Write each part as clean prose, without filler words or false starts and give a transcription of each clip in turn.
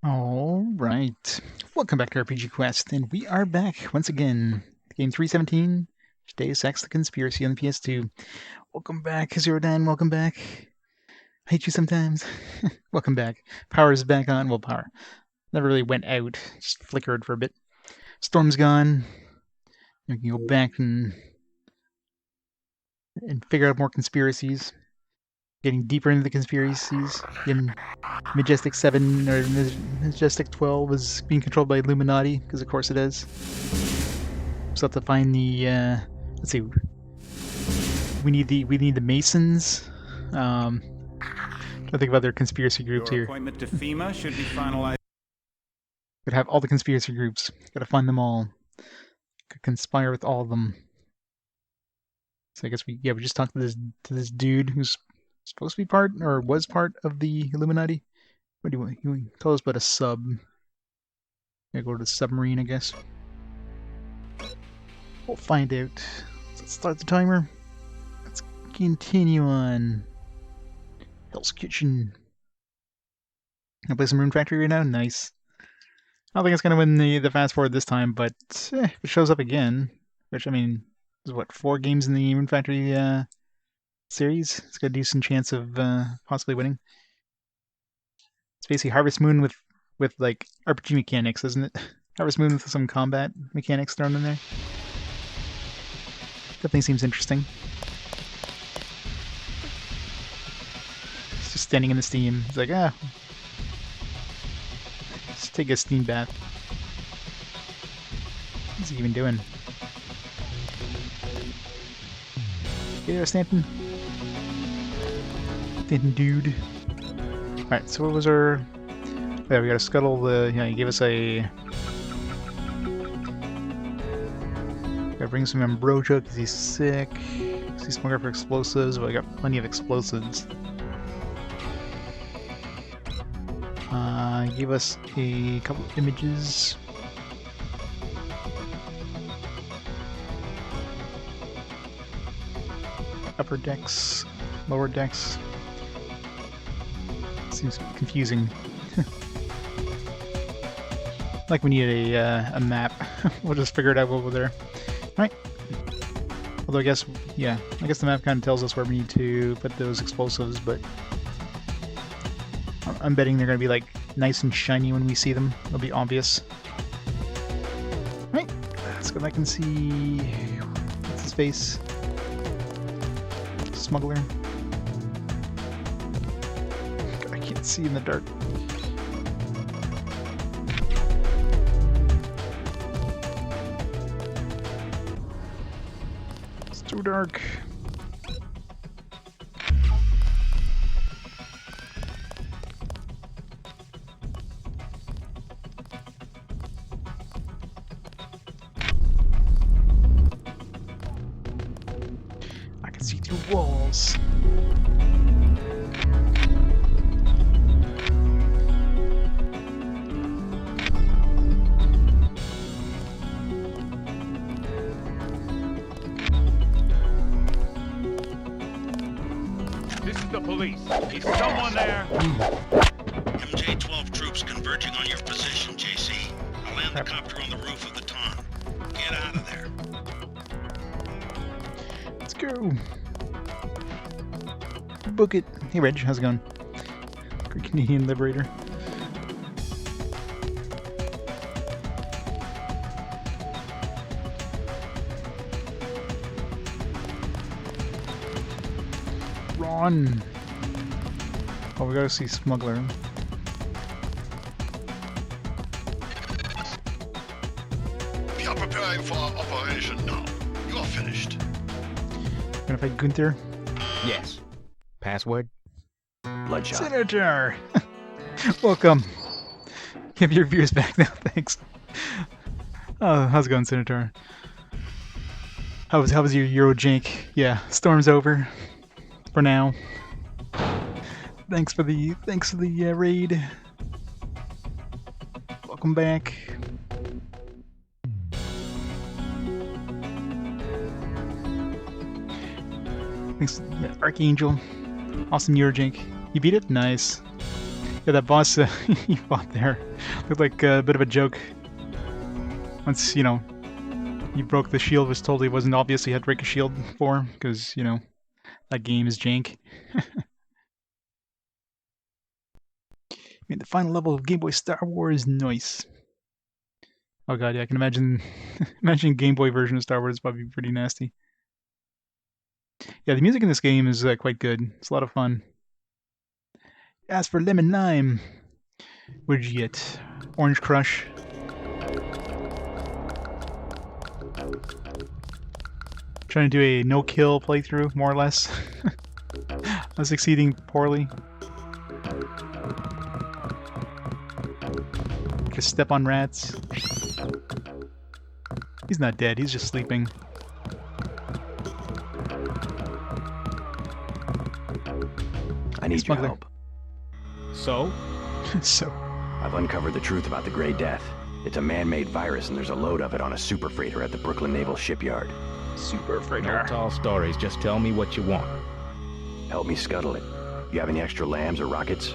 All right. Welcome back to RPG Quest, and we are back once again. Game 317, Deus Ex: The Conspiracy on the PS2. Welcome back, Zero Dan. Welcome back. I hate you sometimes. Welcome back. Power is back on. Well, power never really went out, just flickered for a bit. Storm's gone. We can go back and figure out more conspiracies. Getting deeper into the conspiracies. In Majestic 7 or Majestic 12 is being controlled by Illuminati, because of course it is. So have to find the let's see. We need the Masons. I think of other conspiracy groups Your here. appointment to FEMA should be finalized. Could have all the conspiracy groups. Gotta find them all. Could conspire with all of them. So I guess we just talked to this dude who's supposed to be part or was part of the Illuminati. What do you want? You tell us about a sub. Gotta go to the submarine, I guess. We'll find out. Let's start the timer. Let's continue on. Hell's Kitchen. Gonna play some Rune Factory right now? Nice. I don't think it's gonna win the fast forward this time, but if it shows up again, which I mean, is what, 4 games in the Rune Factory series? It's got a decent chance of possibly winning. It's basically Harvest Moon with like RPG mechanics, isn't it? Harvest Moon with some combat mechanics thrown in there. Definitely seems interesting. It's just standing in the steam. It's like, just take a steam bath. What's he even doing? Get there, Stanton. Stanton dude. Alright, so what was our... Yeah, we gotta scuttle the... Yeah, he gave us a... Gotta bring some ambrosia because he's sick. He's smoker for explosives, but I got plenty of explosives. He gave us a couple of images. Upper decks, lower decks. Seems confusing. Like we need a map. We'll just figure it out over there. Right. Although I guess, yeah, I guess the map kind of tells us where we need to put those explosives, but I'm betting they're going to be like nice and shiny when we see them. It'll be obvious. Right. Let's go back and see what's his face. Smuggler. I can't see in the dark. It's too dark. I can see through walls. This is the police. Is someone there? MJ-12 troops converging on your position, JC. I'll land the copter on the roof of the Ton. Get out of there. Let's go. Book it. Hey, Reg, how's it going? Great Canadian Liberator. Run! Oh, we gotta see Smuggler. We are preparing for our operation now. You are finished. Gonna fight Gunther. Yes. Password? Bloodshot. Senator! Welcome. Give your viewers back now, thanks. Oh, how's it going, Senator? How was your Eurojank? Yeah, storm's over. For now. Thanks for the raid. Welcome back. Thanks, yeah, Archangel. Awesome Eurojank. You beat it? Nice. Yeah, that boss you fought there looked like a bit of a joke. Once, you know, you broke the shield, was totally wasn't obvious you had to break a shield for, because, you know, that game is jank. I mean, the final level of Game Boy Star Wars, nice. Oh god, yeah, I can imagine imagine Game Boy version of Star Wars is probably pretty nasty. Yeah, the music in this game is quite good. It's a lot of fun. As for Lemon Lime, what'd you get? Orange Crush. Trying to do a no-kill playthrough, more or less. I'm succeeding poorly. Just step on rats. He's not dead, he's just sleeping. I need your help. So? So, I've uncovered the truth about the Grey Death. It's a man-made virus, and there's a load of it on a super freighter at the Brooklyn Naval Shipyard. super freighter. No tall stories, just tell me what you want. Help me scuttle it. You have any extra lambs or rockets?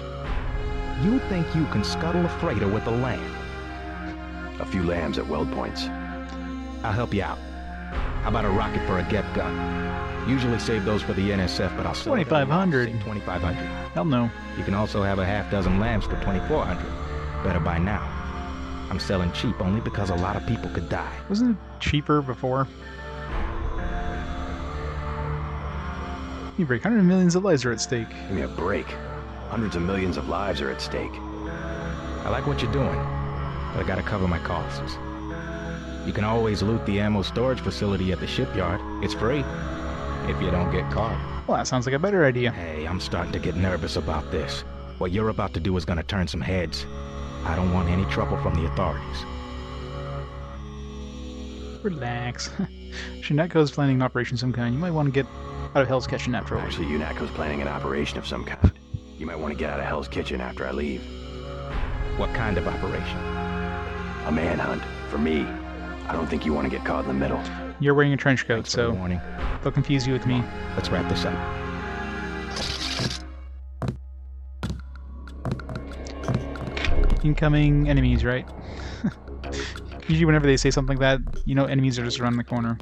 You think you can scuttle a freighter with a lamb? A few lambs at weld points. I'll help you out. How about a rocket for a get gun? Usually save those for the NSF, but I'll sell 2,500. 2,500. Hell no. You can also have a half dozen lambs for 2,400. Better by now. I'm selling cheap only because a lot of people could die. Wasn't it cheaper before? You break hundreds of millions of lives are at stake. Give me a break. Hundreds of millions of lives are at stake. I like what you're doing, but I gotta cover my costs. You can always loot the ammo storage facility at the shipyard. It's free, if you don't get caught. Well, that sounds like a better idea. Hey, I'm starting to get nervous about this. What you're about to do is gonna turn some heads. I don't want any trouble from the authorities. Relax. UNATCO's planning an operation of some kind. You might want to get out of Hell's Kitchen after all. Actually, UNATCO's planning an operation of some kind. You might want to get out of Hell's Kitchen after I leave. What kind of operation? A manhunt. For me. I don't think you want to get caught in the middle. You're wearing a trench coat, Thanks for the so warning. they'll confuse you with me. Let's wrap this up. Incoming enemies, right? Usually whenever they say something like that, you know enemies are just around the corner.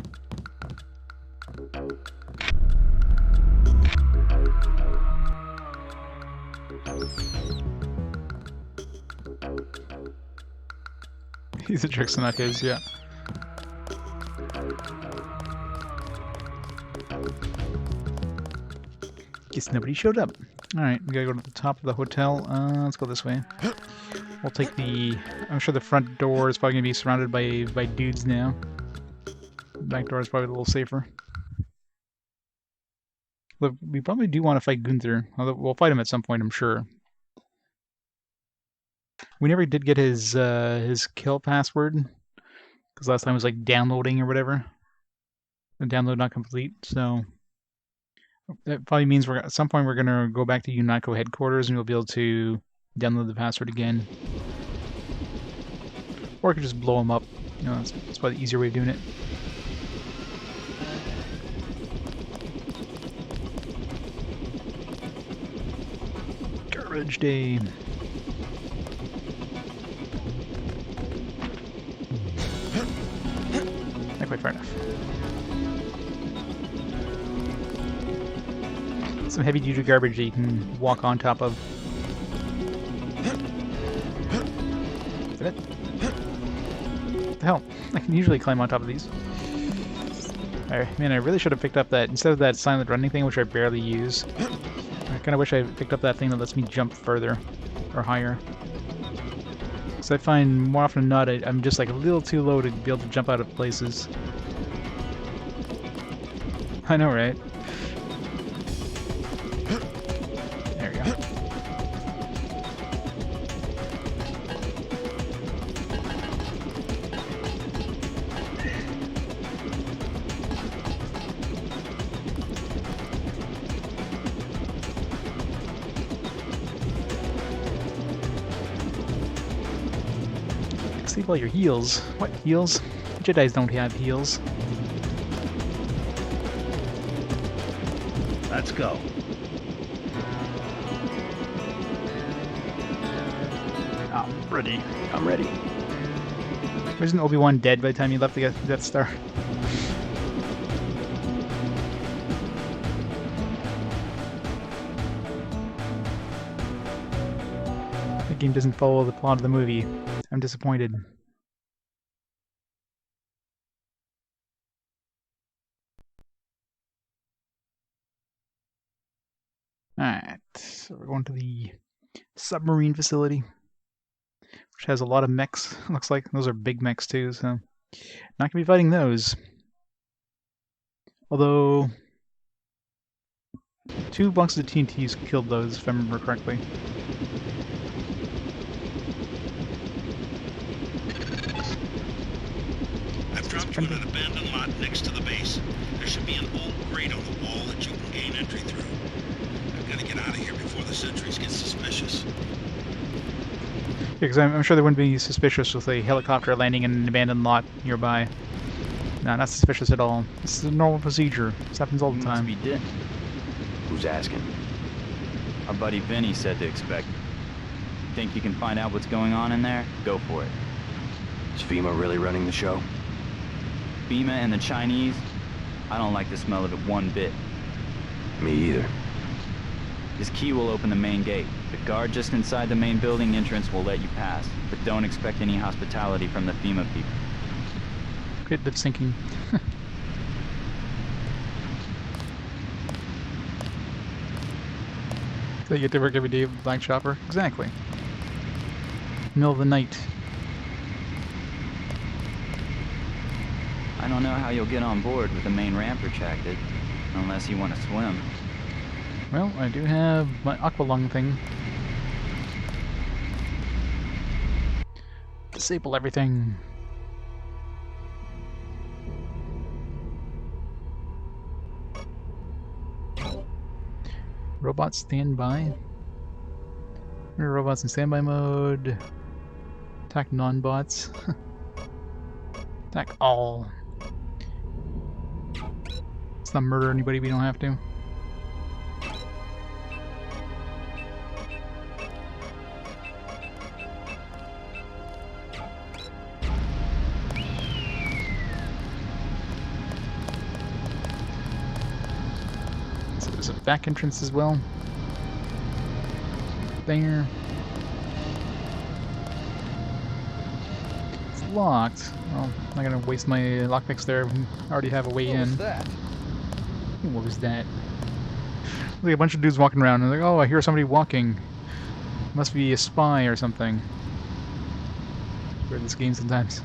These are tricks not his, yeah. Guess nobody showed up. Alright, we gotta go to the top of the hotel. Let's go this way. We'll take the... I'm sure the front door is probably gonna be surrounded by dudes now. The back door is probably a little safer. Look, we probably do want to fight Gunther. Although we'll fight him at some point, I'm sure. We never did get his kill password, because last time it was like downloading or whatever. The download not complete, so that probably means at some point we're gonna go back to UNATCO headquarters and we'll be able to download the password again. Or I could just blow him up. You know, that's probably the easier way of doing it. Garbage day. Not quite far enough. Some heavy-duty garbage that you can walk on top of. Is that it? What the hell? I can usually climb on top of these. Man, I really should have picked up that, instead of that silent running thing, which I barely use. I kind of wish I picked up that thing that lets me jump further or higher. Because I find more often than not, I'm just like a little too low to be able to jump out of places. I know, right? There we go. Sleep all your heals. What heals? Jedis don't have heals. Let's go. I'm ready. I'm ready. Wasn't Obi-Wan dead by the time he left the Death Star? The game doesn't follow the plot of the movie. I'm disappointed. Alright, so we're going to the submarine facility, which has a lot of mechs, looks like. Those are big mechs too, so not going to be fighting those. Although, 2 boxes of TNTs killed those, if I remember correctly. I've dropped you in an abandoned lot next to the base. There should be an old grate on the wall that you can gain entry through. I've got to get out of here before the sentries get suspicious. Yeah, because I'm sure they wouldn't be suspicious with a helicopter landing in an abandoned lot nearby. No, not suspicious at all. This is a normal procedure. This happens all the time. Must be Denton. Who's asking? Our buddy Vinny said to expect. Think you can find out what's going on in there? Go for it. Is FEMA really running the show? FEMA and the Chinese? I don't like the smell of it one bit. Me either. This key will open the main gate. The guard just inside the main building entrance will let you pass, but don't expect any hospitality from the FEMA people. Great lip syncing. So you get to work every day with Black Chopper? Exactly. Middle of the night. I don't know how you'll get on board with the main ramp retracted, unless you want to swim. Well, I do have my aqua lung thing. Disable everything. Robots standby. Robots in standby mode. Attack non-bots. Attack all. Let's not murder anybody we don't have to. So there's a back entrance as well. There. It's locked. Well, I'm not gonna waste my lockpicks there. I already have a way in. What was that? Like a bunch of dudes walking around and like, oh, I hear somebody walking. Must be a spy or something. It's weird this game sometimes.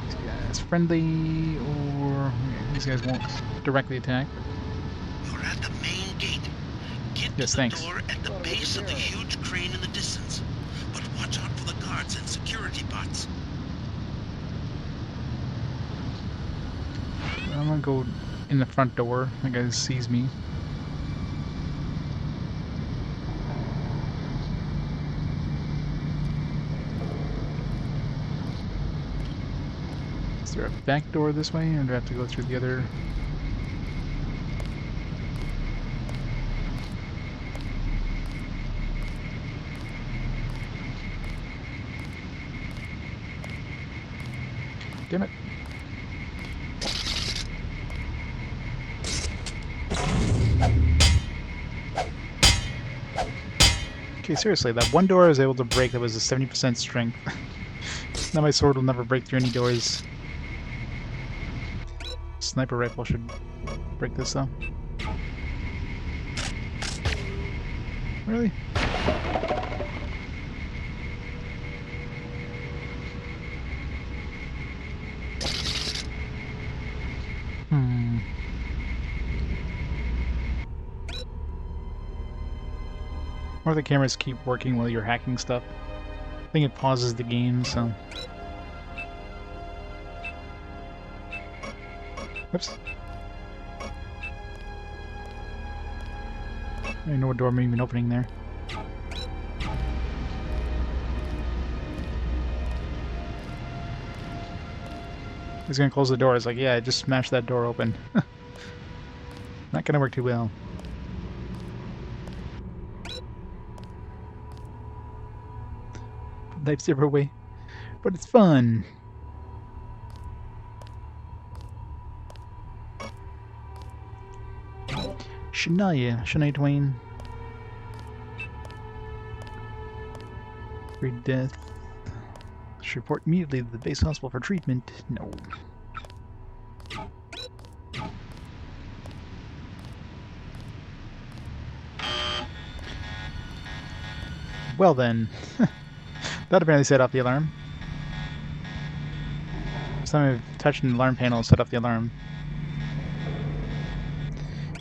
These guys friendly, or yeah, these guys won't directly attack. You're at the main gate. Get Yes, to the thanks. door at the base of the huge crane in the distance. But watch out for the guards and security bots. I'm gonna go in the front door. That guy sees me. Is there a back door this way, or do I have to go through the other? Damn it. Okay, seriously, that one door I was able to break that was a 70% strength. Now my sword will never break through any doors. Sniper rifle should break this though. Really? Or the cameras keep working while you're hacking stuff. I think it pauses the game, so... Whoops. I don't know what door I'm even opening there. He's gonna close the door. It's like, yeah, just smash that door open. Not gonna work too well. lifesaver away. But it's fun. Shania Twain. Great death. Should report immediately to the base hospital for treatment. No. Well then. That apparently set off the alarm. Something touching the alarm panel set off the alarm.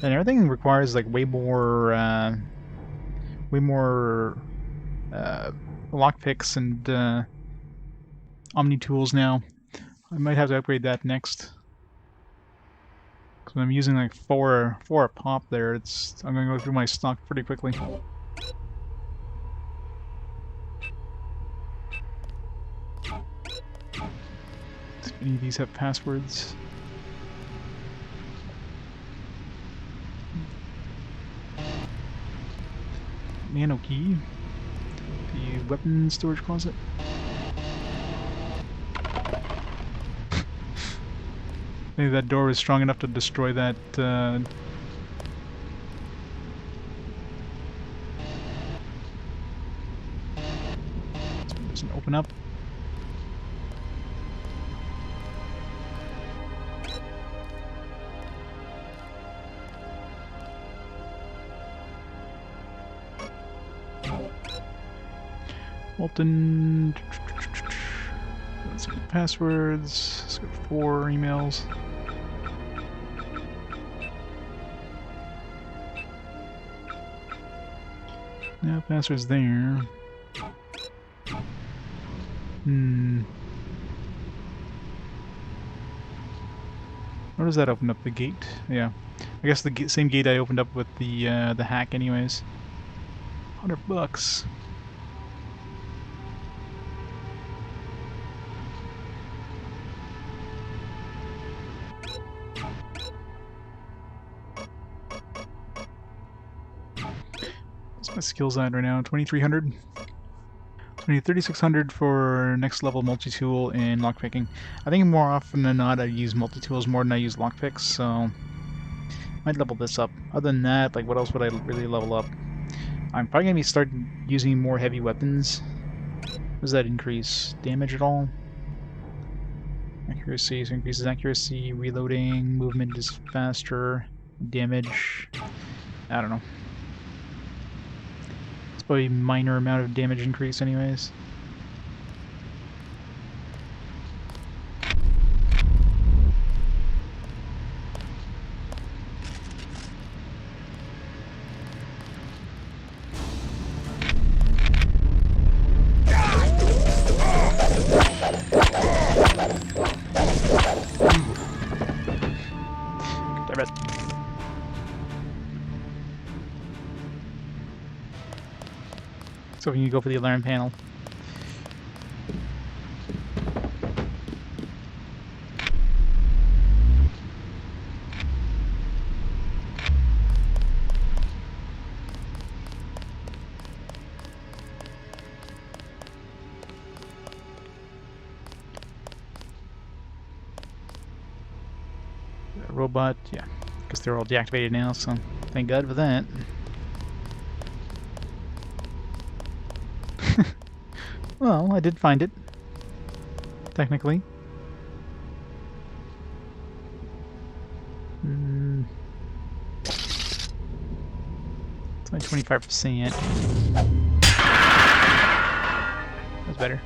And everything requires like way more lockpicks and Omni tools now. I might have to upgrade that next. Cause I'm using like four a pop there. I'm gonna go through my stock pretty quickly. If any of these have passwords. Nano key. The weapon storage closet. Maybe that door was strong enough to destroy that. Doesn't open up. Walton. Let's get passwords. Let's go 4 emails. No passwords there. Where does that open up the gate? Yeah, I guess the same gate I opened up with the hack, anyways. $100. What's my skills at right now? 2300. I need 3600 for next level multi-tool and lockpicking. I think more often than not I use multi-tools more than I use lockpicks, so might level this up. Other than that, like what else would I really level up? I'm probably gonna be starting using more heavy weapons. Does that increase damage at all? Accuracy, so increases accuracy, reloading, movement is faster, damage. I don't know. Probably a minor amount of damage increase anyways. So we can go for the alarm panel. Robot, yeah. Because they're all deactivated now, so thank God for that. Well, I did find it. Technically. It's only 25%. That's better.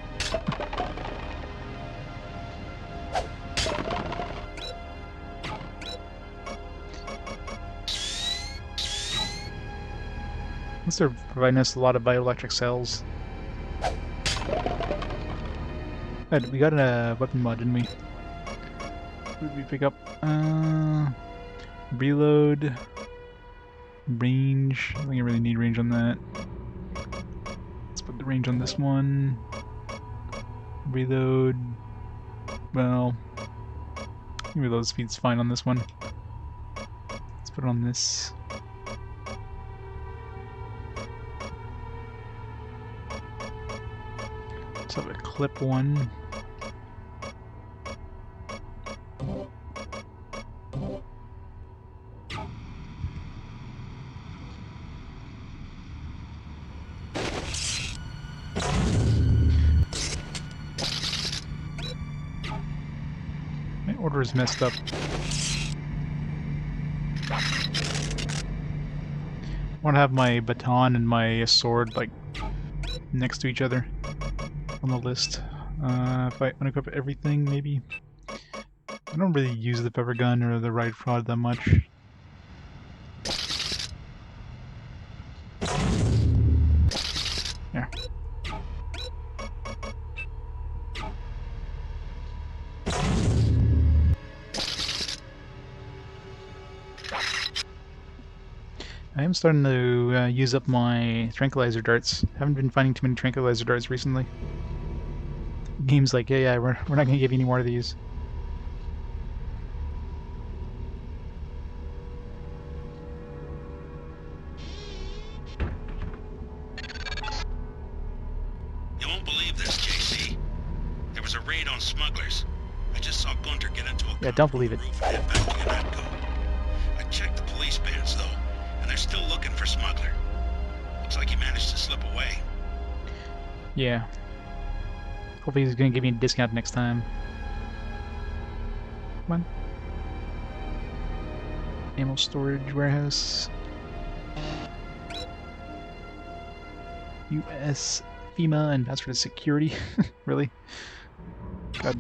Unless they're providing us a lot of bioelectric cells. We got a weapon mod, didn't we? What did we pick up? Reload. Range. I don't think I really need range on that. Let's put the range on this one. Reload. Well, reload speed's fine on this one. Let's put it on this. Let's have a clip one. My order is messed up. I want to have my baton and my sword like next to each other on the list. If I unequip everything, maybe. I don't really use the pepper gun or the rifle rod that much. Yeah. I am starting to use up my tranquilizer darts. Haven't been finding too many tranquilizer darts recently. Game's like, yeah, we're not gonna give you any more of these. You won't believe this, JC. There was a raid on smugglers. I just saw Gunter get into a Yeah, don't believe it. roof and head back to UNATCO. I checked the police bands though, and they're still looking for smuggler. Looks like he managed to slip away. Yeah. Hopefully he's gonna give me a discount next time. Come on. Ammo storage warehouse. US FEMA and password is security. Really? God.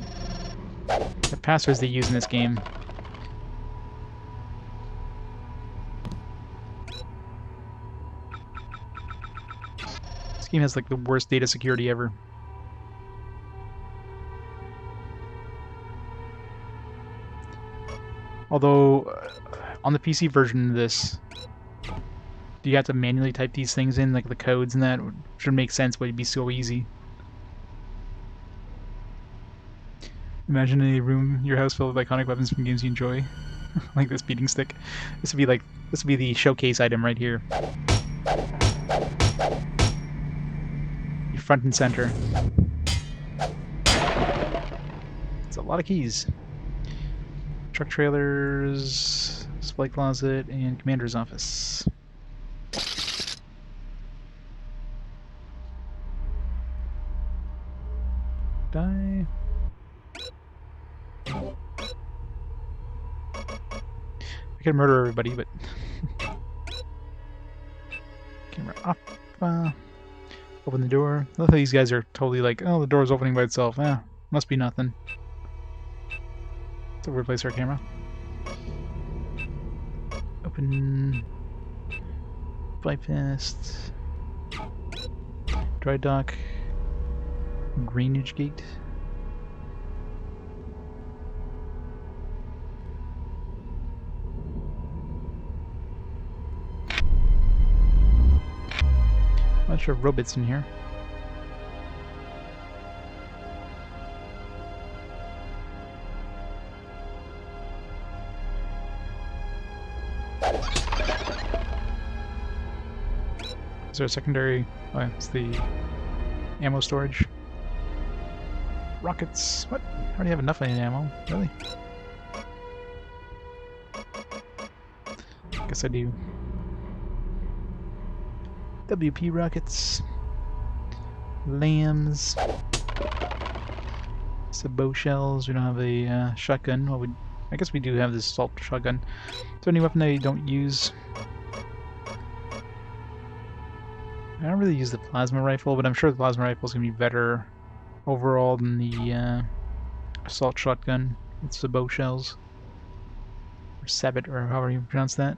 The passwords they use in this game. This game has like the worst data security ever. Although, on the PC version of this, you have to manually type these things in, like the codes and that, should make sense, but it'd be so easy. Imagine a room, your house filled with iconic weapons from games you enjoy. Like this beating stick. This would be the showcase item right here. You're front and center. It's a lot of keys. Truck trailers, display closet, and commander's office. Die. I could murder everybody, but camera off. Open the door. I love how these guys are totally like, oh, the door's opening by itself. Must be nothing. It's a weird place for a camera. Open. Bypassed. Dry dock. Drainage gate. Bunch of robots in here. Is there a secondary? Oh, yeah, it's the ammo storage. Rockets. What? I already have enough ammo. Really? Guess I do. WP rockets. Lambs. Sabot shells. We don't have a shotgun. Well, I guess we do have this assault shotgun. Is there any weapon that you don't use? I don't really use the plasma rifle, but I'm sure the plasma rifle is going to be better overall than the assault shotgun with sabot shells. Or sabot, or however you pronounce that.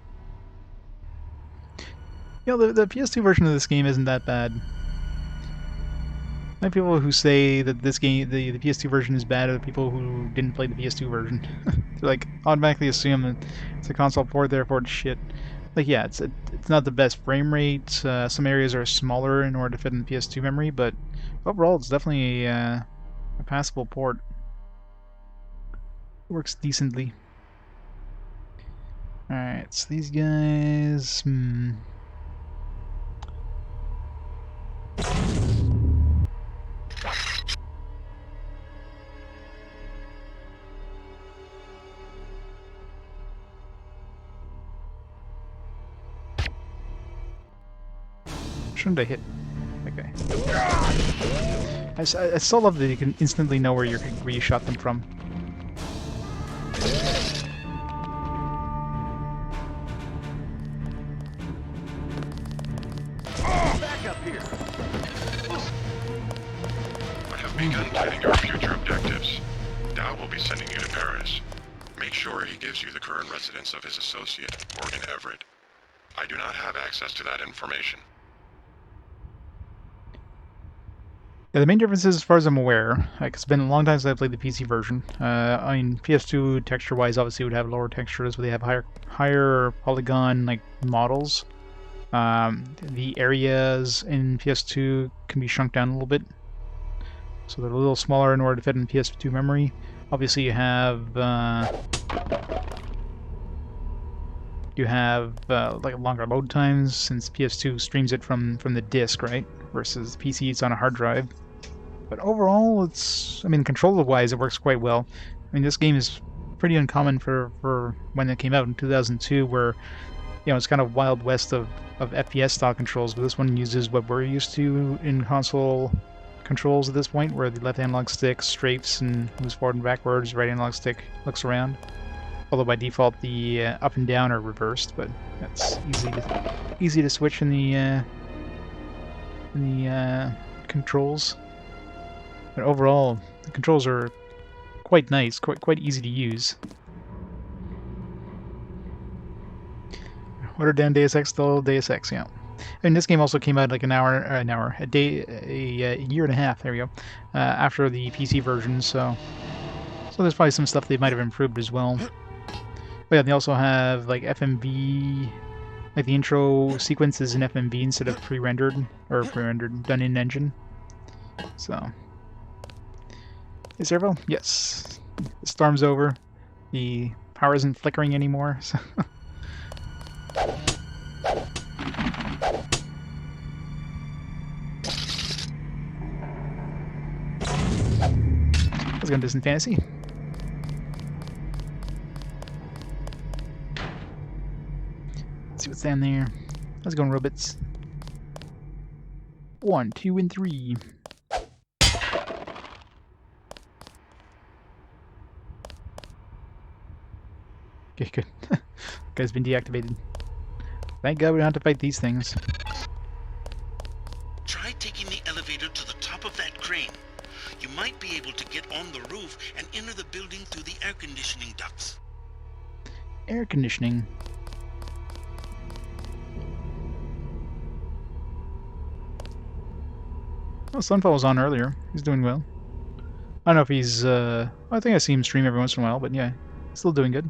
You know, the PS2 version of this game isn't that bad. Like people who say that this game, the PS2 version is bad, are the people who didn't play the PS2 version. They like automatically assume that it's a console port, therefore it's shit. Like yeah, it's not the best frame rate. Some areas are smaller in order to fit in the PS2 memory, but overall it's definitely a passable port. It works decently. Alright, so these guys... shouldn't I hit? Okay. I still love that you can instantly know where you shot them from. Back up here. I have begun planning your future objectives. Dow will be sending you to Paris. Make sure he gives you the current residence of his associate, Morgan Everett. I do not have access to that information. Yeah, the main difference is, as far as I'm aware, like, it's been a long time since I played the PC version. I mean, PS2 texture-wise, obviously, would have lower textures, but they have higher polygon like models. The areas in PS2 can be shrunk down a little bit, so they're a little smaller in order to fit in PS2 memory. Obviously, you have like longer load times, since PS2 streams it from the disc, right? Versus PC, it's on a hard drive. But overall, I mean, controller-wise, it works quite well. I mean, this game is pretty uncommon for when it came out in 2002, where, you know, it's kind of wild west of FPS style controls, but this one uses what we're used to in console controls at this point, where the left analog stick strafes and moves forward and backwards, right analog stick looks around. Although by default the up and down are reversed, but that's easy to switch in the controls. But overall, the controls are quite nice, quite easy to use. Watered down Deus Ex, still Deus Ex, yeah. And this game also came out like a year and a half. There we go, after the PC version. So there's probably some stuff they might have improved as well. But yeah, they also have like FMV, like the intro sequence is in FMV instead of pre-rendered done in engine. So, is Servo? Yes. The storm's over. The power isn't flickering anymore. So. Let's go to Distant Fantasy. Let's see what's down there. How's it going, robots? 1, 2, and 3. Okay, good. Guy's been deactivated. Thank God we don't have to fight these things. Try taking the elevator to the top of that crane. You might be able to get on the roof and enter the building through the air conditioning ducts. Air conditioning. Oh, Sunfall was on earlier. He's doing well. I don't know if he's, I think I see him stream every once in a while, but yeah, still doing good.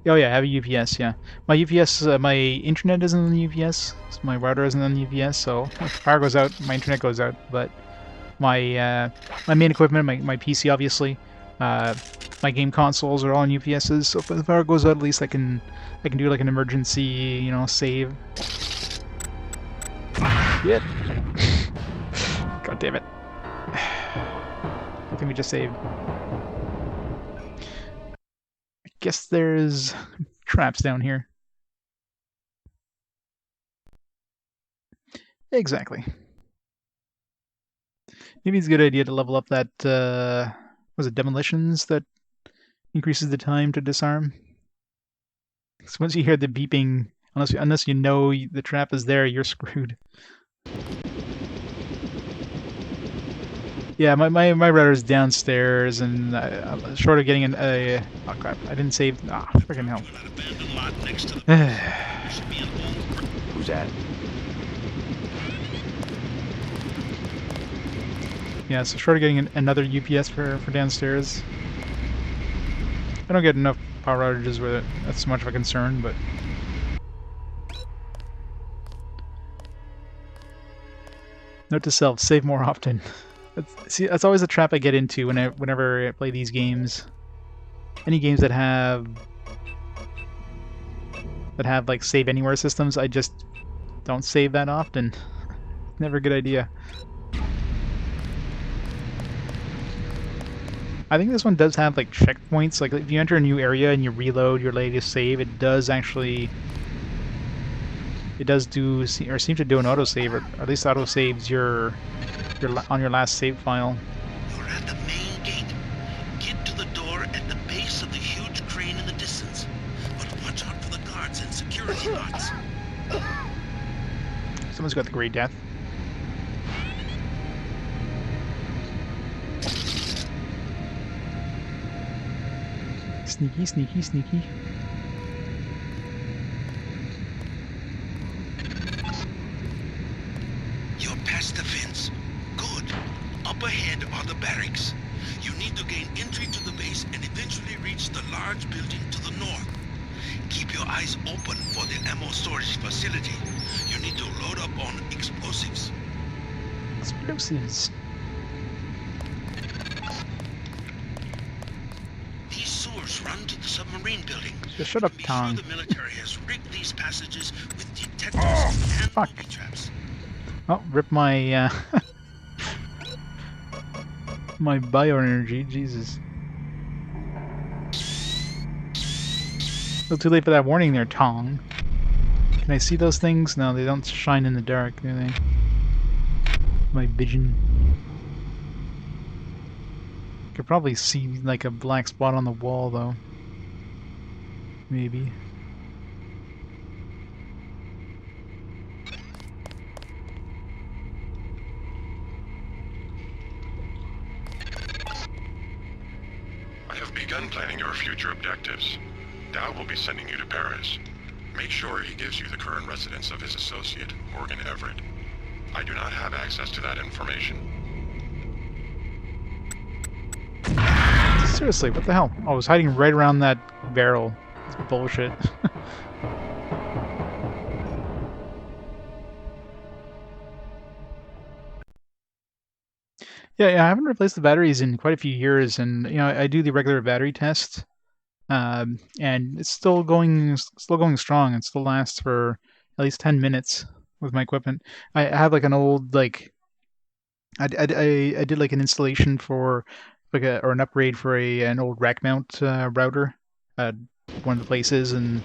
Oh yeah, I have a UPS, yeah. My UPS, my internet isn't on the UPS, so my router isn't on the UPS, so if the power goes out, my internet goes out, but my my main equipment, my PC obviously, my game consoles are all on UPSs, so if the power goes out, at least I can do like an emergency, you know, save. Shit. God damn it. I think we just saved. I guess there's traps down here. Exactly. Maybe it's a good idea to level up that, was it demolitions that increases the time to disarm? So once you hear the beeping, unless you know the trap is there, you're screwed. Yeah, my router's downstairs, and I'm short of getting oh crap! I didn't save. Ah, freaking hell! Who's that? Yeah, so short of getting another UPS for downstairs. I don't get enough power outages where that's much of a concern, but. Note to self: save more often. That's always a trap I get into whenever I play these games. Any games that have like save anywhere systems, I just don't save that often. Never a good idea. I think this one does have like checkpoints. Like if you enter a new area and you reload your latest save, it does actually. It does do or seem to do an autosave, or at least autosaves your on your last save file. You're at the main gate. Get to the door at the base of the huge crane in the distance. But watch out for the guards and security bots. Someone's got the Great Death. Sneaky, sneaky, sneaky. You're past the fence. Good. Up ahead are the barracks. You need to gain entry to the base and eventually reach the large building to the north. Keep your eyes open for the ammo storage facility. You need to load up on explosives. Explosives. These sewers run to the submarine building. Just shut up, Be Tom. sure the military has rigged these passages with detectors and fuck. booby traps. Oh, rip my my bioenergy. Jesus. Still too late for that warning there, Tong. Can I see those things? No, they don't shine in the dark, do they? My vision. Could probably see like a black spot on the wall, though. Maybe. I have begun planning your future objectives. Dow will be sending you to Paris. Make sure he gives you the current residence of his associate, Morgan Everett. I do not have access to that information. Seriously, what the hell? Oh, I was hiding right around that barrel. It's bullshit. Yeah, I haven't replaced the batteries in quite a few years, and you know, I do the regular battery test, and it's still going strong. It still lasts for at least 10 minutes with my equipment. I have like an old I did like an installation for or an upgrade for an old rack mount router at one of the places, and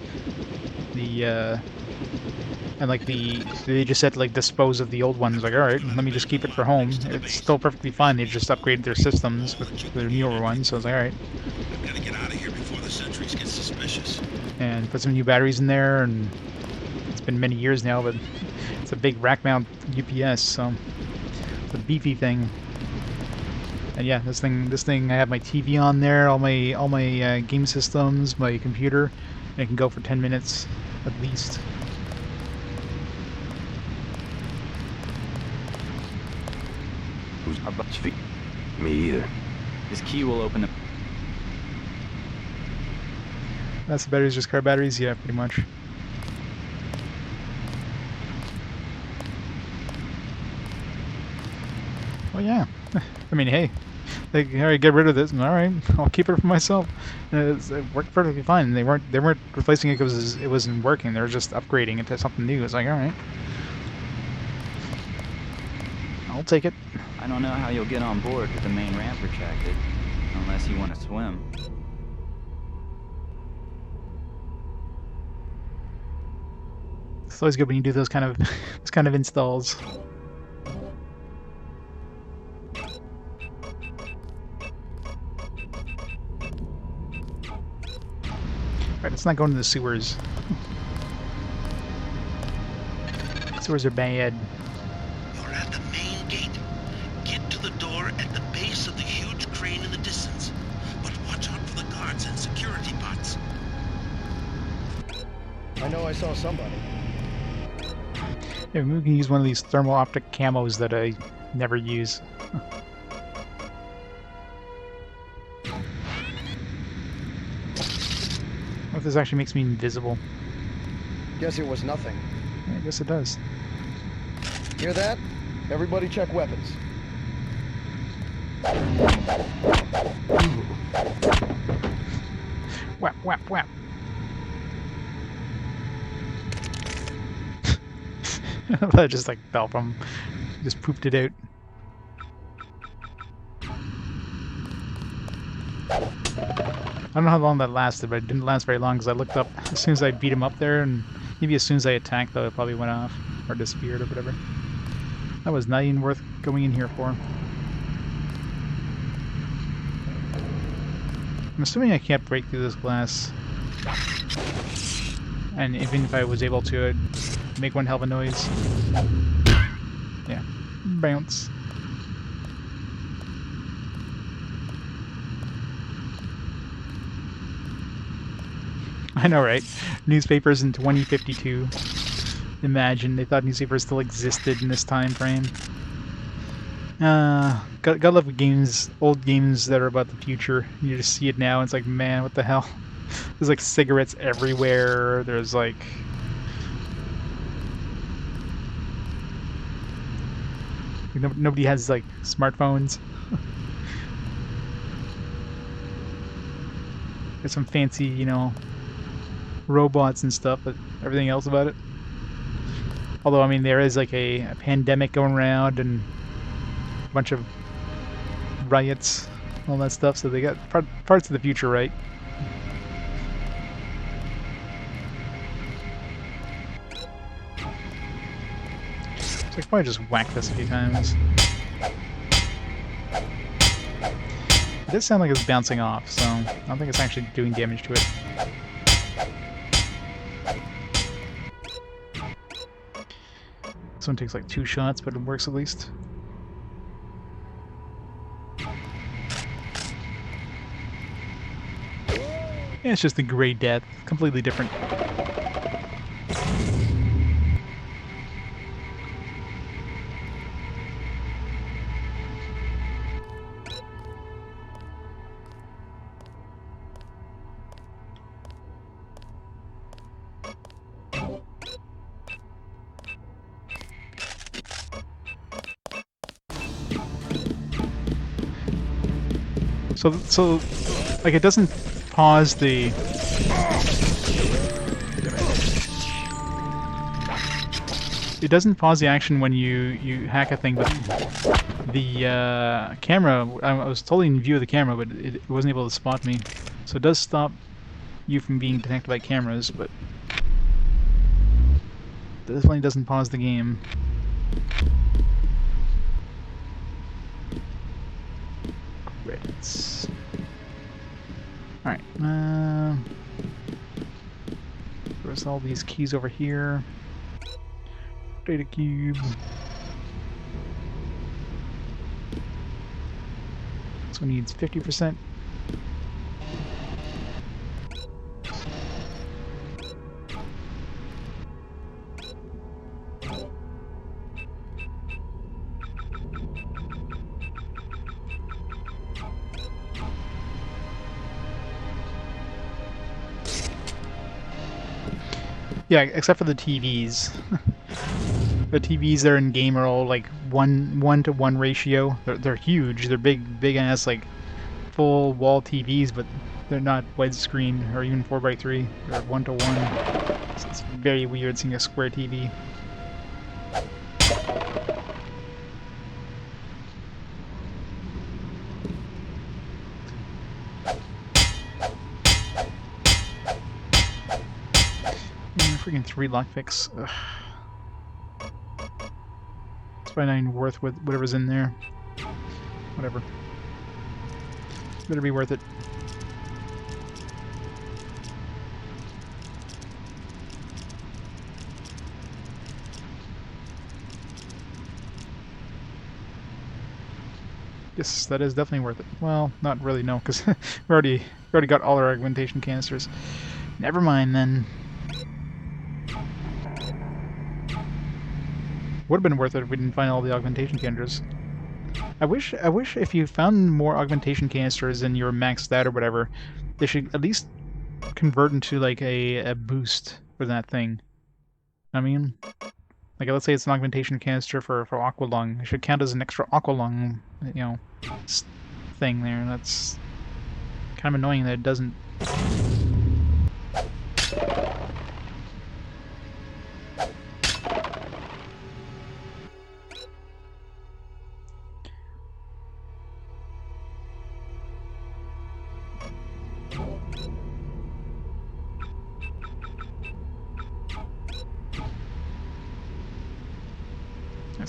the like they just said to like dispose of the old ones. Like, all right, let me just keep it for home. It's still perfectly fine. They just upgraded their systems with their newer ones, so I was like, all right. I've got to get out of here before the sentries get suspicious. And put some new batteries in there, and it's been many years now, but it's a big rack mount UPS, so it's a beefy thing. And yeah, this thing, I have my TV on there, all my game systems, my computer, and it can go for 10 minutes at least. Who's about to feed? Me either. This key will open the... That's the batteries, just car batteries? Yeah, pretty much. Oh yeah. I mean, hey, they already get rid of this, and all right, I'll keep it for myself. It worked perfectly fine. They weren't replacing it because it wasn't working. They were just upgrading it to something new. It's like, all right, I'll take it. I don't know how you'll get on board with the main ramp retracted, unless you want to swim. It's always good when you do those kind of installs. Alright, let's not go into the sewers. Sewers are bad. You're at the main gate. Get to the door at the base of the huge crane in the distance. But watch out for the guards and security bots. I know I saw somebody. Yeah, we can use one of these thermal optic camos that I never use. What if this actually makes me invisible? Guess it was nothing. Yeah, I guess it does. Hear that? Everybody check weapons. Whap, whap, whap. I just like fell from, just pooped it out. I don't know how long that lasted, but it didn't last very long because I looked up as soon as I beat him up there, and maybe as soon as I attacked, though, it probably went off or disappeared or whatever. That was not even worth going in here for. I'm assuming I can't break through this glass. And even if I was able to, it'd make one hell of a noise. Yeah. Bounce. I know, right? Newspapers in 2052. Imagine, they thought newspapers still existed in this time frame. Gotta love games, old games that are about the future. You just see it now, and it's like, man, what the hell? There's like cigarettes everywhere. There's like... Nobody has like smartphones. There's some fancy, you know, robots and stuff, but everything else about it. Although, I mean, there is like a pandemic going around and a bunch of riots, all that stuff, so they got parts of the future right. So I could probably just whack this a few times. It does sound like it's bouncing off, so I don't think it's actually doing damage to it. This one takes like 2 shots, but it works at least. Yeah, it's just the Grey Death, completely different. So, like, it doesn't pause the... It doesn't pause the action when you hack a thing, but the camera, I was totally in view of the camera, but it wasn't able to spot me. So it does stop you from being detected by cameras, but it definitely doesn't pause the game. Credits. Alright, there's all these keys over here. Data cube. This one needs 50%. Yeah, except for the TVs. The TVs that are in game are all like 1:1 ratio. They're huge. They're big ass like full wall TVs, but they're not widescreen or even 4:3. They're 1:1. So it's very weird seeing a square TV. Freaking 3 lockpicks. Ugh. It's probably not even worth whatever's in there. Whatever. Better be worth it. Yes, that is definitely worth it. Well, not really, no, because we already got all our augmentation canisters. Never mind then. Would have been worth it if we didn't find all the augmentation canisters. I wish if you found more augmentation canisters and you were maxed out or whatever, they should at least convert into like a boost for that thing. I mean, like let's say it's an augmentation canister for aqua lung. It should count as an extra aqua lung, you know, thing there. That's kind of annoying that it doesn't.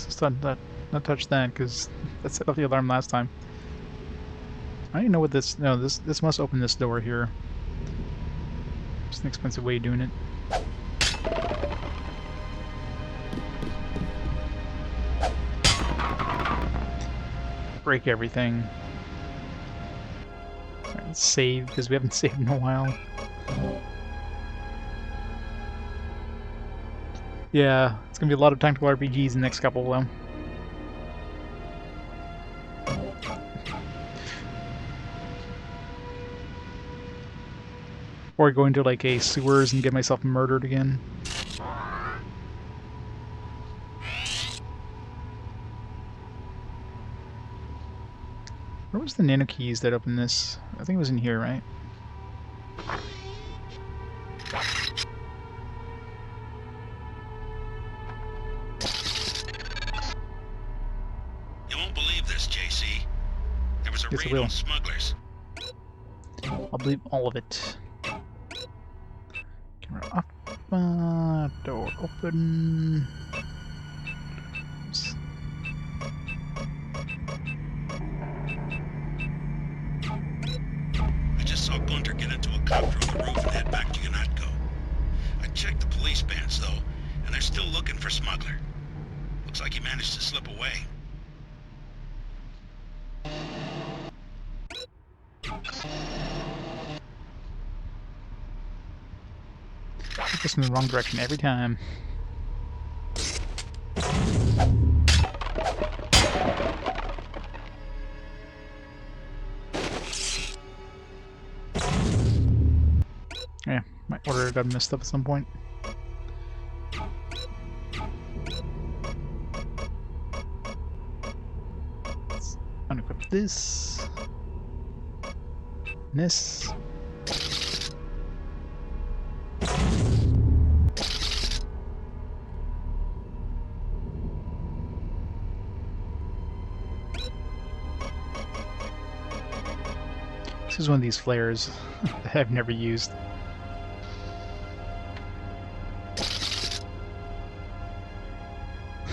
Let's just not touch that, because that set off the alarm last time. I don't even know what this... No, this must open this door here. It's an expensive way of doing it. Break everything. Alright, let's save, because we haven't saved in a while. Yeah, it's gonna be a lot of tactical RPGs in the next couple, though. Or go into like a sewers and get myself murdered again. Where was the nano keys that opened this? I think it was in here, right? You won't believe this, JC. There was a Yes, I raid will. on smugglers. I'll believe all of it. Camera up. Door open. Oops. I just saw Gunter get into a copter on the roof and head back to UNATCO. I checked the police bands, though, and they're still looking for Smuggler. Looks like he managed to slip away. Took us in the wrong direction every time. Yeah, my order got messed up at some point. Let's unequip this. This. This is one of these flares that I've never used.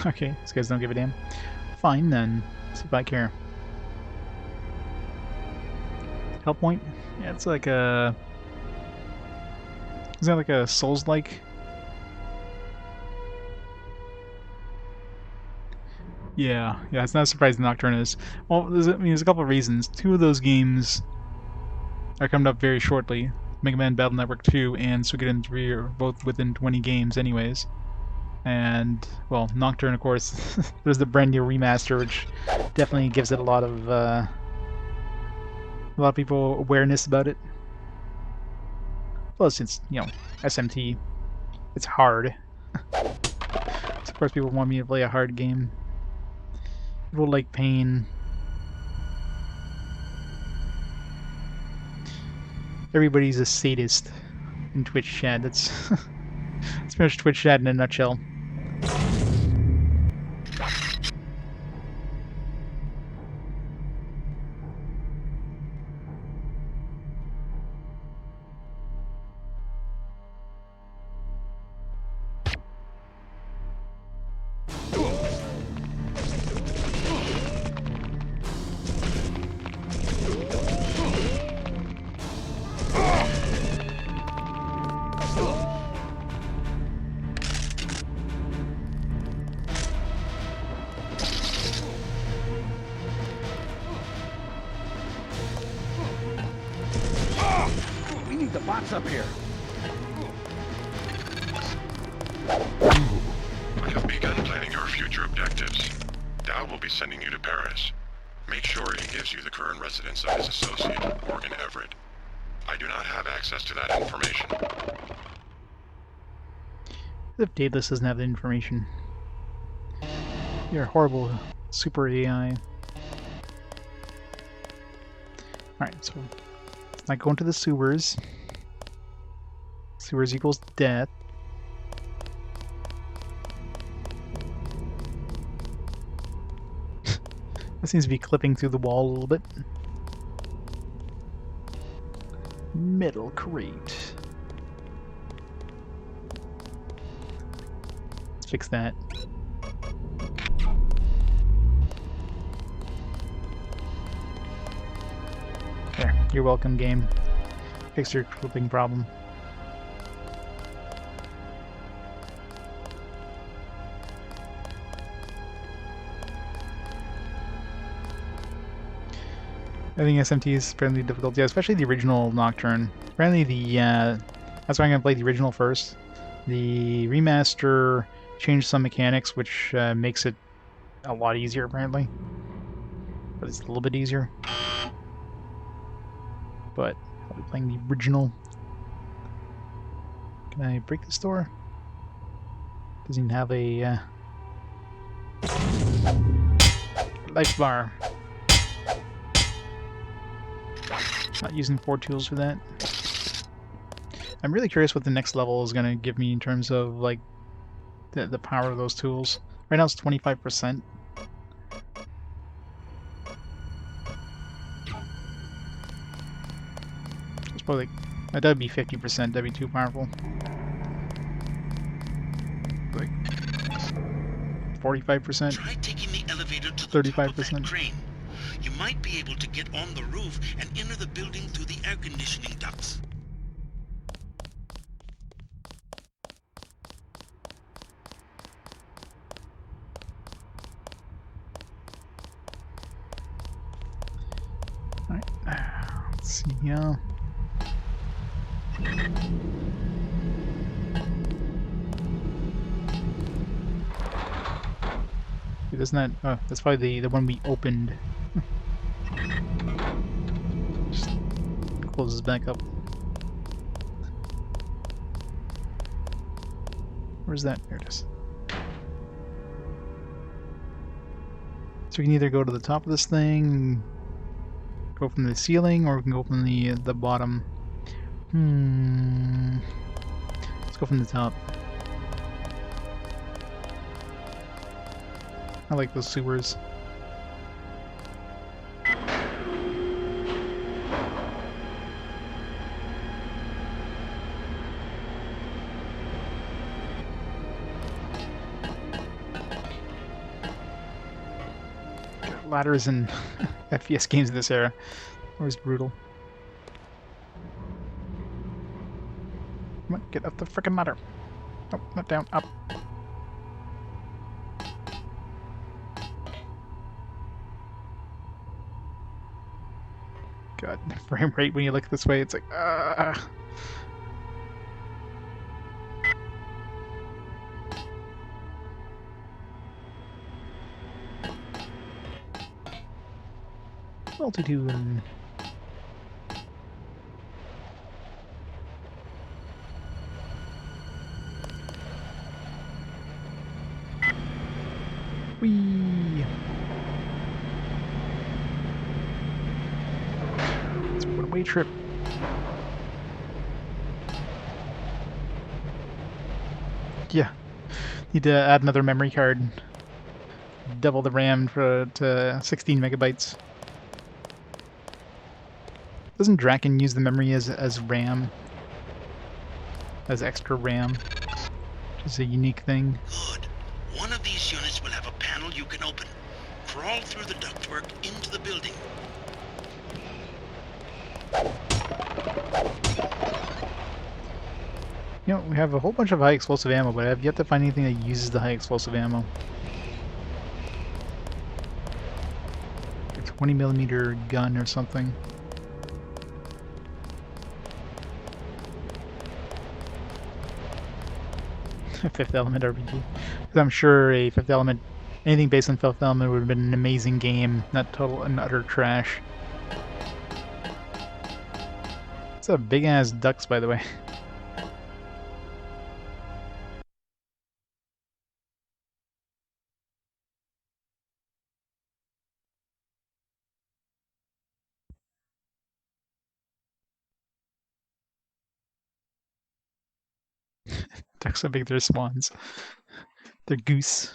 Okay, these guys don't give a damn. Fine then. See if I care. Help point? Yeah, it's like a... Is that like a Souls-like? Yeah, it's not surprising Nocturne is. Well, there's a couple of reasons. Two of those games are coming up very shortly. Mega Man Battle Network 2 and Suikoden 3 are both within 20 games anyways. And, well, Nocturne, of course, there's the brand new remaster, which definitely gives it a lot of people awareness about it. Plus, it's, you know, SMT. It's hard. So of course people want me to play a hard game. People like pain. Everybody's a sadist in Twitch chat. That's that's pretty much Twitch chat in a nutshell. We need the box up here. I have begun planning your future objectives. Dow will be sending you to Paris. Make sure he gives you the current residence of his associate, Morgan Everett. I do not have access to that information. If Daedalus doesn't have the information. You're a horrible super AI. Alright, so let's not go into the sewers. Sewers equals death. That seems to be clipping through the wall a little bit. Metal crate. Let's fix that. You're welcome, game. Fix your clipping problem. I think SMT is fairly difficult, yeah, especially the original Nocturne. Apparently that's why I'm gonna play the original first. The remaster changed some mechanics, which makes it a lot easier, apparently. But it's a little bit easier. But I'll be playing the original. Can I break this door? Doesn't even have a life bar. Not using 4 tools for that. I'm really curious what the next level is going to give me in terms of like the power of those tools. Right now it's 25%. It's probably like, that'd be 50%. That'd be too powerful. Like 45%. Try taking the elevator to the 35%. top of that crane. You might be able to get on the roof and enter the building through the air conditioning ducts. Alright, let's see here. Isn't that? Oh, that's probably the one we opened. Just closes back up. Where's that? There it is. So we can either go to the top of this thing, go from the ceiling, or we can go from the bottom. Let's go from the top. I like those sewers. Ladders in FPS games of this era. Always brutal. Come on, get up the frickin' ladder. Oh, not down, up. God, the frame rate when you look this way, it's like, ah. Multitude. Whee! It's a one-way trip. Yeah. Need to add another memory card. Double the RAM to 16 megabytes. Doesn't Draken use the memory as RAM? As extra RAM? Which is a unique thing. Good. One of these units will have a panel you can open. Crawl through the ductwork into the building. You know, we have a whole bunch of high explosive ammo, but I have yet to find anything that uses the high explosive ammo. A 20mm gun or something. Fifth Element RPG. Because I'm sure a Fifth Element, anything based on Fifth Element would have been an amazing game, not total and utter trash. It's a big ass ducks, by the way. Ducks so big they're swans. They're goose.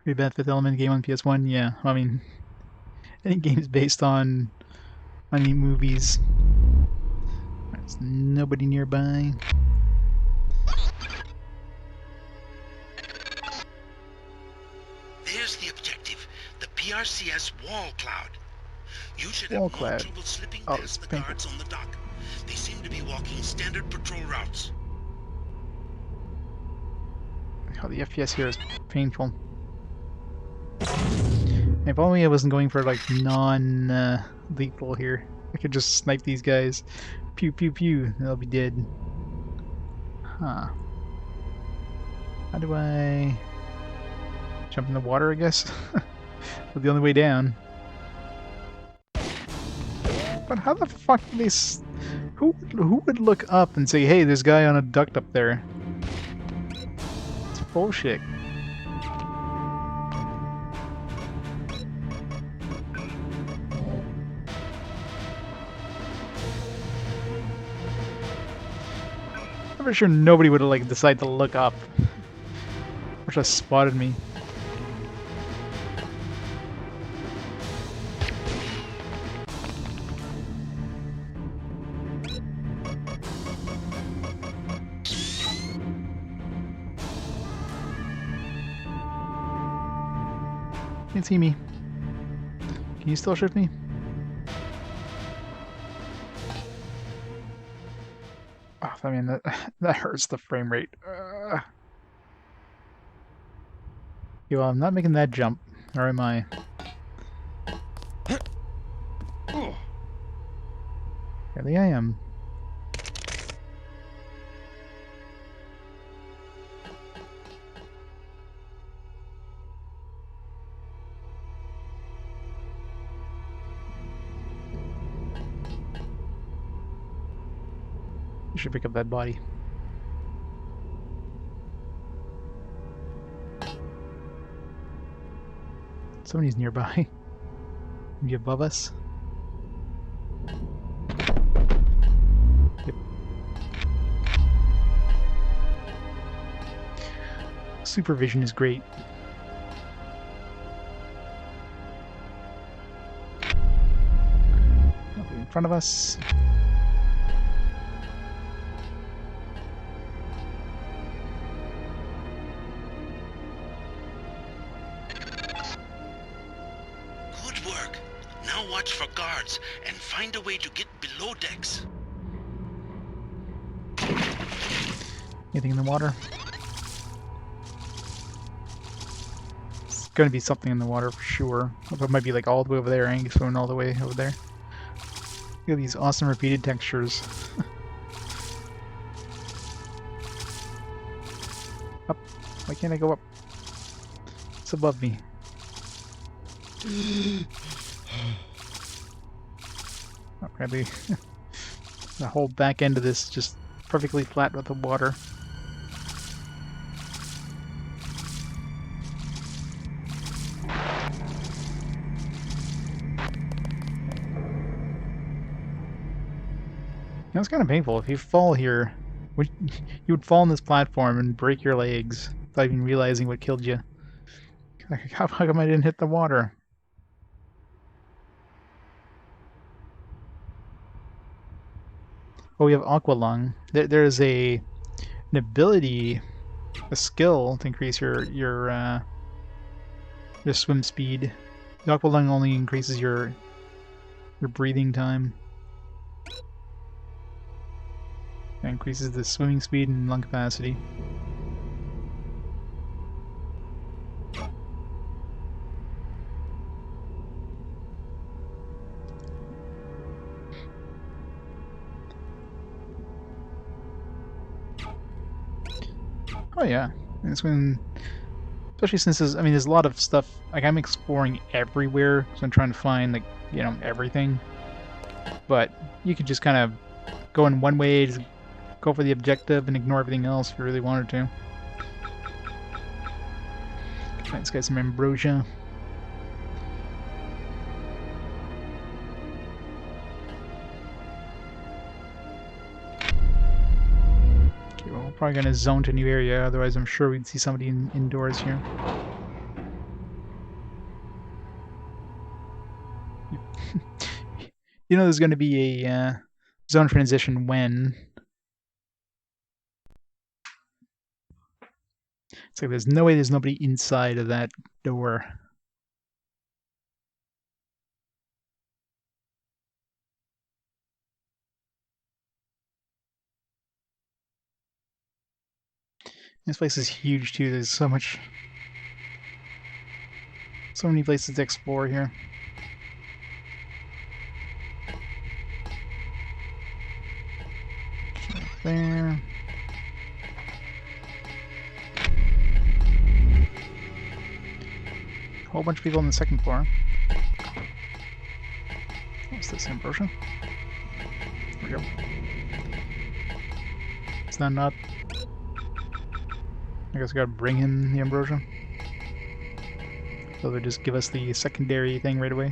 Pretty bad Fifth Element game on PS1? Yeah, I mean, any games based on any movies. There's nobody nearby. ARCS wall cloud. You should Wall have no cloud. trouble slipping Oh, it's past the painful. guards on the dock. They seem to be walking standard patrol routes. Oh, the FPS here is painful. If only I wasn't going for like non-lethal here. I could just snipe these guys. Pew pew pew. They'll be dead. Huh. How do I jump in the water, I guess? That's the only way down. But how the fuck do they... Who would look up and say, hey, there's a guy on a duct up there? It's bullshit. I'm pretty sure nobody would have like decided to look up. Or just spotted me. Can't see me. Can you still shoot me? Oh, I mean, that hurts the frame rate. Okay, well, I'm not making that jump. Or am I? Really, I am. You should pick up that body. Somebody's nearby. Maybe above us. Yep. Supervision is great. Nothing in front of us. Good work. Now watch for guards and find a way to get below decks. Anything in the water? It's gonna be something in the water for sure. It might be like all the way over there, and going all the way over there. Look at these awesome repeated textures. Up. Why can't I go up? It's above me. Okay, the whole back end of this is just perfectly flat with the water. It's kind of painful. If you fall here, you would fall on this platform and break your legs without even realizing what killed you. How come I didn't hit the water? Oh, we have Aqua Lung. There's an ability, a skill to increase your swim speed. The Aqua Lung only increases your breathing time. It increases the swimming speed and lung capacity. Oh yeah, and it's when, especially since there's a lot of stuff. Like I'm exploring everywhere, so I'm trying to find like everything. But you could just kind of go in one way, just go for the objective, and ignore everything else if you really wanted to. Find this guy some ambrosia. Okay, well, we're probably gonna zone to a new area, otherwise I'm sure we'd see somebody indoors here. You know there's gonna be a zone transition when... It's like there's no way there's nobody inside of that door. This place is huge too. There's so many places to explore here. There. A whole bunch of people on the second floor. What's this, ambrosia? There we go. Is that not... I guess we gotta bring in the ambrosia. So they just give us the secondary thing right away.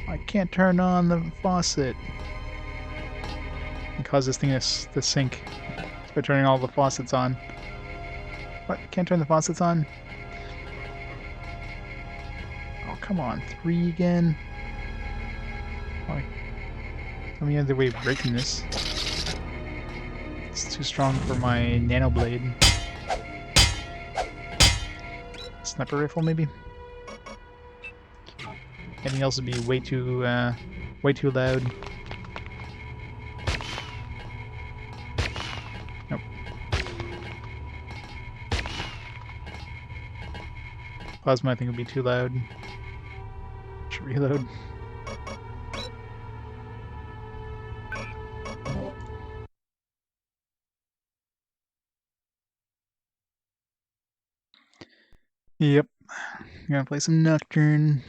I can't turn on the faucet. And cause this thing to sink. Just by turning all the faucets on. What? Can't turn the faucets on? Oh, come on. 3 again? Oh, tell me another way of breaking this. It's too strong for my nano blade. Sniper rifle, maybe? Anything else would be way too loud. Nope. Plasma, I think, would be too loud. Should reload. Yep. Gonna play some Nocturne.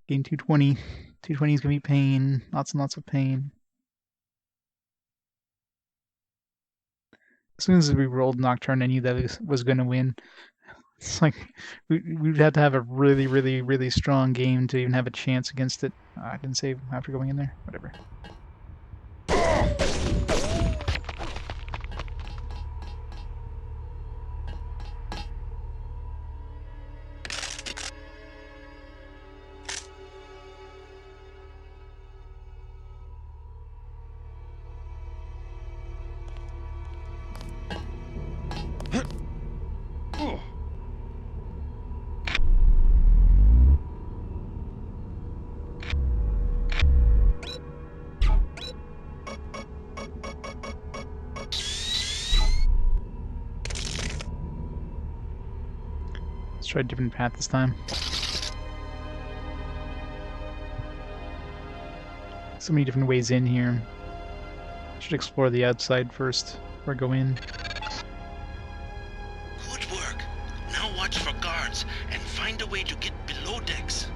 Game 220. 220 is gonna be pain. Lots and lots of pain. As soon as we rolled Nocturne, I knew that it was gonna win. It's like we'd have to have a really, really, really strong game to even have a chance against it. I didn't save after going in there. Whatever. Let's try a different path this time. So many different ways in here. Should explore the outside first before I go in. Good work. Now watch for guards and find a way to get below decks.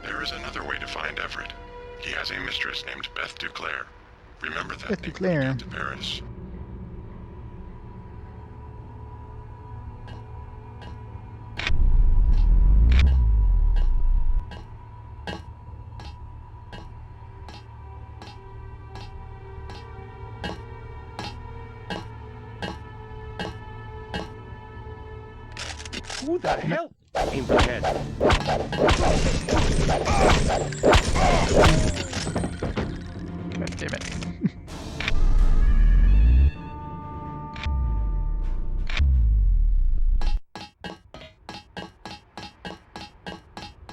There is another way to find Everett. He has a mistress named Beth Duclair. Remember that Beth name Duclair. when you get to Paris. Who the hell? Aim for the head. God damn it.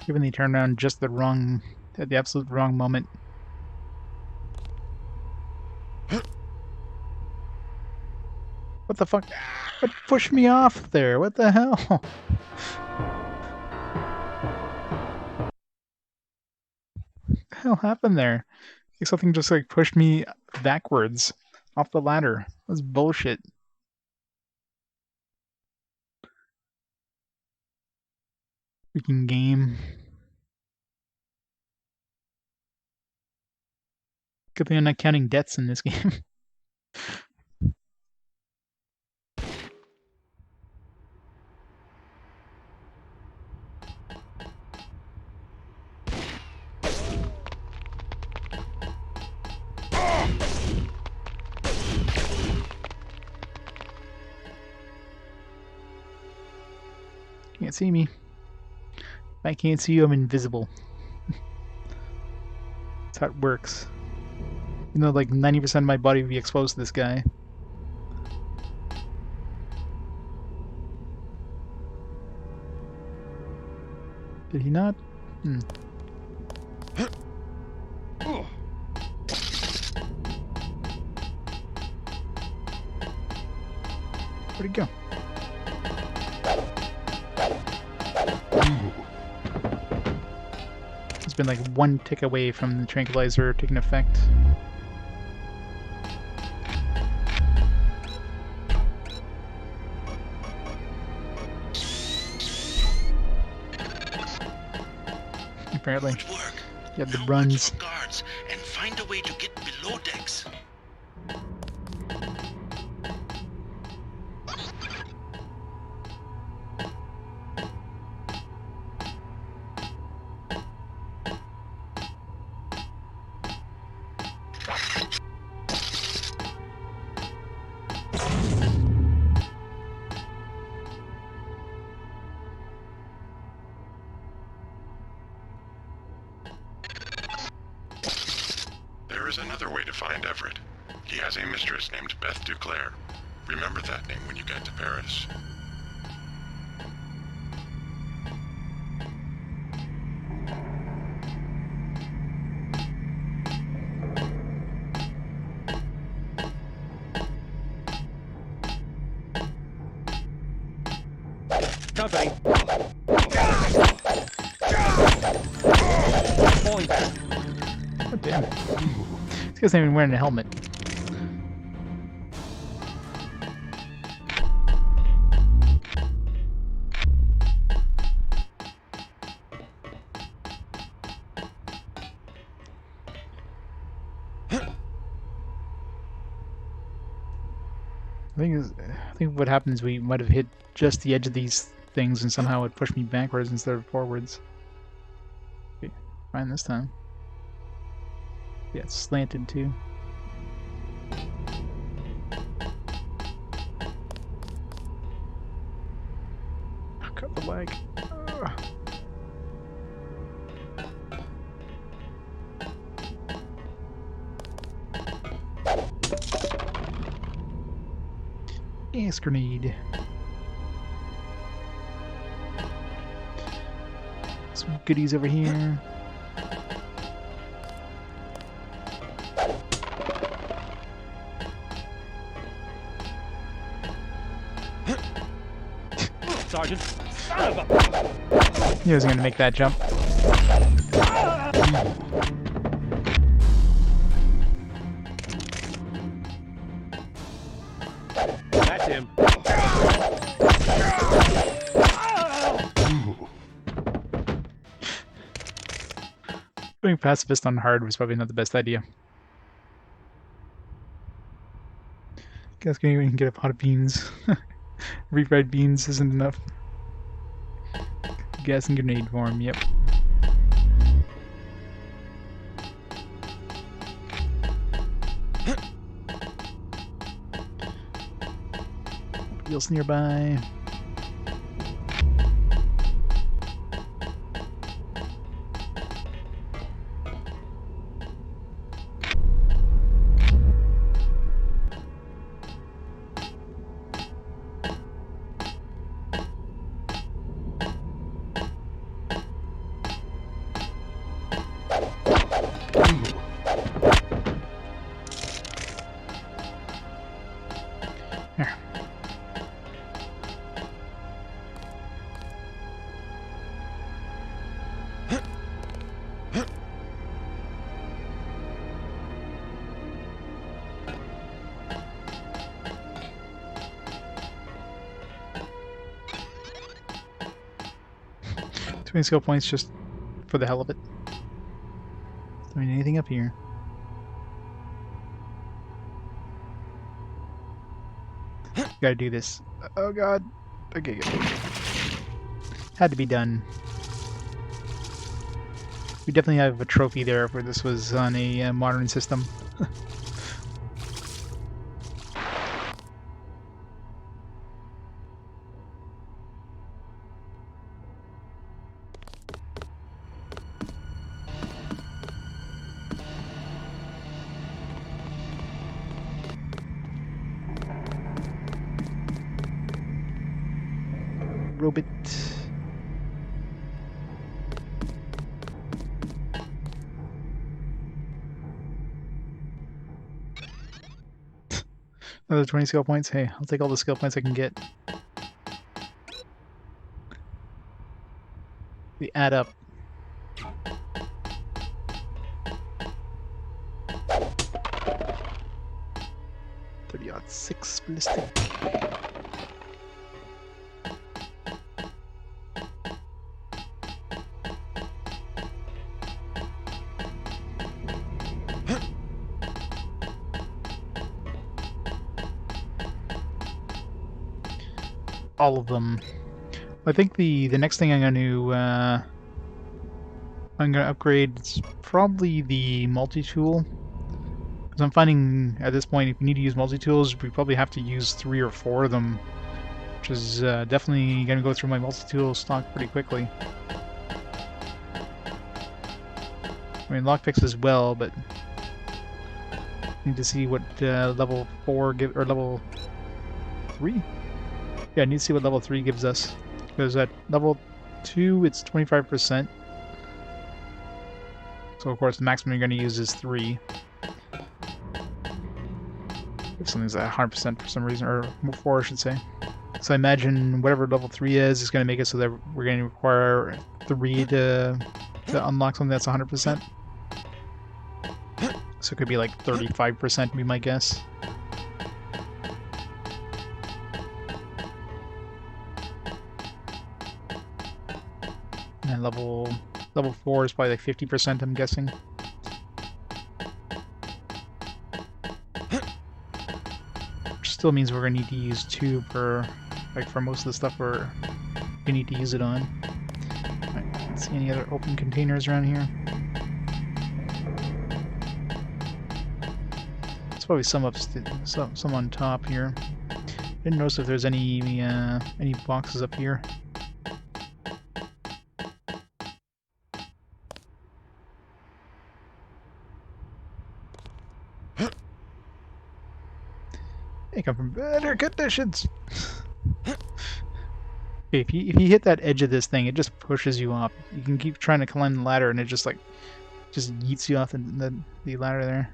Given the turnaround just at the absolute wrong moment. What the fuck? What pushed me off there? What the hell? What the hell happened there? Like something just like pushed me backwards off the ladder. That's bullshit. Freaking game. Good thing I'm not counting deaths in this game. Can't see me. If I can't see you, I'm invisible. That's how it works. You know, like 90% of my body would be exposed to this guy. Did he not? Hmm. Where'd he go? It's been like one tick away from the tranquilizer taking effect. Apparently. Good work. You have the Now runs. watch for guards and find a way to get below decks. There is another way to find Everett. He has a mistress named Beth Duclair. Remember that name when you get to Paris. Company. Falling back. Oh, damn it. This guy's not even wearing a helmet. I think what happens, we might have hit just the edge of these things and somehow it pushed me backwards instead of forwards. Okay, fine this time. Yeah, it's slanted too. Oh, got the lag. Ugh. Gas grenade. Some goodies over here. Sergeant. Son of a... He wasn't gonna make that jump. That's him. Going pacifist on hard was probably not the best idea. Guess we can get a pot of beans. Refried beans isn't enough. Gas and grenade form, yep. Nobody else nearby. Here. Too many skill points just for the hell of it. I mean, anything up here? Gotta do this. Oh god. Okay, good. Had to be done. We definitely have a trophy there where this was on a modern system. Robot. Another 20 skill points. Hey, I'll take all the skill points I can get. They add up. .6 ballistic. All of them. I think the next thing I'm gonna upgrade is probably the multi-tool. Because I'm finding at this point, if you need to use multi-tools, we probably have to use 3 or 4 of them, which is definitely gonna go through my multi-tool stock pretty quickly. I mean, lockpicks as well, but need to see what level 4 give, or level 3. Yeah, I need to see what level 3 gives us. Because at level 2, it's 25%. So of course the maximum you're going to use is 3. If something's at 100% for some reason, or 4 I should say. So I imagine whatever level 3 is going to make it so that we're going to require 3 to unlock something that's 100%. So it could be like 35% would be my guess. And level 4 is probably like 50%, I'm guessing. Which still means we're gonna need to use 2 per, like for most of the stuff we need to use it on. Alright, let's see any other open containers around here. There's probably some some on top here. Didn't notice if there's any boxes up here. They come from better conditions. Okay, if you hit that edge of this thing, it just pushes you off. You can keep trying to climb the ladder, and it just yeets you off the ladder there.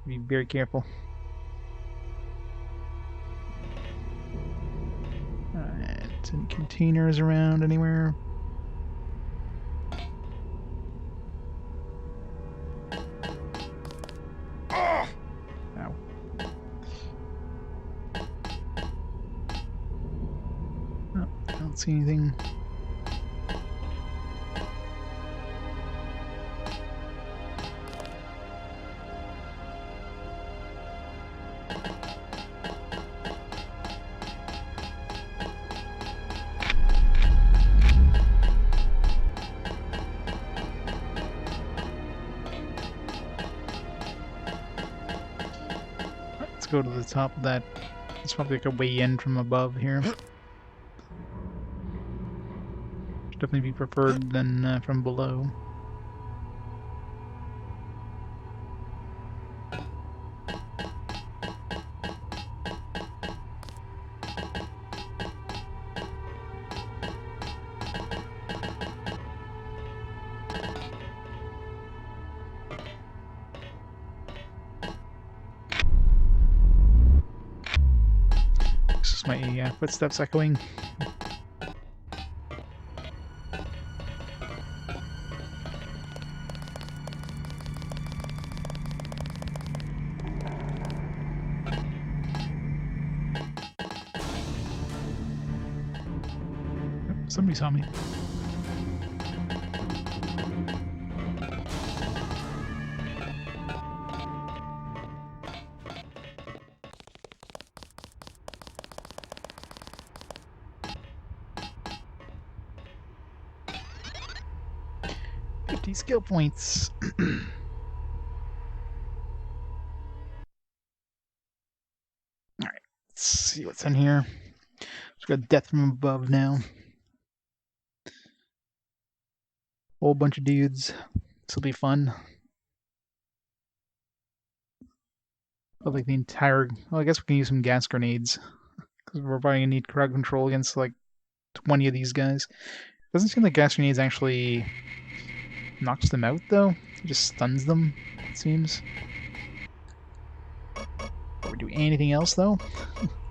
Be very careful. Alright, any containers around anywhere? Ow. Oh, I don't see anything. Go to the top of that. It's probably like a way in from above here. Should definitely be preferred than from below. My footsteps echoing. Somebody saw me. Skill points. Alright, let's see what's in here. We've got death from above now. Whole bunch of dudes. This will be fun. But like the entire. Well, I guess we can use some gas grenades. Because we're probably gonna need crowd control against like 20 of these guys. Doesn't seem like gas grenades actually knocks them out, though. It just stuns them, it seems. Before we do anything else, though,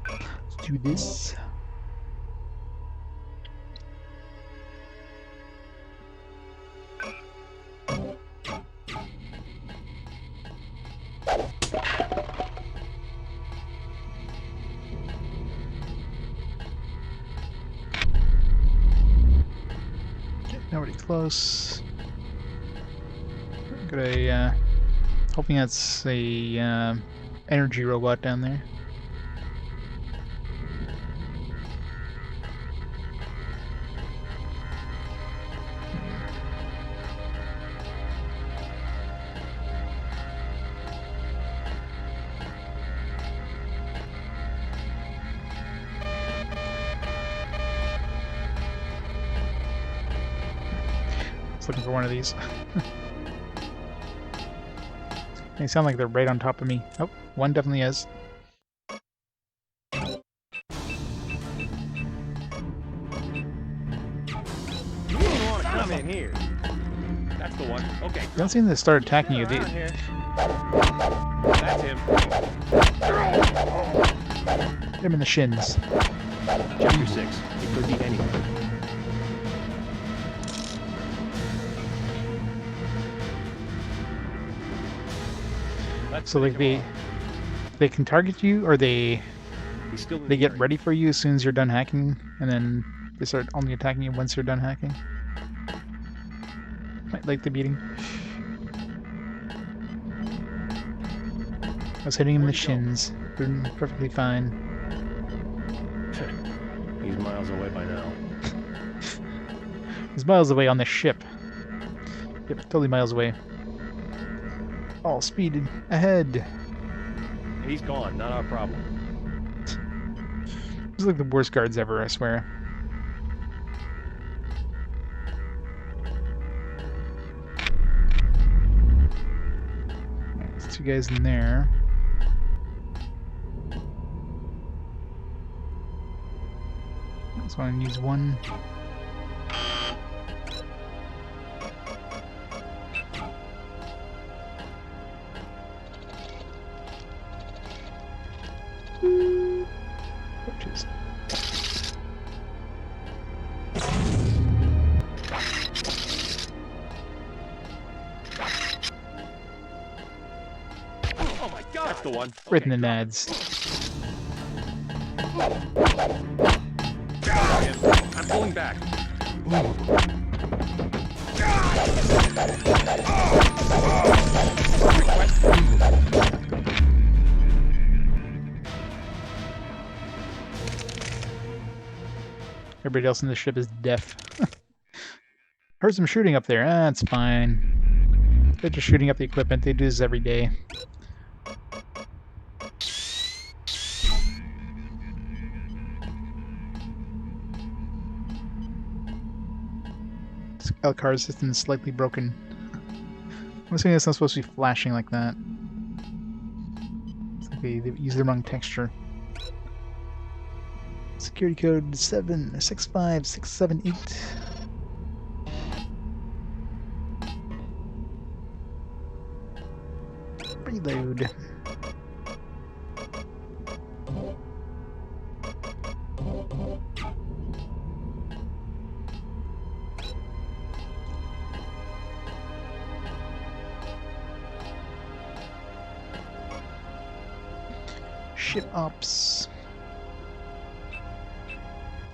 let's do this. Nobody close. Got a, hoping that's a, energy robot down there. Looking for one of these. They sound like they're right on top of me. Oh, one definitely is. You don't want to come in here. That's the one. Okay. You don't seem to start attacking you. That's him. Hit him in the shins. Chapter 6. It could be anyone. So like they can target you, or they get ready for you as soon as you're done hacking, and then they start only attacking you once you're done hacking. Might like the beating. I was hitting him in the shins. Doing perfectly fine. He's miles away by now. He's miles away on the ship. Yep, totally miles away. All speed ahead. He's gone, not our problem. These are like the worst guards ever, I swear. There's two guys in there. So I'm gonna use one. Just Oh my god! That's the one. right in the nads. I'm pulling back. Everybody else in the ship is deaf. Heard some shooting up there. Ah, it's fine. They're just shooting up the equipment. They do this every day. This LCAR system is slightly broken. I'm assuming it's not supposed to be flashing like that. It's like they used the wrong texture. Security code 765678. Reload. Ship ops.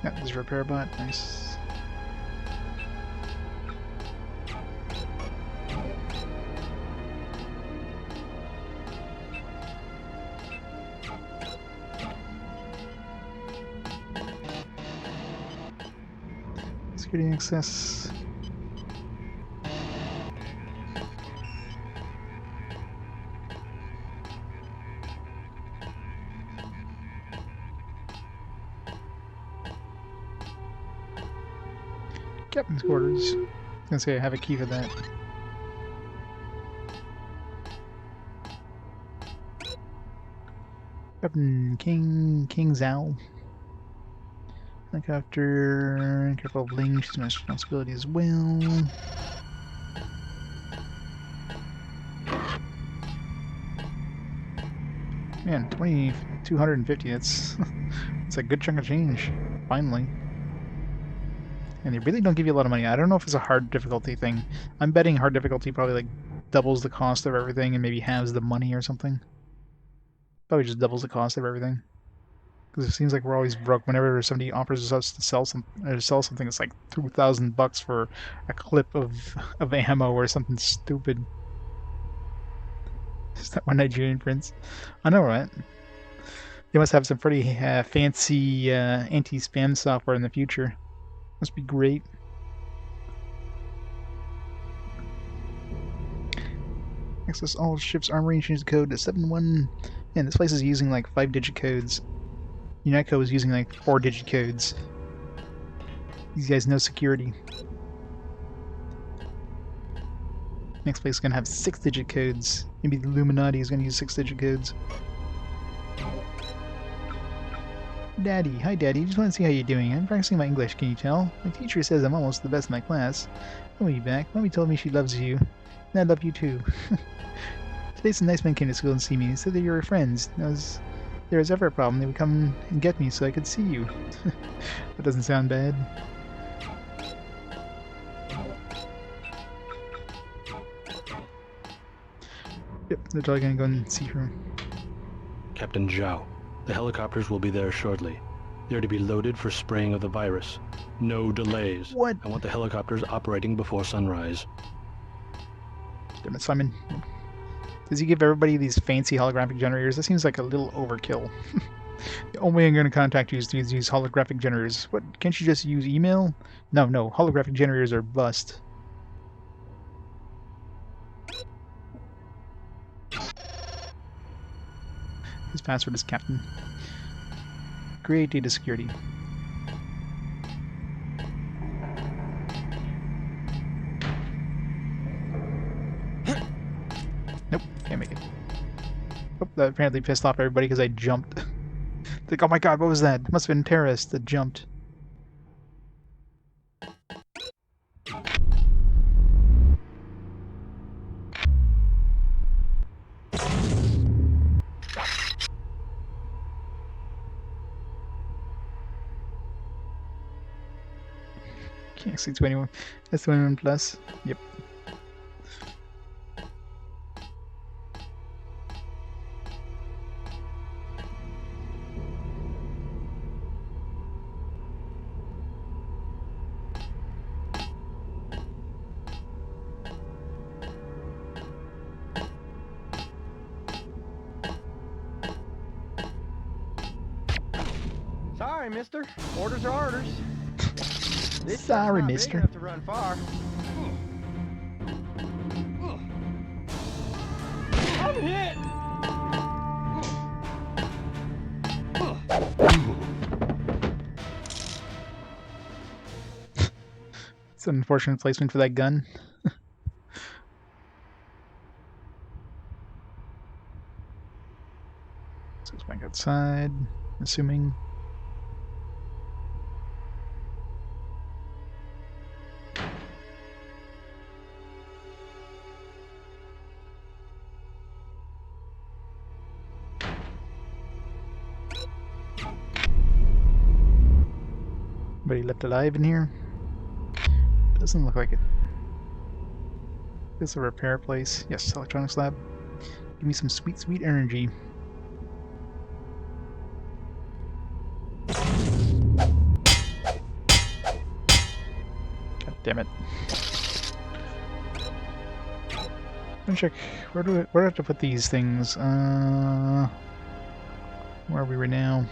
Yeah, there's a repair bot. Nice. Security access. Captain's quarters. I was gonna say I have a key for that. Captain King Zhao. Helicopter. Careful of Ling. She's my responsibility as well. Man, 2,250. That's it's a good chunk of change. Finally. And they really don't give you a lot of money. I don't know if it's a hard difficulty thing. I'm betting hard difficulty probably like doubles the cost of everything and maybe halves the money or something. Probably just doubles the cost of everything. Because it seems like we're always broke whenever somebody offers us to sell something. It's like $2,000 for a clip of ammo or something stupid. Is that one Nigerian prince? I know, right? They must have some pretty fancy anti-spam software in the future. Must be great. Access all ships' armory and change the code to 71. Man, this place is using like 5-digit codes. UNATCO is using like 4-digit codes. These guys know security. Next place is gonna have 6-digit codes. Maybe the Illuminati is gonna use 6-digit codes. Daddy, hi Daddy, just want to see how you're doing. I'm practicing my English, can you tell? My teacher says I'm almost the best in my class. I'll be back. Mommy told me she loves you. And I love you too. Today some nice men came to school and see me. They said that you were friends. If there was ever a problem, they would come and get me so I could see you. That doesn't sound bad. Yep, they're probably gonna go and see her. Captain Zhao, the helicopters will be there shortly. They're to be loaded for spraying of the virus. No delays. What? I want the helicopters operating before sunrise. Damn it, Simon. Does he give everybody these fancy holographic generators? That seems like a little overkill. The only way I'm going to contact you is to use holographic generators. What? Can't you just use email? No, holographic generators are bust. His password is Captain. Create data security. Nope, can't make it. Oh, that apparently pissed off everybody because I jumped. Like, oh my god, what was that? It must have been a terrorist that jumped. Can't see 21. That's 21 plus. Yep. Sorry, mister. Orders are orders. This Sorry, not mister. Big enough to run far. I'm hit. It's an unfortunate placement for that gun. So it's back outside, assuming. Anybody left alive in here? Doesn't look like it. This is a repair place. Yes, electronics lab. Give me some sweet, sweet energy. God damn it. Let me check. Where do I have to put these things? Where are we right now?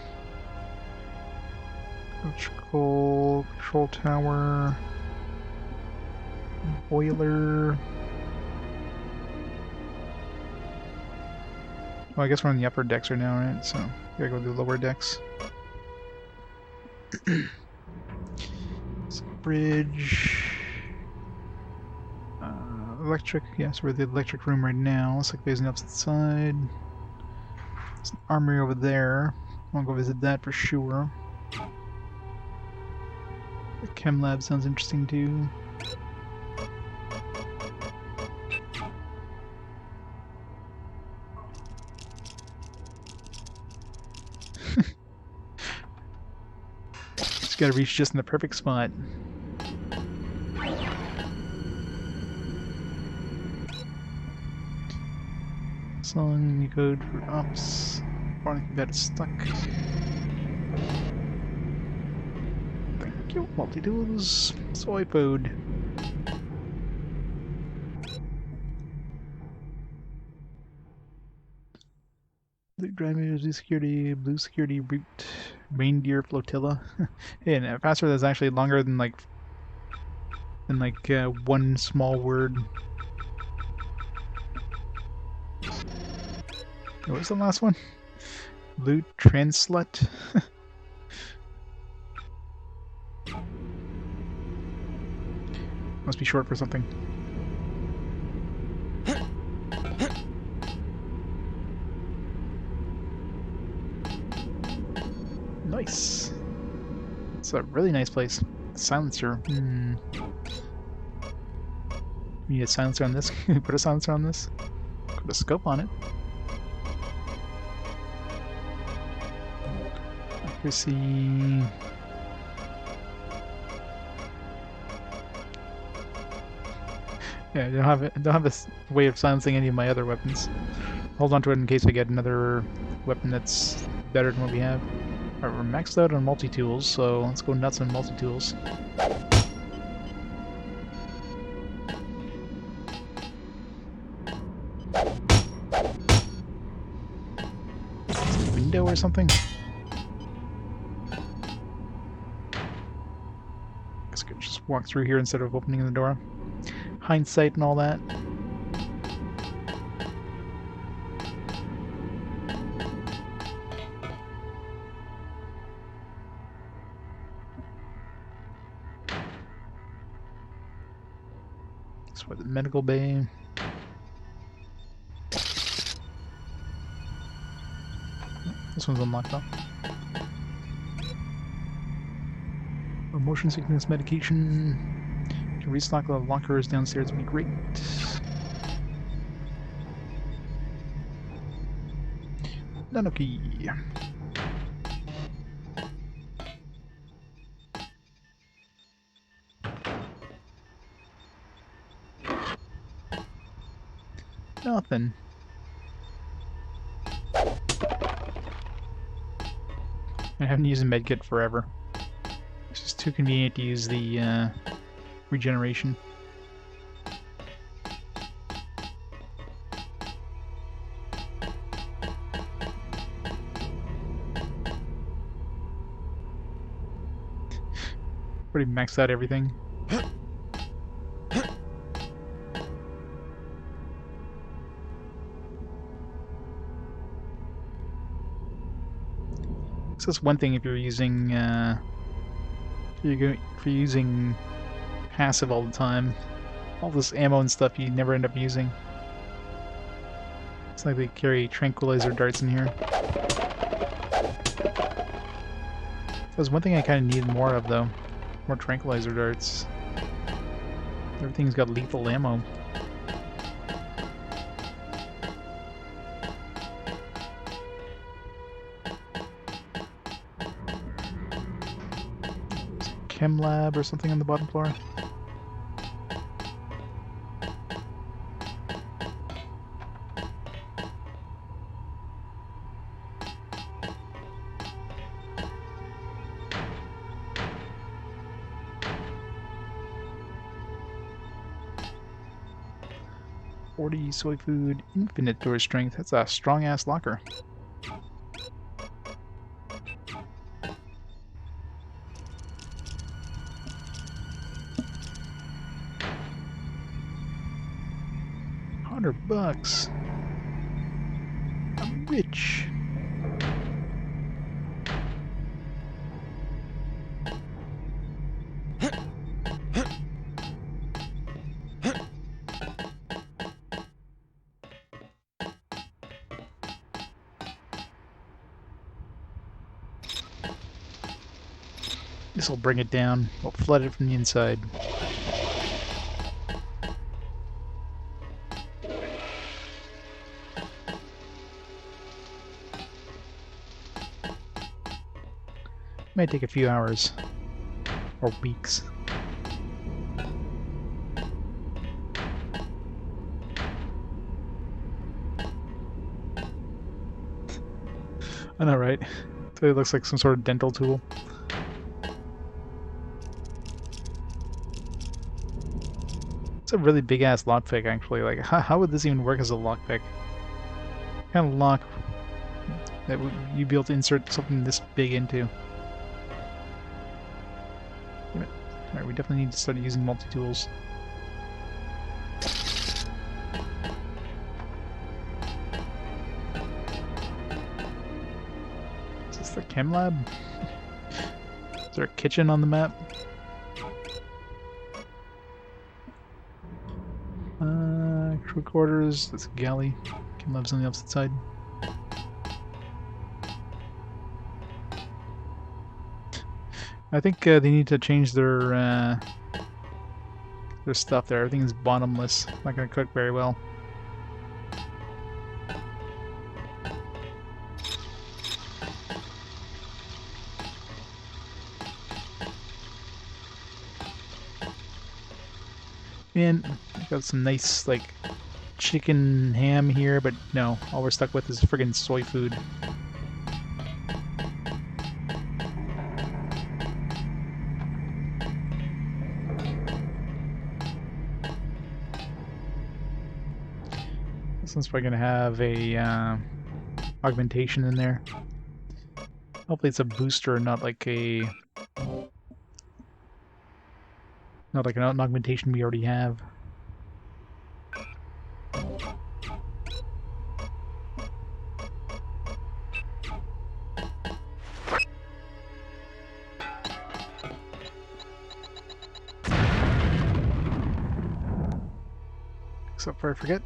Electrical control tower, boiler. Well, I guess we're on the upper decks right now, right? So gotta go to the lower decks. Bridge. Electric. Yes, we're at the electric room right now. Looks like there's an opposite side. There's an armory over there. I want to go visit that for sure. The chem lab sounds interesting too. Gotta reach just in the perfect spot. Song code for ops. Warning that it's stuck. Thank you, multi-tools. Soy food. Blue drivers, blue security route, reindeer flotilla. And a password that's actually longer than one small word. What was the last one? Blue translut. Must be short for something. Nice. It's a really nice place. Silencer. We need a silencer on this. Put a silencer on this. Put a scope on it. Accuracy. Yeah, I don't have a way of silencing any of my other weapons. Hold on to it in case I get another weapon that's better than what we have. Alright, we're maxed out on multi-tools, so let's go nuts on multi-tools. Window or something? Guess I could just walk through here instead of opening the door. Hindsight and all that. That's why the medical bay. This one's unlocked though. Motion sickness medication. To restock the lockers downstairs would be great. Nano key. Nothing. I haven't used a medkit forever. It's just too convenient to use the regeneration. Pretty maxed out everything. So that's one thing if you're using if you're using passive all the time. All this ammo and stuff you never end up using. It's like they carry tranquilizer darts in here. There's one thing I kind of need more of though. More tranquilizer darts. Everything's got lethal ammo. Chem lab or something on the bottom floor. Soy food, infinite door strength. That's a strong ass locker. $100. I'm rich. This will bring it down. We'll flood it from the inside. Might take a few hours. Or weeks. I know, right? It looks like some sort of dental tool. It's a really big ass lockpick, actually. Like, how would this even work as a lockpick? What kind of lock that would you be able to insert something this big into? Alright, we definitely need to start using multi-tools. Is this the chem lab? Is there a kitchen on the map? Crew quarters, that's a galley. Chem lab's on the opposite side. I think they need to change their stuff there. Everything is bottomless. Not gonna cook very well. And got some nice like chicken ham here, but no, all we're stuck with is friggin' soy food. This one's probably gonna have a augmentation in there. Hopefully it's a booster, not like an augmentation we already have. Except for I forget.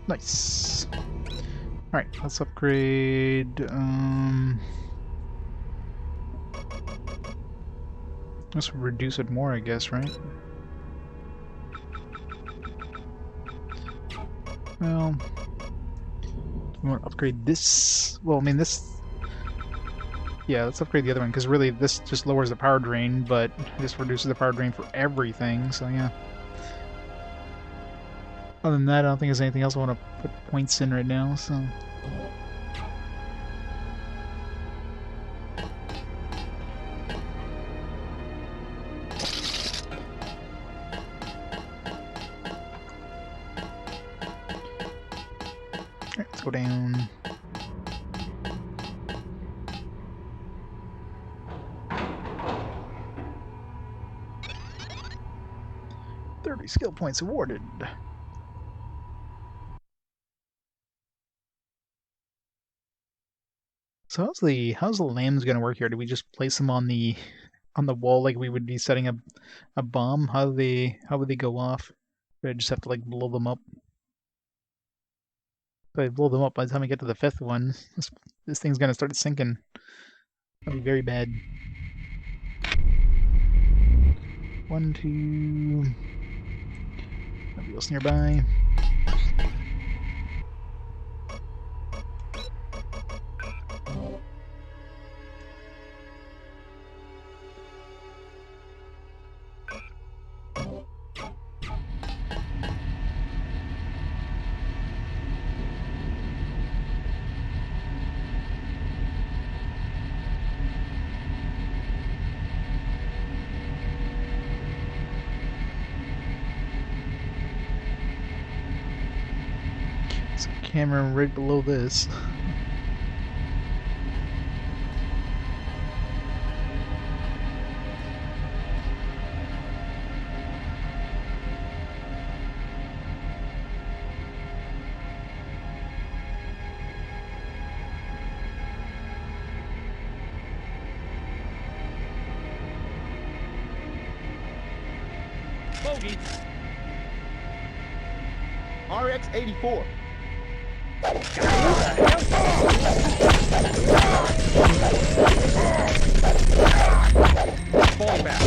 Nice. Alright, let's upgrade. Let's reduce it more, I guess, right? Well, we want to upgrade this. Well, I mean, this. Yeah, let's upgrade the other one, because really this just lowers the power drain, but this reduces the power drain for everything, so yeah. Other than that, I don't think there's anything else I want to put points in right now, so... Alright, let's go down. Skill points awarded. So how's the lambs gonna work here? Do we just place them on the wall like we would be setting a bomb? How would they go off? Do I just have to like blow them up? If I blow them up by the time I get to the fifth one, this thing's gonna start sinking. That'll be very bad. 1, 2. Nobody else nearby. Camera right below this. Bogey. RX-84. Fall back.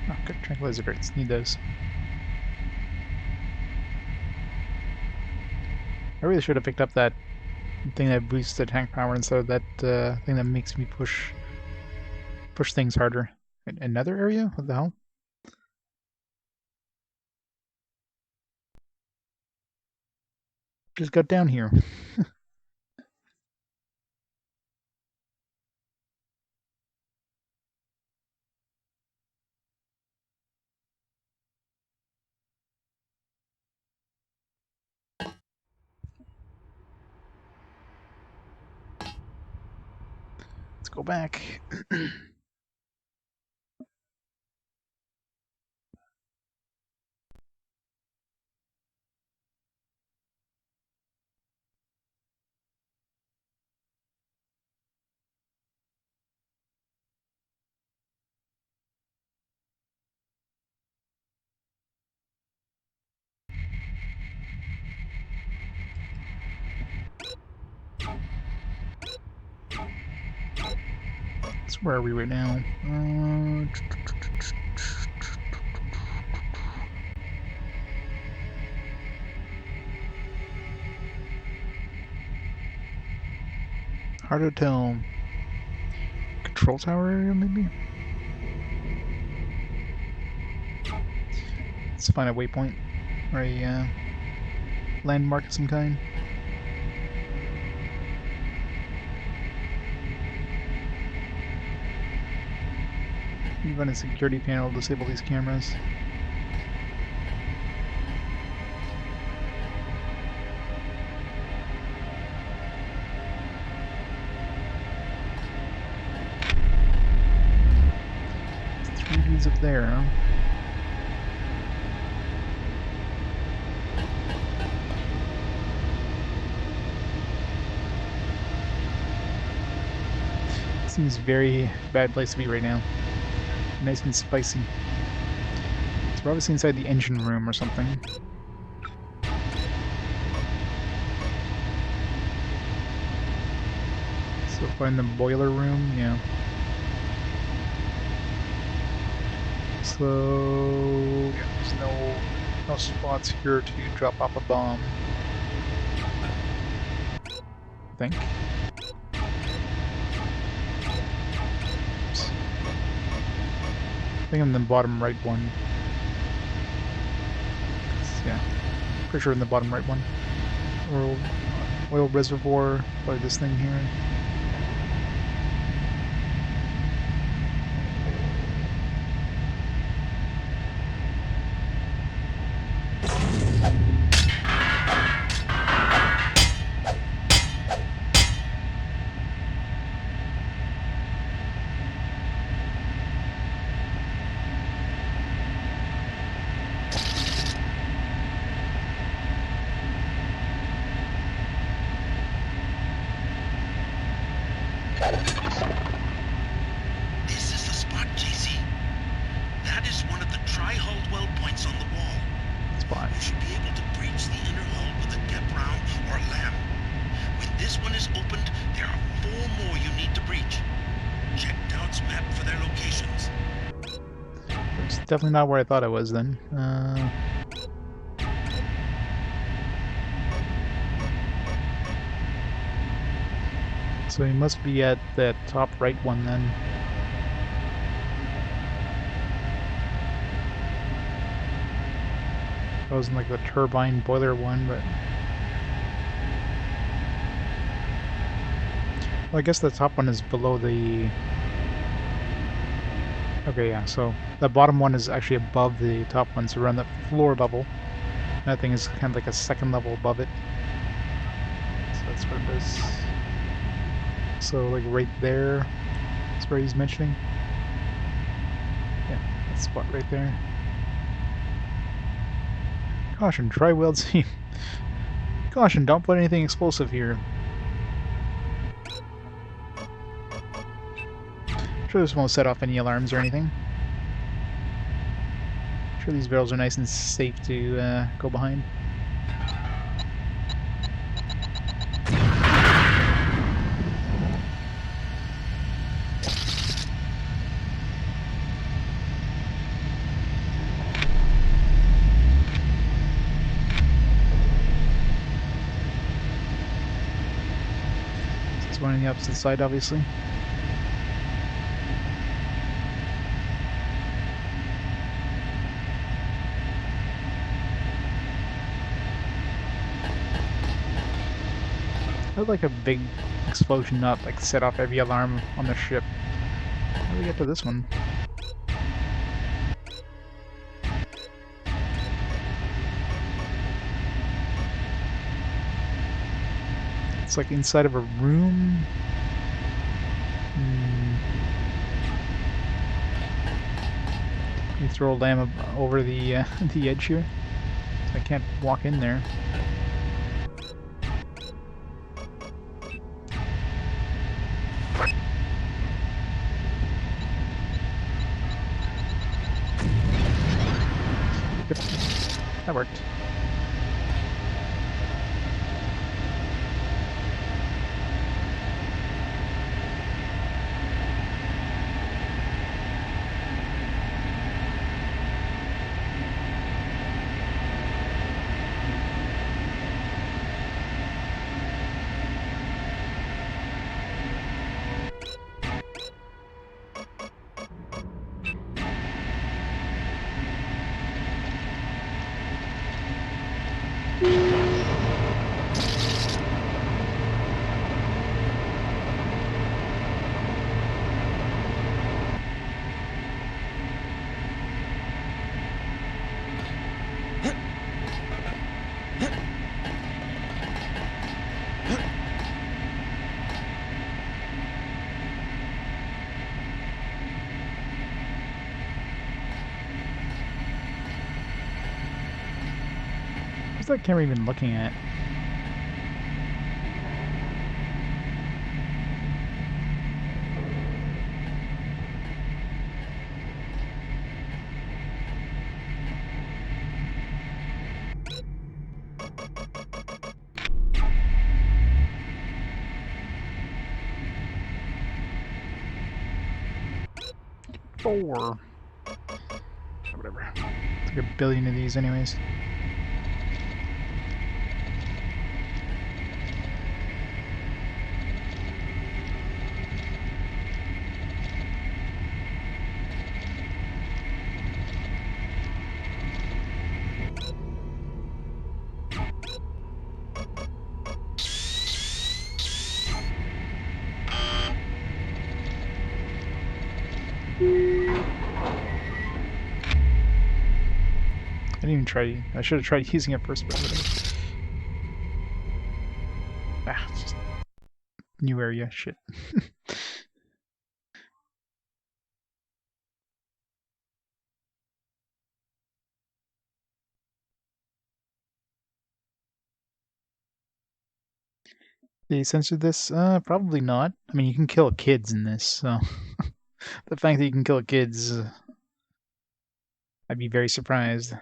Oh, good tranquilizer darts. Need those. I really should have picked up that thing that boosts the tank power instead of that thing that makes me push things harder. Another area? What the hell? Just got down here. Let's go back. So where are we right now? Hard to tell. Control tower area, maybe? Let's find a waypoint or a landmark of some kind. You run a security panel to disable these cameras. Three dudes up there, huh? Seems very bad place to be right now. Nice and spicy. So we're obviously inside the engine room or something. So find the boiler room, yeah. So yeah, there's no spots here to drop off a bomb. I think. I think I'm in the bottom right one. Yeah, pretty sure in the bottom right one. Oil reservoir by this thing here. This is the spot, JC. That is one of the tri-hulled well points on the wall. Spot. You should be able to breach the inner hull with a dep round or lam. When this one is opened, there are 4 more you need to breach. Check Doubt's map for their locations. It's definitely not where I thought it was then. So he must be at that top right one then. I was in like the turbine boiler one, but... Well, I guess the top one is below the... Okay, yeah, so the bottom one is actually above the top one, so we're on the floor level. That thing is kind of like a second level above it. So that's what it is. So, like, right there is where he's mentioning. Yeah, that spot right there. Caution, try weld seam. Caution, don't put anything explosive here. Sure this won't set off any alarms or anything. Sure these barrels are nice and safe to go behind. going on the opposite side, obviously. I'd like a big explosion, not like set off every alarm on the ship. How do we get to this one? It's like inside of a room. You throw a lamp over the the edge here. I can't walk in there. Yep, that worked. What's that camera even looking at? Four. Whatever. It's like a billion of these anyways. I didn't even try. I should have tried using it first, but whatever. Ah, it's just new area. Shit. They censored this? Probably not. I mean, you can kill kids in this, so the fact that you can kill kids, I'd be very surprised.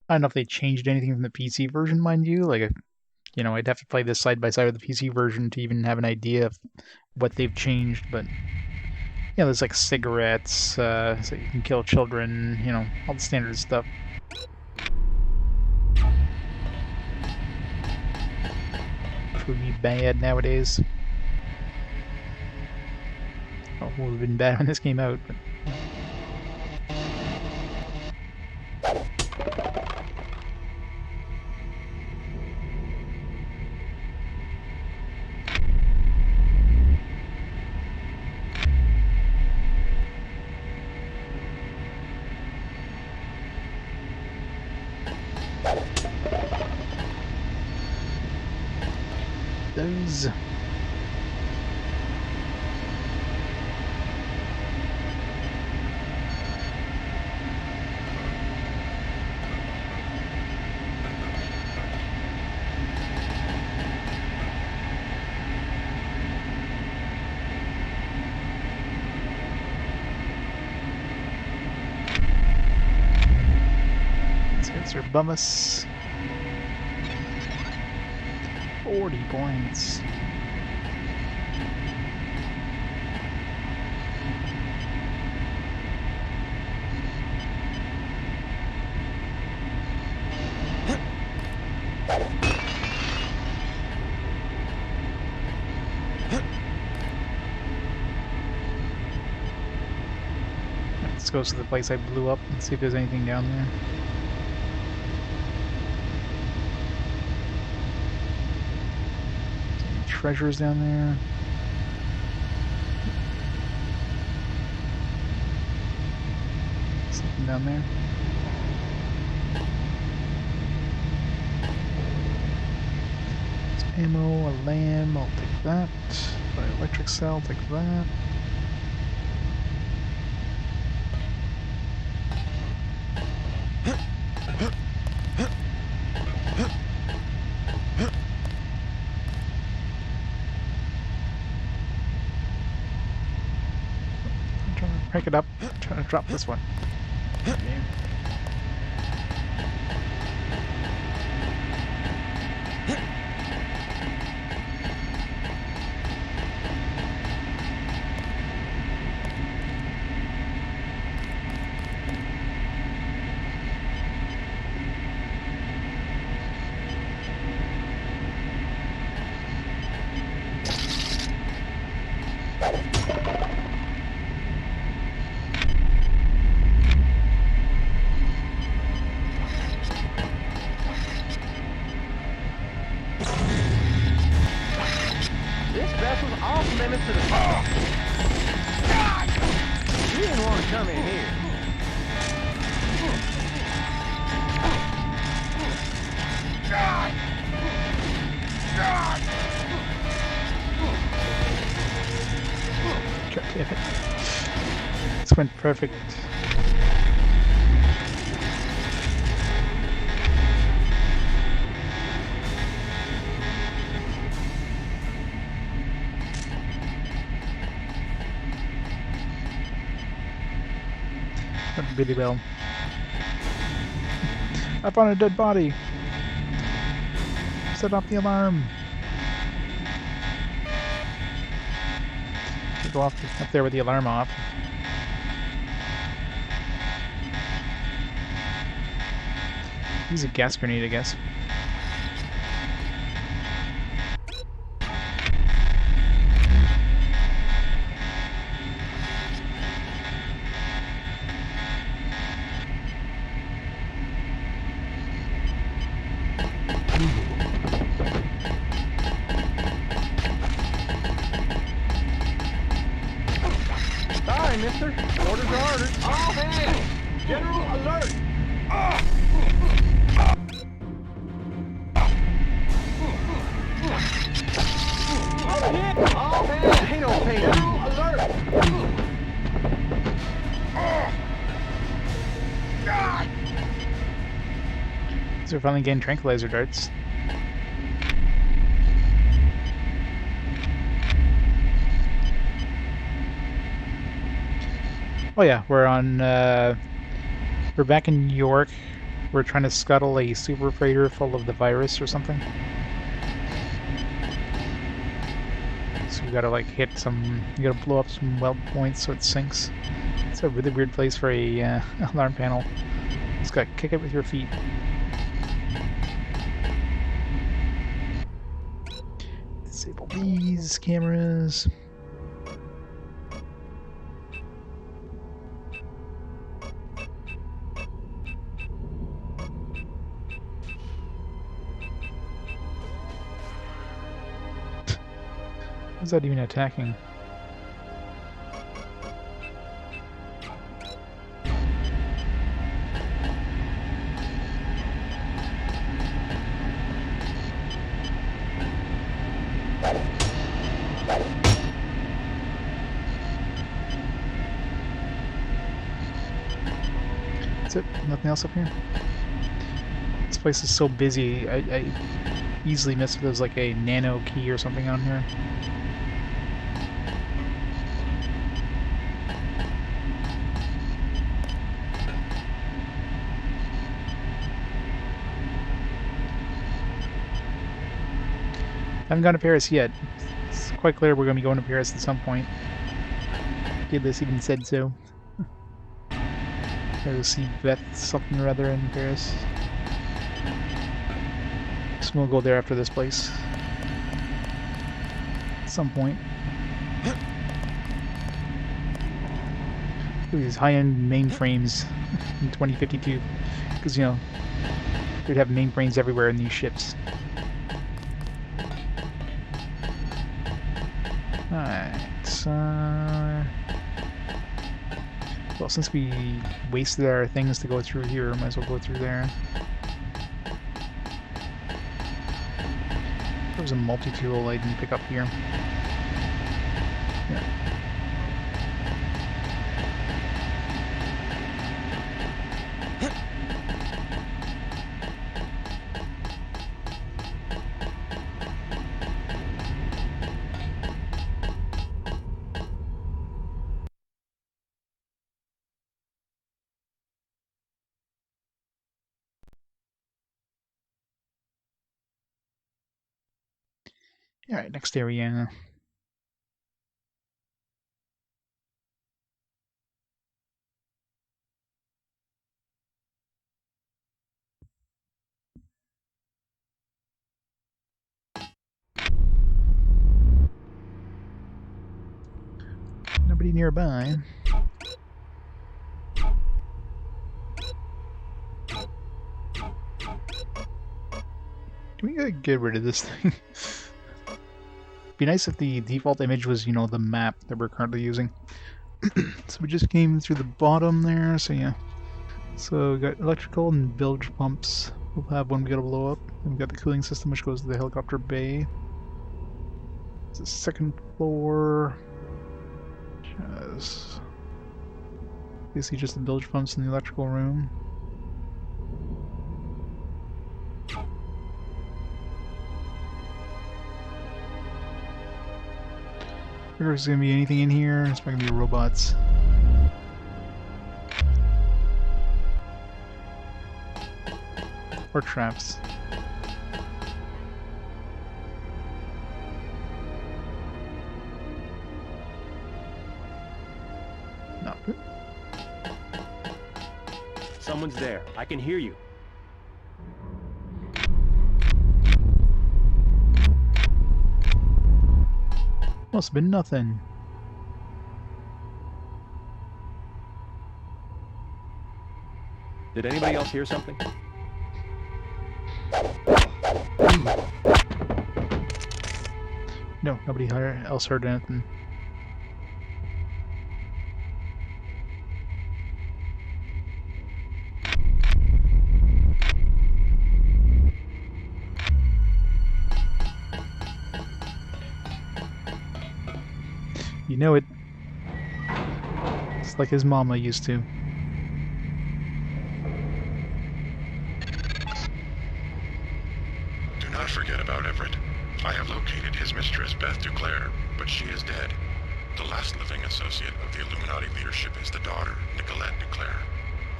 I don't know if they changed anything from the PC version, mind you. Like, you know, I'd have to play this side by side with the PC version to even have an idea of what they've changed. But yeah, there's like cigarettes, so you can kill children. You know, all the standard stuff. Which would be bad nowadays. Oh, it would have been bad when this came out. But... those. Let's are above us. 40 points. Let's go to the place I blew up and see if there's anything down there. Any treasures down there? Something down there? Some ammo, a lamb, I'll take that. An electric cell, take that. Pick it up. I'm trying to drop this one. Game. This vessel's off limits to the You didn't want to come in here. God damn it. This went perfect. Went really well. I found a dead body. Set off the alarm. Go off up there with the alarm off. Use a gas grenade, I guess. Sorry, mister. Orders are orders. All hands! General alert! All hands! Ain't no pain. General alert! So we're finally getting tranquilizer darts. Oh yeah, we're back in New York. We're trying to scuttle a super freighter full of the virus or something. So we gotta like hit some, you gotta blow up some weld points so it sinks. It's a really weird place for a alarm panel. Just gotta kick it with your feet. Disable these cameras. How's that even attacking? That's it? Nothing else up here? This place is so busy, I easily miss if there's like a nano key or something on here. Haven't gone to Paris yet. It's quite clear we're going to be going to Paris at some point. This even said so. Go see Beth something or other in Paris. So we'll go there after this place. At some point. Look at these high-end mainframes in 2052. Because, you know, they'd have mainframes everywhere in these ships. Alright, well, since we wasted our things to go through here, might as well go through there. There's a multi-tool I didn't pick up here. Yeah. Alright, next area. Nobody nearby. Can we get rid of this thing? Be nice if the default image was, you know, the map that we're currently using. So we just came through the bottom there, so yeah. So we got electrical and bilge pumps. We'll have one we gotta blow up. And we got the cooling system which goes to the helicopter bay. It's the second floor. Just basically just the bilge pumps in the electrical room. If there's gonna be anything in here, it's probably gonna be robots. Or traps. No. Someone's there. I can hear you. Must have been nothing. Did anybody else hear something? No, nobody else heard anything. You know it. It's like his mama used to. Do not forget about Everett. I have located his mistress, Beth Duclair, but she is dead. The last living associate of the Illuminati leadership is the daughter, Nicolette Duclair.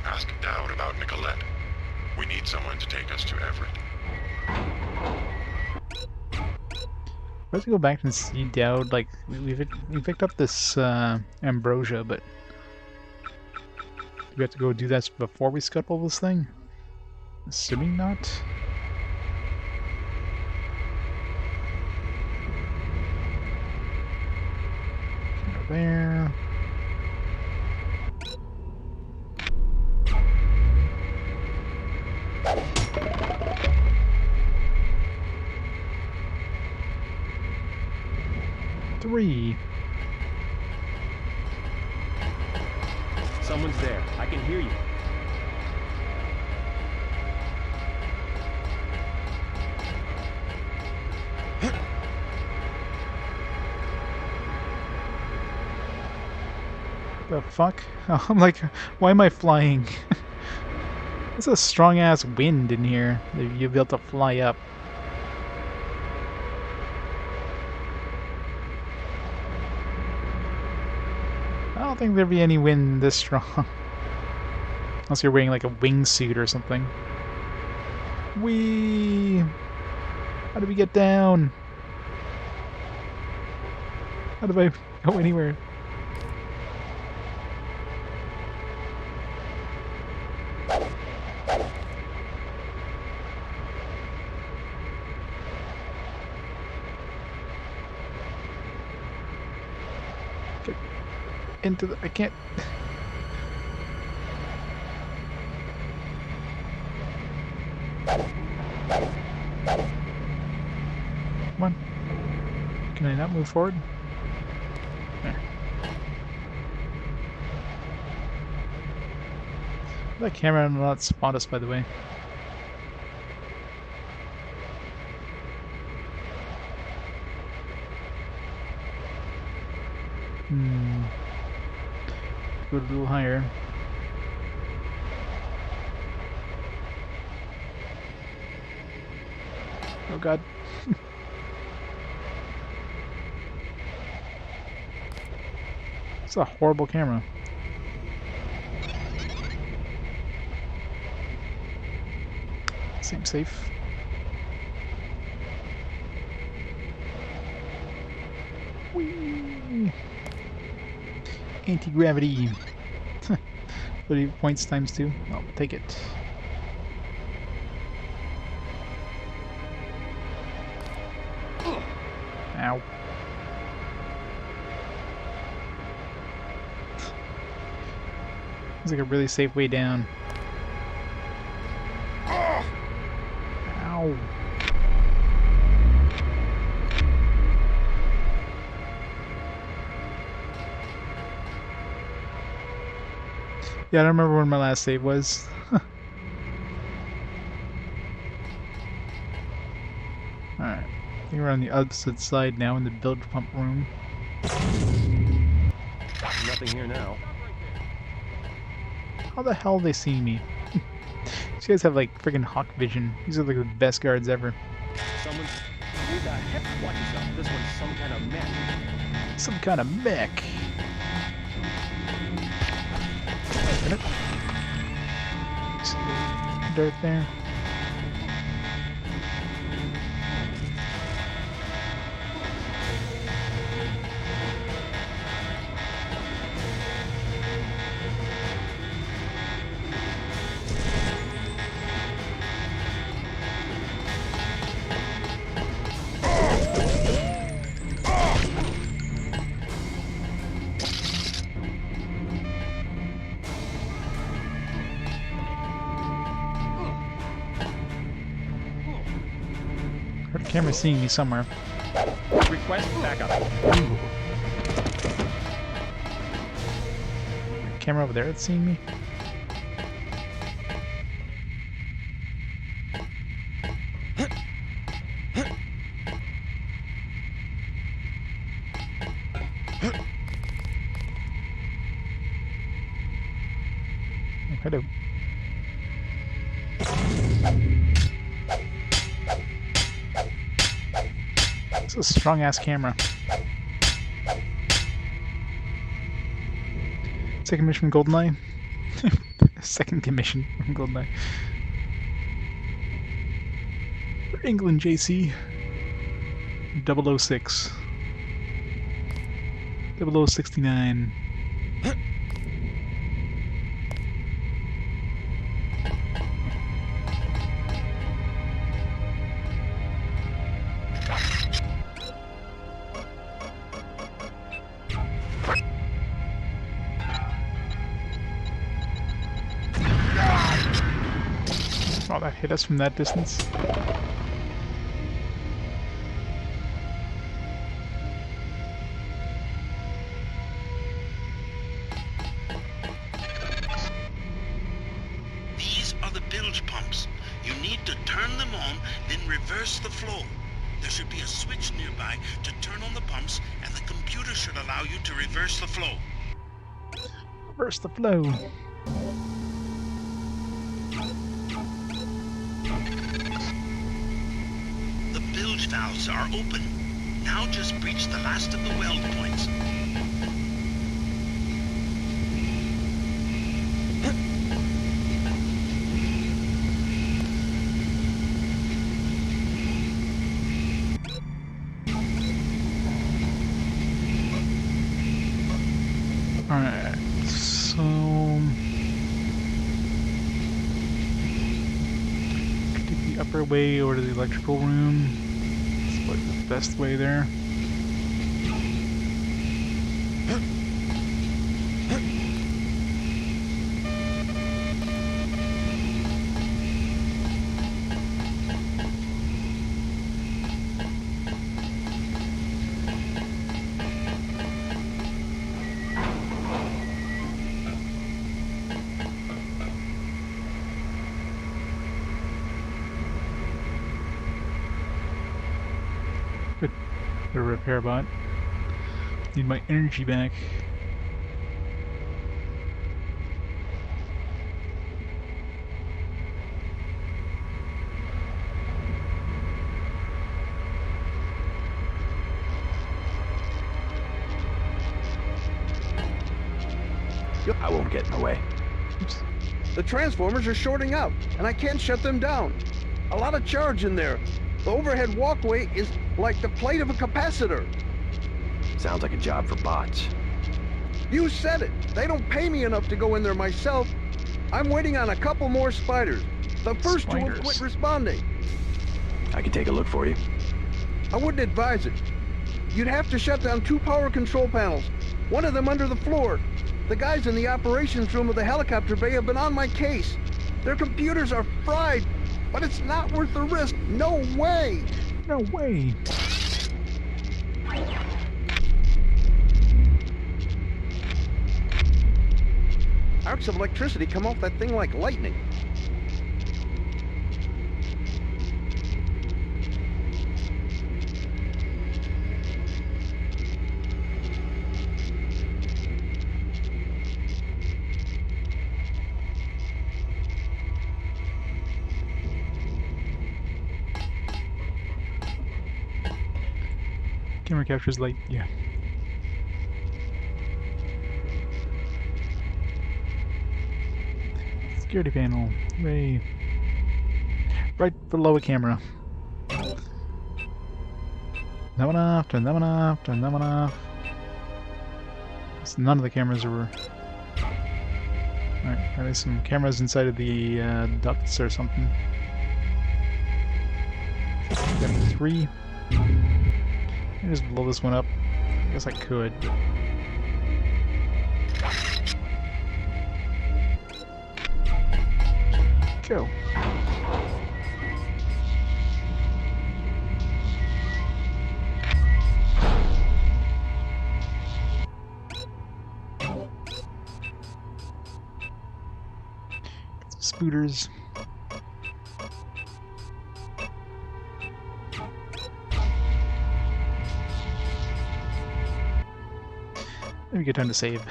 Ask Dowd about Nicolette. We need someone to take us to Everett. Let's go back and see Dowd. Like we picked up this ambrosia, but do we have to go do that before we scuttle this thing? Assuming not. Go there. Three. Someone's there. I can hear you. The fuck? I'm like, why am I flying? It's a strong ass wind in here. You'll be able to fly up. I don't think there'd be any wind this strong. Unless you're wearing like a wingsuit or something. Whee! How do we get down? How do I go anywhere? Get into the... I can't... Come on. Can I not move forward? There. That camera will not spot us, by the way. Go a little higher. Oh god. It's a horrible camera. Seems safe. Whee! Anti-gravity. 30 points times 2. I'll take it. Ow. It's like a really safe way down. Ow. Yeah, I don't remember when my last save was. Alright. I think we're on the opposite side now in the bilge pump room. Nothing here now. How the hell are they seeing me? These guys have like friggin' hawk vision. These are like the best guards ever. Someone's... Who the heck? Watch yourself. This one's some kind of mech. Some kind of mech. Dirt there. The camera's seeing me somewhere. Request backup. Camera over there that's seeing me. Oh, hello. This is a strong ass camera. Second mission from GoldenEye. Second commission from GoldenEye. For England, JC. 006. 0069. Oh, that hit us from that distance. These are the bilge pumps. You need to turn them on, then reverse the flow. There should be a switch nearby to turn on the pumps, and the computer should allow you to reverse the flow. Reverse the flow. The bilge valves are open. Now just breach the last of the weld points. Alright, so... take the upper way over to the electrical room. It's like the best way there. Good. The repair bot. Need my energy back. I won't get in the way. Oops. The transformers are shorting out, and I can't shut them down. A lot of charge in there. The overhead walkway is like the plate of a capacitor. Sounds like a job for bots. You said it. They don't pay me enough to go in there myself. I'm waiting on a couple more spiders. The first two have quit responding. I can take a look for you. I wouldn't advise it. You'd have to shut down 2 power control panels, one of them under the floor. The guys in the operations room of the helicopter bay have been on my case. Their computers are fried, but it's not worth the risk. No way! No way! Arcs of electricity come off that thing like lightning. Camera captures light, yeah. Security panel, hooray. Right below a camera. That one off, turn that one off, turn that one off. So none of the cameras were... Alright, there's some cameras inside of the ducts or something. Getting 3. I just blow this one up. I guess I could. Go. Get some spooters. Maybe get time to save.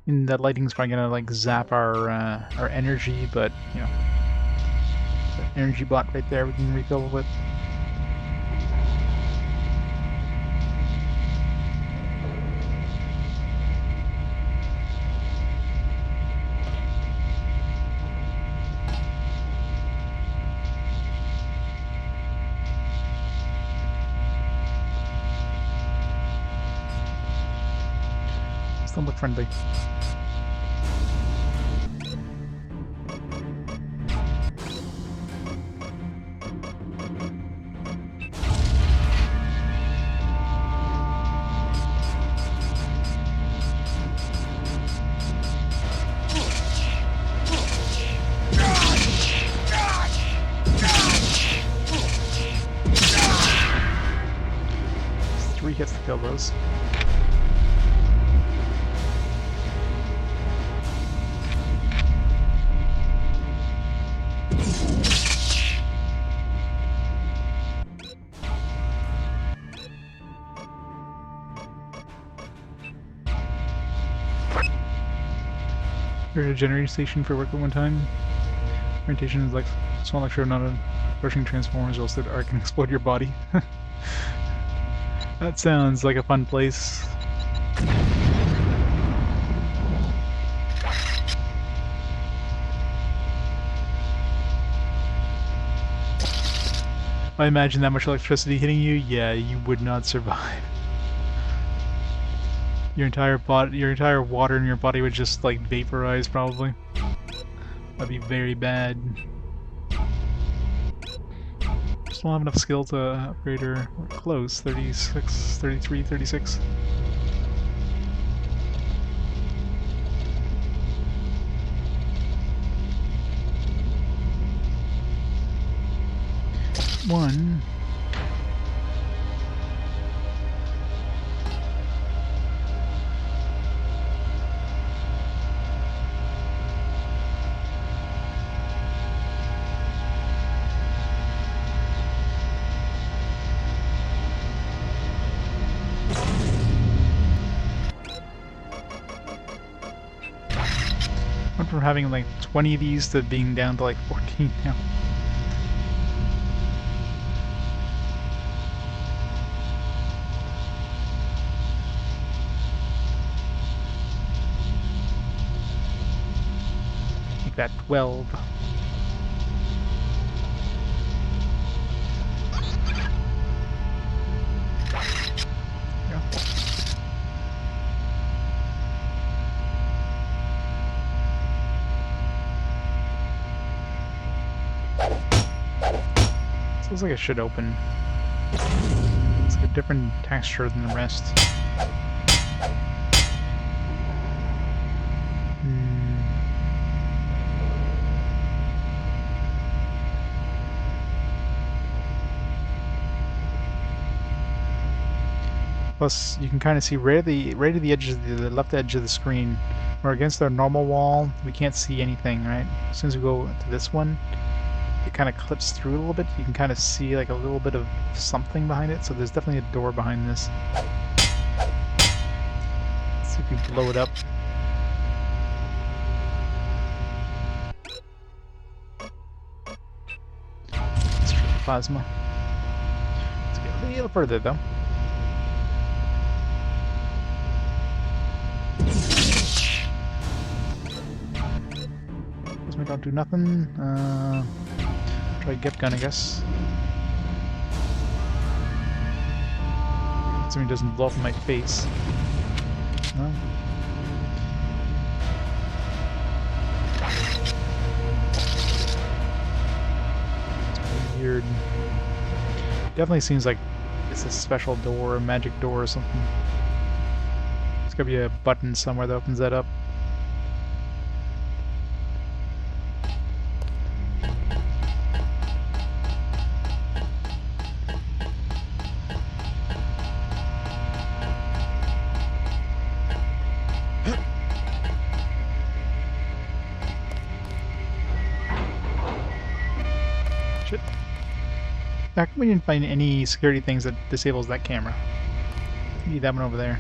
And that lighting's probably gonna like zap our energy, but you know, the energy bot right there we can refill with. Still look friendly. Three hits to kill those. There's a generating station for work at one time. Orientation is like small lecture, not a rushing transformers, else that arc can explode your body. That sounds like a fun place. I imagine that much electricity hitting you, yeah, you would not survive. Your entire water in your body would just like vaporize probably. That'd be very bad. Just don't have enough skill to upgrade her. We're close. 36, 33, 36. One. Went from having like 20 of these to being down to like 14 now. Make that 12. Yeah. Looks like it should open. It's like a different texture than the rest. Plus, you can kind of see right at the edge of the left edge of the screen, or against our normal wall, we can't see anything, right? As soon as we go to this one, it kind of clips through a little bit. You can kind of see like a little bit of something behind it, so there's definitely a door behind this. Let's see if we blow it up. Let's try the plasma. Let's get a little further though. Plasma don't do nothing. Try Gep Gun, I guess. Assuming it doesn't blow up in my face. No. It's weird. Definitely seems like it's a special door, a magic door or something. There's gotta be a button somewhere that opens that up. How come we didn't find any security things that disables that camera? Need that one over there.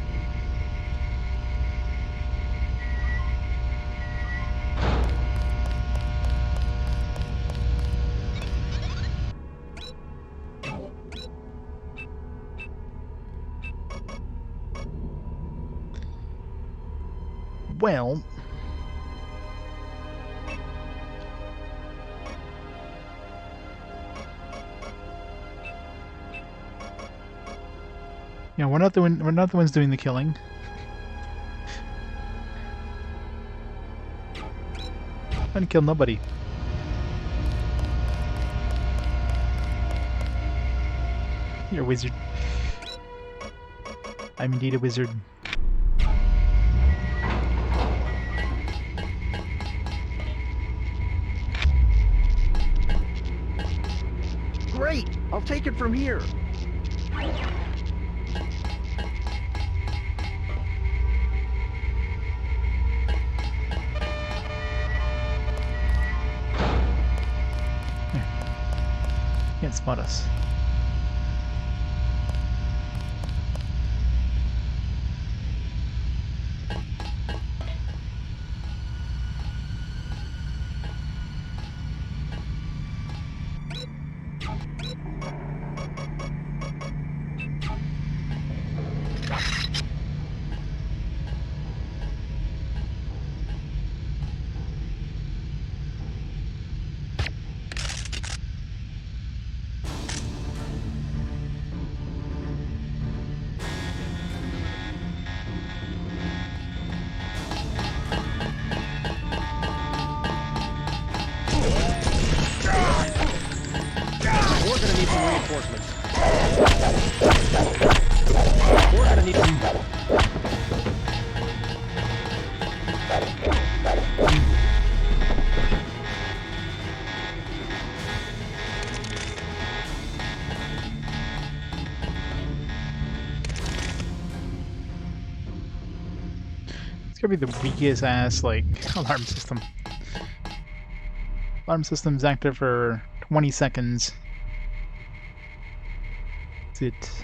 Well... yeah, we're not the ones doing the killing. I didn't kill nobody. You're a wizard. I'm indeed a wizard. Great! I'll take it from here. Can't spot us. need some reinforcements. We're gonna need some... It's gonna be the weakest ass, like, alarm system. Alarm system's active for 20 seconds. That's it.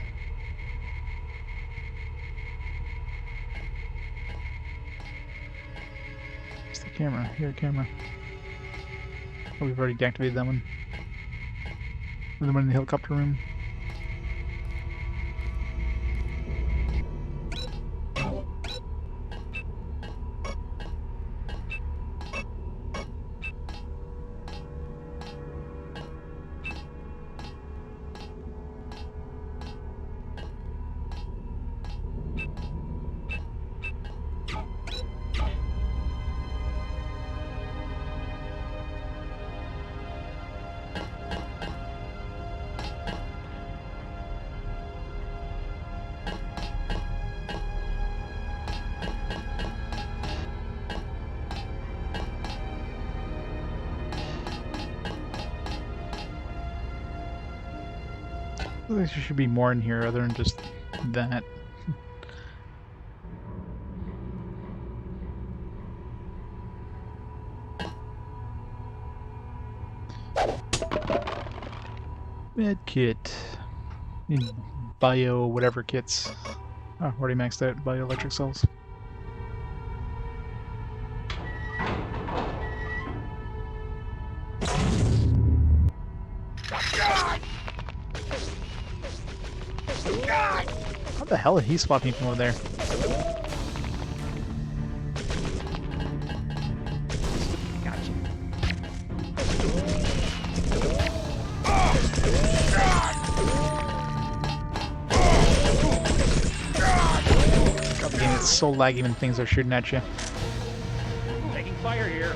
Where's the camera? Here, camera. Oh, we've already deactivated that one. The one in the helicopter room. I think there should be more in here other than just that. Med kit. Bio whatever kits. Oh, already maxed out bioelectric cells. How the hell did he spot me from over there? Gotcha. God, the game is so laggy when things are shooting at you. Taking fire here.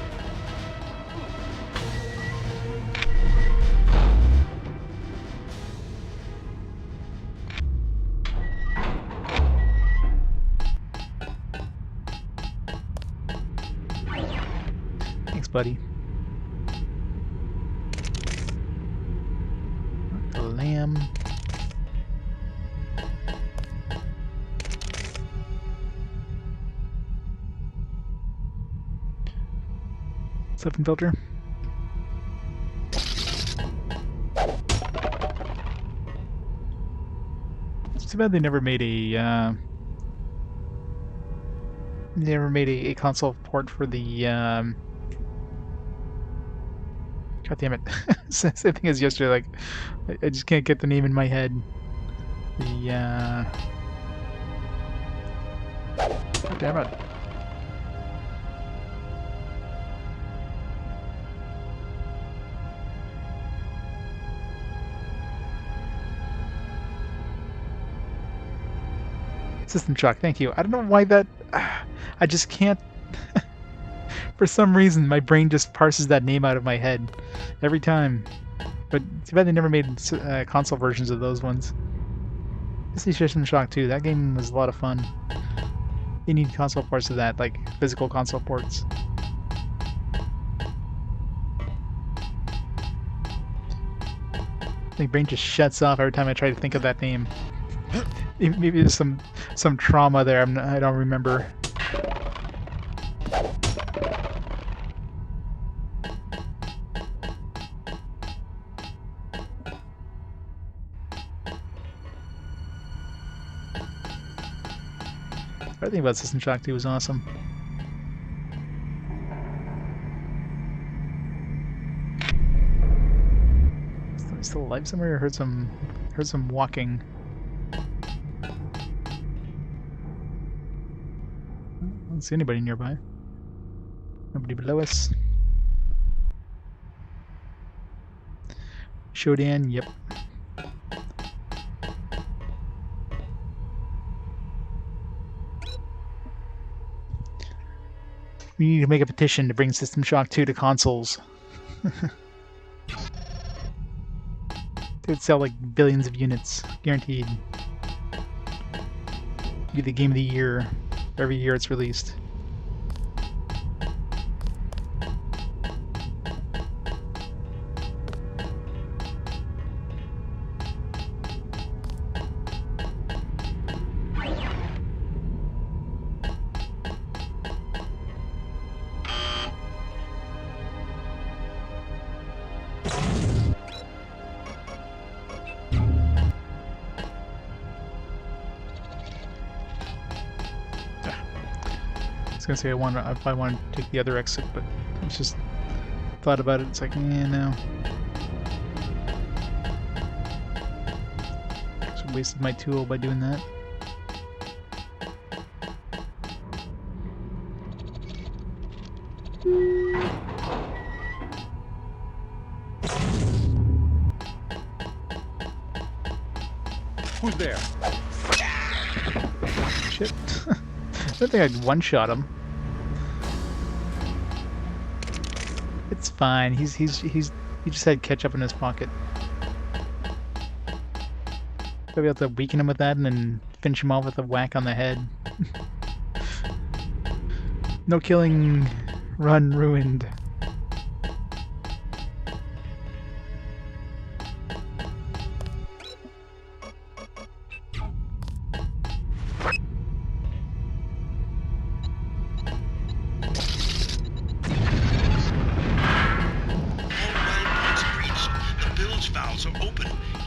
Buddy. The lamb. Siphon filter. It's too bad they never made a a console port for the God damn it. Same thing as yesterday, like, I just can't get the name in my head. The, God damn it. System shock, thank you. I don't know why that... I just can't... For some reason, my brain just parses that name out of my head every time. But too bad they never made console versions of those ones. This is System Shock 2. That game was a lot of fun. They need console ports of that, like physical console ports. My brain just shuts off every time I try to think of that name. Maybe there's some trauma there. I don't remember. Everything about System Shock 2 was awesome. Still alive somewhere? I heard some walking. I don't see anybody nearby. Nobody below us. Shodan, yep. We need to make a petition to bring System Shock 2 to consoles. They'd sell like billions of units, guaranteed. Be the game of the year every year it's released. I was gonna say I probably want to take the other exit, but I just thought about it. It's like, no. Just wasted my tool by doing that. Who's there? Shit. I think I'd one-shot him. It's fine. He just had ketchup in his pocket. I'll be able to weaken him with that and then finish him off with a whack on the head. No killing, run ruined.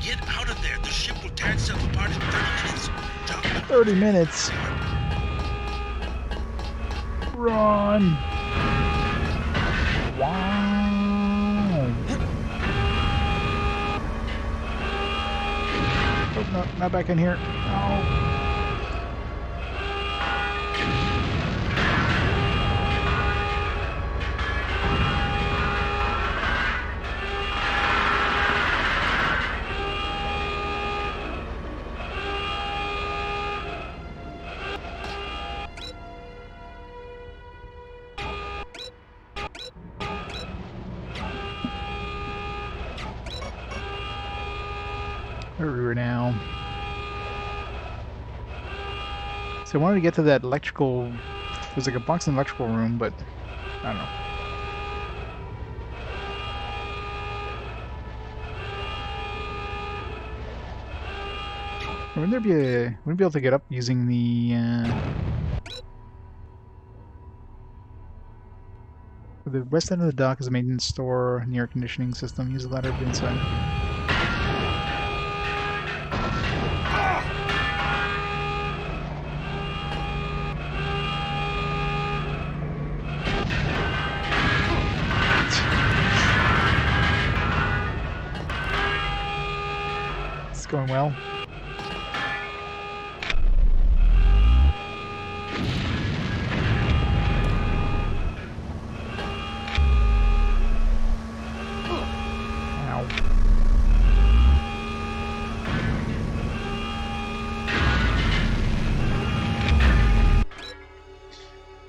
Get out of there. The ship will tear itself apart in 30 minutes. 30 minutes. Run. Wow. Oh, no, not back in here. Oh. Where we were now. So I wanted to get to that electrical. There's like a box in the electrical room, but I don't know. Wouldn't there be wouldn't be able to get up using the the west end of the dock is a maintenance store and the air conditioning system. Use the ladder to get inside. It's going well.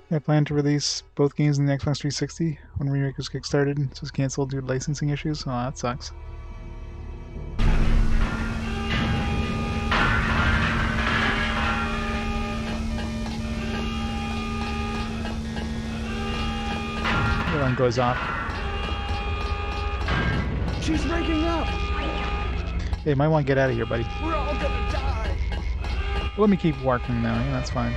I plan to release both games in the Xbox 360 when Remake was kickstarted. It was canceled due to licensing issues. Oh, that sucks. The alarm goes off. She's breaking up! Hey, you might want to get out of here, buddy. We're all gonna die! Let me keep working now. Yeah, that's fine.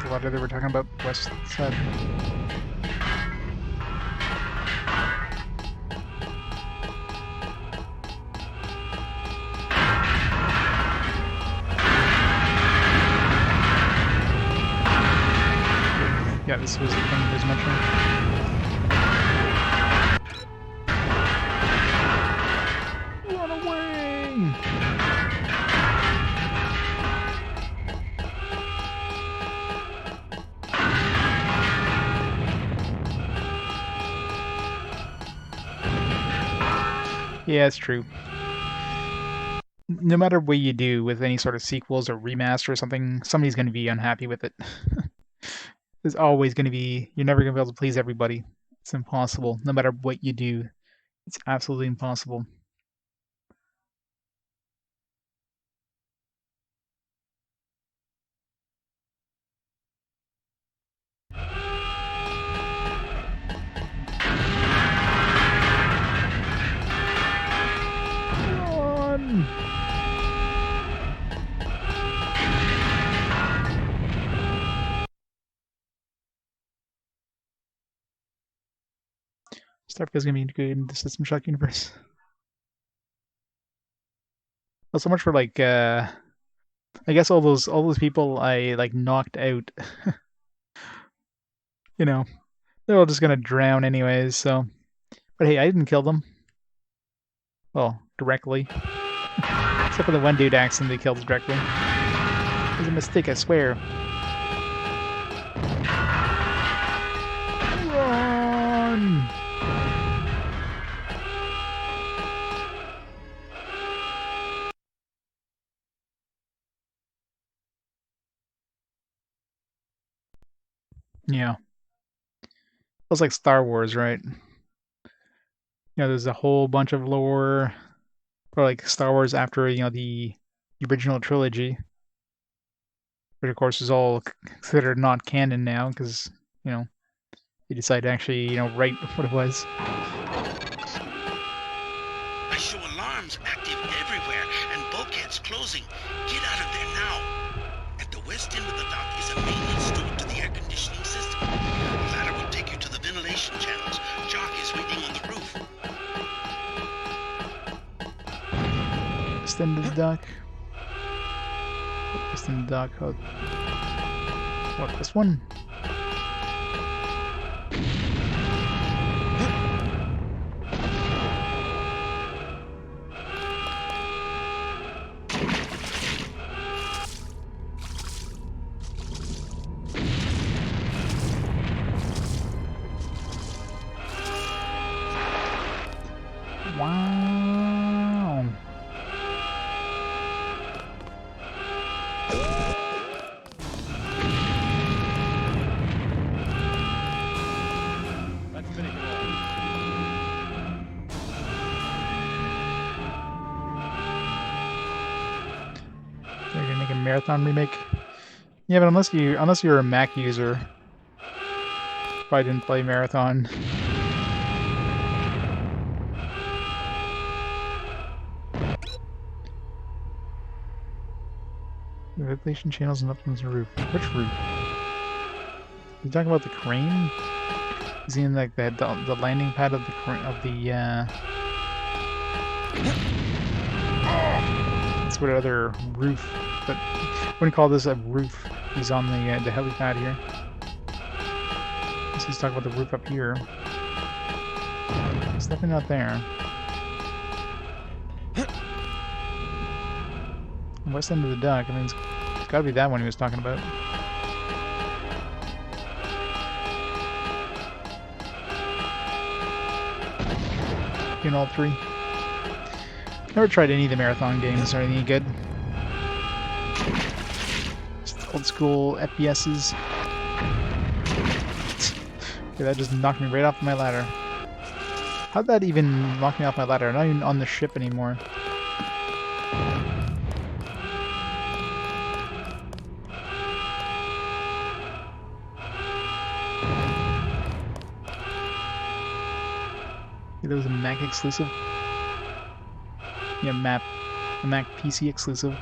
The letter they were talking about west side. Yeah, this was the thing he was mentioning. Run away! Yeah, it's true. No matter what you do with any sort of sequels or remaster or something, somebody's going to be unhappy with it. There's always going to be... You're never going to be able to please everybody. It's impossible. No matter what you do. It's absolutely impossible. Run! Starfield's gonna be integrated into System Shock universe. Well, so much for like I guess all those people I like knocked out. You know, they're all just gonna drown anyways, so but hey, I didn't kill them. Well, directly. Except for the one dude accidentally killed directly. It was a mistake, I swear. Run! Yeah. It was like Star Wars, right? You know, there's a whole bunch of lore, or like Star Wars after, you know, the original trilogy, which of course is all considered not canon now, because, you know, they decided to actually, you know, write what it was. I show alarms active everywhere and bulkheads closing. Get out of there now. At the west end of the dock is a maintenance steward to the air conditioning system. The ladder will take you to the ventilation channels. Jock is waiting on the roof. West end of the dock. West end of the dock. Oh. What, this one? Wow. That's pretty cool. They're gonna make a marathon remake. Yeah, but unless you're a Mac user, probably didn't play Marathon. Ventilation channels and up on the roof. Which roof? You talking about the crane? Is he in like the landing pad of the That's what other roof? But I wouldn't call this a roof. He's on the helipad here. He's talking about the roof up here. There's nothing out there. West end of the dock. I mean, it's gotta be that one he was talking about. In all three. Never tried any of the Marathon games. Are any good? Just old school FPSs. Okay, that just knocked me right off my ladder. How'd that even knock me off my ladder? I'm not even on the ship anymore. That was a Mac exclusive. Yeah, a Mac PC exclusive.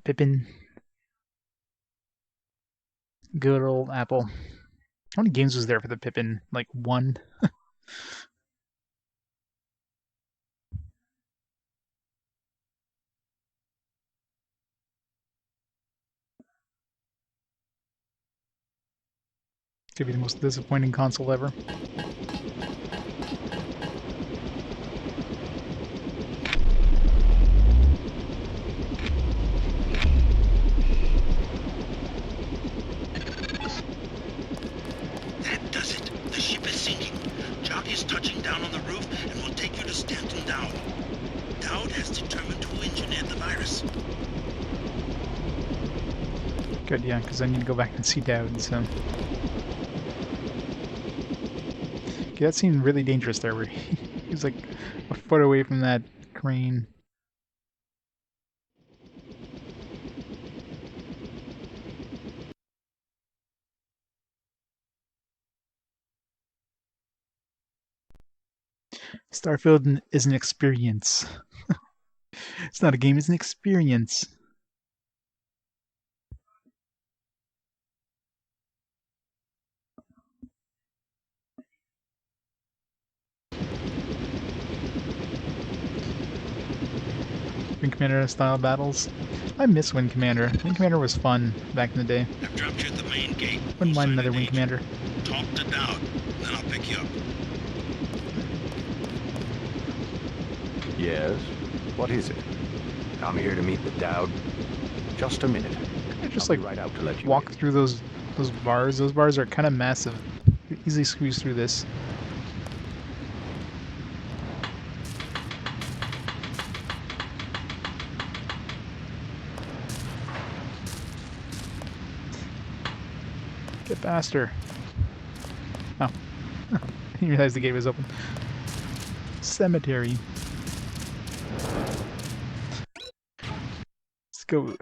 Pippin. Good old Apple. How many games was there for the Pippin? Like 1? Could be the most disappointing console ever. That does it. The ship is sinking. Jock is touching down on the roof and will take you to Denton Dowd. Dowd has determined who engineered the virus. Good, yeah, because I need to go back and see Dowd, so... Okay, that seemed really dangerous there, where he was like a foot away from that crane. Starfield is an experience. It's not a game, it's an experience. Wing Commander style battles. I miss Wing Commander. Wing Commander was fun back in the day. I've dropped you at the main gate. Wouldn't mind another Wing Commander. Talk to Dowd, then I'll pick you up. Yes? What is it? I'm here to meet the Dowd. Just a minute. I just I'll like be right out to let you walk in. through those bars. Those bars are kind of massive. You easily squeeze through this. Get faster. Oh. I didn't realize the gate was open. Cemetery. Let's go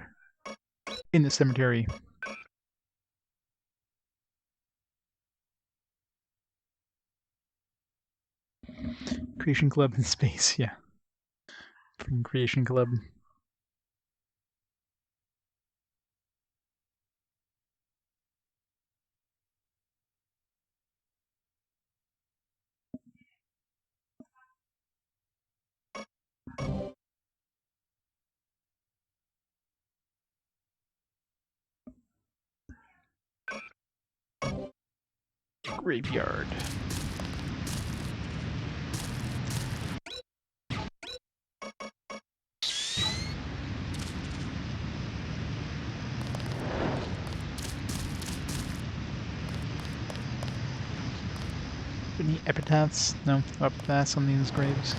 in the cemetery. Creation Club in space, yeah. From Creation Club. Graveyard. Any epitaphs? No epitaphs on these graves.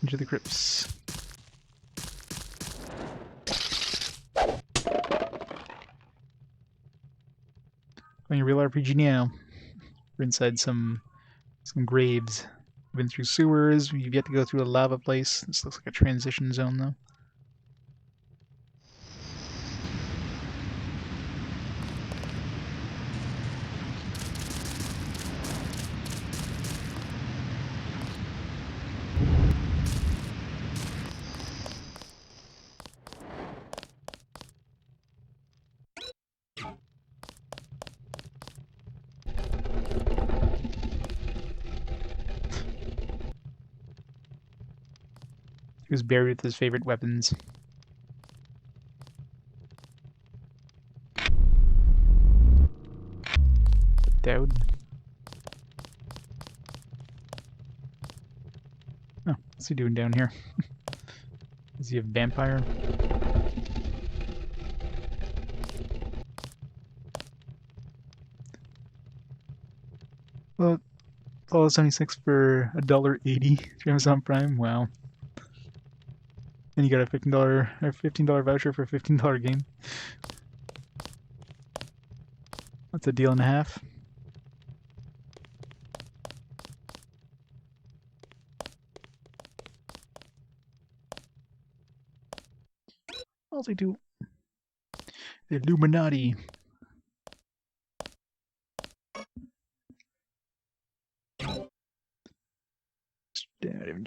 Into the crypts. Playing a real RPG now. We're inside some graves. We've been through sewers. We've yet to go through a lava place. This looks like a transition zone, though. He was buried with his favorite weapons. Dowd. Oh, what's he doing down here? Is he a vampire? Well, Fallout 76 for $1.80 through Amazon Prime. Wow. And you got a $15 voucher for a $15 game. That's a deal and a half. Also do the Illuminati.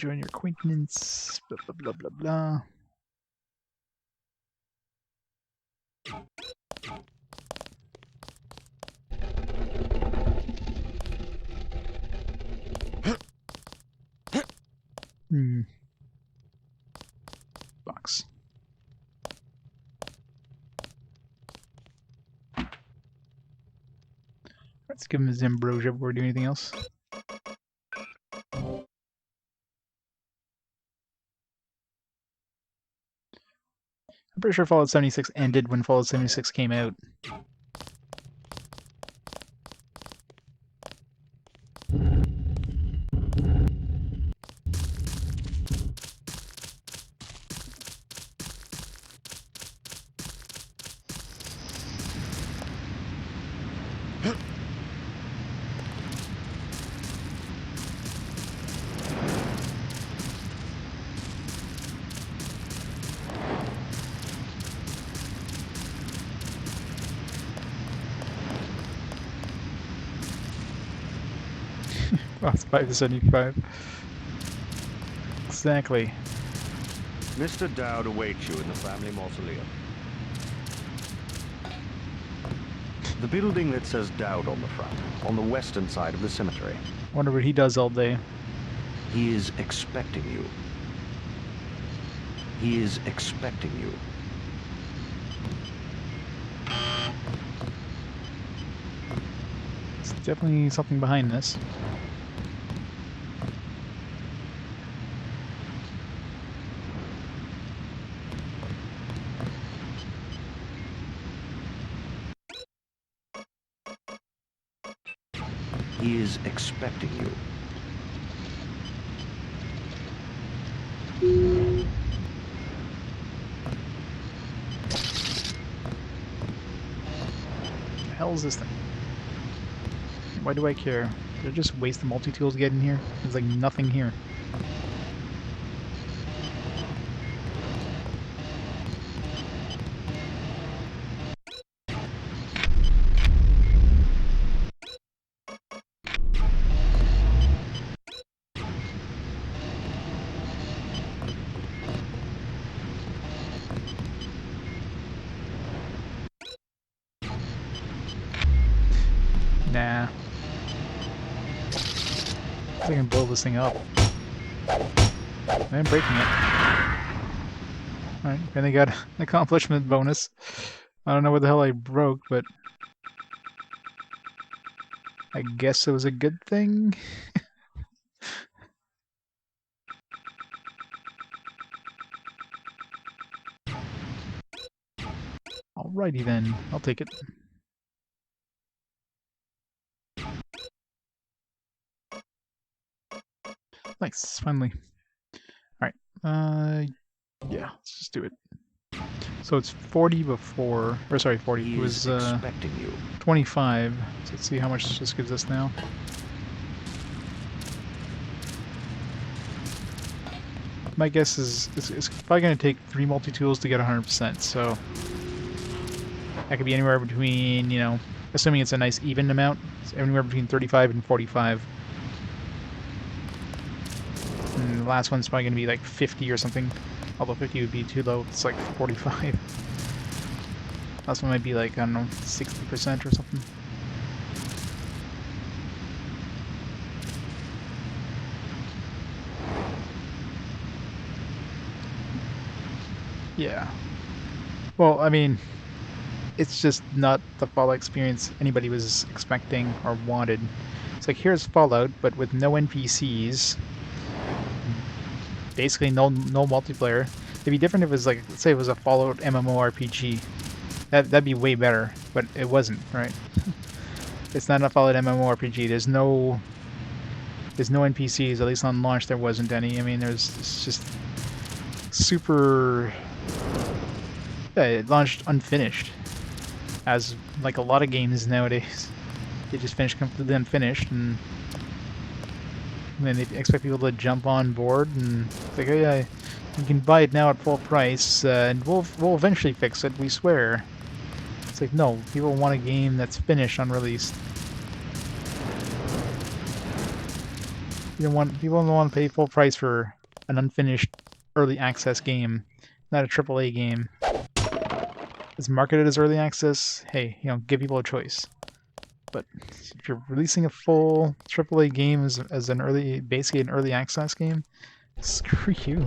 Join your acquaintance. Blah blah blah blah blah. Box. Let's give him his ambrosia before we do anything else. I'm pretty sure Fallout 76 ended when Fallout 76 came out. Oh, it's 5 to 75. Exactly. Mr. Dowd awaits you in the family mausoleum. The building that says Dowd on the front, on the western side of the cemetery. Wonder what he does all day. He is expecting you. He is expecting you. There's definitely something behind this. He is expecting you. What the hell is this thing? Why do I care? Did I just waste the multi-tools to get in here? There's like nothing here. Nah. I can blow this thing up. I'm breaking it. Alright, and they got an accomplishment bonus. I don't know what the hell I broke, but I guess it was a good thing. Alrighty then, I'll take it. Nice, finally. Alright, yeah, let's just do it. So it's 40 before, or sorry, 40. It was 25. So let's see how much this gives us now. My guess is it's probably going to take 3 multi-tools to get 100%, so that could be anywhere between, you know, assuming it's a nice even amount, it's anywhere between 35 and 45. And the last one's probably going to be like 50 or something. Although 50 would be too low, it's like 45. Last one might be like, I don't know, 60% or something. Yeah. Well, I mean, it's just not the Fallout experience anybody was expecting or wanted. It's like, here's Fallout, but with no NPCs. Basically no multiplayer. It'd be different if it was like, let's say it was a Fallout MMORPG. That'd be way better, but it wasn't, right? It's not a Fallout MMORPG. There's no NPCs, at least on launch there wasn't any. I mean, it's just super... Yeah, it launched unfinished. As like a lot of games nowadays. They just finish completely unfinished, and then they expect people to jump on board, and it's like, oh yeah, you can buy it now at full price, and we'll eventually fix it, we swear. It's like, no, people want a game that's finished on release. People don't want to pay full price for an unfinished early access game, not a AAA game. It's marketed as early access. Hey, give people a choice. But if you're releasing a full AAA game as an basically an early access game, screw you.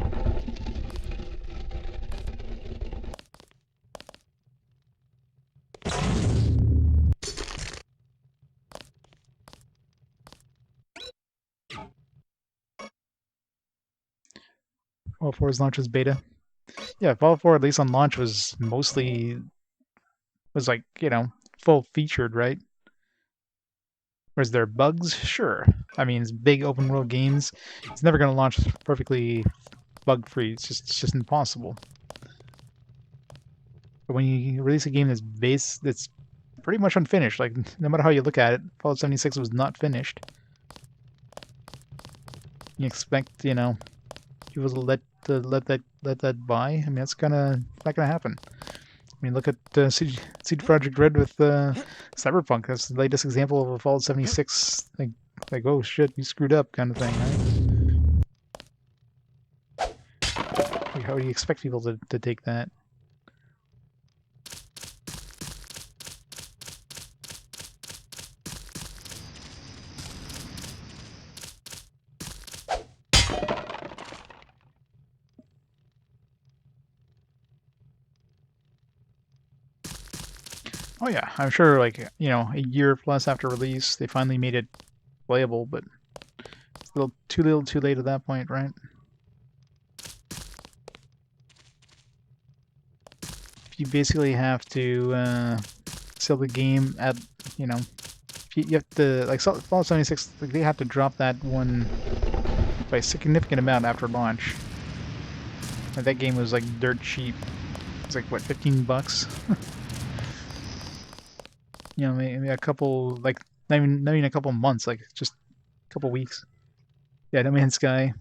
Fallout 4's launch was beta. Yeah, Fallout 4 at least on launch was like, full featured, right? Was there bugs? Sure. I mean, it's big open world games. It's never going to launch perfectly bug free. It's just impossible. But when you release a game that's pretty much unfinished, like no matter how you look at it, Fallout 76 was not finished. You expect, people to let that by? I mean, that's not gonna happen. I mean, look at CD Projekt Red with Cyberpunk. That's the latest example of a Fallout 76 like oh shit, you screwed up kind of thing, right? Like, how do you expect people to take that? Oh yeah, I'm sure like, a year plus after release, they finally made it playable, but it's a little too late at that point, right? You basically have to sell the game at, you have to, like, Fallout 76, like, they have to drop that one by a significant amount after launch. Like, that game was like dirt cheap. It's like, what, $15? Maybe a couple, like, not even a couple months, like just a couple weeks. Yeah, No Man's Sky.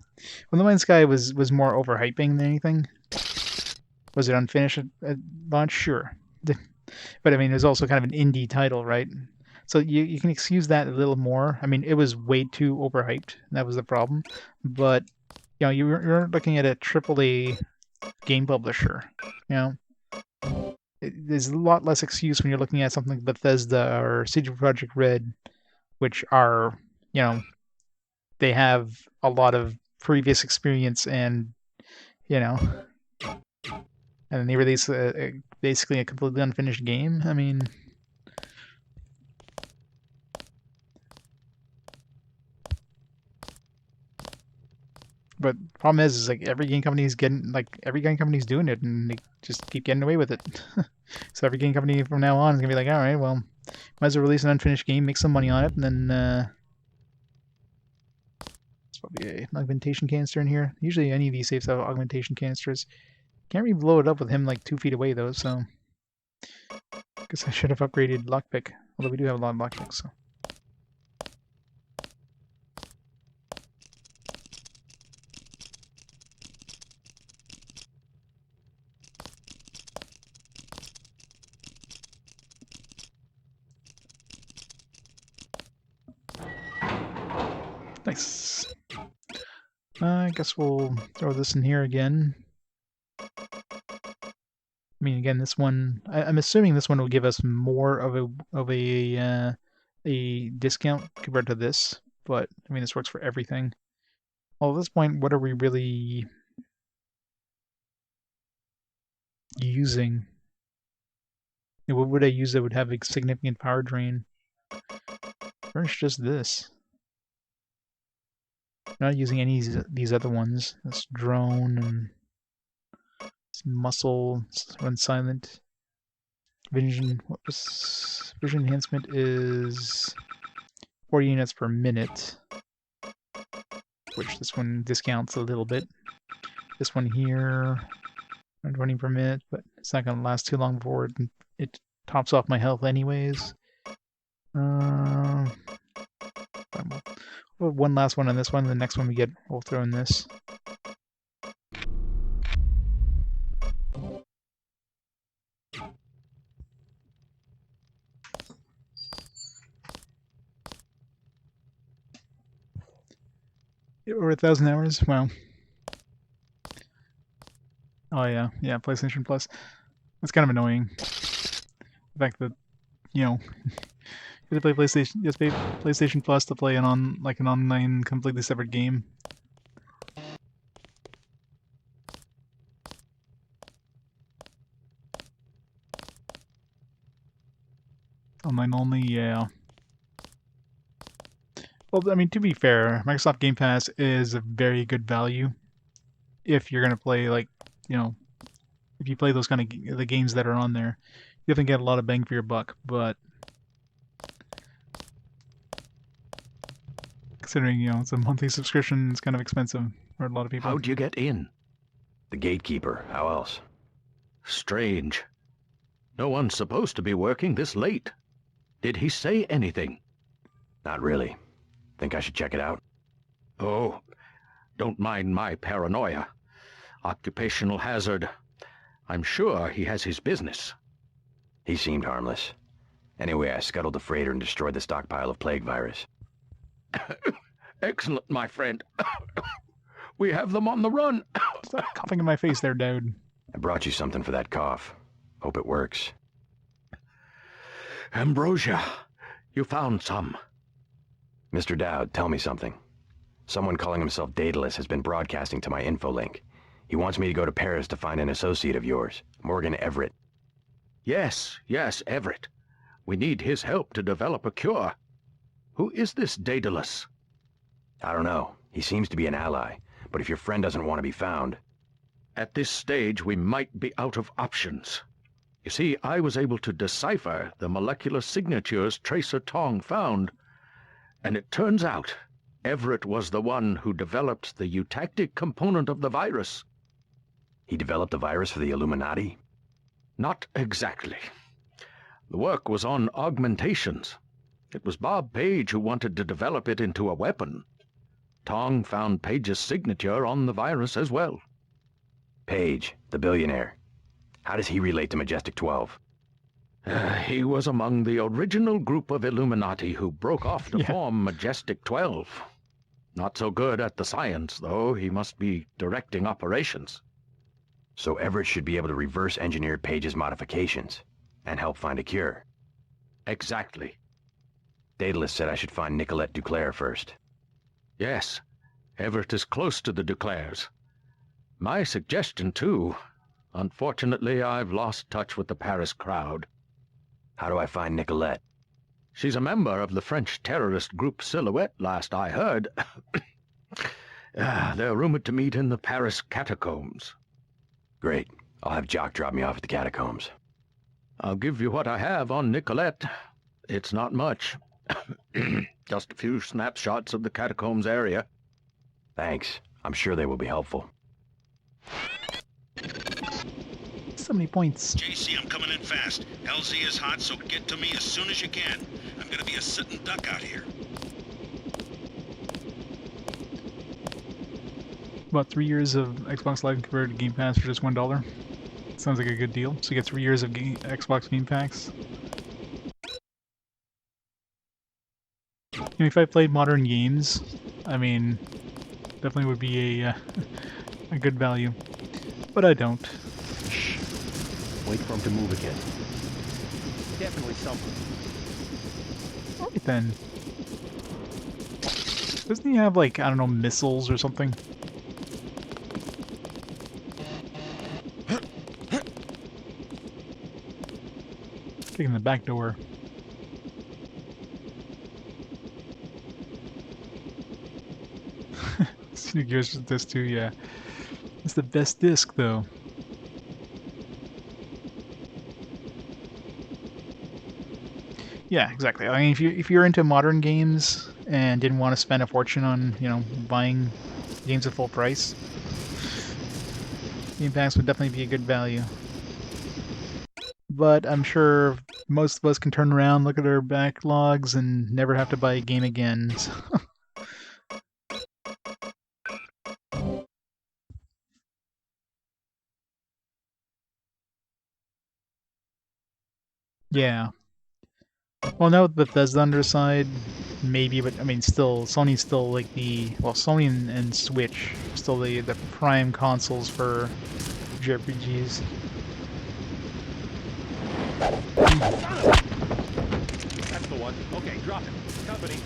Well, No Man's Sky was more overhyping than anything. Was it unfinished at launch? Sure. But I mean, it was also kind of an indie title, right? So you can excuse that a little more. I mean, it was way too overhyped. That was the problem. But, you're looking at a AAA game publisher. There's a lot less excuse when you're looking at something like Bethesda or CD Projekt Red, which are, they have a lot of previous experience and, and then they release basically a completely unfinished game. I mean, but the problem is like every game company's doing it, and they just keep getting away with it. So every game company from now on is gonna be like, all right, well, might as well release an unfinished game, make some money on it, and then it's probably an augmentation canister in here. Usually any of these safes have augmentation canisters. Can't really blow it up with him like 2 feet away though, so I guess I should have upgraded lockpick. Although we do have a lot of lockpicks, so. Nice. I guess we'll throw this in here again. I mean, again, this one, I'm assuming this one will give us more of a discount compared to this, but I mean, this works for everything. Well, at this point, what are we really using? What would I use that would have a significant power drain? Furnish just this. Not using any of these other ones. This drone and muscle, run silent. Vision enhancement is 40 units per minute, which this one discounts a little bit. This one here, 120 per minute, but it's not going to last too long before it tops off my health anyways. One last one on this one. The next one we'll throw in this. Over 1,000 hours? Wow. Oh yeah, yeah, PlayStation Plus. That's kind of annoying. The fact that, you know, you have to play PlayStation, you have to pay PlayStation Plus to play an online, completely separate game. Online only, yeah. Well, I mean, to be fair, Microsoft Game Pass is a very good value if you're gonna play, like, you know, if you play those kind of the games that are on there. You definitely get a lot of bang for your buck, but considering, you know, it's a monthly subscription, it's kind of expensive for a lot of people. How'd you get in? The gatekeeper. How else? Strange. No one's supposed to be working this late. Did he say anything? Not really. Think I should check it out? Oh, don't mind my paranoia. Occupational hazard. I'm sure he has his business. He seemed harmless. Anyway, I scuttled the freighter and destroyed the stockpile of plague virus. Excellent, my friend. We have them on the run. Stop coughing in my face there, dude. I brought you something for that cough. Hope it works. Ambrosia, you found some. Mr. Dowd, tell me something. Someone calling himself Daedalus has been broadcasting to my infolink. He wants me to go to Paris to find an associate of yours, Morgan Everett. Yes, Everett. We need his help to develop a cure. Who is this Daedalus? I don't know. He seems to be an ally, but if your friend doesn't want to be found... At this stage, we might be out of options. You see, I was able to decipher the molecular signatures Tracer Tong found, and it turns out Everett was the one who developed the eutactic component of the virus. He developed the virus for the Illuminati? Not exactly. The work was on augmentations. It was Bob Page who wanted to develop it into a weapon. Tong found Page's signature on the virus as well. Page, the billionaire. How does he relate to Majestic 12? He was among the original group of Illuminati who broke off to form Majestic 12. Not so good at the science, though. He must be directing operations. So Everett should be able to reverse engineer Page's modifications and help find a cure. Exactly. Daedalus said I should find Nicolette Duclair first. Yes, Everett is close to the Duclairs. My suggestion, too. Unfortunately, I've lost touch with the Paris crowd. How do I find Nicolette? She's a member of the French terrorist group Silhouette, last I heard. They're rumored to meet in the Paris catacombs. Great. I'll have Jock drop me off at the catacombs. I'll give you what I have on Nicolette. It's not much. Just a few snapshots of the catacombs area. Thanks. I'm sure they will be helpful. So many points. JC, I'm coming in fast. LZ is hot, so get to me as soon as you can. I'm gonna be a sitting duck out here. About 3 years of Xbox Live converted to Game Pass for just $1. Sounds like a good deal. So you get 3 years of Xbox Game Pass. You know, if I played modern games, I mean, definitely would be a a good value. But I don't. Shh. Wait for him to move again. Definitely something. Alright then. Doesn't he have, like, I don't know, missiles or something? Kicking the back door. New Gears with this too, yeah. It's the best disc, though. Yeah, exactly. I mean, if you're into modern games and didn't want to spend a fortune on, you know, buying games at full price, Game Pass would definitely be a good value. But I'm sure most of us can turn around, look at our backlogs, and never have to buy a game again. So. Yeah. Well, now with Bethesda on their side, maybe, but I mean, still, Sony's still like Sony and Switch are still the prime consoles for JRPGs. That's the one. Okay, drop him. Company.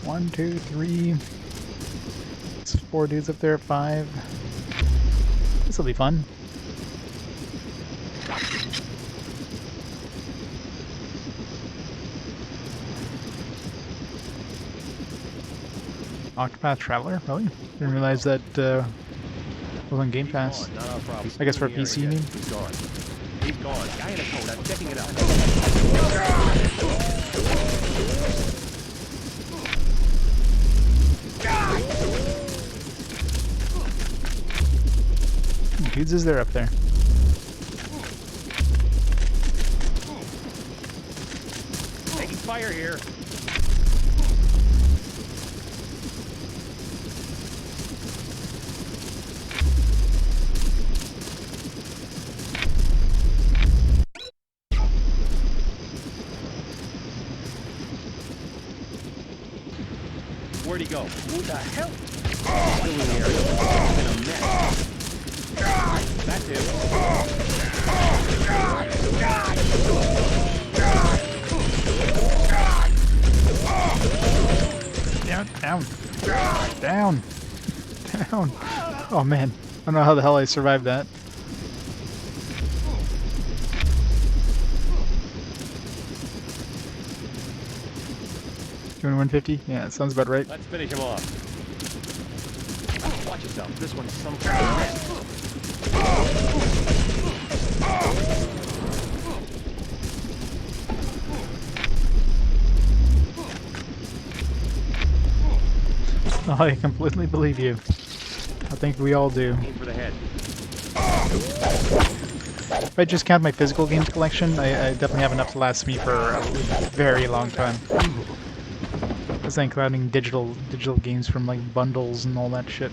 One, two, three. It's 4 dudes up there, 5. This'll be fun. Octopath Traveler, really? Didn't realize that was on Game Pass. I guess for PC, you mean? He's gone. He's gone. Guy in a coat. I'm checking it out. Dudes is there up there? Taking fire here. Where'd he go? Who the hell? Still in the area. It's been a mess. That's him. Down. Down. Down. Oh man. I don't know how the hell I survived that. Doing 150? Yeah, that sounds about right. Let's finish him off. Watch yourself. This one's some kind of mess. Oh, I completely believe you. I think we all do. Aim for the head. If I just count my physical games collection, I definitely have enough to last me for a very long time. That's not including digital games from like bundles and all that shit.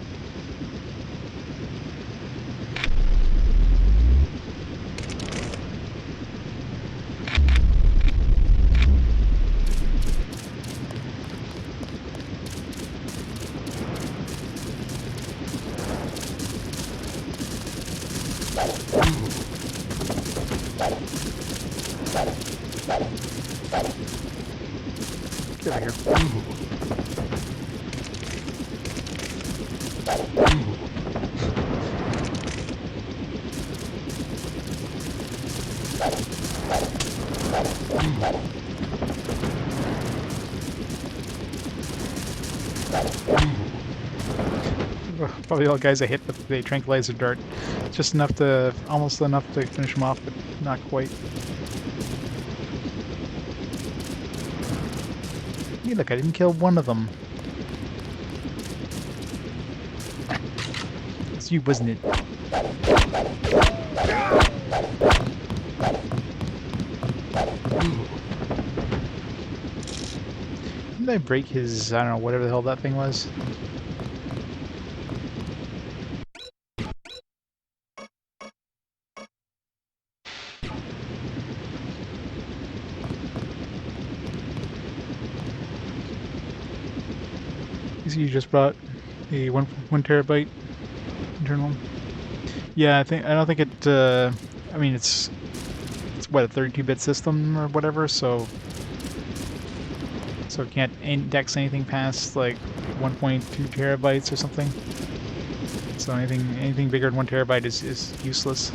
Get out of here. Probably all guys I hit with the tranquilizer dart. Just enough to, almost enough to finish them off, but not quite. Hey, look, I didn't kill one of them. It's you, wasn't it? Didn't I break his, I don't know, whatever the hell that thing was? You just brought a one terabyte internal. Yeah, I don't think it. I mean, it's what, a 32-bit system or whatever, so it can't index anything past like 1.2 terabytes or something. So anything bigger than 1 terabyte is useless.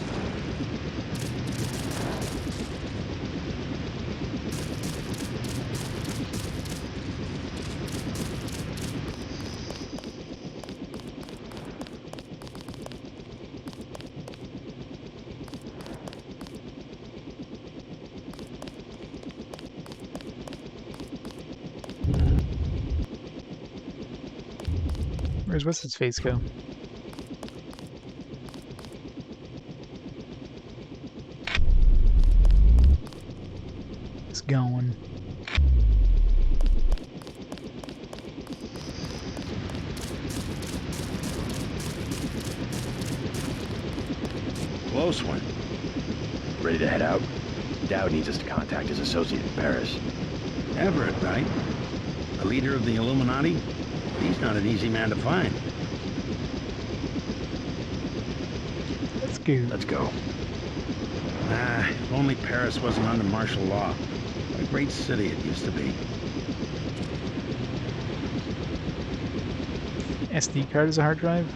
What's his face go? It's going. close one. Ready to head out? Dowd needs us to contact his associate in Paris. Everett, right? The leader of the Illuminati? He's not an easy man to find. Let's go. Let's go. Ah, if only Paris wasn't under martial law. What a great city it used to be. SD card is a hard drive.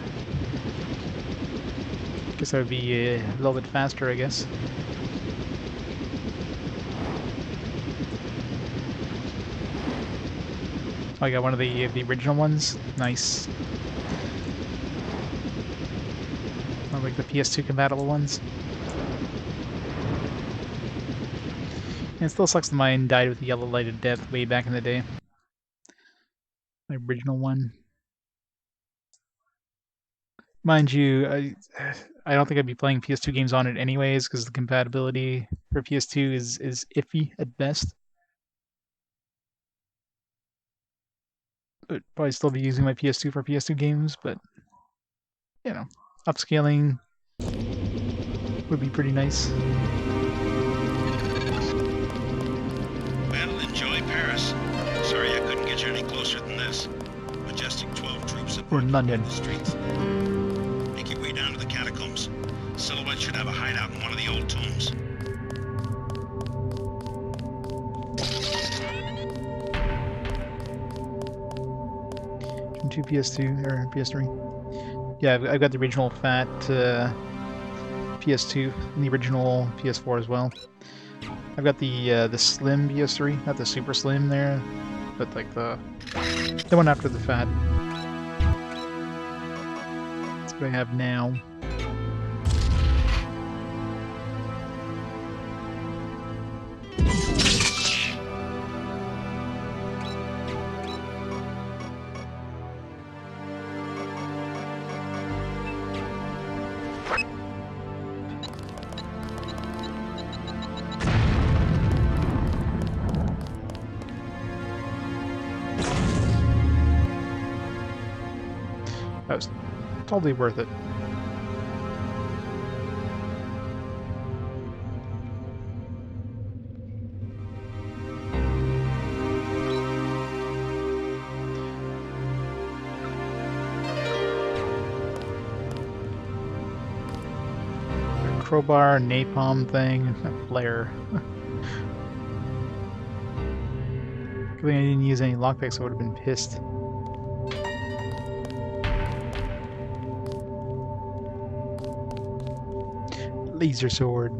Guess that would be a little bit faster, I guess. Oh, I got one of the original ones. Nice. Not like the PS2 compatible ones. And it still sucks that mine died with the yellow light of death way back in the day. My original one. Mind you, I don't think I'd be playing PS2 games on it anyways, because the compatibility for PS2 is iffy at best. But probably still be using my PS2 for PS2 games, but you know, upscaling would be pretty nice. Well, enjoy Paris. Sorry I couldn't get you any closer than this. Majestic 12 troops Or London. the streets. Make your way down to the catacombs. Silhouette should have a hideout in one of the old tombs. From 2 PS2 or PS3. Yeah, I've got the original fat PS2 and the original PS4 as well. I've got the slim PS3, not the super slim there, but like the one after the fat. That's what I have now. That was totally worth it. Crowbar, napalm thing, flare. Good thing I didn't use any lockpicks, I would have been pissed. Laser sword.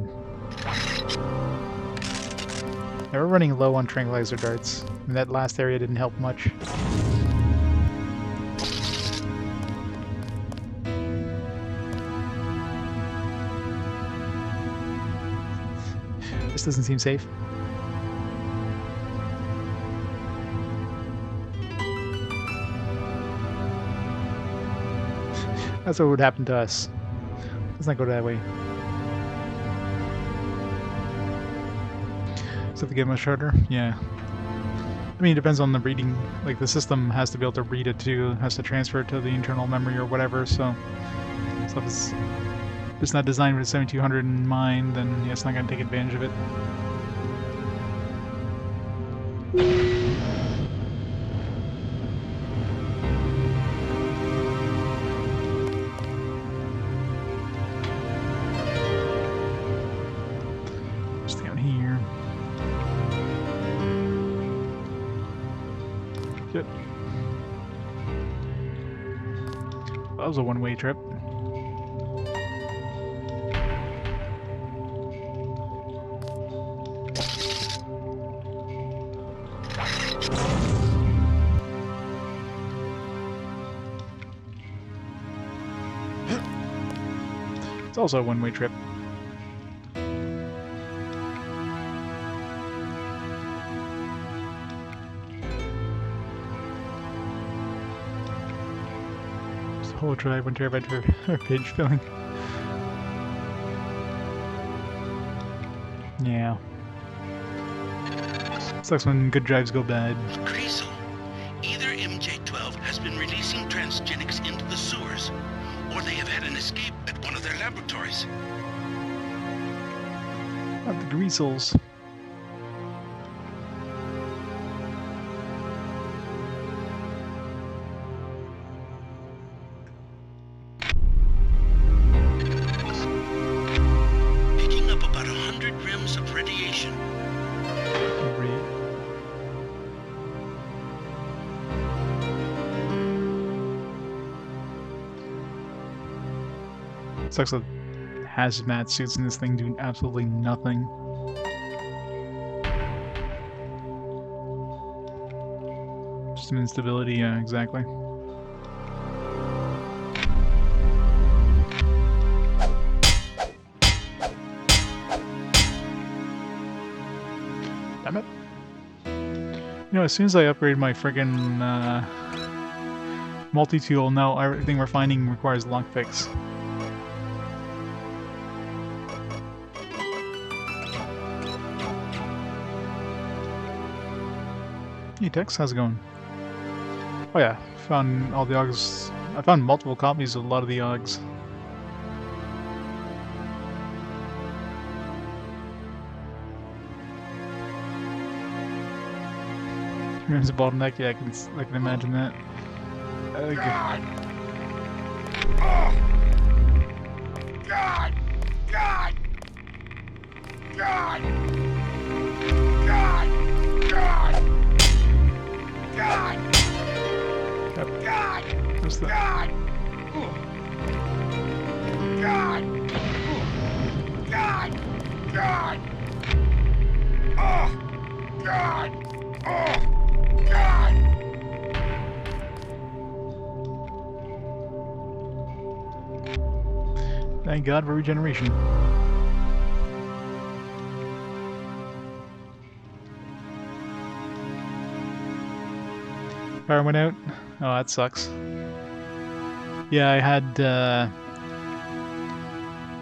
Yeah, we're running low on tranquilizer darts. I mean, that last area didn't help much. This doesn't seem safe. That's what would happen to us. Let's not go that way. So the game much harder? Yeah. I mean, it depends on the reading. Like, the system has to be able to read it too, has to transfer it to the internal memory or whatever, so if it's not designed with 7200 in mind, then yeah, it's not going to take advantage of it. Just down here. Good. That was a one-way trip. It's also a one-way trip. This whole drive went terabyte for page filling. Yeah. Sucks when good drives go bad. Crazy. Either MJ-12 has been releasing transgenics into the sewers, or they have had an escape at one of their laboratories. Not the greasels. Picking up about 100 rims of radiation. Sucks that hazmat suits in this thing do absolutely nothing. Just an instability, yeah, exactly. Damn it. You know, as soon as I upgrade my friggin' multi-tool, now everything we're finding requires lockpicks. Hey Tex, how's it going? Oh yeah, found all the Augs. I found multiple copies of a lot of the Augs. There's a bottleneck, yeah, I can imagine that. God! God! God! God! God! God! God! Yep. God! What's that? God! God! God! God! Oh! God! Oh! God! Thank God for regeneration. Power went out. Oh, that sucks. Yeah, I had,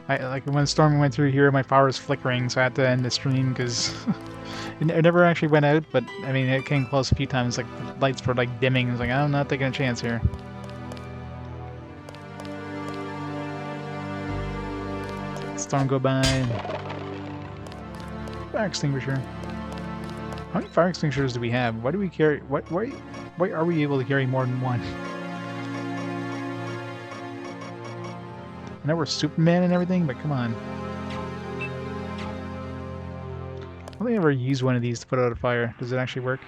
like when the storm went through here, my power was flickering, so I had to end the stream because it never actually went out, but I mean, it came close a few times, like the lights were like dimming. I was like, I'm not taking a chance here. Storm go by. Fire extinguisher. How many fire extinguishers do we have? Why do we carry? Why are we able to carry more than one? I know we're Superman and everything, but come on. I don't think I ever use one of these to put out a fire. Does it actually work?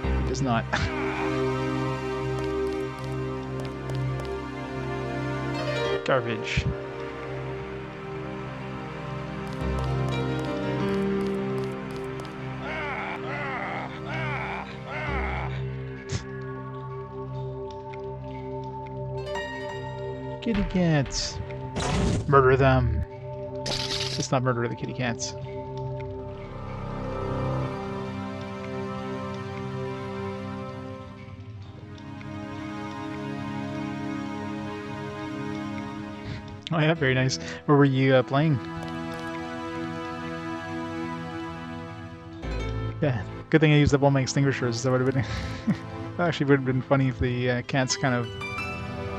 It does not. Garbage. Kitty cats. Murder them. Let's not murder the kitty cats. Oh yeah, very nice. Where were you playing? Yeah, good thing I used up all my extinguishers. That would have been... that actually would have been funny if the cats kind of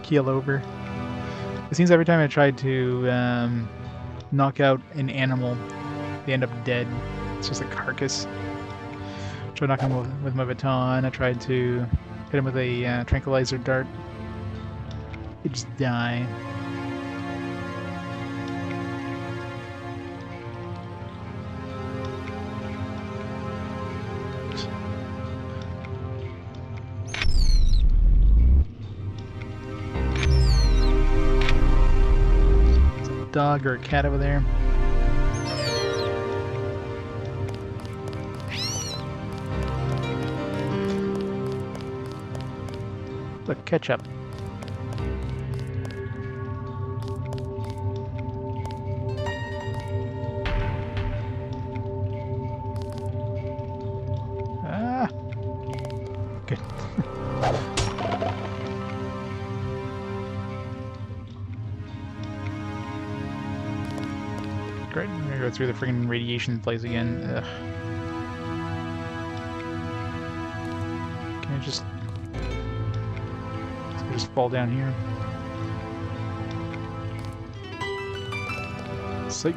keel over. It seems every time I tried to knock out an animal, they end up dead. It's just a carcass. I tried knocking him with my baton. I tried to hit him with a tranquilizer dart. They just die. Dog or a cat over there. Look, ketchup. Ah, good. Great, I'm gonna go through the freaking radiation place again. Ugh. Can I just fall down here? Sight.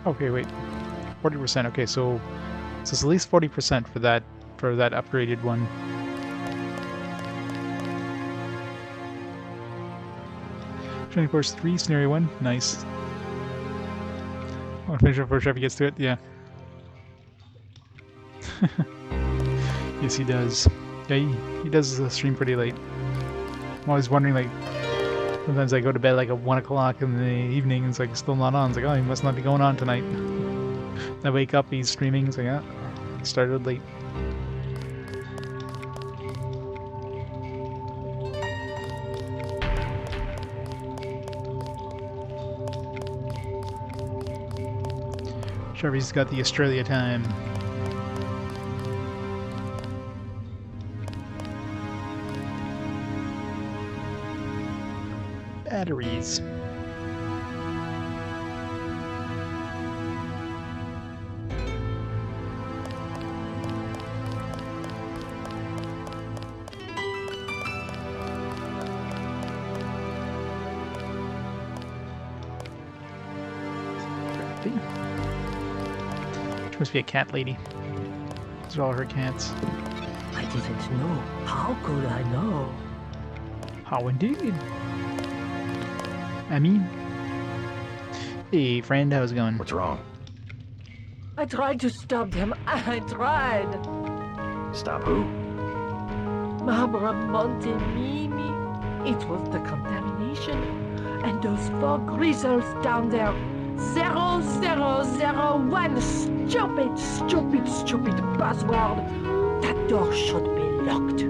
Okay, wait. 40%. Okay, so it's at least 40% for that upgraded one. Training course 3, scenario 1. Nice. Want to finish it before Chevy gets to it? Yeah. Yes, he does. Yeah, he does stream pretty late. I'm always wondering, like, sometimes I go to bed like at 1 o'clock in the evening, and it's like still not on. It's like, oh, he must not be going on tonight. I wake up, he's streaming. It's like, ah, he started late. Chevy's got the Australia time. Batteries. She must be a cat lady. These are all her cats. I didn't know. How could I know? How indeed? I mean, hey friend, how's it going? What's wrong? I tried to stop them. I tried. Stop who? Barbara Monte Mimi. It was the contamination. And those 4 greasers down there. 0001. Stupid password. That door should be locked.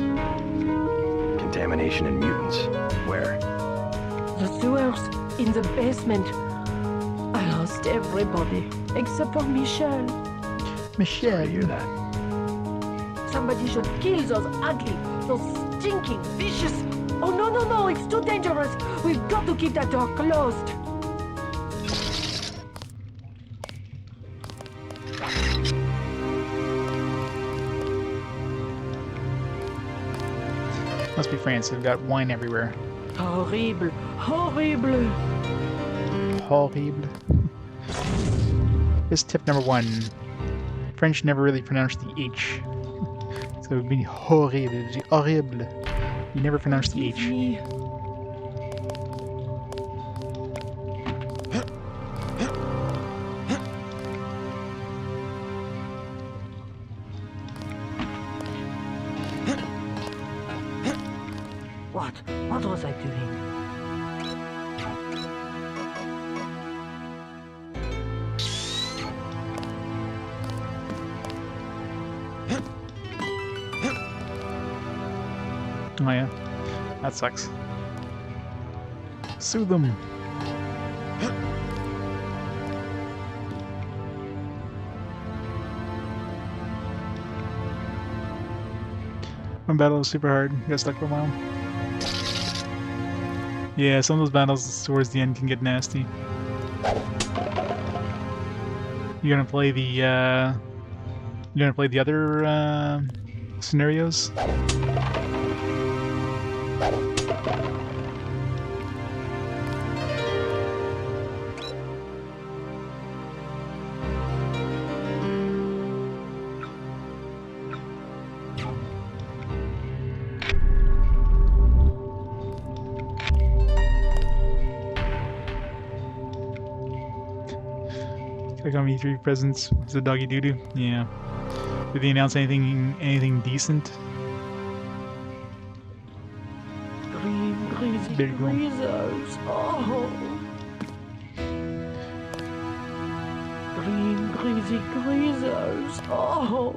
Contamination and mutants. Where? The sewers in the basement. I lost everybody except for Michelle. Michelle. Sorry to hear that. Somebody should kill those ugly, those stinking, vicious. Oh no, it's too dangerous. We've got to keep that door closed. Must be France. They've got wine everywhere. Horrible. Horrible. This tip number 1. French never really pronounce the H. So it would be horrible. Horrible. You never pronounce the H. What was I doing? Oh yeah, that sucks. Sue them. One battle is super hard. You got stuck for a while. Yeah, some of those battles towards the end can get nasty. You're gonna play the other scenarios? Click on E3 presents. Is it doggy doo-doo? Yeah. Did they announce anything decent? Green, greasy There you go. greasers. Oh. Green, greasy greasers. Oh.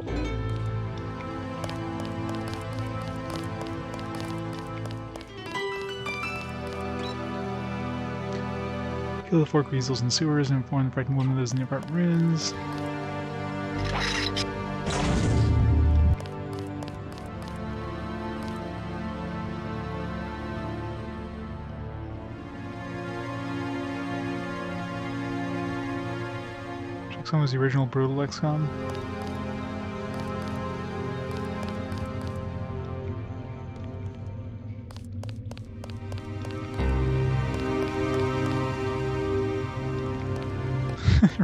Kill the 4 greasels in sewers and inform the pregnant woman that lives in the apartment ruins. XCOM was the original brutal XCOM.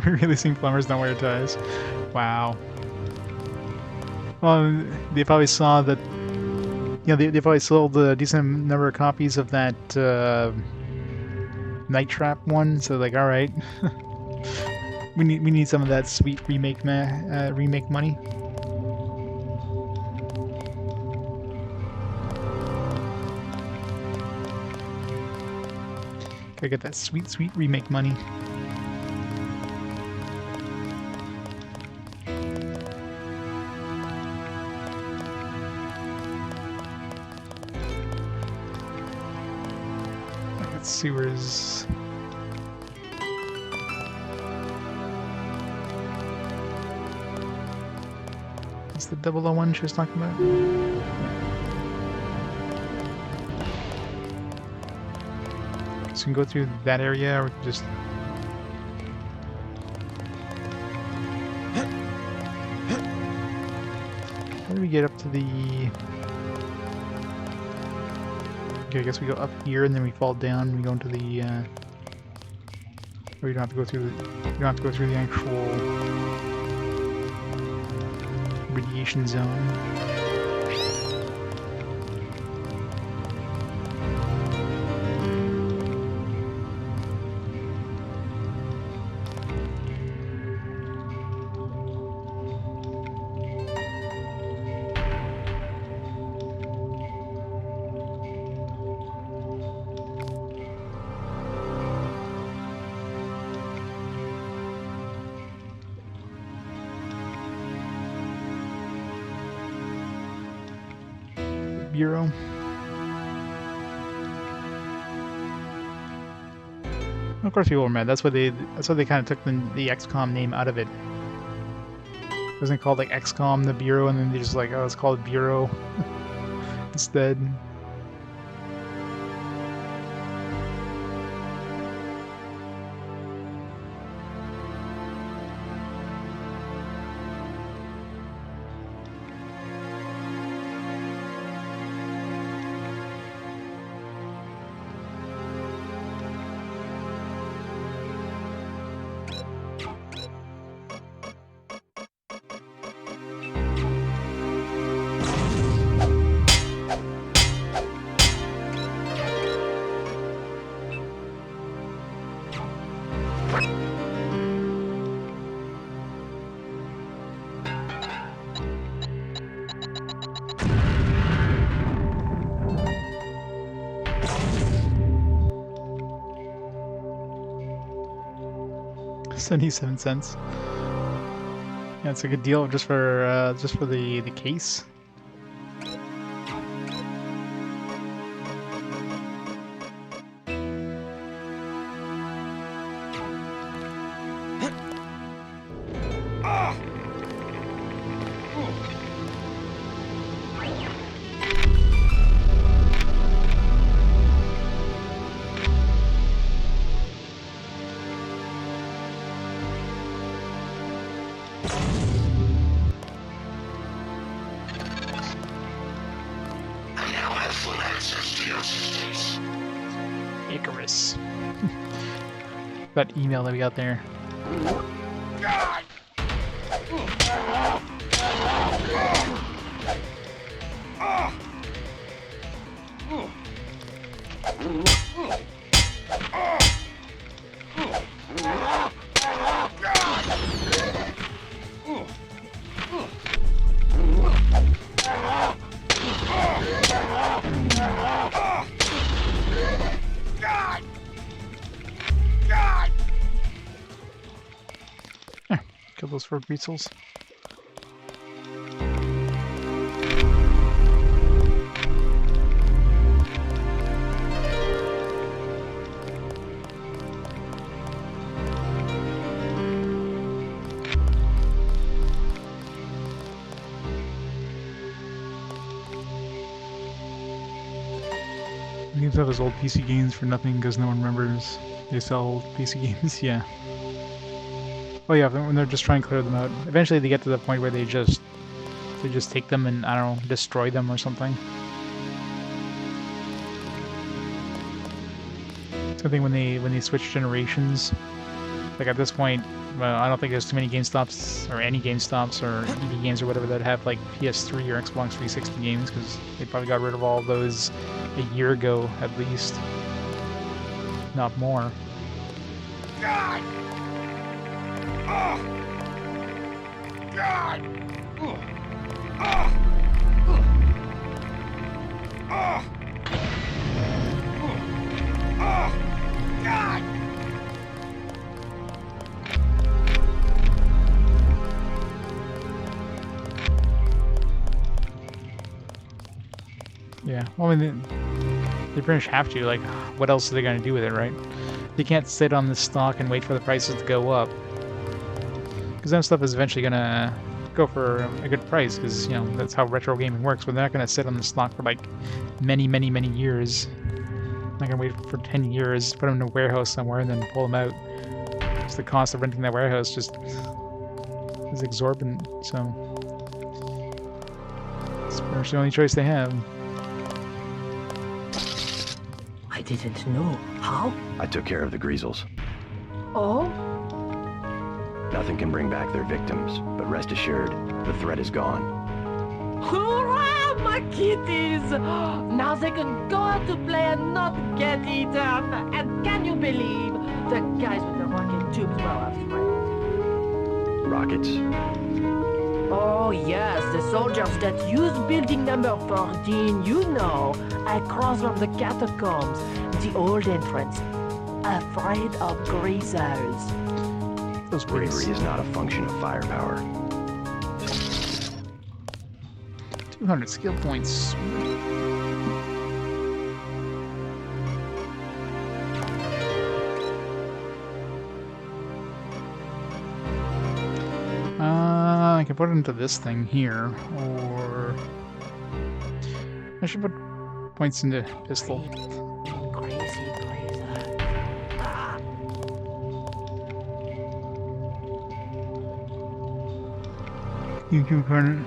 Releasing plumbers don't wear ties. Wow. Well, they probably saw that. You know, they probably sold a decent number of copies of that Night Trap one. So like, all right, we need some of that sweet remake money. Gotta get that sweet remake money. Sewers. Is the 001 she was talking about? So we can go through that area, or we can just... How do we get up to the... Okay, I guess we go up here and then we fall down and we go into the or you don't have to go through the actual radiation zone. Bureau. Of course, people were mad. That's why they kind of took the XCOM name out of it. It wasn't called like XCOM the Bureau, and then they just like, oh, it's called Bureau instead. $0.77. Yeah, it's a good deal just for the case. Icarus. That email that we got there. Kill those 4 beetles. You can sell those old PC games for nothing because no one remembers they sell old PC games, yeah. Oh yeah, when they're just trying to clear them out. Eventually they get to the point where they just take them and, I don't know, destroy them or something. Same thing when they switch generations. Like at this point, Well, I don't think there's too many GameStops or any GameStops or EB Games or whatever that have like PS3 or Xbox 360 games because they probably got rid of all of those a year ago at least, not more. God! Oh! God! Oh! Oh! Oh! Oh! God! Yeah, well, I mean, they pretty much have to. Like, what else are they going to do with it, right? They can't sit on this stock and wait for the prices to go up. Because that stuff is eventually going to go for a good price, because, you know, that's how retro gaming works. But they're not going to sit on the stock for, like, many, many, many years. They're not going to wait for 10 years, put them in a warehouse somewhere, and then pull them out. Just the cost of renting that warehouse just is exorbitant, so... it's pretty much the only choice they have. I didn't know. How? I took care of the Greasels. Oh? Nothing can bring back their victims, but rest assured, the threat is gone. Hurrah, my kitties! Now they can go out to play and not get eaten. And can you believe the guys with the rocket tubes were afraid? Rockets? Oh yes, the soldiers that use building number 14, you know, across from the catacombs, the old entrance, afraid of greasers. Those bravery is not a function of firepower. 200 skill points. I can put it into this thing here, or I should put points into pistol. You can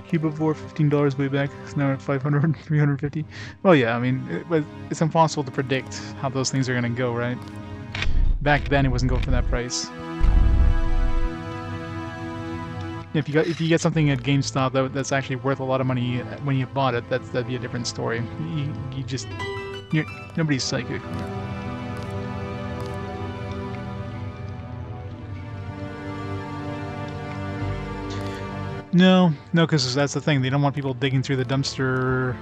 keep it for $15 way back. It's now at 500, 350. Well, yeah, I mean, it's impossible to predict how those things are going to go, right? Back then, it wasn't going for that price. If you get something at GameStop that's actually worth a lot of money when you bought it, that'd be a different story. Nobody's psychic. No, because that's the thing. They don't want people digging through the dumpster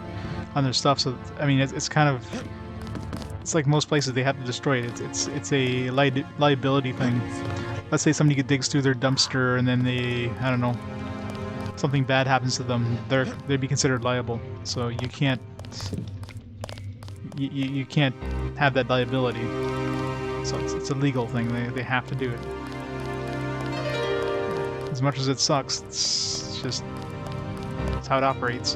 on their stuff. So I mean, it's kind of, it's like most places they have to destroy it. It's a liability thing. Let's say somebody digs through their dumpster and then they, I don't know, something bad happens to them. They'd be considered liable. So you can't have that liability. So it's a legal thing. They have to do it. As much as it sucks, it's how it operates.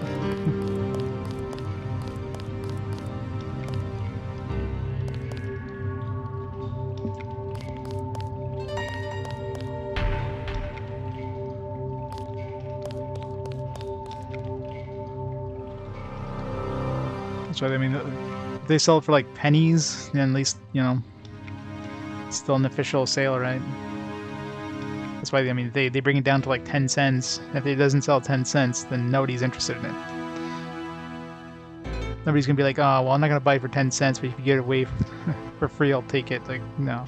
That's right. I mean, if they sell it for like pennies, then at least, you know, it's still an official sale, right? That's why, I mean, they bring it down to like 10 cents. If it doesn't sell 10 cents, then nobody's interested in it. Nobody's gonna be like, oh, well, I'm not gonna buy it for 10 cents, but if you get it away for free, I'll take it. Like, no.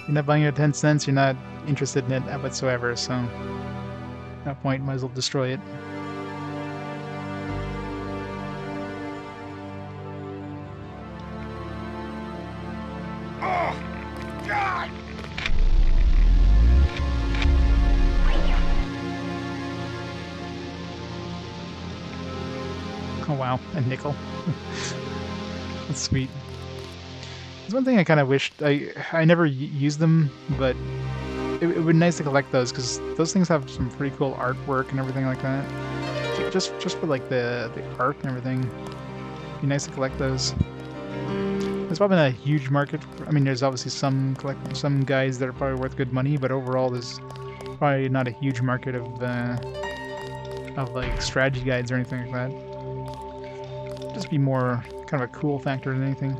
You're not buying it at 10 cents, you're not interested in it whatsoever, so at that point, might as well destroy it. Oh! God! Oh wow, a nickel. That's sweet. There's one thing I kind of wished I never used them, but it would be nice to collect those because those things have some pretty cool artwork and everything like that. Just for like the art and everything, it'd be nice to collect those. There's probably not a huge market. I mean, there's obviously some guys that are probably worth good money, but overall, there's probably not a huge market of like strategy guides or anything like that. Just be more kind of a cool factor than anything.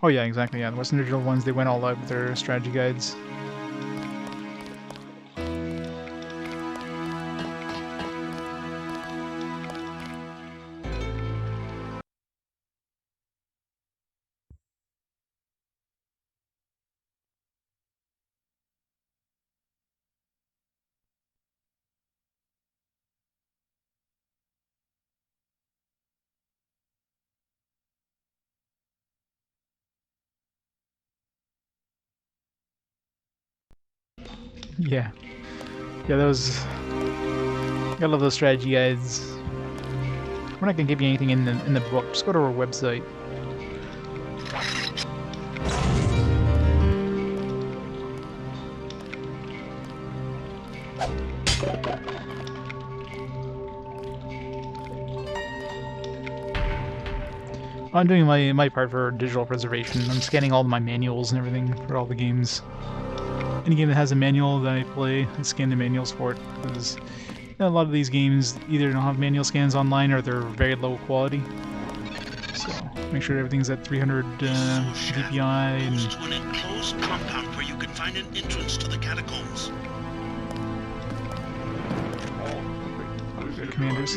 Oh yeah, exactly. Yeah, the Western Digital ones, they went all out with their strategy guides. Yeah. Yeah, those... I love those strategy guides. We're not gonna give you anything in the book. Just go to our website. I'm doing my part for digital preservation. I'm scanning all my manuals and everything for all the games. Any game that has a manual that I play, I scan the manuals for it, because a lot of these games either don't have manual scans online or they're very low quality. So make sure everything's at 300 DPI and... to an enclosed compound where you can find an entrance to the catacombs. Commanders.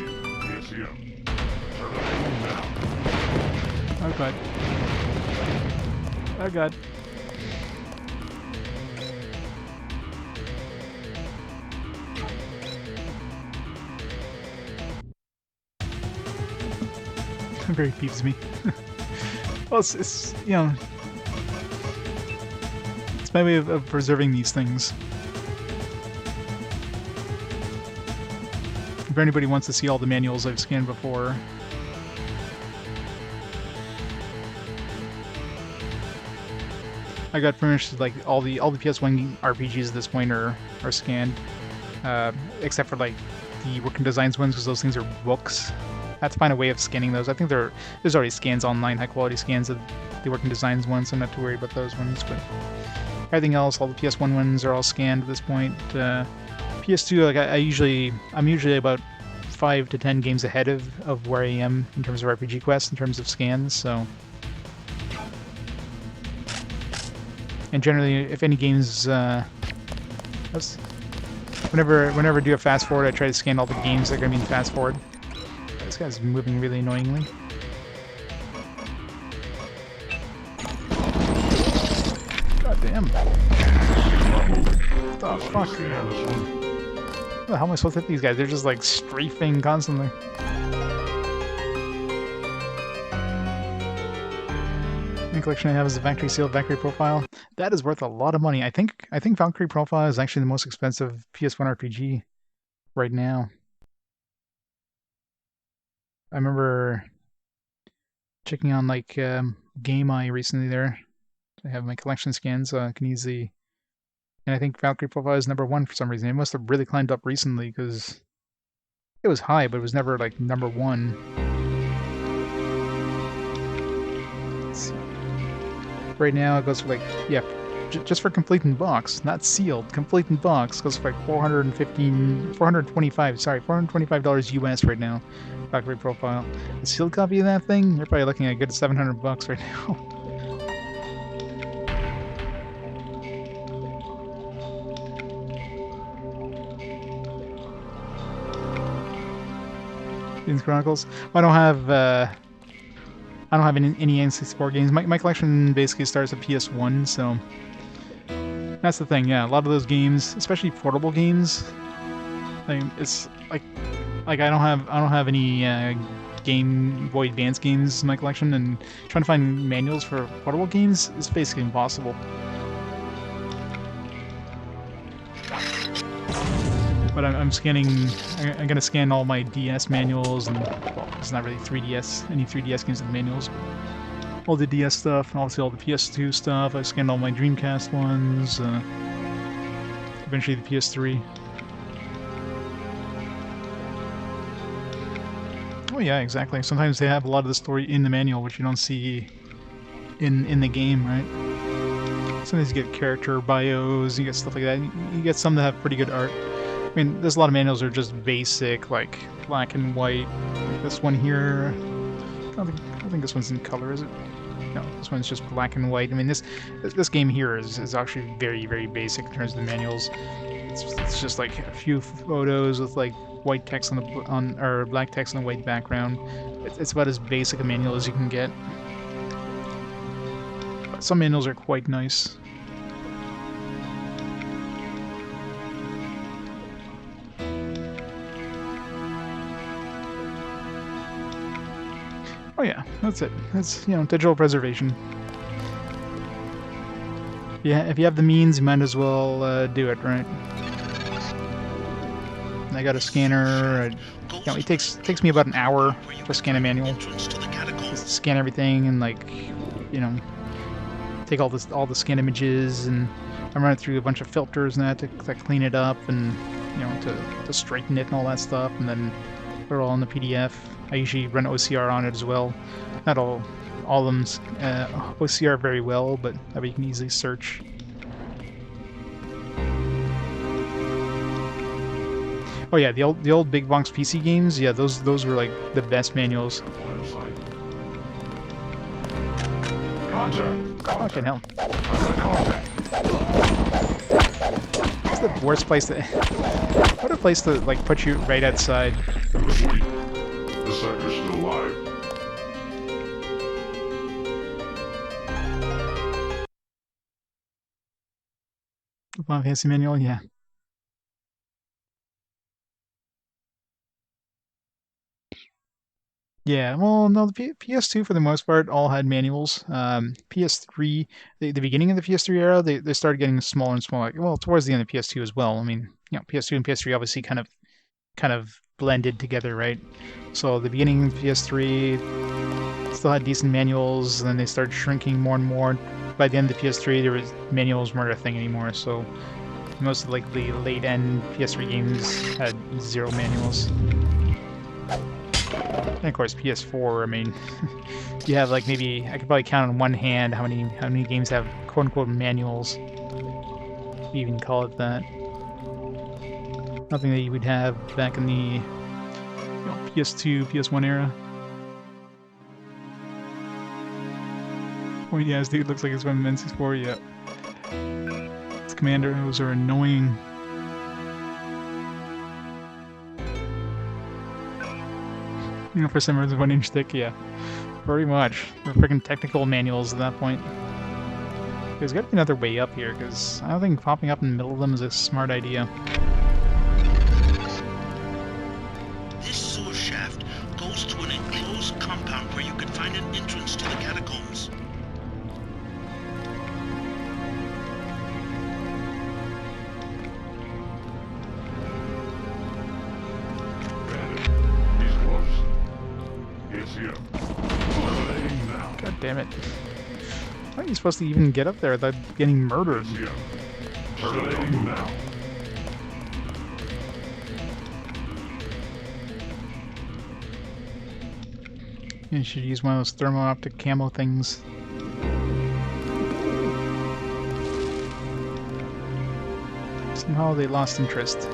Oh god. Oh god. Very peeves me. Well, it's you know, it's my way of preserving these things. If anybody wants to see all the manuals I've scanned before, I got pretty much like all the PS1 RPGs at this point are scanned, except for like the Working Designs ones, because those things are books. I have to find a way of scanning those. I think there's already scans online, high quality scans of the Working Designs ones, so I'm not too worried about those ones. But everything else, all the PS1 ones are all scanned at this point. PS2, like I'm usually about 5 to 10 games ahead of where I am in terms of RPG quests, in terms of scans. So, and generally, if any games, whenever I do a fast forward, I try to scan all the games that are going to be in fast forward. This guy's moving really annoyingly. God damn. What the fuck? How the hell am I supposed to hit these guys? They're just like strafing constantly. The collection I have is a Valkyrie sealed Valkyrie profile. That is worth a lot of money. I think Valkyrie profile is actually the most expensive PS1 RPG right now. I remember checking on like GameEye recently there. I have my collection scan, so I can easily... And I think Valkyrie profile is #1 for some reason. It must have really climbed up recently, because it was high, but it was never like #1. Let's see. Right now it goes for like, yeah, just for complete in box, not sealed, complete in box, goes for like $425 US right now. Valkyrie profile. A sealed copy of that thing, you're probably looking at a good $700 right now. These Chronicles. I don't have any N64 games. My collection basically starts at PS1, so that's the thing. Yeah, a lot of those games, especially portable games, it's like I don't have any Game Boy Advance games in my collection, and trying to find manuals for portable games is basically impossible. But I'm scanning. I'm gonna scan all my DS manuals, and well, it's not really 3DS. Any 3DS games with manuals. All the DS stuff, and obviously all the PS2 stuff. I scanned all my Dreamcast ones. Eventually the PS3. Oh yeah, exactly. Sometimes they have a lot of the story in the manual, which you don't see in the game, right? Sometimes you get character bios, you get stuff like that. You get some that have pretty good art. I mean, there's a lot of manuals that are just basic, like black and white. Like this one here. I don't think this one's in color, is it? No, this one's just black and white. I mean, this game here is actually very, very basic in terms of the manuals. It's just like a few photos with like white text or black text on a white background. It's about as basic a manual as you can get. But some manuals are quite nice. Oh yeah, that's it. That's, you know, digital preservation. Yeah, if you have the means, you might as well do it, right? I got a scanner. You know, it takes me about an hour to scan a manual. Just scan everything and, like, you know, take all the scan images, and I run it through a bunch of filters and that to clean it up, and, you know, to straighten it and all that stuff, and then put it all in the PDF. I usually run OCR on it as well. Not all of them OCR very well, but that way you can easily search. Oh yeah, the old big box PC games, yeah, those were like the best manuals. Fucking hell. It's the worst place to... What a place to, like, put you right outside. The sector's still alive. Final Fantasy manual, yeah. Yeah, well, no, the PS2 for the most part all had manuals. PS3, the beginning of the PS3 era, they started getting smaller and smaller. Well, towards the end of PS2 as well. I mean, you know, PS2 and PS3 obviously kind of blended together, right? So the beginning of PS3 still had decent manuals, and then they started shrinking more and more. By the end of the PS3, manuals weren't a thing anymore. So most of, like, the late end PS3 games had 0 manuals. And of course, PS4, I mean, you have, like, maybe, I could probably count on one hand how many games have quote-unquote manuals. If you even call it that. Nothing that you would have back in the, you know, PS2, PS1 era. Oh yeah, this dude looks like he's from N64, yeah. This commander, those are annoying. You know, for some reason 1 inch thick, yeah. Pretty much. They're freaking technical manuals at that point. There's gotta be another way up here, because I don't think popping up in the middle of them is a smart idea. This sewer shaft goes to an enclosed compound where you can find an entrance to the catacombs. God damn it. How are you supposed to even get up there without getting murdered? You should use one of those thermo-optic camo things. Somehow they lost interest.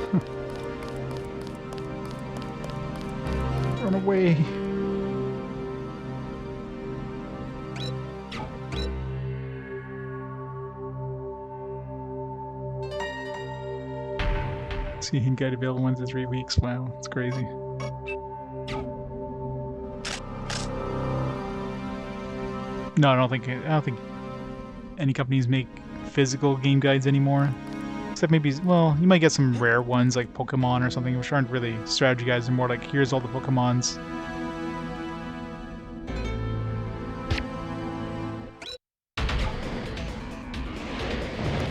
Run away. See, guide available 1 to 3 weeks. Wow, it's crazy. No, I don't think any companies make physical game guides anymore. Except maybe, well, you might get some rare ones like Pokemon or something, which aren't really strategy guides. They're more like, here's all the Pokemons.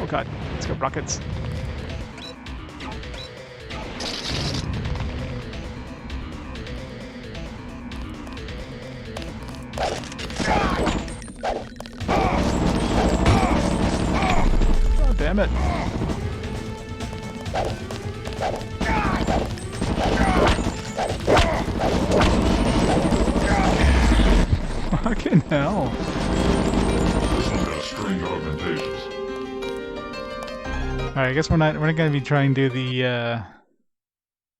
Oh god, let's go rockets. Oh, damn it. Fucking hell. Alright, I guess we're not gonna be trying to do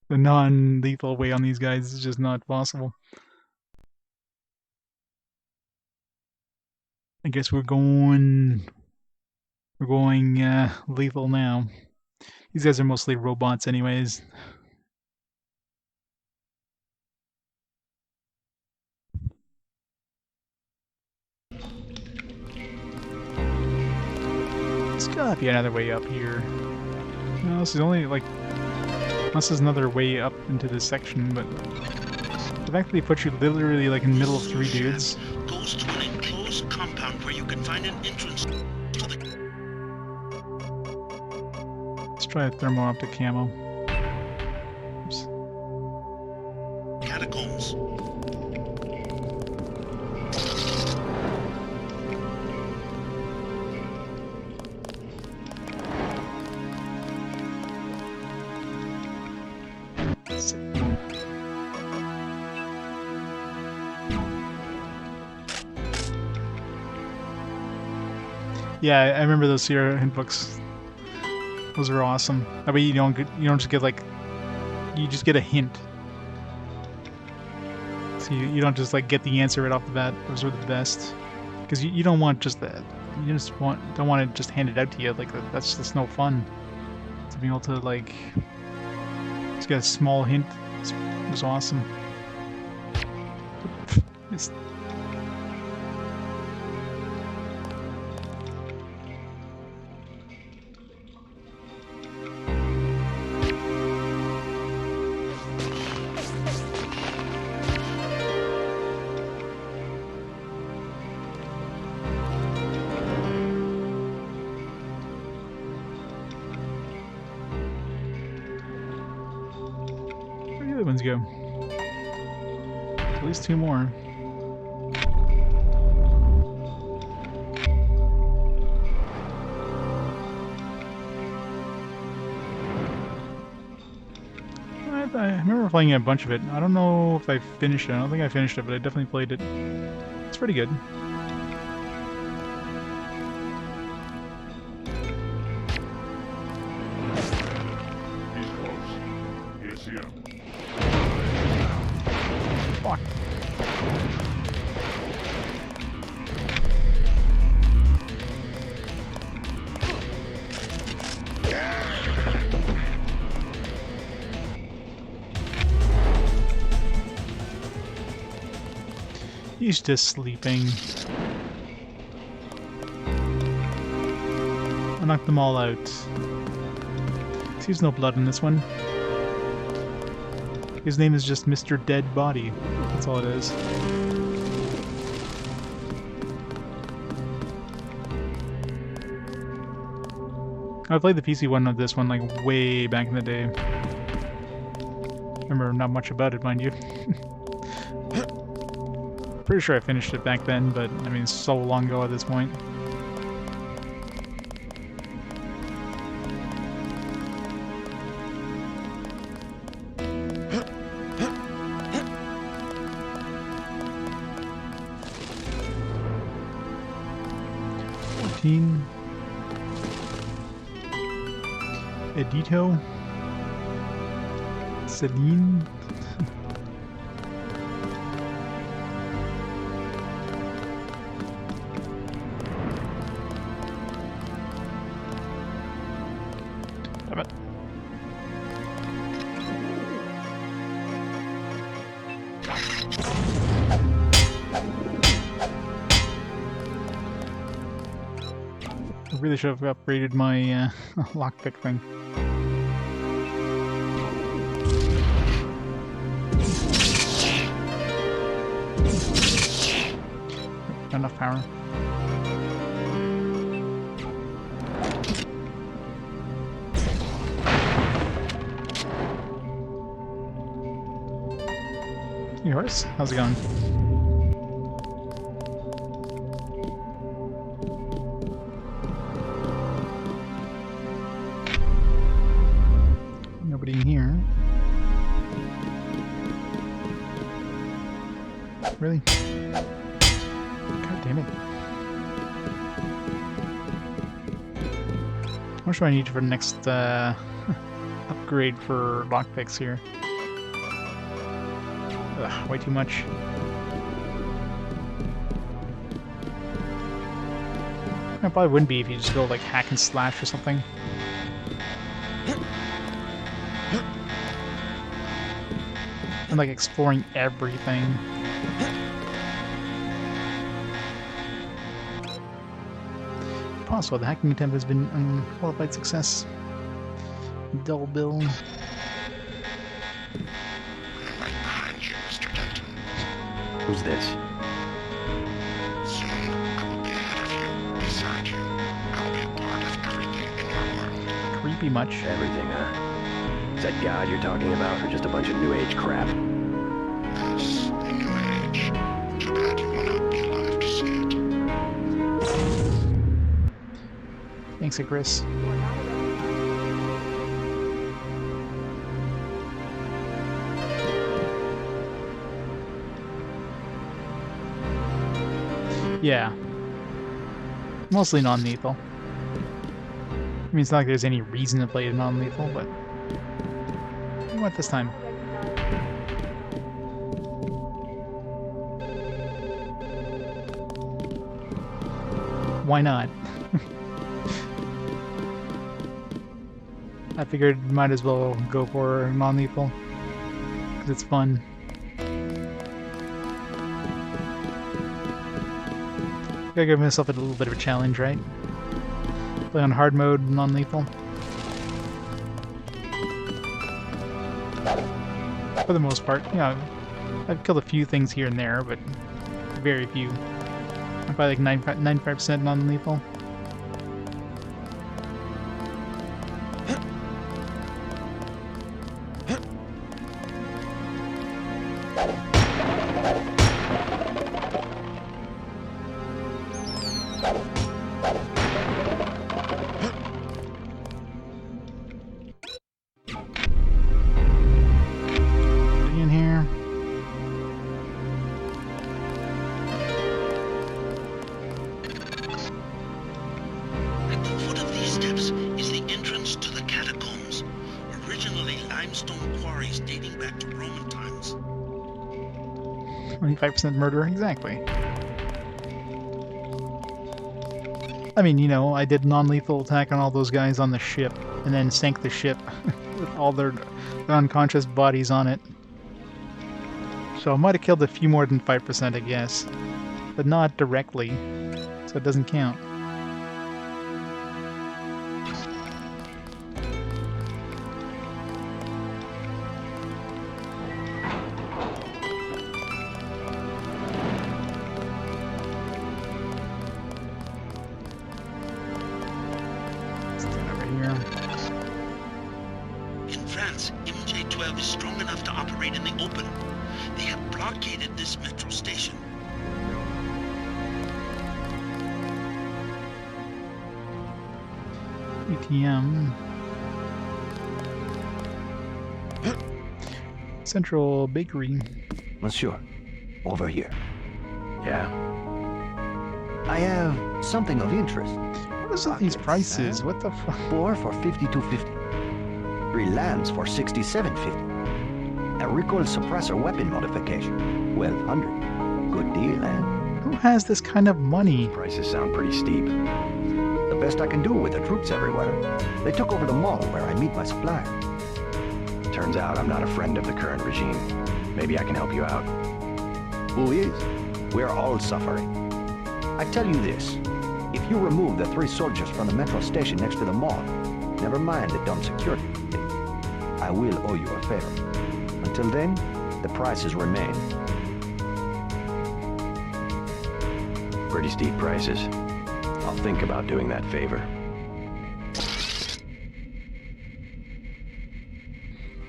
the non-lethal way on these guys. It's just not possible. I guess we're going lethal now. These guys are mostly robots anyways. There's gotta be another way up here. No, this is only like... Unless there's another way up into this section, but... The fact that they put you literally like in the middle of three dudes... Goes to an enclosed compound where you can find an entrance to the... Let's try a thermal optic camo. Oops. Catacombs. Yeah, I remember those Sierra hint books. Those were awesome. That way you don't just get like, you just get a hint. So you don't just like get the answer right off the bat. Those were the best. Because you don't want just that. You just don't want it just handed out to you. Like that's just no fun. To be able to like just get a small hint was awesome. It's, ones go. At least two more. I remember playing a bunch of it. I don't know if I finished it. I don't think I finished it, but I definitely played it. It's pretty good. He's just sleeping. I knocked them all out. Seems no blood in this one. His name is just Mr. Dead Body. That's all it is. I played the PC one of this one like way back in the day. Remember not much about it, mind you. Pretty sure I finished it back then, but I mean, it's so long ago at this point. Edito, Celine. Damn it. I really should have upgraded my lockpick thing. Enough power. Hey horse, how's it going? Nobody in here. Really? God damn it. How much do I need for the next upgrade for lockpicks here? Ugh, way too much. It probably wouldn't be if you just go like hack and slash or something. And like exploring everything. Possible, the hacking attempt has been unqualified success. Double bill. Right behind you, Mr. Denton. Who's this? Soon, I will be ahead of you, beside you. I will be a part of everything in your world. Creepy much. Everything, huh? Is that God you're talking about, or just a bunch of New Age crap? Yes, the New Age. Too bad you will not be alive to see it. Thanks, Chris. Yeah. Mostly non-lethal. I mean, it's not like there's any reason to play it non-lethal, but... What this time? Why not? I figured might as well go for non-lethal. Because it's fun. Gotta give myself a little bit of a challenge, right? Play on hard mode, non-lethal. For the most part, you know, I've killed a few things here and there, but very few. I'm probably like 95% non-lethal. Murder, exactly. I mean, you know, I did non-lethal attack on all those guys on the ship, and then sank the ship with all their unconscious bodies on it. So I might have killed a few more than 5%, I guess. But not directly, so it doesn't count. Central Bakery. Monsieur, over here. Yeah? I have something of interest. What is with these prices? What the fuck? 4 for 52.50. 3 lands for 67.50. A recoil suppressor weapon modification. 1,200. Good deal, eh? Who has this kind of money? Prices sound pretty steep. The best I can do with the troops everywhere. They took over the mall where I meet my supplier. Turns out I'm not a friend of the current regime. Maybe I can help you out. Who is? We're all suffering. I tell you this. If you remove the 3 soldiers from the metro station next to the mall, never mind the dumb security, I will owe you a favor. Until then, the prices remain. Pretty steep prices. I'll think about doing that favor.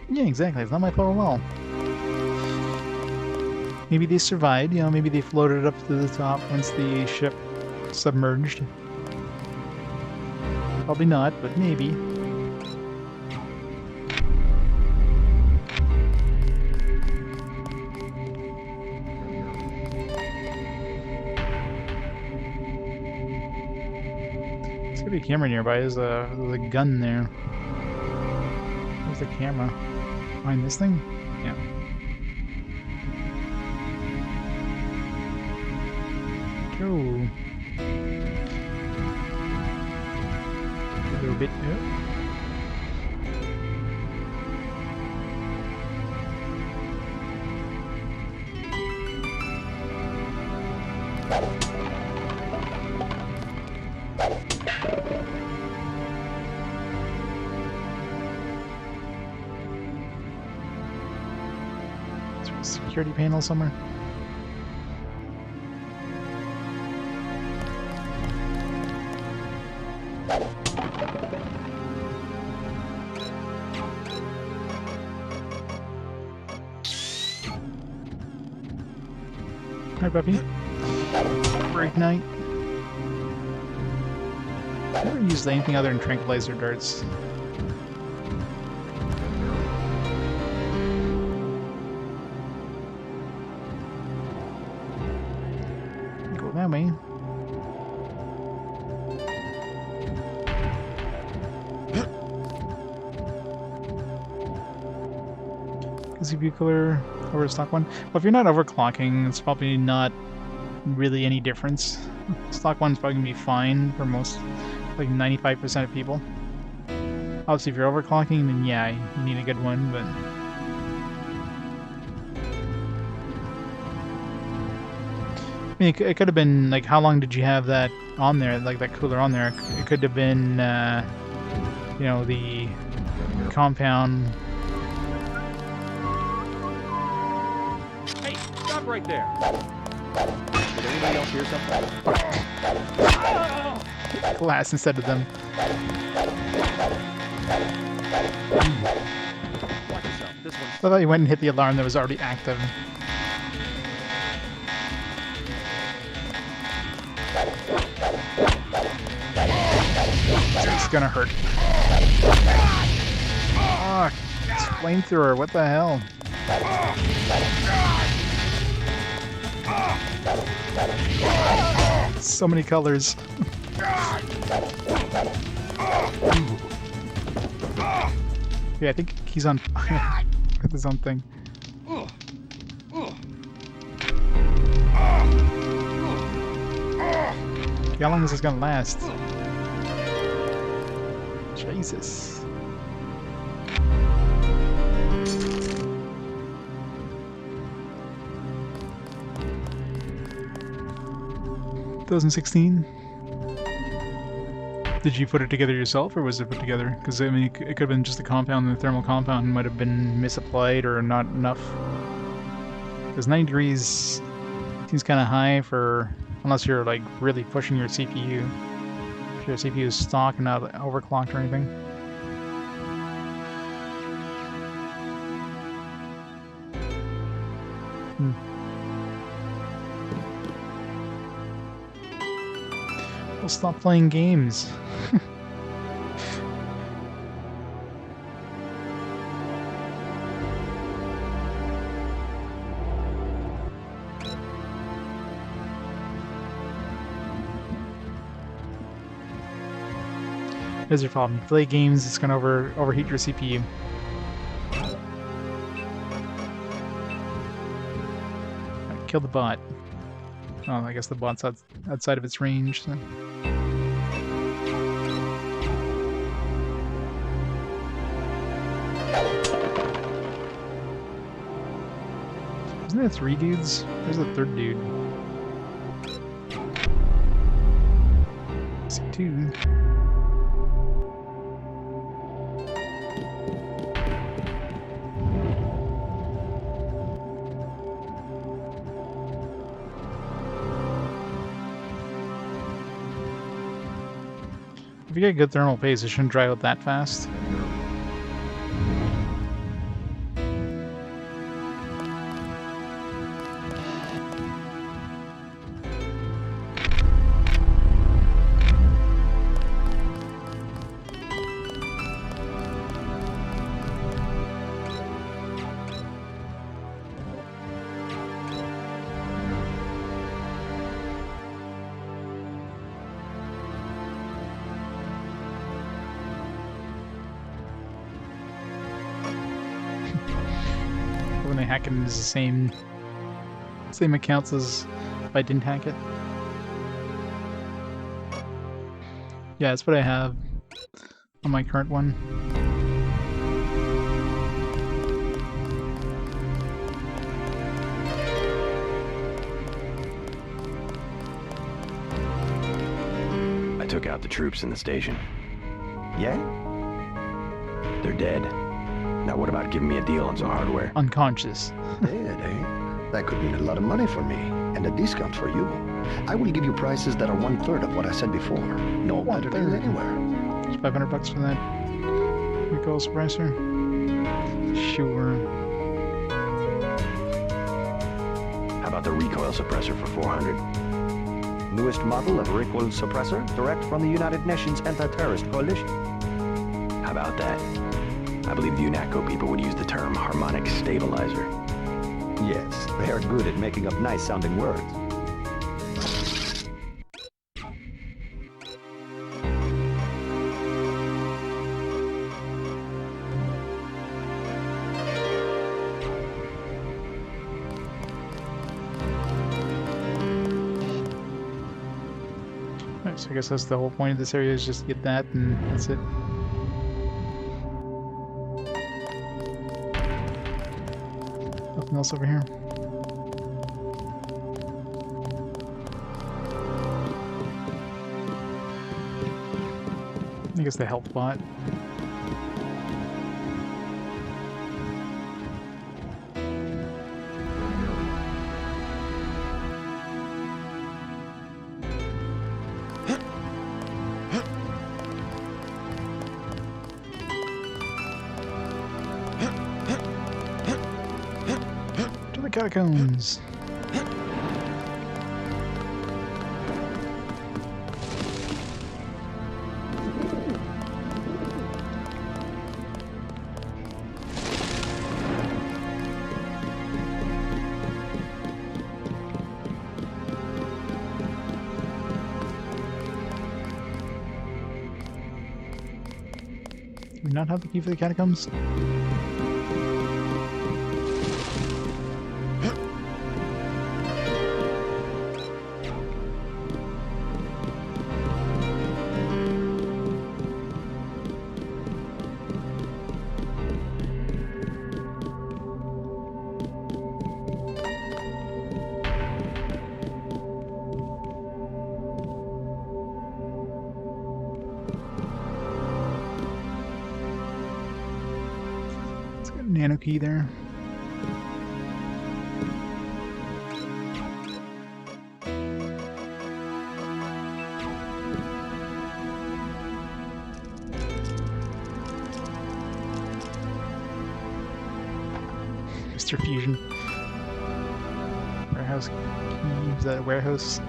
Yeah, exactly. It's not my fault at all. Maybe they survived, you know, maybe they floated up to the top once the ship submerged. Probably not, but maybe. There's gotta be a camera nearby. There's a gun there. Where's the camera? Behind this thing? Yeah. Go. Is there a security panel somewhere? Hi, puppy. Break night. I've never used anything other than tranquilizer darts. Go that way. Bucler over stock one. Well, if you're not overclocking, it's probably not really any difference. Stock one's probably gonna be fine for most, like 95% of people. Obviously, if you're overclocking, then yeah, you need a good one, but... I mean, it could have been, like, how long did you have that on there, like that cooler on there? It could have been, you know, the compound... Hey, stop right there! Did anybody else hear something? Glass instead of them. Watch yourself. This one's... I thought you went and hit the alarm that was already active. It's gonna hurt. Fuck. It's flamethrower, what the hell? So many colors. Yeah, I think he's on fire with his own thing. How long is this gonna last? Jesus. (2016). Did you put it together yourself, or was it put together? Because I mean, it could have been just the compound, and the thermal compound might have been misapplied or not enough. Because 90 degrees seems kind of high for, unless you're like really pushing your CPU. If your CPU is stock and not overclocked or anything. We'll stop playing games. Here's your problem. You play games, it's gonna overheat your CPU. Right, kill the bot. Oh, I guess the bot's outside of its range. So. Isn't there 3 dudes? There's the 3rd dude. I see 2. If you get good thermal paste, it shouldn't dry out that fast. When they hack it, it's the same accounts as if I didn't hack it. Yeah, that's what I have on my current one. took out the troops in the station. Yeah? They're dead. Now what about giving me a deal on some hardware? Unconscious. Dead, eh? That could mean a lot of money for me, and a discount for you. I will give you prices that are 1/3 of what I said before. No better deal anywhere. It's $500 for that recoil suppressor. Sure. How about the recoil suppressor for 400? Newest model of recoil suppressor, direct from the United Nations Anti-Terrorist Coalition. How about that? I believe the UNATCO people would use the term harmonic stabilizer. Yes, they are good at making up nice-sounding words. Alright, so I guess that's the whole point of this area, is just get that and that's it. Nothing else over here. I guess the health bot. To the catacombs. Do we not have the key for the catacombs? Nano key there. Mr. Fusion. Warehouse key. Is that a warehouse?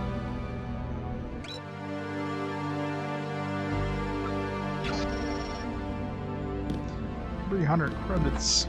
$300 credits.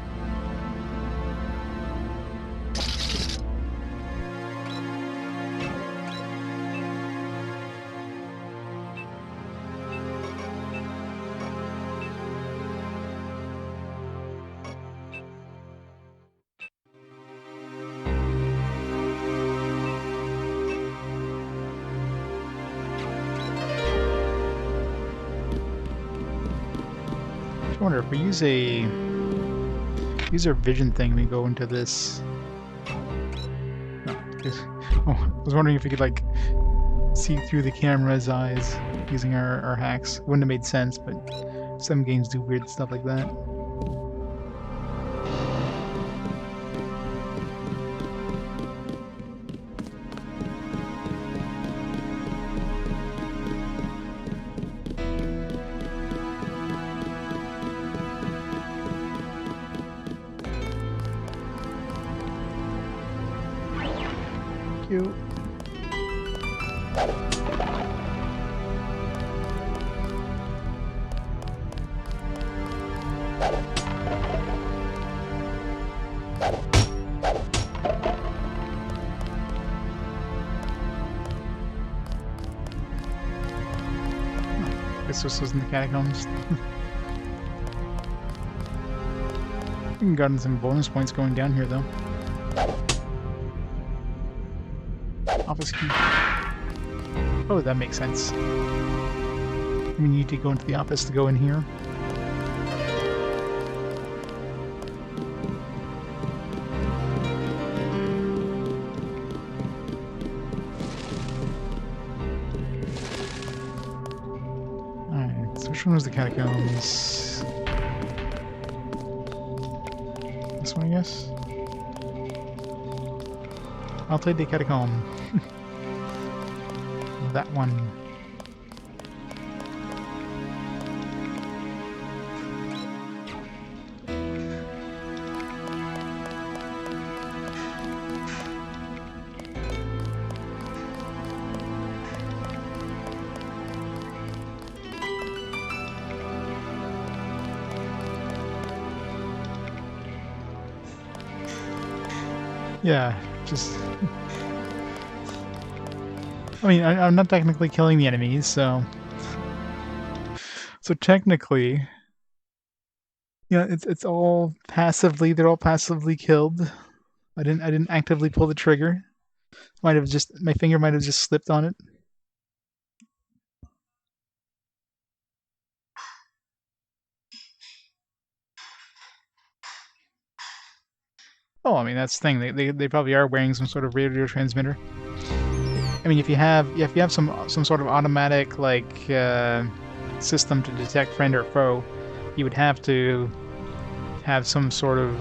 I wonder if we use our vision thing, we go into this. No, I was wondering if we could like see through the camera's eyes using our hacks. Wouldn't have made sense, but some games do weird stuff like that. You. Guess this was in the catacombs. We gotten some bonus points going down here though. Office key. Oh, that makes sense. We need to go into the office to go in here. one was the catacombs? This one, I guess? I'll take the catacomb. That one. Yeah, just... I mean, I'm not technically killing the enemies, so... So technically... Yeah, it's all passively, they're all passively killed. I didn't actively pull the trigger. Might have just, my finger might have just slipped on it. Oh, I mean, that's the thing. They probably are wearing some sort of radio transmitter. I mean, if you have some sort of automatic like system to detect friend or foe, you would have to have some sort of,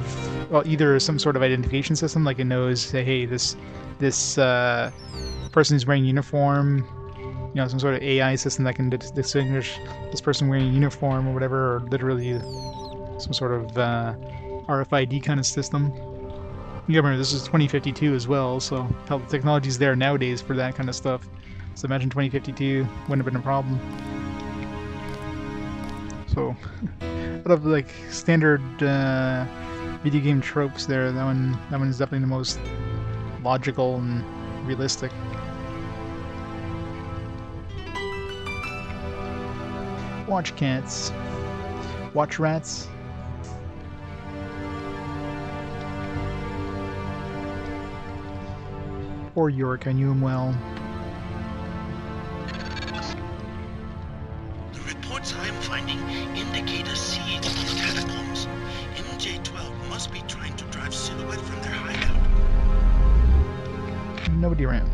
well, either some sort of identification system, like it knows, hey, this person is wearing uniform, you know, some sort of AI system that can distinguish this person wearing a uniform or whatever, or literally some sort of RFID kind of system. You remember, this is 2052 as well, so how the technology's there nowadays for that kind of stuff. So imagine 2052 wouldn't have been a problem. So, out of like standard video game tropes, there, that one is definitely the most logical and realistic. Watch cats. Watch rats. Poor York, I knew him well. The reports I am finding indicate a siege on the catacombs. MJ-12 must be trying to drive Silhouette from their hideout. Nobody around.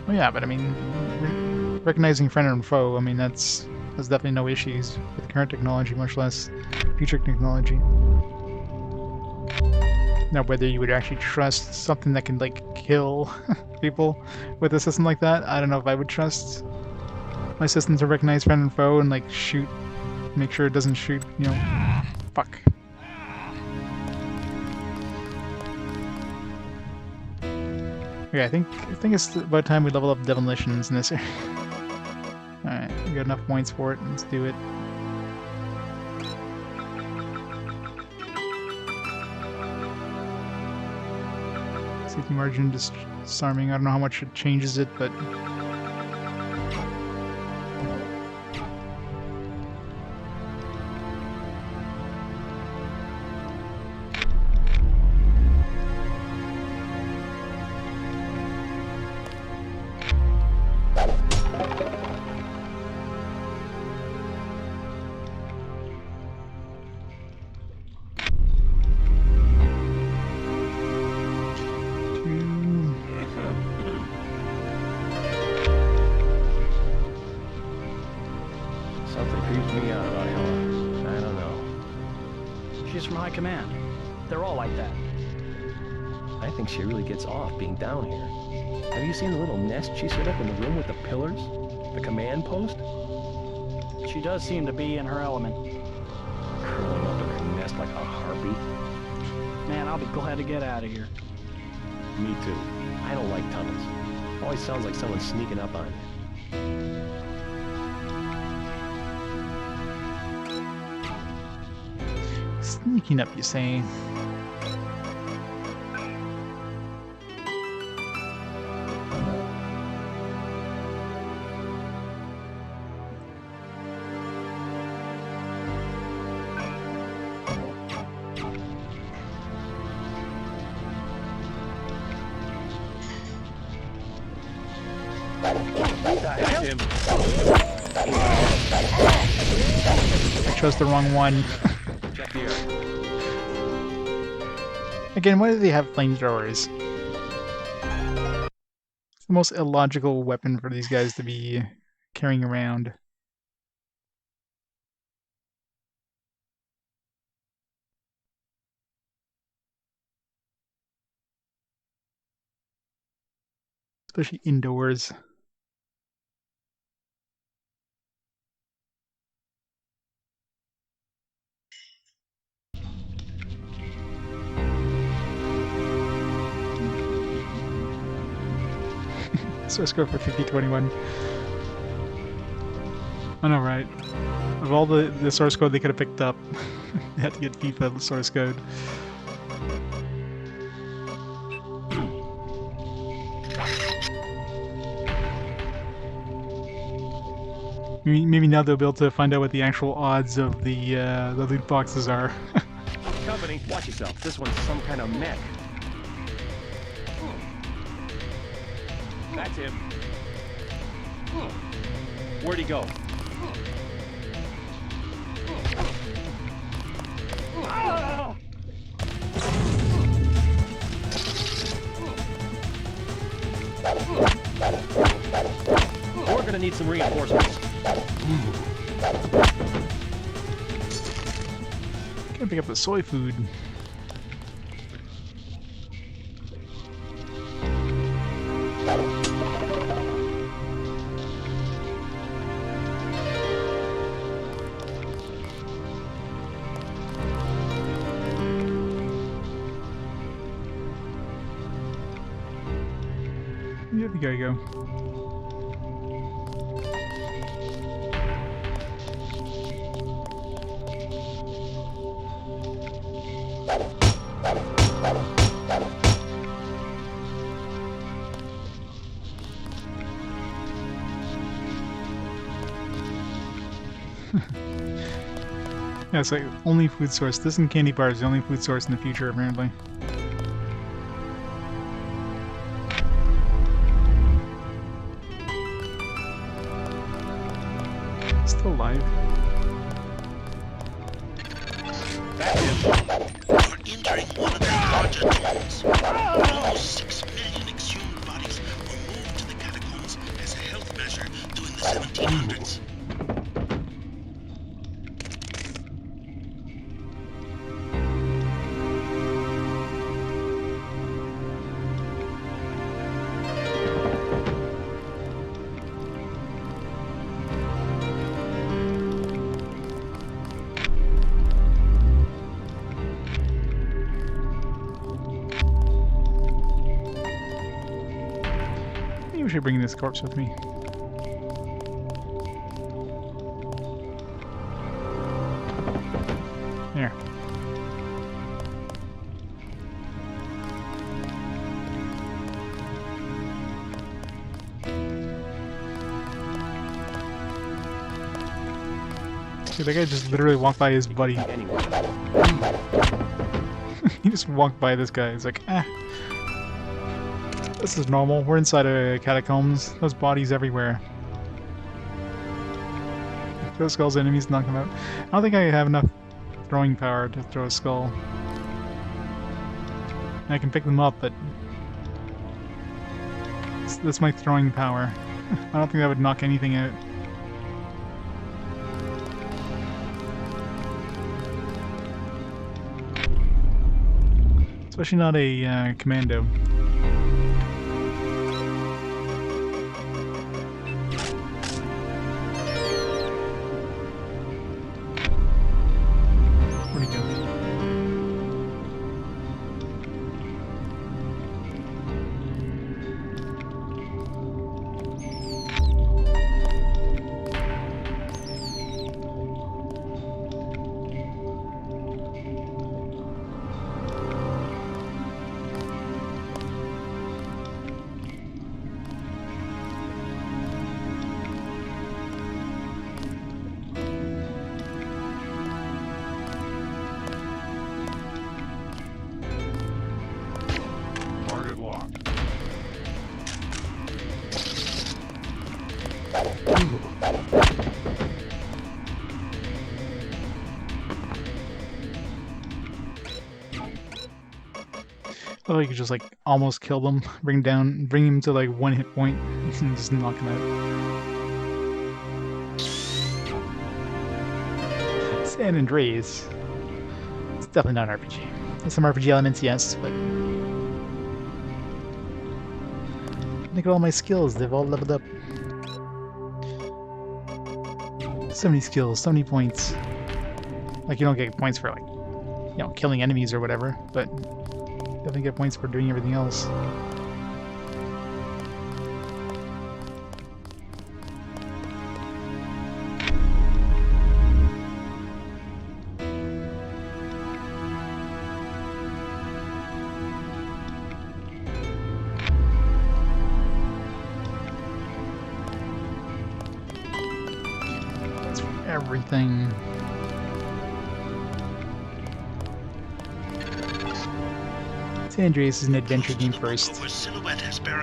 Well, yeah, but I mean, recognizing friend and foe, I mean, that's definitely no issues with current technology, much less future technology. Now, whether you would actually trust something that can, like, kill people with a system like that, I don't know if I would trust my system to recognize friend and foe and, like, shoot, make sure it doesn't shoot, you know, fuck. Okay, I think it's about time we level up demolitions in this area. Alright, we got enough points for it. Let's do it. Safety margin disarming. I don't know how much it changes it, but... Something creeps me out about Ella. I don't know. She's from High Command. They're all like that. I think she really gets off being down here. Have you seen the little nest she set up in the room with the pillars? The command post? She does seem to be in her element. Curling up in her nest like a harpy. Man, I'll be glad to get out of here. Me too. I don't like tunnels. Always sounds like someone's sneaking up on you. Sneaking up, you say? I chose the wrong one. Again, why do they have flamethrowers? It's the most illogical weapon for these guys to be carrying around. Especially indoors. Source code for 5021. I know, right? Of all the source code they could have picked up, they had to get FIFA source code. Maybe now they'll be able to find out what the actual odds of the loot boxes are. Company, watch yourself. This one's some kind of mech. That's him. Where'd he go? We're gonna need some reinforcements. Gotta pick up the soy food. There we go. Yeah, it's like only food source. This and candy bars is the only food source in the future, apparently. Still alive. You're entering one of the larger tombs. Almost 6 million exhumed bodies were moved to the catacombs as a health measure during the 1700s. I should bring this corpse with me. There. Dude, that guy just literally walked by his buddy. He just walked by this guy. He's like, ah. This is normal. We're inside a catacombs. There's bodies everywhere. Throw skulls at enemies, knock them out. I don't think I have enough throwing power to throw a skull. I can pick them up, but that's my throwing power. I don't think that would knock anything out. Especially not a commando. Oh, you could just like almost kill them, bring him to like 1 hit point, and just knock him out. San Andreas. It's definitely not an RPG. There's some RPG elements, yes, but look at all my skills. They've all leveled up. So many skills, so many points. Like you don't get points for like, you know, killing enemies or whatever, but definitely get points for doing everything else. That's for everything. San Andreas is an adventure game first.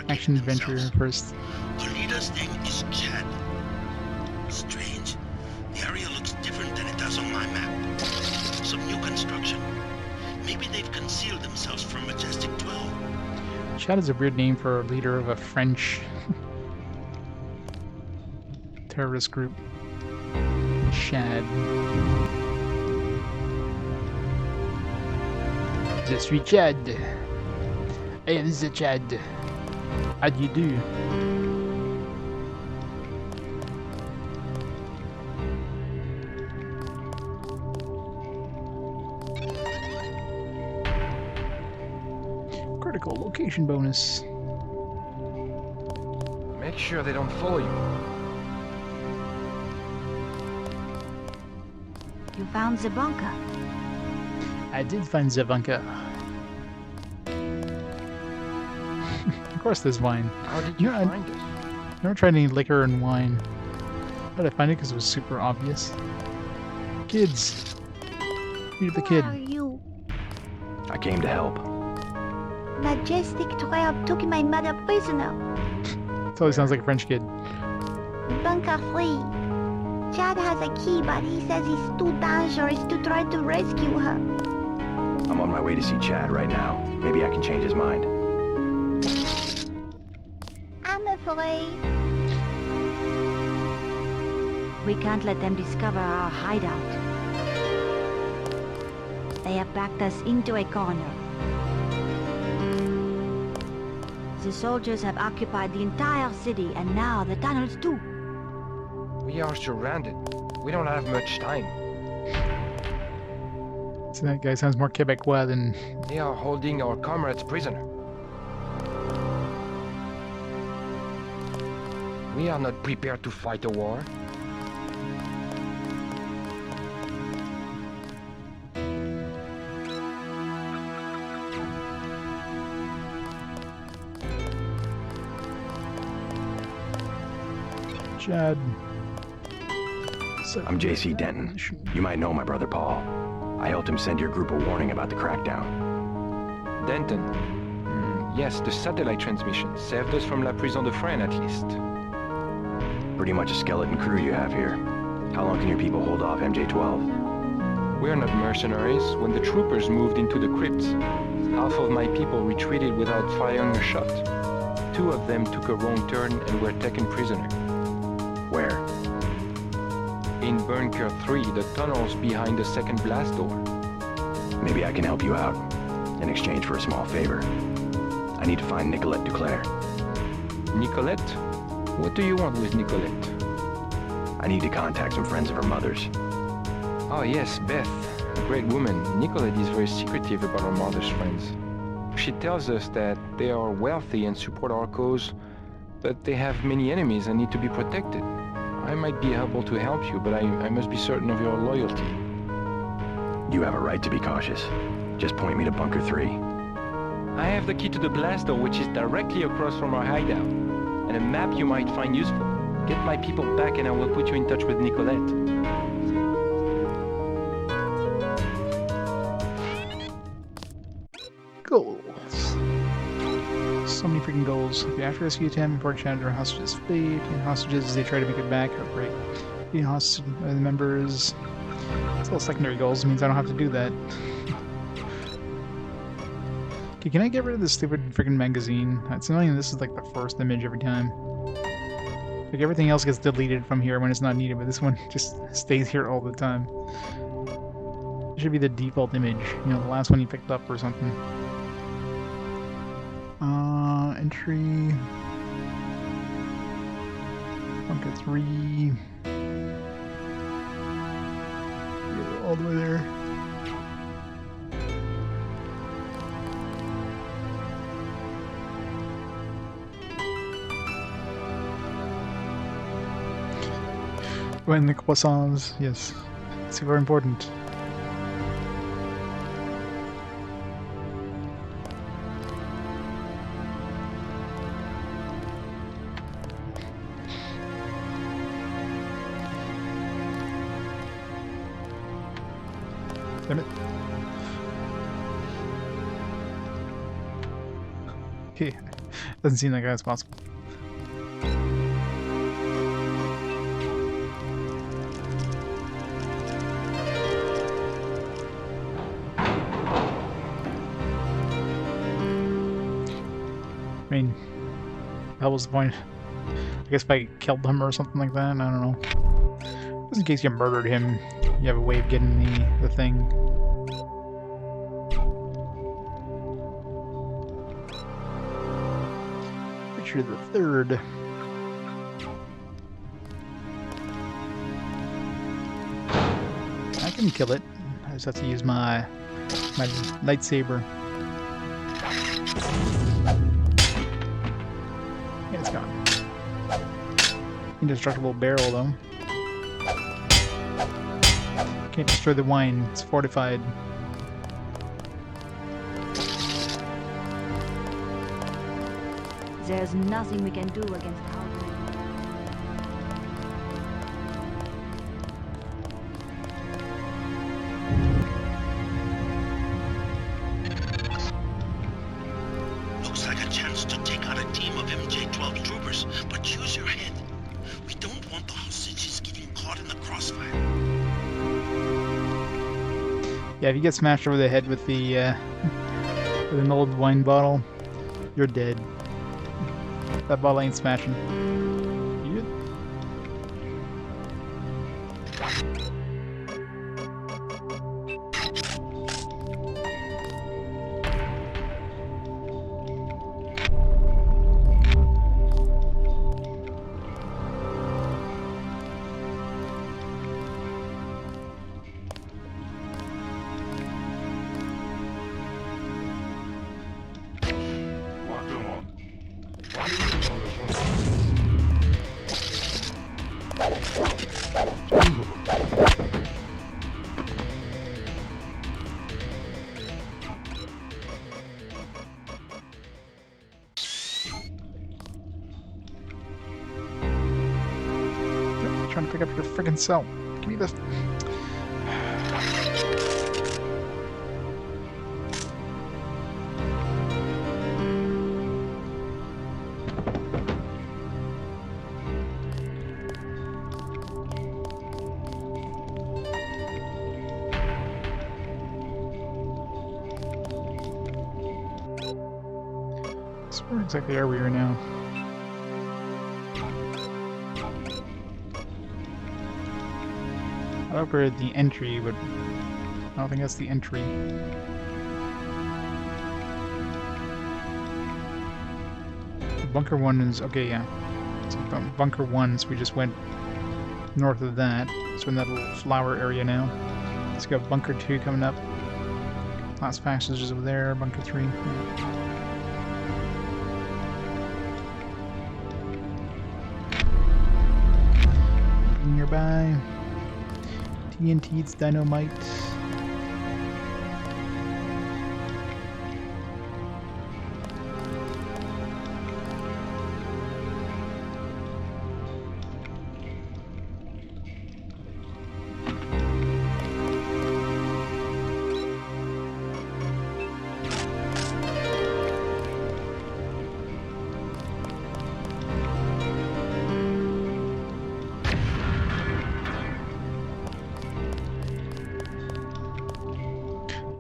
Action adventure first. The leader's name is Chad. Strange. The area looks different than it does on my map. Some new construction. Maybe they've concealed themselves from Majestic 12. Chad is a weird name for a leader of a French terrorist group. Chad. Je suis Chad. I am the Chad. How do you do? Critical location bonus. Make sure they don't follow you. You found the bunker. I did find the bunker. Of course there's wine. How did you find it? I never tried any liquor and wine. But I find it because it was super obvious. Kids! Read the kid. Where are you? I came to help. Majestic 12 took my mother prisoner. Totally sounds like a French kid. Bunker free. Chad has a key, but he says it's too dangerous to try to rescue her. I'm on my way to see Chad right now. Maybe I can change his mind. I'm afraid. We can't let them discover our hideout. They have backed us into a corner. The soldiers have occupied the entire city, and now the tunnels too. We are surrounded. We don't have much time. So that guy sounds more Quebecois than... They are holding our comrades prisoner. We are not prepared to fight a war. Chad. I'm JC Denton. You might know my brother Paul. I helped him send your group a warning about the crackdown. Denton. Yes, the satellite transmission saved us from La Prison de Fresnes at least. Pretty much a skeleton crew you have here. How long can your people hold off MJ-12? We're not mercenaries. When the troopers moved into the crypts, half of my people retreated without firing a shot. 2 of them took a wrong turn and were taken prisoner. Where? In Bunker 3, the tunnels behind the second blast door. Maybe I can help you out, in exchange for a small favor. I need to find Nicolette Duclair. Nicolette? What do you want with Nicolette? I need to contact some friends of her mother's. Oh yes, Beth. A great woman. Nicolette is very secretive about her mother's friends. She tells us that they are wealthy and support our cause, but they have many enemies and need to be protected. I might be able to help you, but I must be certain of your loyalty. You have a right to be cautious. Just point me to Bunker 3. I have the key to the blast door, which is directly across from our hideout, and a map you might find useful. Get my people back and I will put you in touch with Nicolette. Goals. So many freaking goals. Okay, after rescue attempt, report Chad or hostages flee. Obtain hostages as they try to make it back. Outbreak. Being hostage by the members. It's all secondary goals. It means I don't have to do that. Okay, can I get rid of this stupid freaking magazine? It's annoying. This is like the first image every time. Like everything else gets deleted from here when it's not needed, but this one just stays here all the time. It should be the default image, you know, the last one you picked up or something. Entry. Bunker 3. All the way there. When the croissants, yes, super important. Damn it. Okay, doesn't seem like that's possible. I mean, that was the point. I guess if I killed him or something like that, I don't know. Just in case you murdered him, you have a way of getting the thing. Richard the Third. I can kill it. I just have to use my lightsaber. Yeah, it's gone. Indestructible barrel though. Can't destroy the wine, it's fortified. There's nothing we can do against Howard. Looks like a chance to take out a team of MJ-12 troopers, but use your head. We don't want the hostages getting caught in the crossfire. Yeah, if you get smashed over the head with the with an old wine bottle, you're dead. That bottle ain't smashing. You trying to pick up your friggin' cell. Give me this. So where exactly are we here now? I thought we were at the entry, but I don't think that's the entry. Bunker 1 is... okay, yeah. So from Bunker 1, so we just went north of that. So in that little flower area now. Let's go Bunker 2 coming up. Last passage is over there, Bunker 3. Nearby. TNT's dynamite.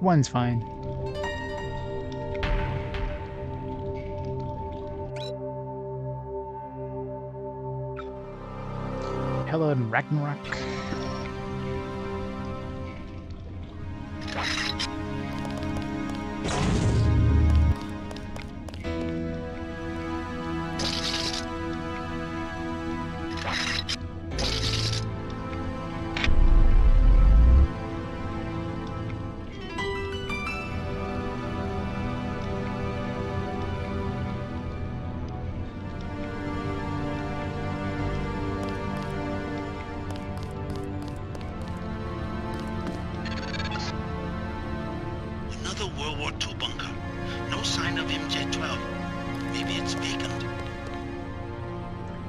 One's fine. Valhalla and Ragnarok. Another World War II bunker. No sign of MJ-12. Maybe it's vacant.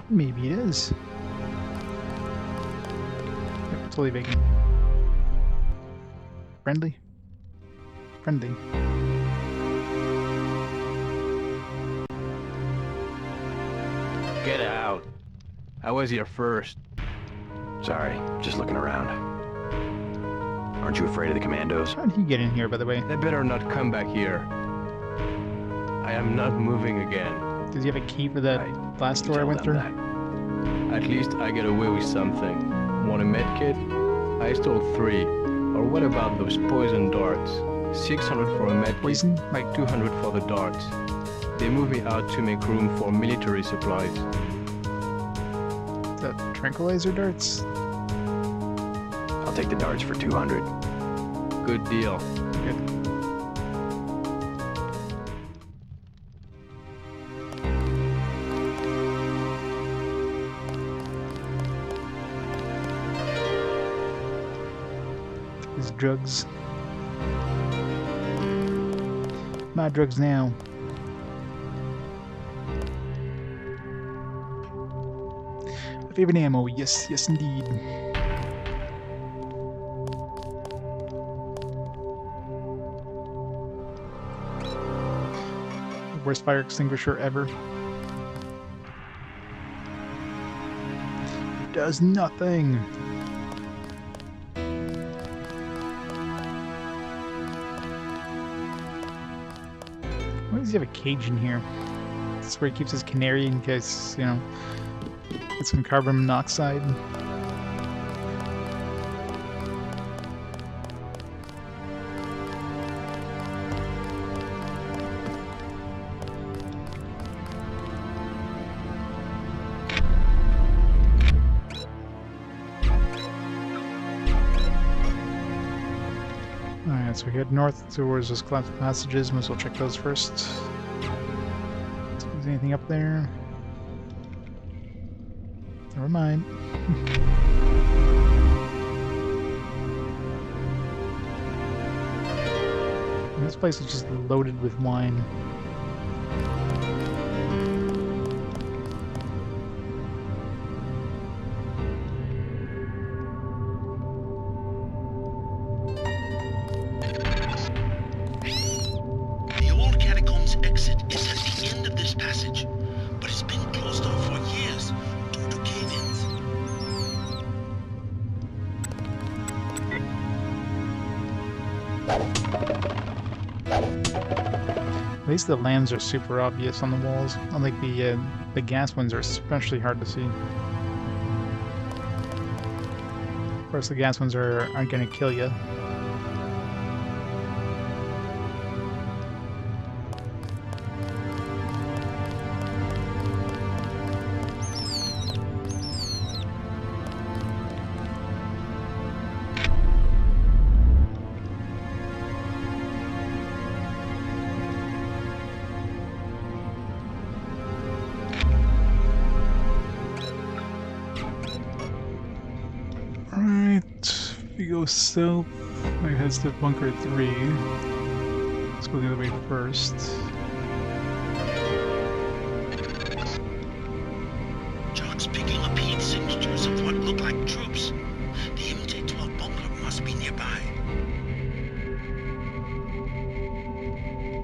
Maybe it is. Yep, totally vacant. Friendly? Friendly. Get out. I was here first. Sorry, just looking around. Aren't you afraid of the commandos? How did he get in here, by the way? They better not come back here. I am not moving again. Does he have a key for that last door I went through? At least I get away with something. Want a med kit? I stole 3. Or what about those poison darts? 600 for a med Poison? kit, like 200 for the darts. They move me out to make room for military supplies. Is that tranquilizer darts? I'll take the darts for 200. Good deal. Good. These drugs. My drugs now. My favorite ammo, yes, yes indeed. Worst fire extinguisher ever. Does nothing. Why does he have a cage in here? This is where he keeps his canary in case, you know, get some carbon monoxide. Alright, so we head north towards those collapsed passages. Might as well check those first. See if there's anything up there. Never mind. This place is just loaded with wine. The old catacombs exit is at the end of this passage, but it's been closed off for years due to cave-ins. At least the lands are super obvious on the walls, unlike the gas ones are especially hard to see. Of course, the gas ones aren't going to kill you. We go south, it heads to bunker 3. Let's go the other way first. Jock's picking up heat signatures of what look like troops. The MJ-12 bunker must be nearby.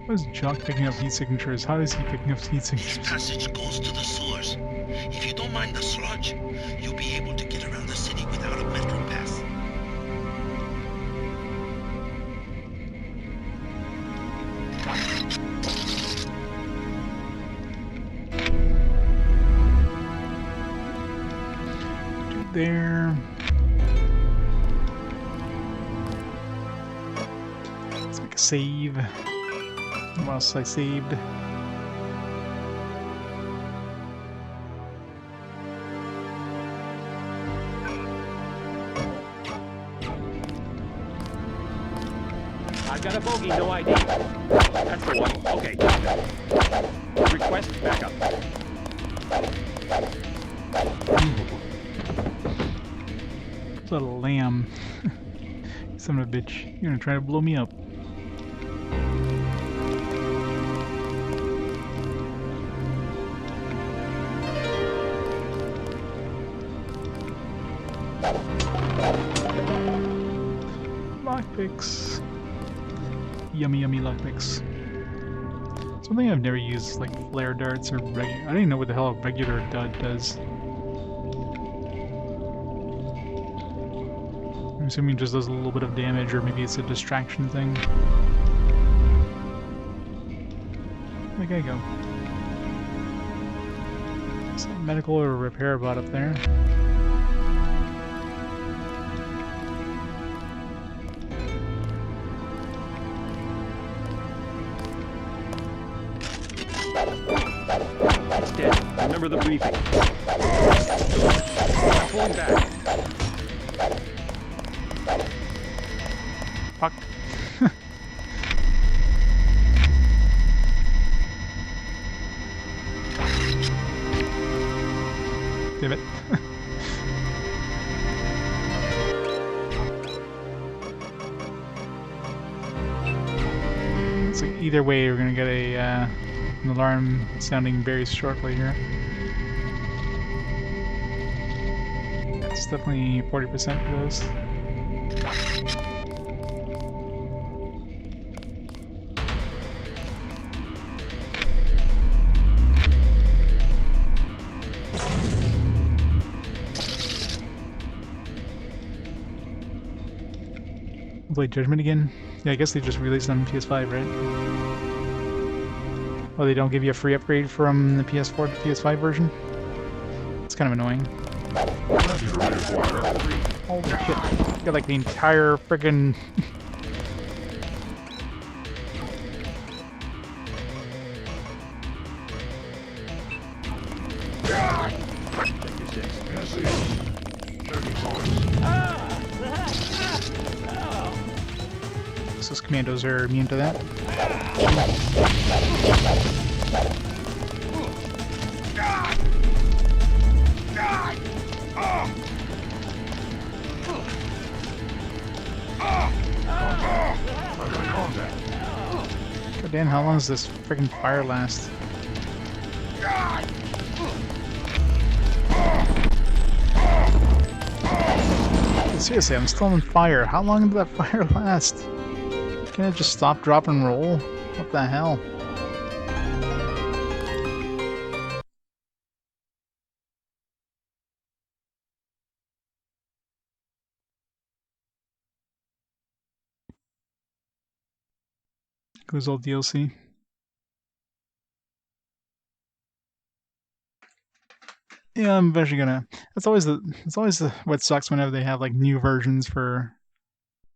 Why is Jock picking up heat signatures? How is he picking up heat signatures? This passage goes to the sewers. If you don't mind the sludge, you'll be able to get around the city without a metro pass. there. Let's make a save. What else I saved? I've got a bogey, no ID. That's the one. Okay, got it. Request backup. Little lamb. Son of a bitch. You're gonna try to blow me up. Lockpicks. Yummy, yummy lockpicks. Something I've never used, like flare darts or regular. I don't even know what the hell a regular dud does. I'm assuming it just does a little bit of damage, or maybe it's a distraction thing. Where'd the guy go? Some medical or repair bot up there. It's dead. Remember the briefing. I'm pulling back. Fuck. Damn it. It's like either way we're gonna get a an alarm sounding very shortly here. That's definitely 40% for those. Play Judgment again? Yeah, I guess they just released it on PS5, right? Oh, they don't give you a free upgrade from the PS4 to PS5 version? It's kind of annoying. Holy shit. Got like the entire friggin' Those commandos are immune to that. God damn, how long does this freaking fire last? Seriously, I'm still on fire. How long did that fire last? Can it just stop, drop, and roll? What the hell? Goes all DLC. Yeah, I'm eventually gonna. That's always what sucks whenever they have like new versions for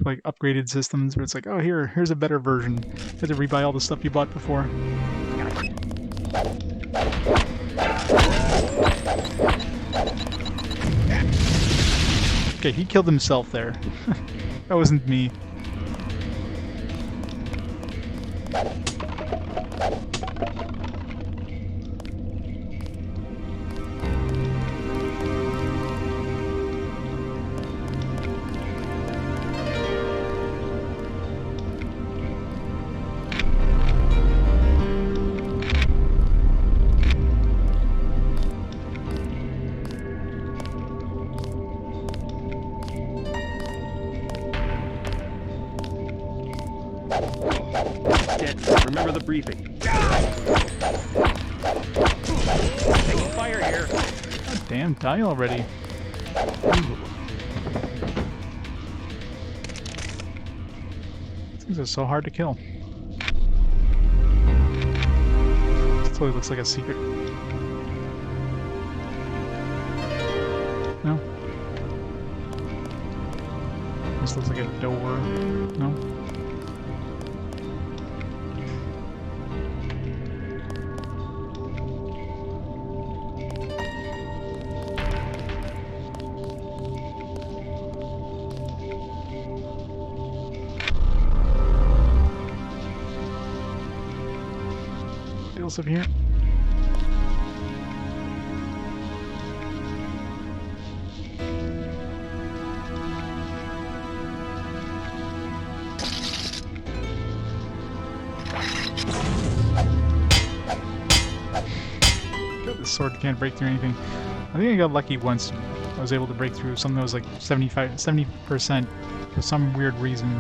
like upgraded systems, where it's like, oh, here's a better version. You have to rebuy all the stuff you bought before. Okay, he killed himself there. That wasn't me. Remember the briefing. Taking fire here. God damn, die already. These are so hard to kill. This totally looks like a secret. No? This looks like a door. No? What else up here? The sword can't break through anything. I think I got lucky once. I was able to break through something that was like 70% for some weird reason.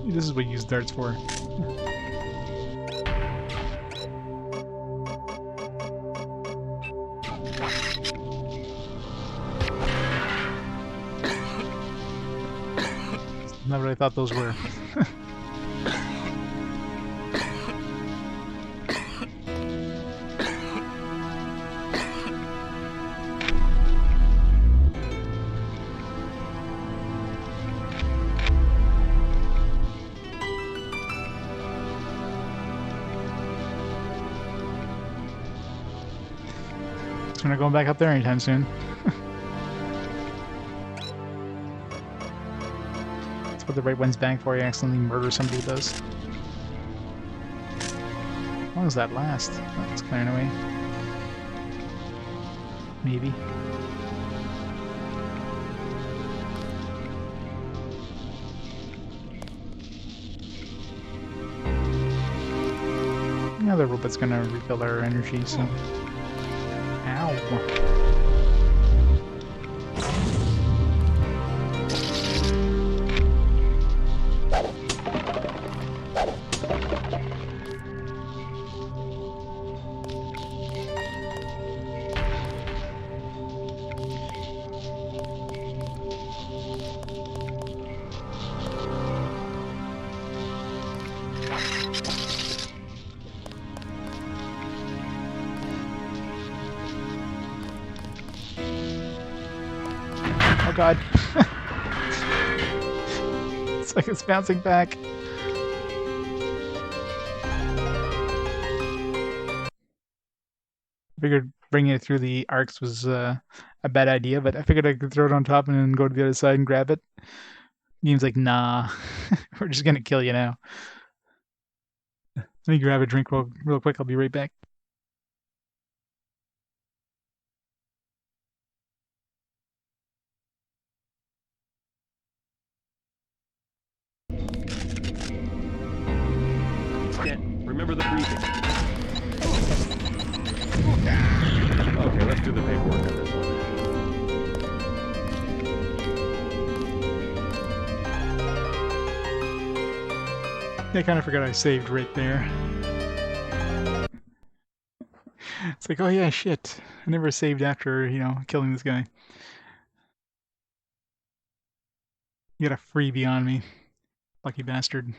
This is what you use darts for. Not what I thought those were. We're not going back up there anytime soon. Let's put the right ones back before you accidentally murder somebody with those. How long does that last? Oh, it's clearing away. Maybe. Yeah, the robot's gonna refill our energy, so... Ow. Oh god. It's like it's bouncing back. I figured bringing it through the arcs was a bad idea, but I figured I could throw it on top and then go to the other side and grab it. Game's like, nah, we're just gonna kill you now. Let me grab a drink real quick, I'll be right back. Remember the briefing. Okay, let's do the paperwork on this one. Yeah, I kind of forgot I saved right there. It's like, oh yeah, shit. I never saved after, you know, killing this guy. You got a freebie on me. Lucky bastard.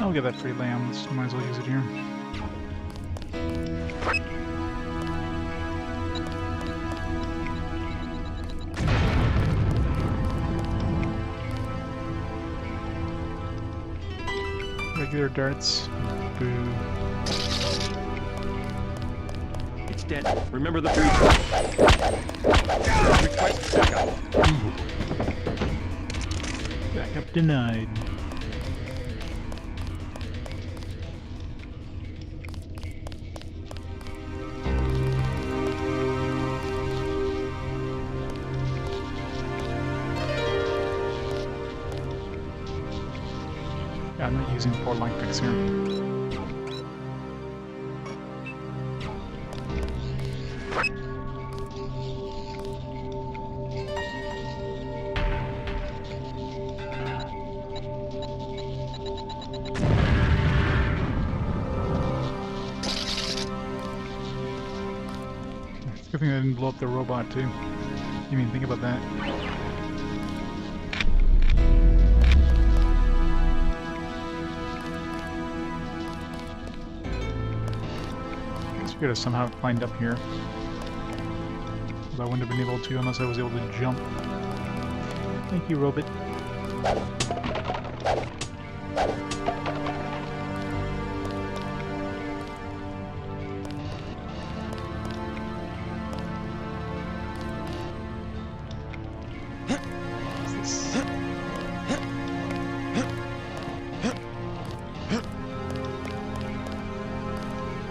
I'll get that free lamb. Might as well use it here. Regular darts. Boo. It's Denton. Remember the breach. Request backup. Backup denied. Yeah, I'm not using port line picks here. Good thing I didn't blow up the robot too. You mean think about that? Could have somehow climbed up here. But I wouldn't have been able to unless I was able to jump. Thank you, robot.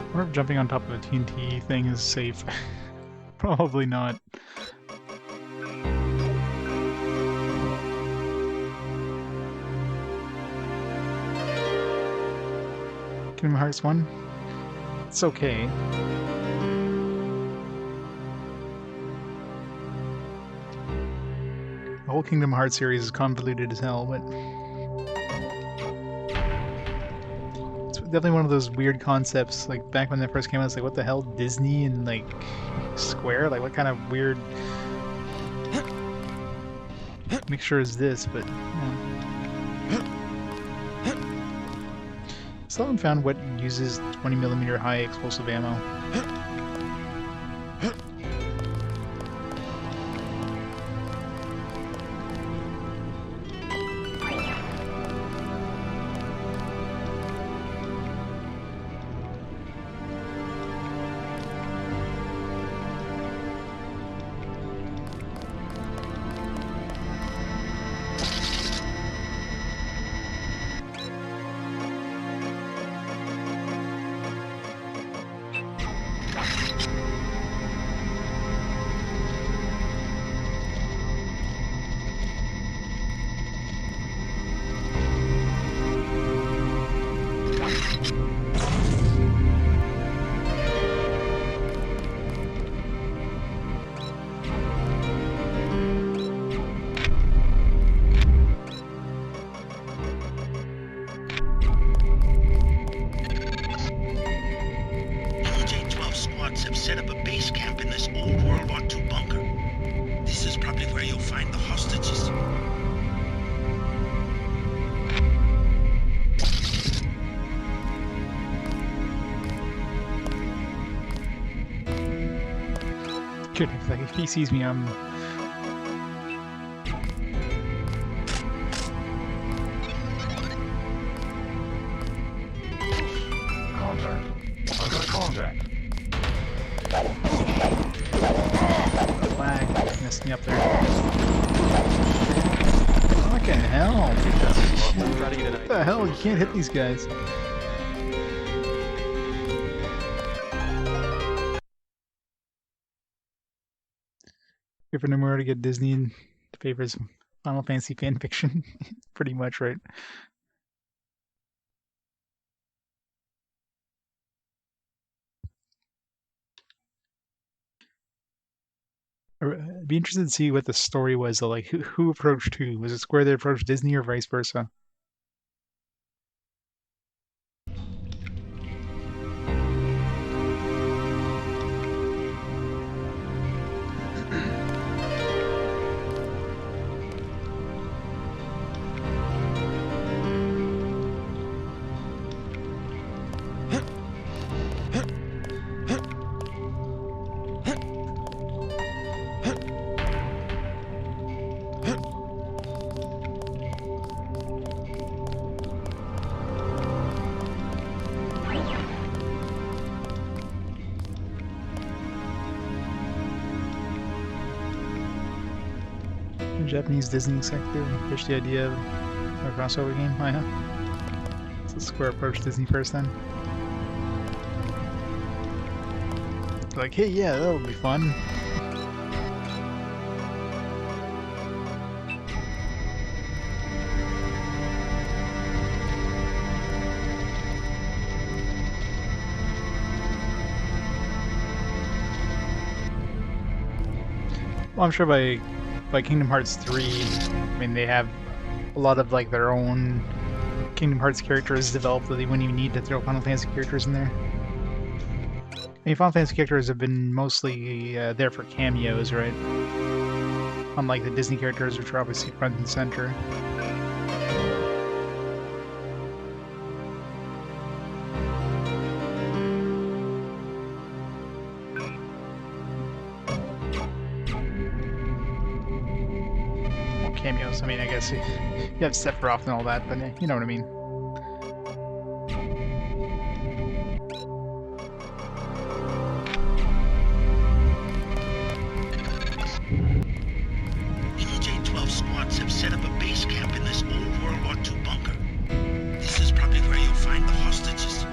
I wonder if jumping on top of a TNT thing is safe. Probably not. Kingdom Hearts 1? It's okay. The whole Kingdom Hearts series is convoluted as hell, but definitely one of those weird concepts. Like back when they first came out, it's like, what the hell, Disney and like Square? Like, what kind of weird mixture is this? But still haven't found what uses 20mm high explosive ammo. Good, if he sees me, I'm... Contact. I've got contact. Lag messed me up there. Fucking hell! What the hell? You can't hit these guys. Good for Nomura to get Disney in favor of Final Fantasy fanfiction. Pretty much, right? I'd be interested to see what the story was, though. Like, who approached who? Was it Square that approached Disney or vice versa? Japanese Disney executive pitched the idea of a crossover game. Oh yeah. So Square approached Disney first then. Like, hey, yeah, that'll be fun. Well, I'm sure by Kingdom Hearts 3, I mean, they have a lot of like their own Kingdom Hearts characters developed that they wouldn't even need to throw Final Fantasy characters in there. I mean, Final Fantasy characters have been mostly there for cameos, right? Unlike the Disney characters, which are obviously front and center. Cameos. I mean, I guess you have Sephiroth and all that, but you know what I mean. EJ-12 squads have set up a base camp in this old World War II bunker. This is probably where you'll find the hostages.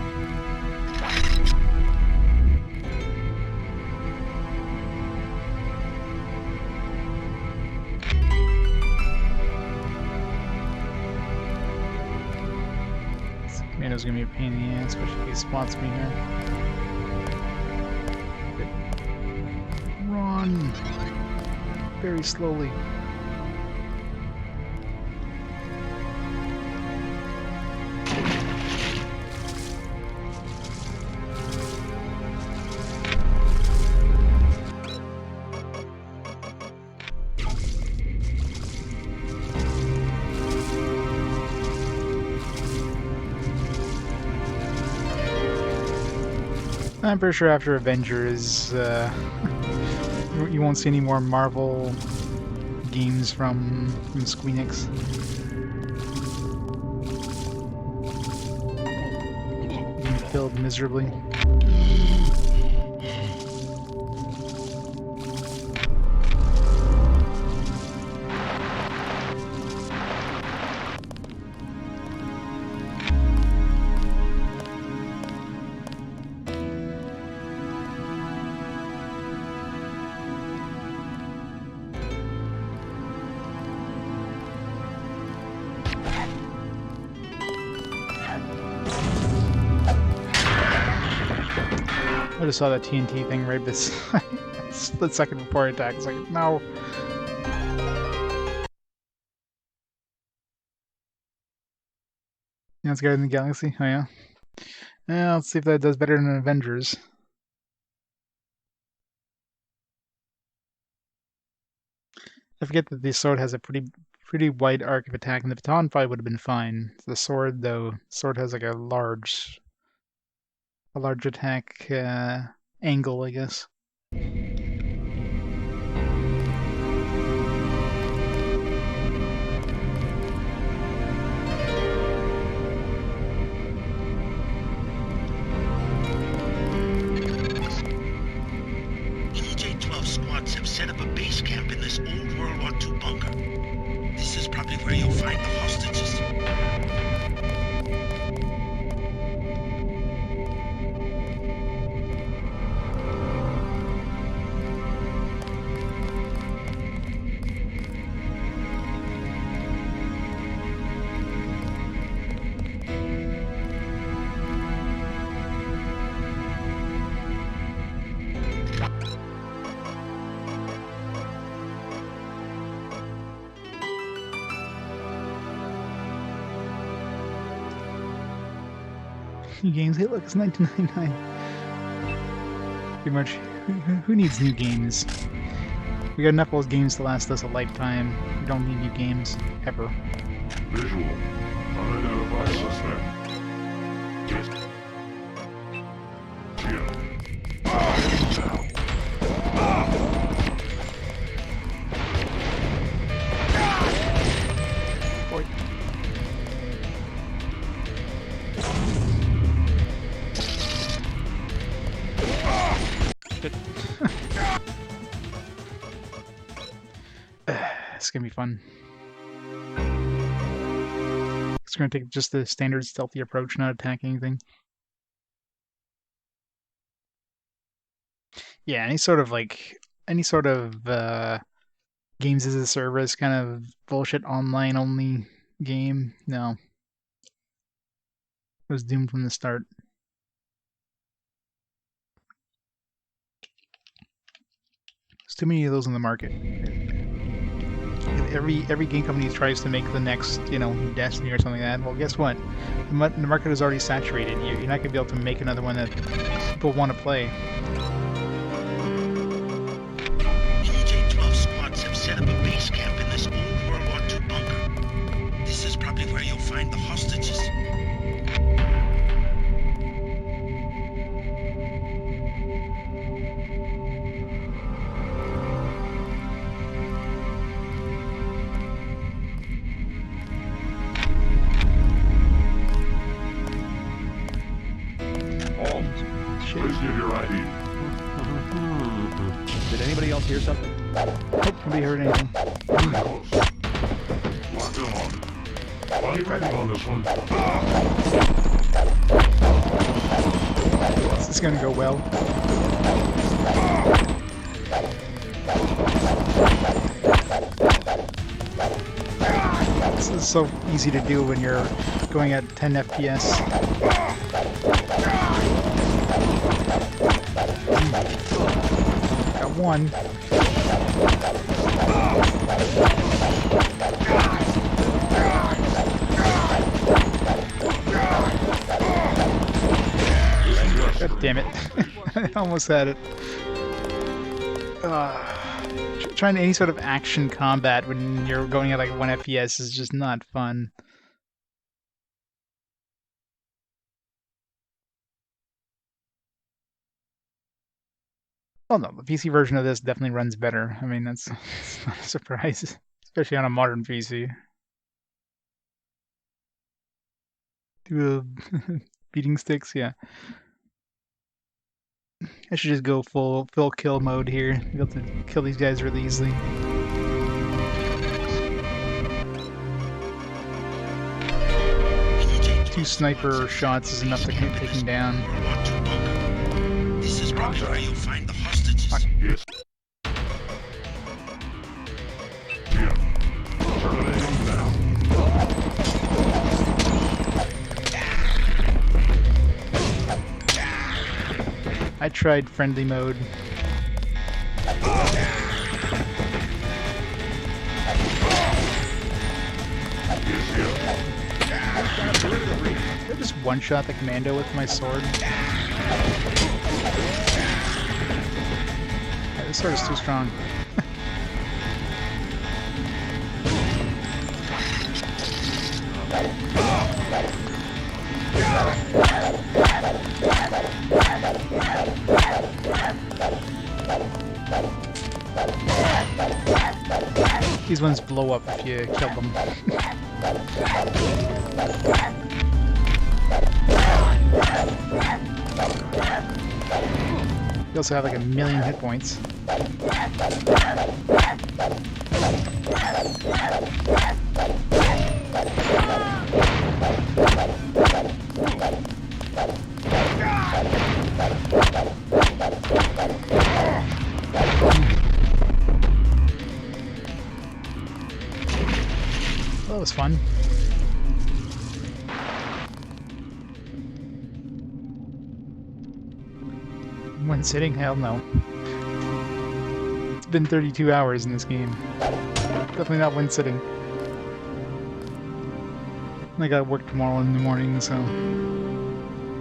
Commando's gonna be a pain in the ass, especially if he spots me here. Run! Very slowly. I'm pretty sure after Avengers, you won't see any more Marvel games from Squeenix. Being filled miserably. I just saw that TNT thing right this split second before I attacked. It's like, no. Yeah, it's Guardian of the Galaxy. Oh yeah. Yeah, let's see if that does better than Avengers. I forget that the sword has a pretty wide arc of attack, and the baton probably would have been fine. The sword, though, has like a large attack angle, I guess. EJ-12 squads have set up a base camp in this old World War II bunker. This is probably where you'll find the hostages. New games. Hey, look, it's 1999. Pretty much, who needs new games? We got enough of those games to last us a lifetime. We don't need new games, ever. Visual. Unidentified suspect. it's gonna be fun. It's gonna take just the standard stealthy approach, not attack anything. Yeah, any sort of games as a service kind of bullshit online only game. No. It was doomed from the start. There's too many of those in the market. Every game company tries to make the next, Destiny or something like that. Well, guess what? The market is already saturated. You're not going to be able to make another one that people want to play. EJ-12 squads have set up a base camp in this old World War II bunker. This is probably where you'll find the hostages. Please give your ID. Did anybody else hear something? Nope, nobody heard anything. Lock them on. Body ready on this one. This is gonna go well. This is so easy to do when you're going at 10 FPS. Got one. God damn it. I almost had it. Trying any sort of action combat when you're going at like 1 FPS is just not fun. Oh no, the PC version of this definitely runs better. I mean, that's not a surprise, especially on a modern PC. Do beating sticks, yeah. I should just go full kill mode here. Be able to kill these guys really easily. Two sniper shots is enough to get taken down. This is probably where you'll find the hostages. Yes. Yeah. Terminating now. I tried friendly mode. Did I just one-shot the commando with my sword? Yeah, this sword is too strong. These ones blow up if you kill them. You also have like 1,000,000 hit points. That was fun. One sitting? Hell no. It's been 32 hours in this game. Definitely not one sitting. I got work tomorrow in the morning, so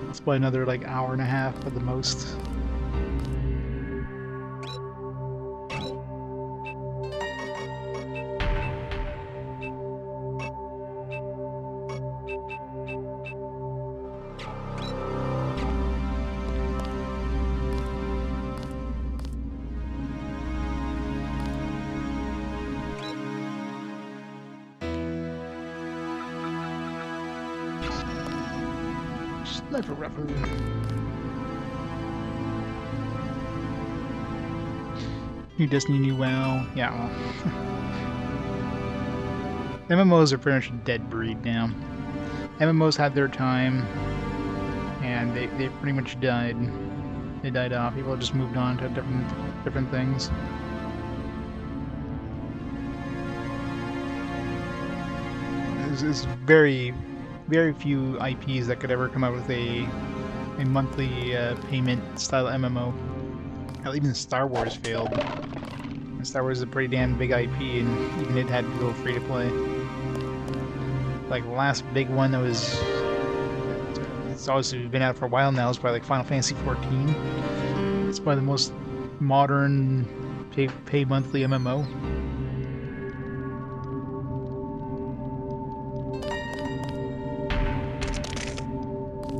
it's probably another like hour and a half at the most. Sniper rifle. New Destiny, new WoW. Yeah, well. MMOs are pretty much a dead breed now. MMOs had their time, and they pretty much died. They died off. People just moved on to different things. There's very few IPs that could ever come out with a monthly payment style MMO. Hell, even Star Wars failed. And Star Wars is a pretty damn big IP, and even it had to go free to play. Like the last big one that was, it's obviously been out for a while now, is probably like Final Fantasy XIV. It's probably the most modern pay monthly MMO.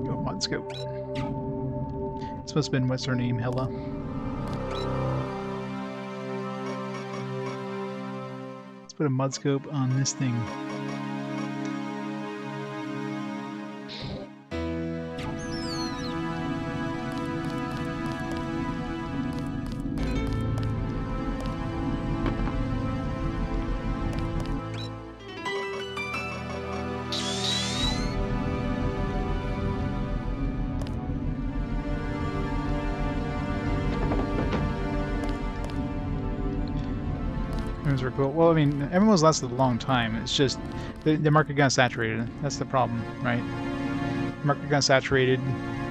Go mod scope. This must have been, what's her name, Hella. Let's put a mud scope on this thing. Are cool. Well, I mean, MMOs lasted a long time. It's just the market got saturated. That's the problem, right? The market got saturated.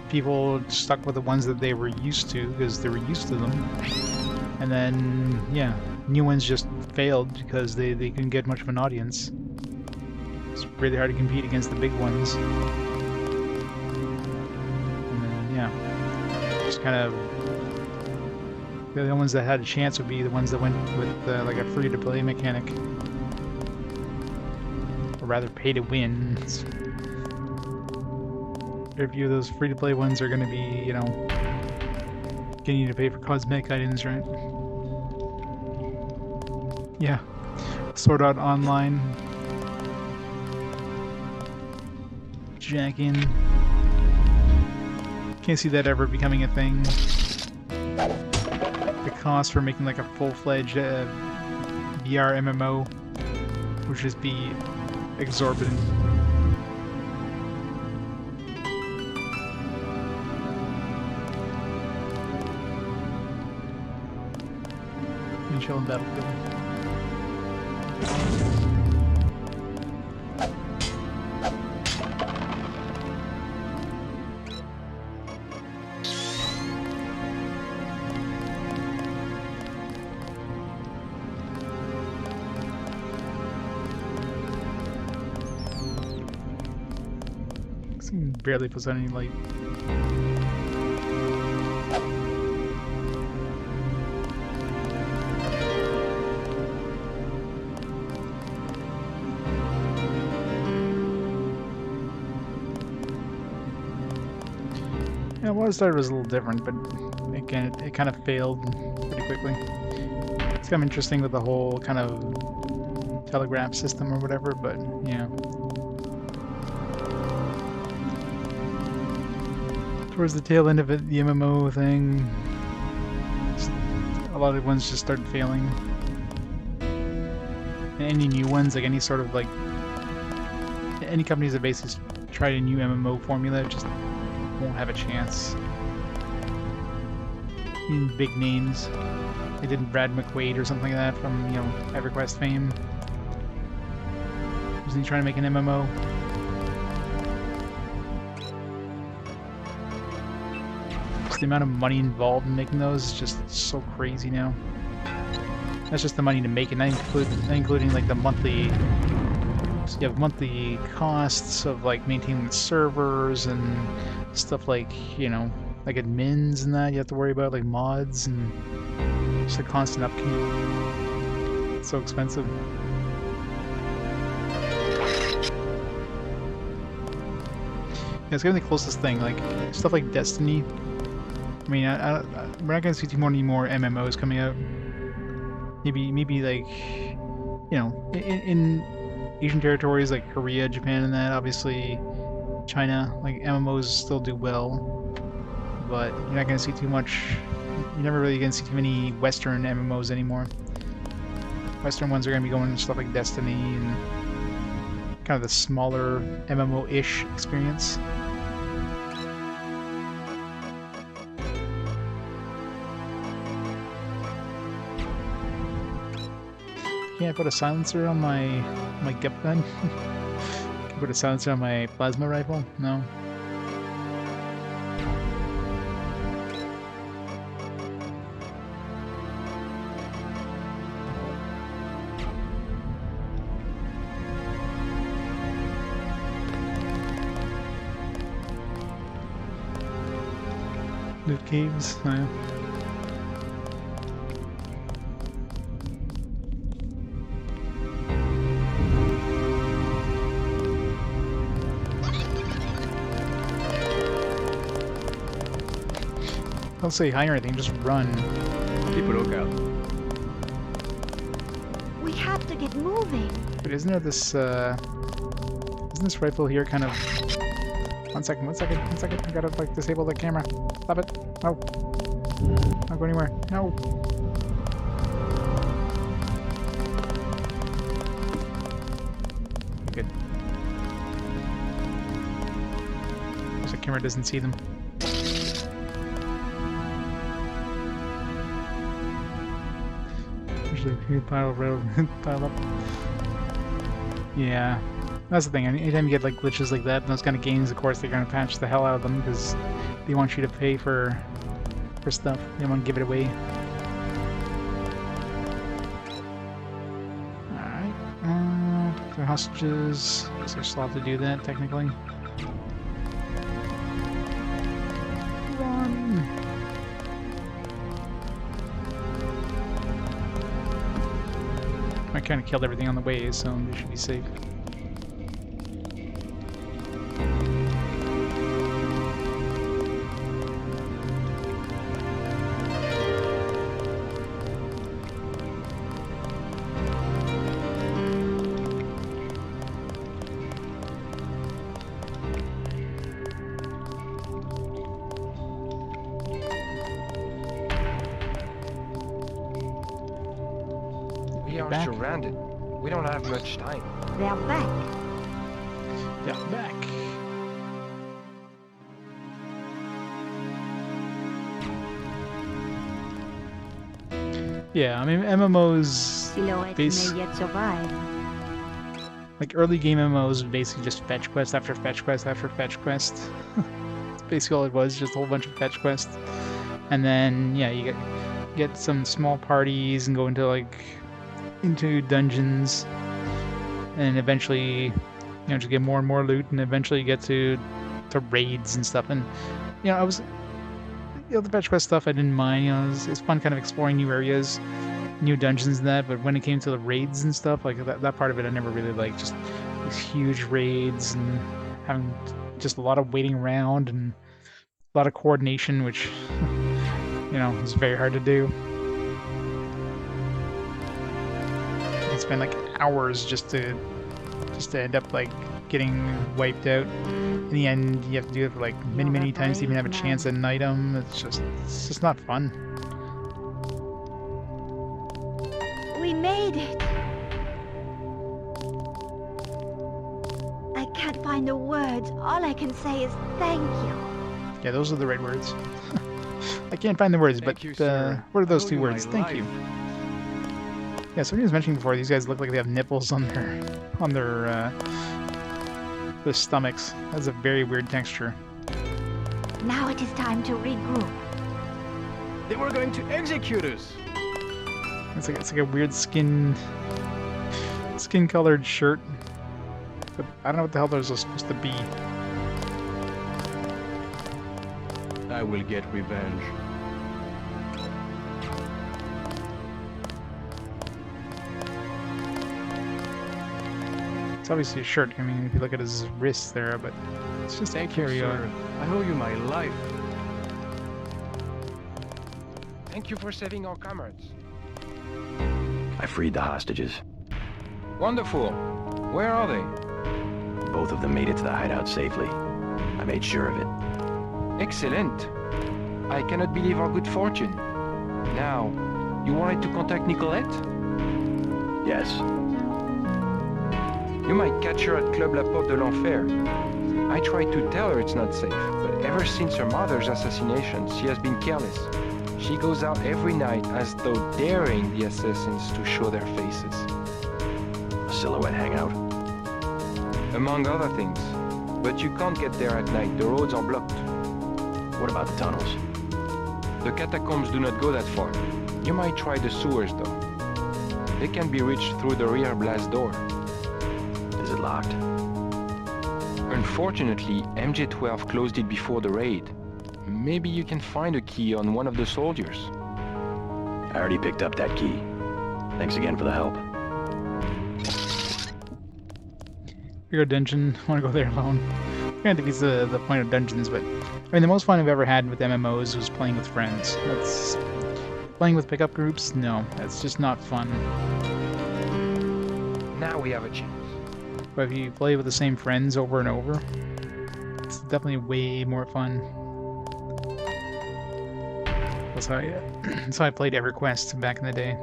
People stuck with the ones that they were used to because they were used to them. And then, yeah, new ones just failed because they couldn't get much of an audience. It's really hard to compete against the big ones. And then, yeah, just kind of. The only ones that had a chance would be the ones that went with like a free-to-play mechanic, or rather, pay-to-win. Very few of those free-to-play ones are going to be, you know, getting you to pay for cosmetic items, right? Yeah, Sword Art Online, Jack in. Can't see that ever becoming a thing. The cost for making like a full-fledged VR MMO would just be exorbitant. Chill in Battlefield. Barely puts on any light. Yeah, Water Starter was a little different, but again, it kind of failed pretty quickly. It's kind of interesting with the whole kind of telegraph system or whatever, but yeah. Towards the tail end of it, the MMO thing, a lot of ones just started failing. And any new ones, like any sort of like, any companies that basically tried a new MMO formula just won't have a chance. Even big names. They did Brad McQuaid or something like that from, you know, EverQuest fame. Wasn't he trying to make an MMO? The amount of money involved in making those is just so crazy now. That's just the money to make it, not including like the monthly. So you have monthly costs of like maintaining the servers and stuff like, you know, like admins and that you have to worry about, like mods and just a constant upkeep. It's so expensive. Yeah, it's gonna be the closest thing, like stuff like Destiny. I mean, we're not gonna see too many more MMOs coming out. Maybe like, you know, in Asian territories like Korea, Japan, and that, obviously, China, like MMOs still do well, but you're not gonna see too much. You're never really gonna see too many Western MMOs anymore. Western ones are gonna be going to stuff like Destiny and kind of the smaller MMO-ish experience. Can't put a silencer on my GUP gun. Can I put a silencer on my plasma rifle? No. Loot caves? No. Don't say hi or anything, just run. Keep a lookout. We have to get moving. But isn't there this, isn't this rifle here kind of... One second. I gotta, like, disable the camera. Stop it. No. Don't go anywhere. No. Good. The camera doesn't see them. Pile up. Yeah, that's the thing. Anytime you get like glitches like that in those kind of games, of course they're gonna patch the hell out of them because they want you to pay for stuff. They don't want to give it away. Alright, for hostages, I guess I still have to do that technically. Run. I kind of killed everything on the way, so they should be safe. We are surrounded. We don't have much time. They're back. They're back. Yeah, I mean MMOs Silhouette may yet survive. like early game MMOs basically just fetch quest after fetch quest after fetch quest. That's basically all it was, just a whole bunch of fetch quests. And then yeah, you get some small parties and go into dungeons, and eventually just get more and more loot, and eventually you get to raids and stuff. And the fetch quest stuff I didn't mind. It's fun kind of exploring new areas, new dungeons and that. But when it came to the raids and stuff, like that part of it I never really liked. Just these huge raids and having just a lot of waiting around and a lot of coordination, which is very hard to do. You spend like hours just to end up like getting wiped out. In the end, you have to do it for like many times to even have a chance at an item. It's just not fun. We made it. I can't find the words. All I can say is thank you. Yeah, those are the right words. I can't find the words, but what are those two words? Thank you. Yeah, somebody was mentioning before, these guys look like they have nipples on their stomachs. That's a very weird texture. Now it is time to regroup. They were going to execute us. It's like a weird skin-colored shirt, but I don't know what the hell those are supposed to be. I will get revenge. It's obviously a shirt. I mean, if you look at his wrists there, but it's just a carry-on. I owe you my life. Thank you for saving our comrades. I freed the hostages. Wonderful. Where are they? Both of them made it to the hideout safely. I made sure of it. Excellent. I cannot believe our good fortune. Now, you wanted to contact Nicolette? Yes. You might catch her at Club La Porte de l'Enfer. I tried to tell her it's not safe, but ever since her mother's assassination, she has been careless. She goes out every night as though daring the assassins to show their faces. A silhouette hangout? Among other things. But you can't get there at night, the roads are blocked. What about the tunnels? The catacombs do not go that far. You might try the sewers, though. They can be reached through the rear blast door. Is it locked? Unfortunately, MJ-12 closed it before the raid. Maybe you can find a key on one of the soldiers. I already picked up that key. Thanks again for the help. Here, Denton. I want to go there alone. Granted, it's the point of dungeons, but I mean, the most fun I've ever had with MMOs was playing with friends. That's playing with pickup groups. No, that's just not fun. Now we have a chance. But if you play with the same friends over and over, it's definitely way more fun. That's how I played EverQuest back in the day.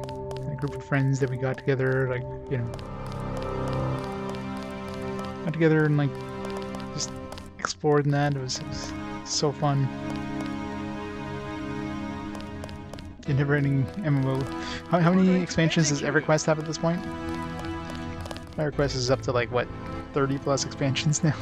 A group of friends that we got together, like, you know, got together and like just explored in that. It was so fun. A never-ending MMO. How many expansions does EverQuest have at this point? EverQuest is up to like what, 30 plus expansions now.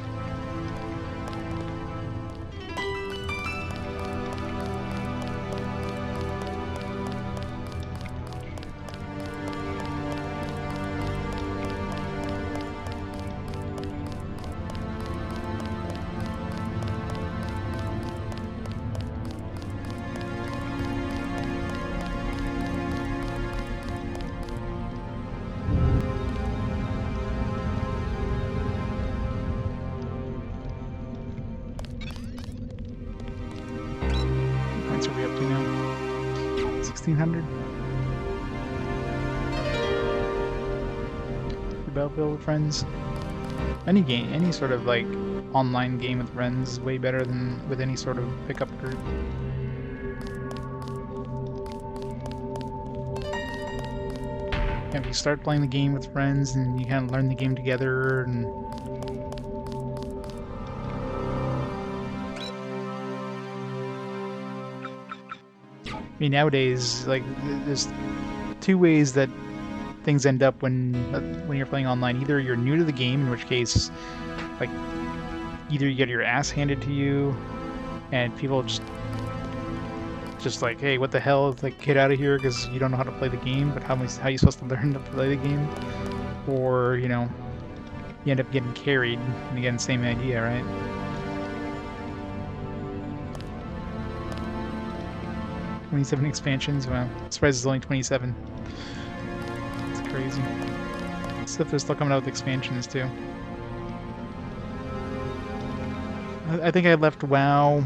Points are we up to now? 1600. Battlefield with friends. Any game, any sort of like online game with friends is way better than with any sort of pickup group. If you start playing the game with friends and you kind of learn the game together, and I mean, nowadays, like, there's two ways that things end up when you're playing online. Either you're new to the game, in which case, like, either you get your ass handed to you, and people just like, hey, what the hell? Like, get out of here because you don't know how to play the game. But how are you supposed to learn to play the game? Or, you know, you end up getting carried. And again, same idea, right? "27 expansions? Wow. I'm surprised it's only 27. It's crazy. Stuff they're still coming out with expansions, too. I think I left WoW.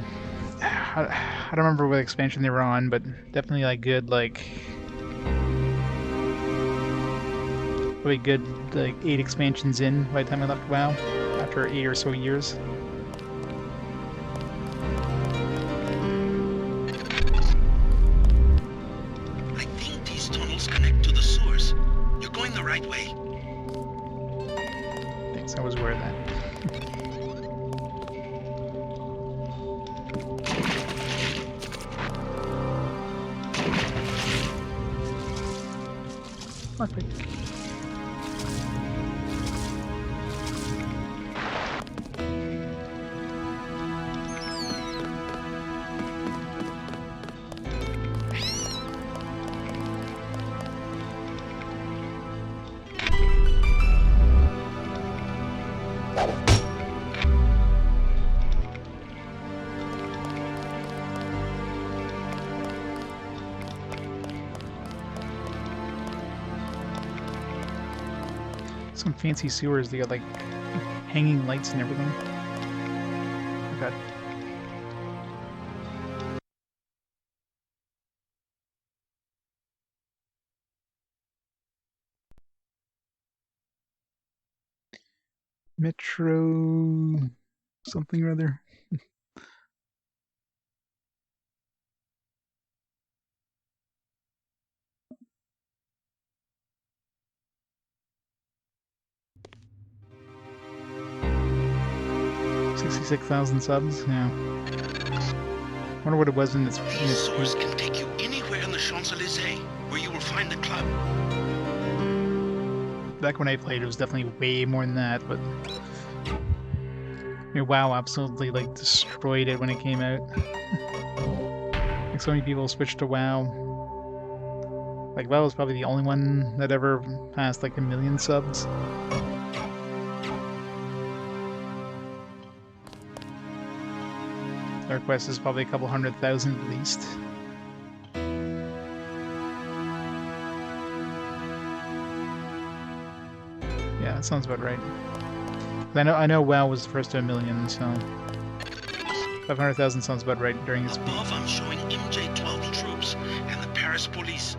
I don't remember what expansion they were on, but definitely like good, like really good, like 8 expansions in by the time I left WoW after 8 or so years. I think these tunnels connect to the sewers. You're going the right way. Thanks, I was aware of that. Perfect. Some fancy sewers, they got like hanging lights and everything. Oh god. Metro something or other. 66,000 subs. Yeah. Wonder what it was in its. These swords can take you anywhere in the Champs-Élysées, where you will find the club. Back when I played, it was definitely way more than that, but WoW absolutely like destroyed it when it came out. Like so many people switched to WoW. Like WoW was probably the only one that ever passed like 1 million subs. Their quest is probably a couple 100,000 at least. Yeah, that sounds about right. I know WoW was the first to 1 million, so 500,000 sounds about right during its peak. Above, I'm showing MJ-12 troops and the Paris police.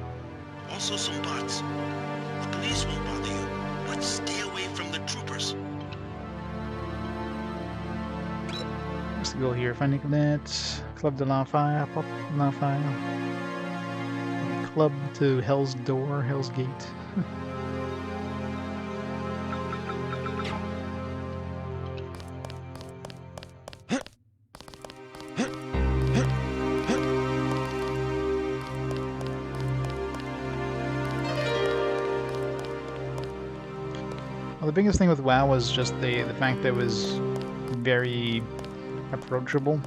Also some bots. The police won't bother you, but stay away from the troopers. What's the goal here? Find Nicolette, Club de l'Enfer, Pop l'Enfer, Club to Hell's Door, Hell's Gate. Well, the biggest thing with WoW was just the fact that it was very approachable.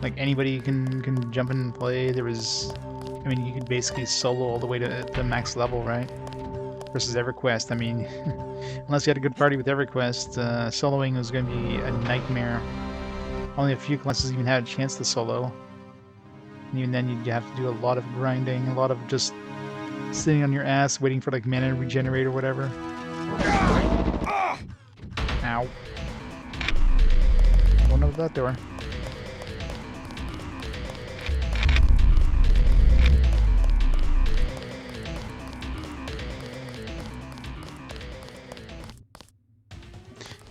Like anybody can jump in and play. There was, I mean, you could basically solo all the way to max level, right? Versus EverQuest. I mean, unless you had a good party with EverQuest, soloing was going to be a nightmare. Only a few classes even had a chance to solo. And even then, you'd have to do a lot of grinding, a lot of just sitting on your ass waiting for like mana to regenerate or whatever. Ow. One over that door.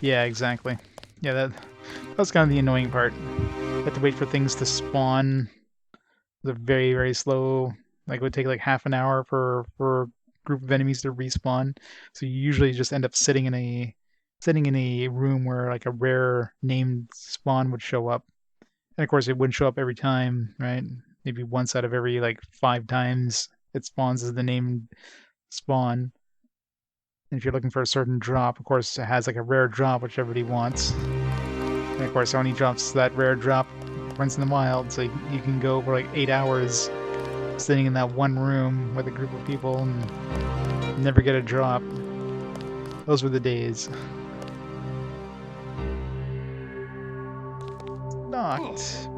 Yeah, exactly. Yeah, that's kind of the annoying part. You have to wait for things to spawn. They're very, very slow. Like it would take like half an hour for a group of enemies to respawn. So you usually just end up sitting in a room where like a rare named spawn would show up. And of course it wouldn't show up every time, right? Maybe once out of every like 5 times it spawns as the named spawn. And if you're looking for a certain drop, of course it has like a rare drop which everybody wants. And of course it only drops that rare drop once in the wild, so you can go for like 8 hours sitting in that one room with a group of people and never get a drop. Those were the days. Knocked.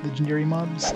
Legendary mobs.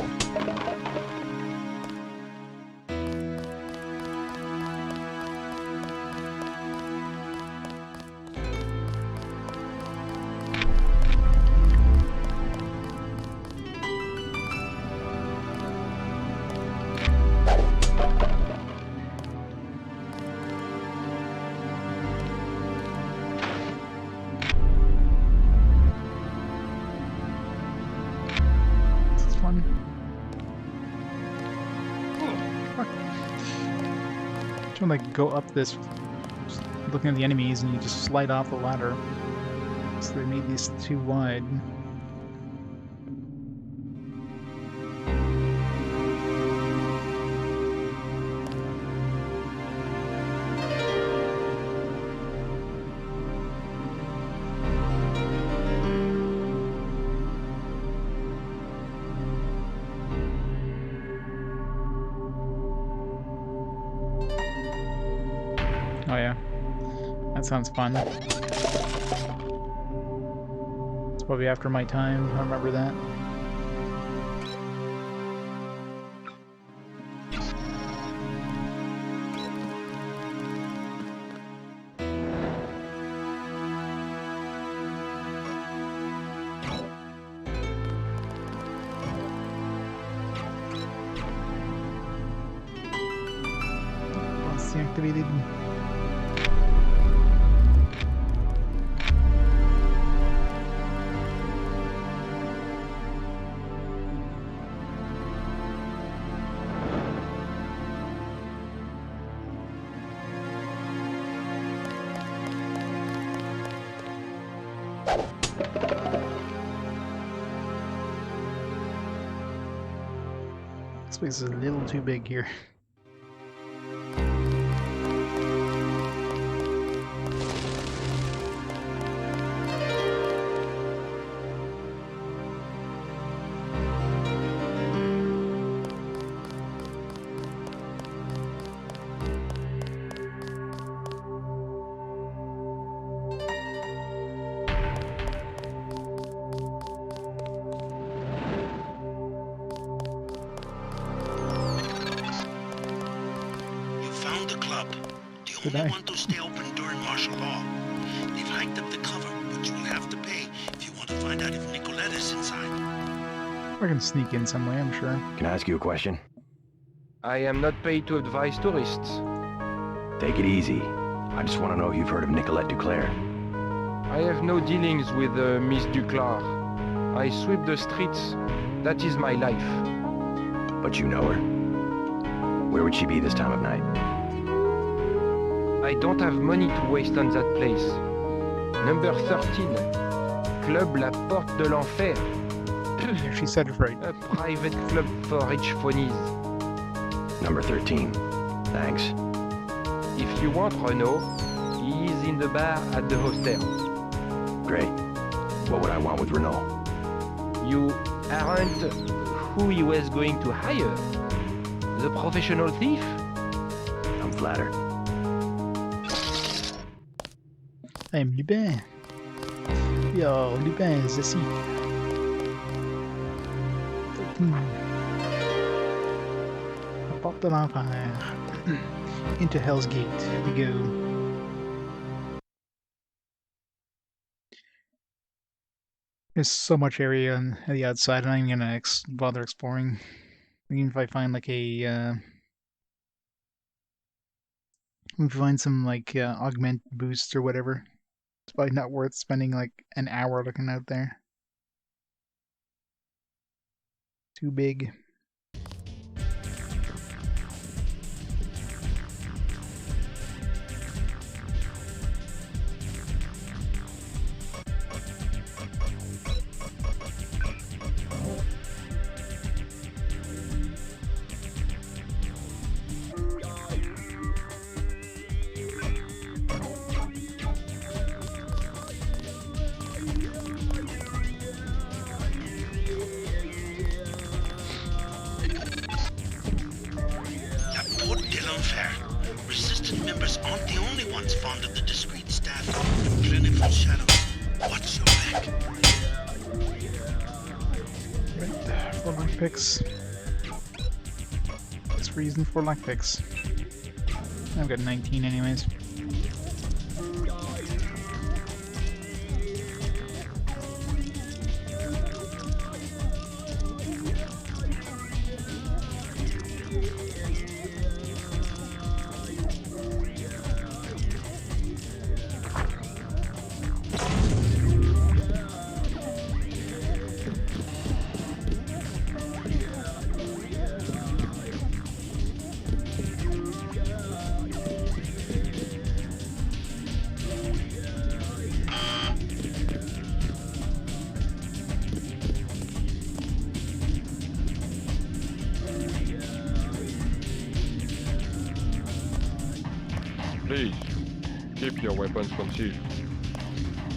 Like go up this, looking at the enemies, and you just slide off the ladder. So they made these too wide. Oh yeah, that sounds fun. It's probably after my time, I remember that. Once deactivated. This place is a little too big here. The only one to stay open during martial law. They've hiked up the cover, but you will have to pay if you want to find out if Nicolette is inside. We're gonna sneak in some way, I'm sure. Can I ask you a question? I am not paid to advise tourists. Take it easy. I just want to know if you've heard of Nicolette Duclair. I have no dealings with Miss Duclair. I sweep the streets. That is my life. But you know her? Where would she be this time of night? I don't have money to waste on that place. Number 13. Club La Porte de l'Enfer. She said it right. A private club for rich phonies. Number 13. Thanks. If you want Renault, he is in the bar at the hostel. Great. What would I want with Renault? You aren't who he was going to hire? The professional thief? I'm flattered. I'm Lupin. Yo, Lupin is a thief. 13. La Porte de l'Enfer. Into Hell's Gate. Here we go. There's so much area on the outside, I'm not even gonna bother exploring. Even if I find like a we find some like augmented boosts or whatever, it's probably not worth spending like an hour looking out there. Too big. Resistant members aren't the only ones fond of the discreet staff and clinical shadows. Watch your back. Right, 4 lockpicks. That's reason for lockpicks. I've got 19 anyways. Please, keep your weapons concealed.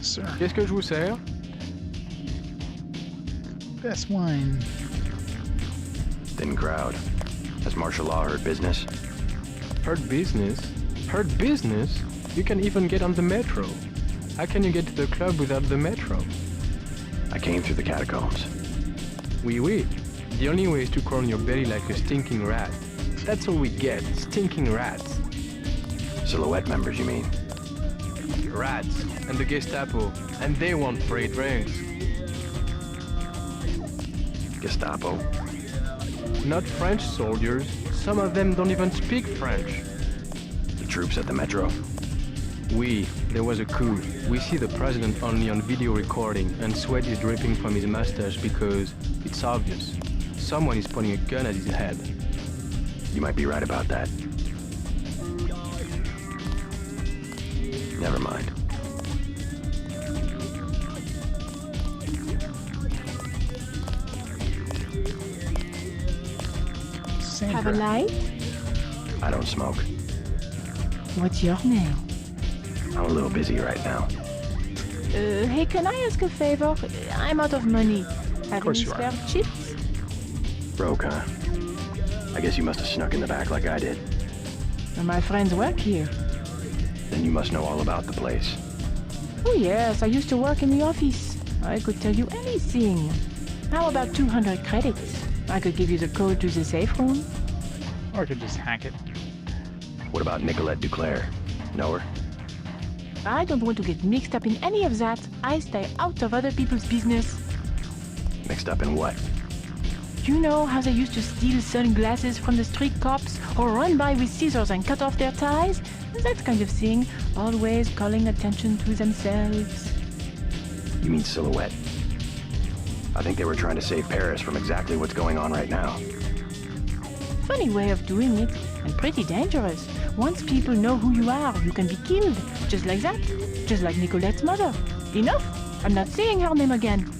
Sir. Qu'est-ce que je vous sers? Best wine. Thin crowd. Has martial law heard business? Heard business? Heard business? You can even get on the metro. How can you get to the club without the metro? I came through the catacombs. Oui, oui. The only way is to crawl on your belly like a stinking rat. That's all we get, stinking rats. Silhouette members, you mean? Rats, and the Gestapo, and they want free drinks. Gestapo? Not French soldiers. Some of them don't even speak French. The troops at the metro? Oui, there was a coup. We see the president only on video recording, and sweat is dripping from his mustache because it's obvious. Someone is pointing a gun at his head. You might be right about that. Never mind. have a light? I don't smoke. What's your name? I'm a little busy right now. Hey, can I ask a favor? I'm out of money. Have any you are. spare chips? Broke, huh? I guess you must have snuck in the back like I did. My friends work here. Then you must know all about the place. Oh yes, I used to work in the office. I could tell you anything. How about 200 credits? I could give you the code to the safe room. Or I could just hack it. What about Nicolette Duclair? Know her? I don't want to get mixed up in any of that. I stay out of other people's business. Mixed up in what? You know how they used to steal sunglasses from the street cops or run by with scissors and cut off their ties? That kind of thing. Always calling attention to themselves. You mean Silhouette? I think they were trying to save Paris from exactly what's going on right now. Funny way of doing it, and pretty dangerous. Once people know who you are, you can be killed. Just like that. Just like Nicolette's mother. Enough! I'm not saying her name again.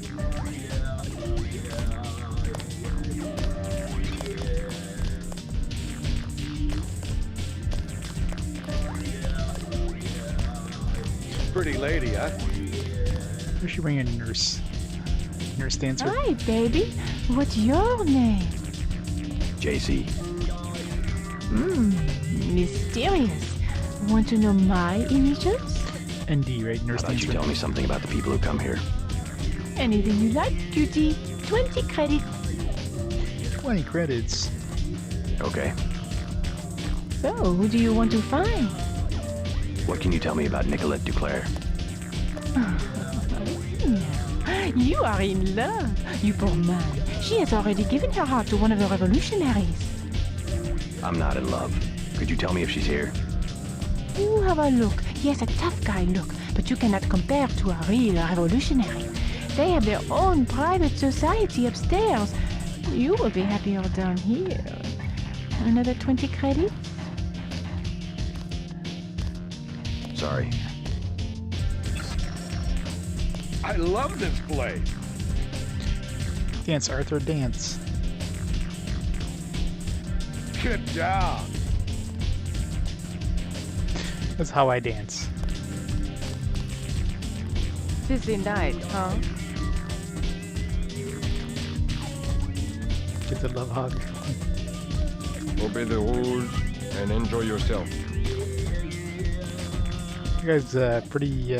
Pretty lady, huh? We should bring a nurse. Nurse dancer. Hi, baby. What's your name? JC. Mysterious. Want to know my initials? ND, right? Nurse How about dancer. you tell me something about the people who come here? Anything you like, cutie. 20 credits. 20 credits. Okay. So, who do you want to find? What can you tell me about Nicolette Duclair? You are in love, you poor man. She has already given her heart to one of the revolutionaries. I'm not in love. Could you tell me if she's here? Ooh, have a look. He has a tough guy look, but you cannot compare to a real revolutionary. They have their own private society upstairs. You will be happier down here. Another 20 credits? Sorry. I love this place. Dance, Arthur, dance. Get down. That's how I dance. Busy night, huh? Get the love hug. Obey the rules and enjoy yourself. You guys pretty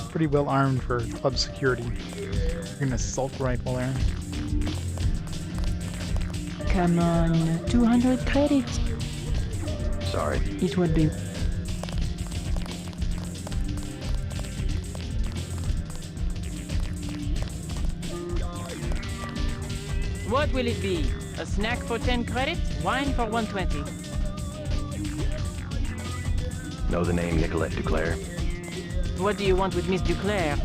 pretty well armed for club security. You're gonna assault rifle there. Come on, 200 credits. Sorry. It would be. What will it be? A snack for 10 credits? Wine for 120. Know the name Nicolette Duclair? What do you want with Miss Duclair?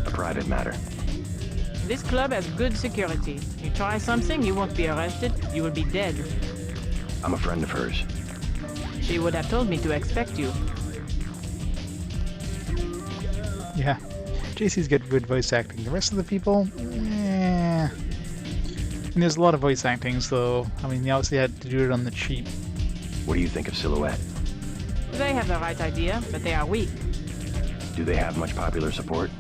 A private matter. This club has good security. You try something, you won't be arrested. You will be dead. I'm a friend of hers. She would have told me to expect you. Yeah. JC's got good voice acting. The rest of the people, eh. And there's a lot of voice acting, so I mean, they obviously had to do it on the cheap. What do you think of Silhouette? They have the right idea, but they are weak. Do they have much popular support?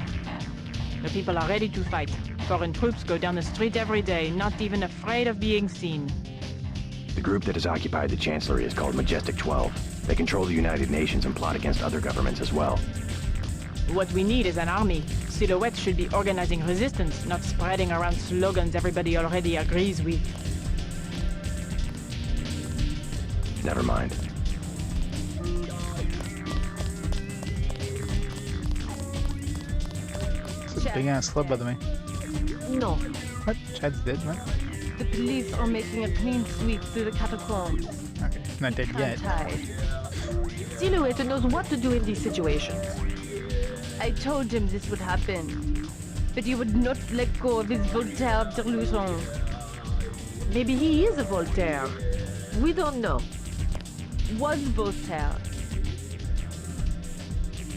The people are ready to fight. Foreign troops go down the street every day, not even afraid of being seen. The group that has occupied the Chancellery is called Majestic 12. They control the United Nations and plot against other governments as well. What we need is an army. Silhouette should be organizing resistance, not spreading around slogans everybody already agrees with. Never mind. It's a big ass club, by the way. No. What? Chad's dead, what? The police are making a clean sweep through the catacombs. Okay, not dead yet. Silhouette knows what to do in these situations. I told him this would happen, but he would not let go of his Voltaire delusion. Maybe he is a Voltaire. We don't know. Was Voltaire.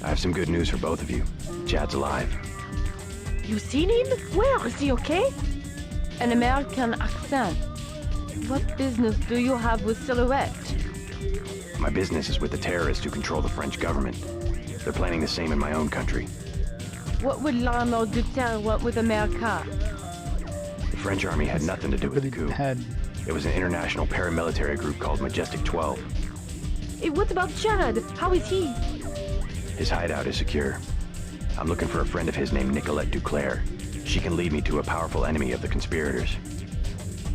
I have some good news for both of you. Chad's alive. You seen him? Where? Is he okay? An American accent. What business do you have with Silhouette? My business is with the terrorists who control the French government. They're planning the same in my own country. What would L'arnaud du Terre want with America? The French army had nothing to do with the coup. It was an international paramilitary group called Majestic 12. Hey, what about Chad? How is he? His hideout is secure. I'm looking for a friend of his named Nicolette Duclair. She can lead me to a powerful enemy of the conspirators.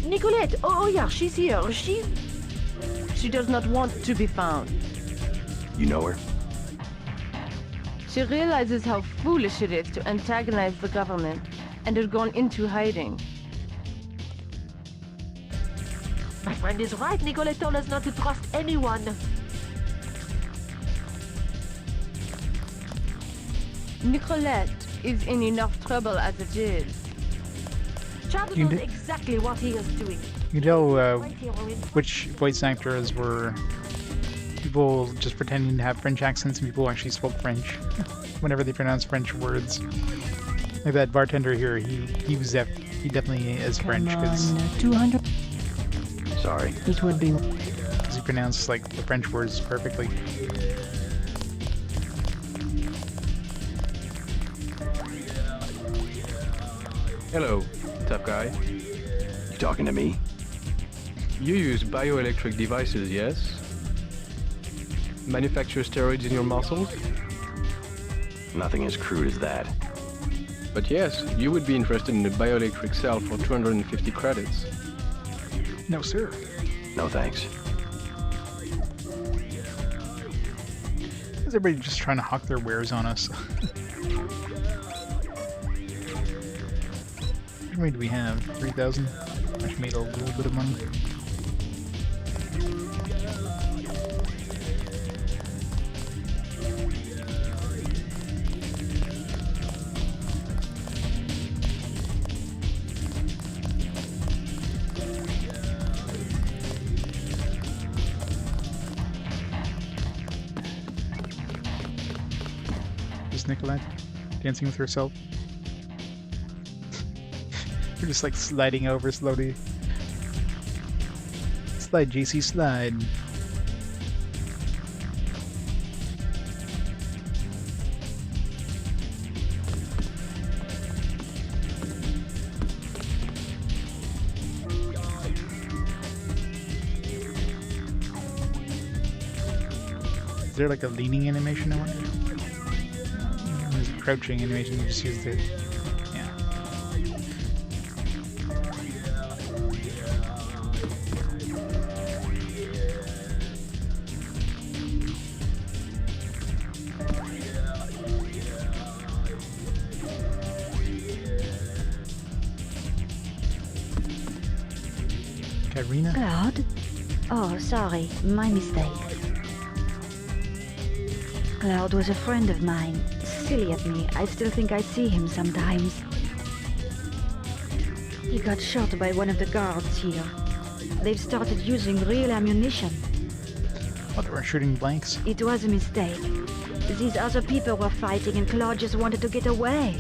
Nicolette! Oh yeah, she's here. She does not want to be found. You know her? She realizes how foolish it is to antagonize the government and has gone into hiding. My friend is right. Nicolette told us not to trust anyone. Nicolette is in enough trouble as it is. Chad knows exactly what he is doing. You can tell which voice actors were people just pretending to have French accents and people who actually spoke French whenever they pronounce French words. Like that bartender here, he definitely is French because 200. Sorry. It would be because he pronounced like the French words perfectly. Hello, tough guy. You talking to me? You use bioelectric devices, yes? Manufacture steroids in your muscles? Nothing as crude as that. But yes, you would be interested in a bioelectric cell for 250 credits. No, sir. No thanks. Is everybody just trying to hawk their wares on us? How many do we have? 3,000? Which made a little bit of money. Is Nicolette dancing with herself? We're just like sliding over slowly. Slide, JC, slide. Is there like a leaning animation, I wonder? There's a crouching animation, you just use the... Claude? Oh, sorry, my mistake. Claude was a friend of mine. Silly of me, I still think I see him sometimes. He got shot by one of the guards here. They've started using real ammunition. Oh, they were shooting blanks? It was a mistake. These other people were fighting and Claude just wanted to get away.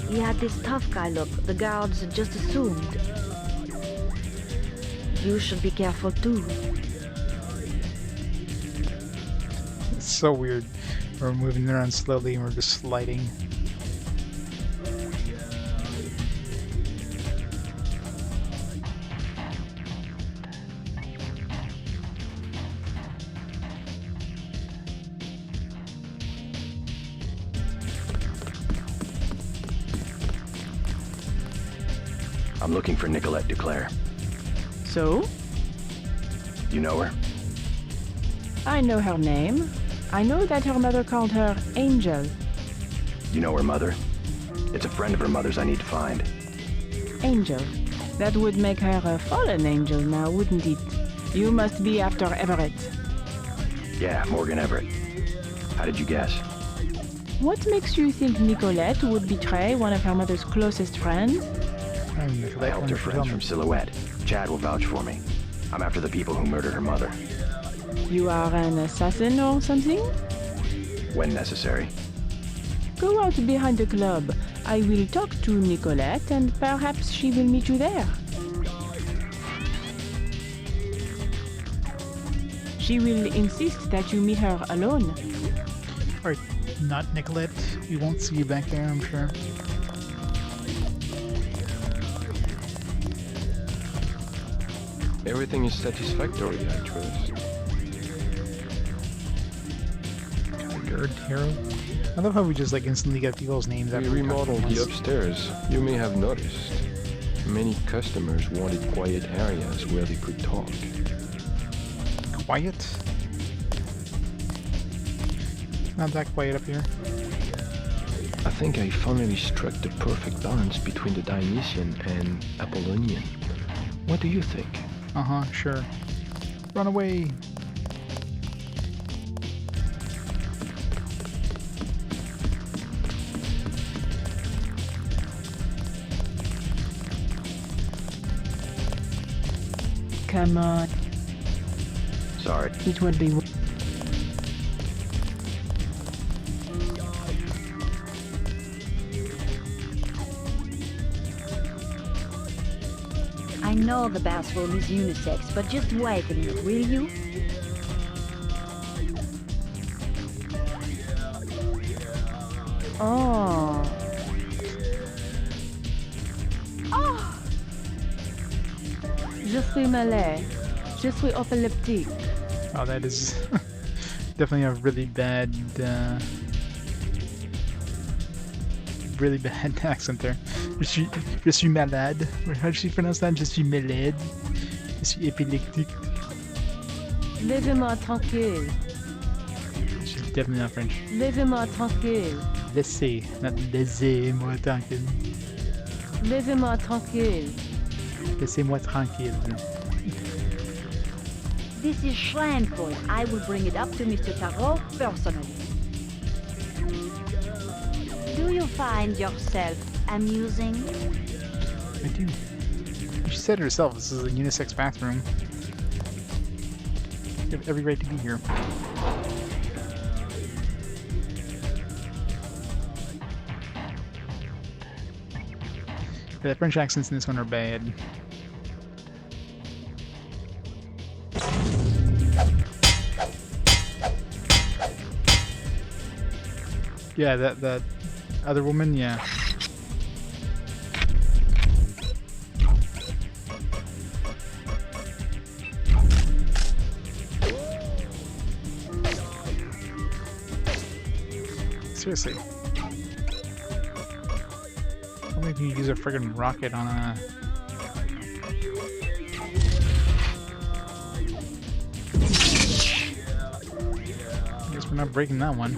He had this tough guy look, the guards just assumed. You should be careful too. It's so weird. We're moving around slowly and we're just sliding. I'm looking for Nicolette Duclair. So? You know her? I know her name. I know that her mother called her Angel. You know her mother? It's a friend of her mother's I need to find. Angel. That would make her a fallen angel now, wouldn't it? You must be after Everett. Yeah, Morgan Everett. How did you guess? What makes you think Nicolette would betray one of her mother's closest friends? I helped her friends from Silhouette. Chad will vouch for me. I'm after the people who murdered her mother. You are an assassin or something? When necessary. Go out behind the club. I will talk to Nicolette and perhaps she will meet you there. She will insist that you meet her alone. Alright, not Nicolette. We won't see you back there, I'm sure. Everything is satisfactory, I trust. Guard hero. I love how we just like instantly get people's names We after remodeled the upstairs. You may have noticed. Many customers wanted quiet areas where they could talk. Quiet? Not that quiet up here. I think I finally struck the perfect balance between the Dionysian and Apollonian. What do you think? Uh-huh, sure. Run away! Come on. Sorry. It will be... I know the bathroom is unisex, but just wait a minute, will you? Oh. Oh. Je suis malade. Je suis epileptic. Oh, that is definitely a really bad accent there. Je suis malade. How does she pronounce that? Je suis malade. Je suis épileptique. Laissez-moi tranquille. She's definitely not French. Laissez-moi tranquille. Laissez, not laissez-moi tranquille. Laissez-moi tranquille. Laissez-moi tranquille. This is shameful. I will bring it up to Mr. Tarot personally. Do you find yourself amusing? I do. She said it herself, this is a unisex bathroom. You have every right to be here. Yeah, the French accents in this one are bad. Yeah, that other woman, yeah. Seriously. How many can you use a friggin' rocket on a... I guess we're not breaking that one.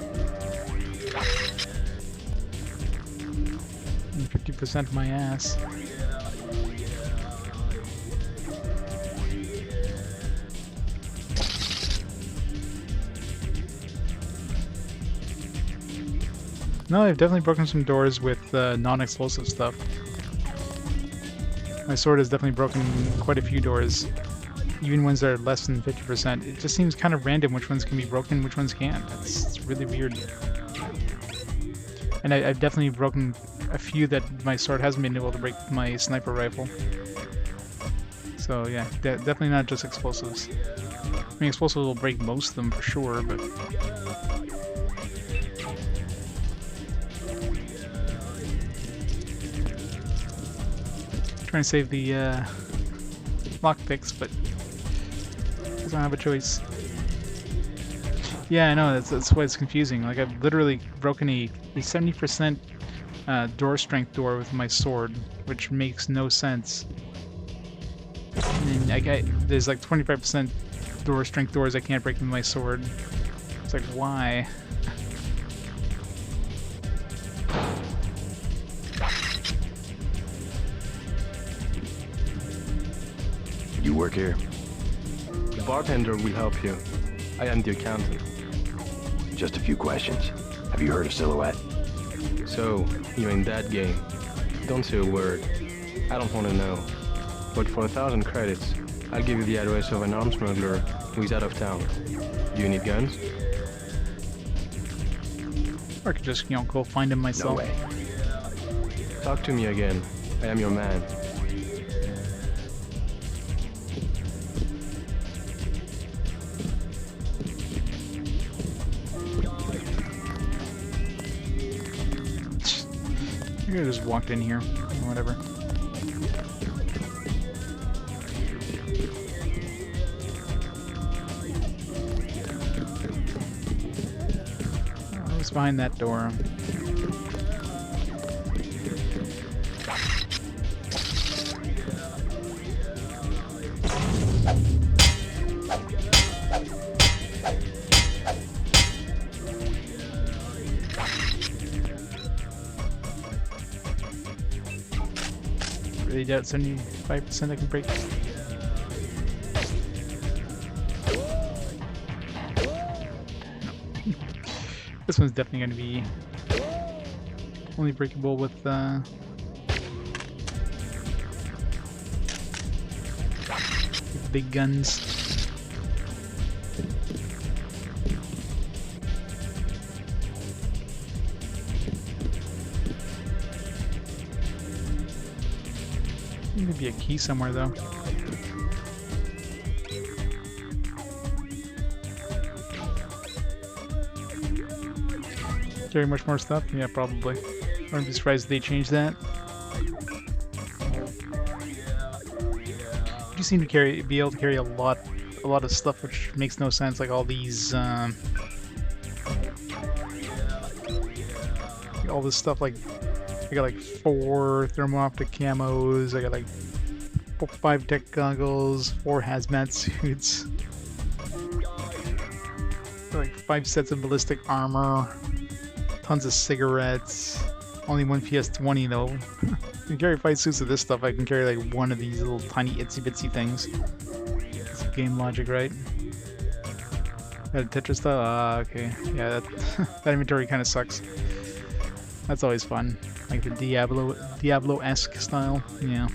50% of my ass. No, I've definitely broken some doors with non-explosive stuff. My sword has definitely broken quite a few doors, even ones that are less than 50%. It just seems kind of random which ones can be broken, which ones can't. It's really weird. And I've definitely broken a few that my sword hasn't been able to break with my sniper rifle. So yeah, definitely not just explosives. I mean, explosives will break most of them for sure, but... Trying to save the lockpicks, but I don't have a choice. Yeah, I know, that's why it's confusing. Like, I've literally broken a 70% door strength door with my sword, which makes no sense. And there's like 25% door strength doors I can't break with my sword. It's like, why? You work here? The bartender will help you. I am the accountant. Just a few questions. Have you heard of Silhouette? So, you're in that game. Don't say a word. I don't want to know. But for 1,000 credits, I'll give you the address of an arms smuggler who is out of town. Do you need guns? Or I could just, go find him myself. No way. Talk to me again. I am your man. You could have just walked in here, or whatever. Oh, who's behind that door? Really doubt 75% I can break. This one's definitely going to be only breakable with big guns. Maybe a key somewhere though. Carry much more stuff? Yeah, probably. I wouldn't be surprised if they change that. You seem to be able to carry a lot of stuff, which makes no sense. Like all these, all this stuff. Like I got like 4 thermo-optic camos. I got like 5 tech goggles, 4 hazmat suits, like 5 sets of ballistic armor, tons of cigarettes. Only one PS20 though. I can carry 5 suits of this stuff. I can carry like one of these little tiny itsy bitsy things. It's game logic, right? Got a Tetris style? Ah, okay. Yeah, that inventory kind of sucks. That's always fun. Like the Diablo-esque style. Yeah.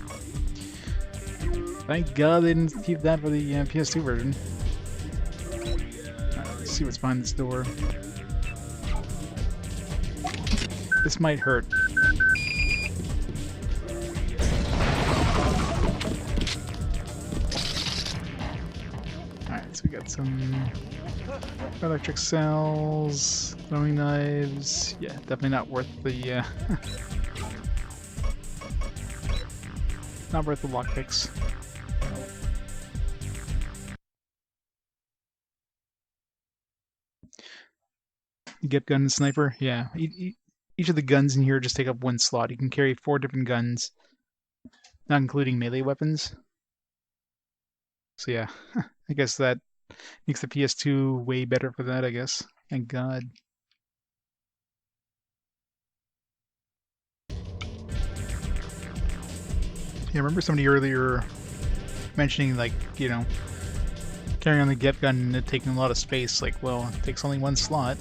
Thank God they didn't keep that for the PS2 version. Alright, let's see what's behind this door. This might hurt. Alright, so we got some electric cells, throwing knives. Yeah, definitely not worth the not worth the lockpicks. Get gun and sniper. Yeah, each of the guns in here just take up 1 slot. You can carry 4 different guns, not including melee weapons. So yeah, I guess that makes the PS2 way better for that, I guess. Thank God. Yeah, I remember somebody earlier mentioning, like, you know, carrying on the get gun and it taking a lot of space. Like, well, it takes only 1 slot.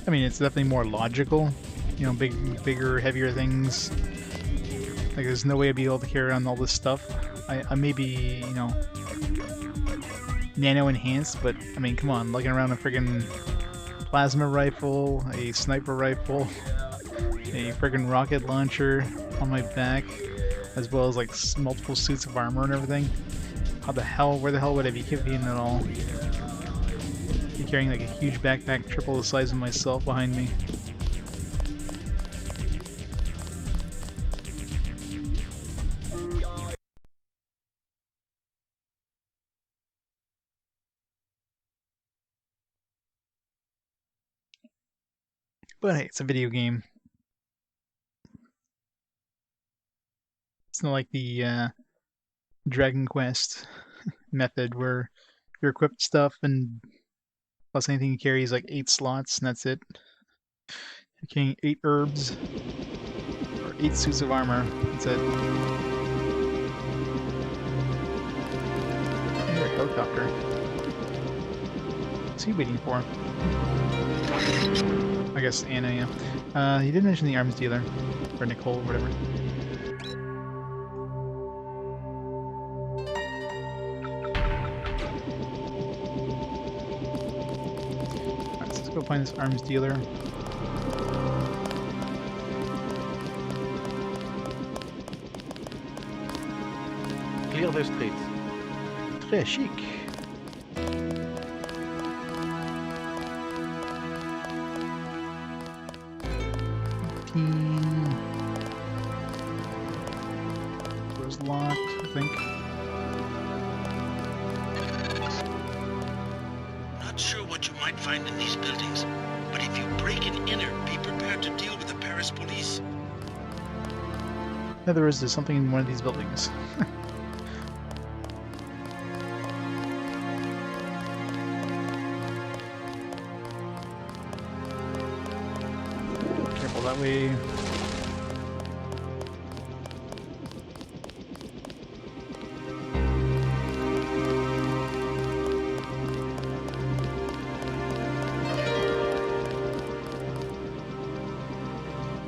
I mean, it's definitely more logical. You know, bigger, heavier things. Like, there's no way I'd be able to carry on all this stuff. I may be, you know, nano-enhanced, but, I mean, come on, lugging around a friggin' plasma rifle, a sniper rifle, a friggin' rocket launcher on my back, as well as, like, multiple suits of armor and everything. Where the hell would I be keeping it all? Be carrying, like, a huge backpack triple the size of myself behind me. But hey, it's a video game. It's not like the Dragon Quest method where you're equipped stuff and plus anything you carry is like 8 slots and that's it. You're carrying 8 herbs or 8 suits of armor. That's it. Another helicopter. What's he waiting for? I guess Anna, yeah. He did mention the arms dealer. Or Nicole, whatever. Alright, so let's go find this arms dealer. the streets. Très chic. Door's locked, I think. Not sure what you might find in these buildings, but if you break and enter, be prepared to deal with the Paris police. In other words, there's something in one of these buildings. Careful that way.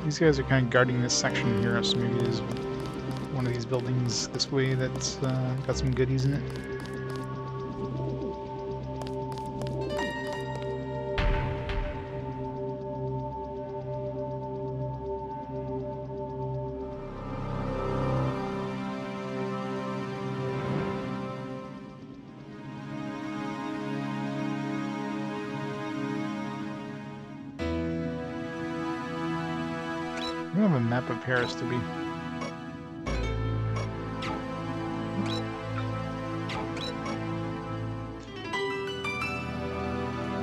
These guys are kind of guarding this section here, so maybe there's one of these buildings this way that's got some goodies in it. We don't have a map of Paris, do we?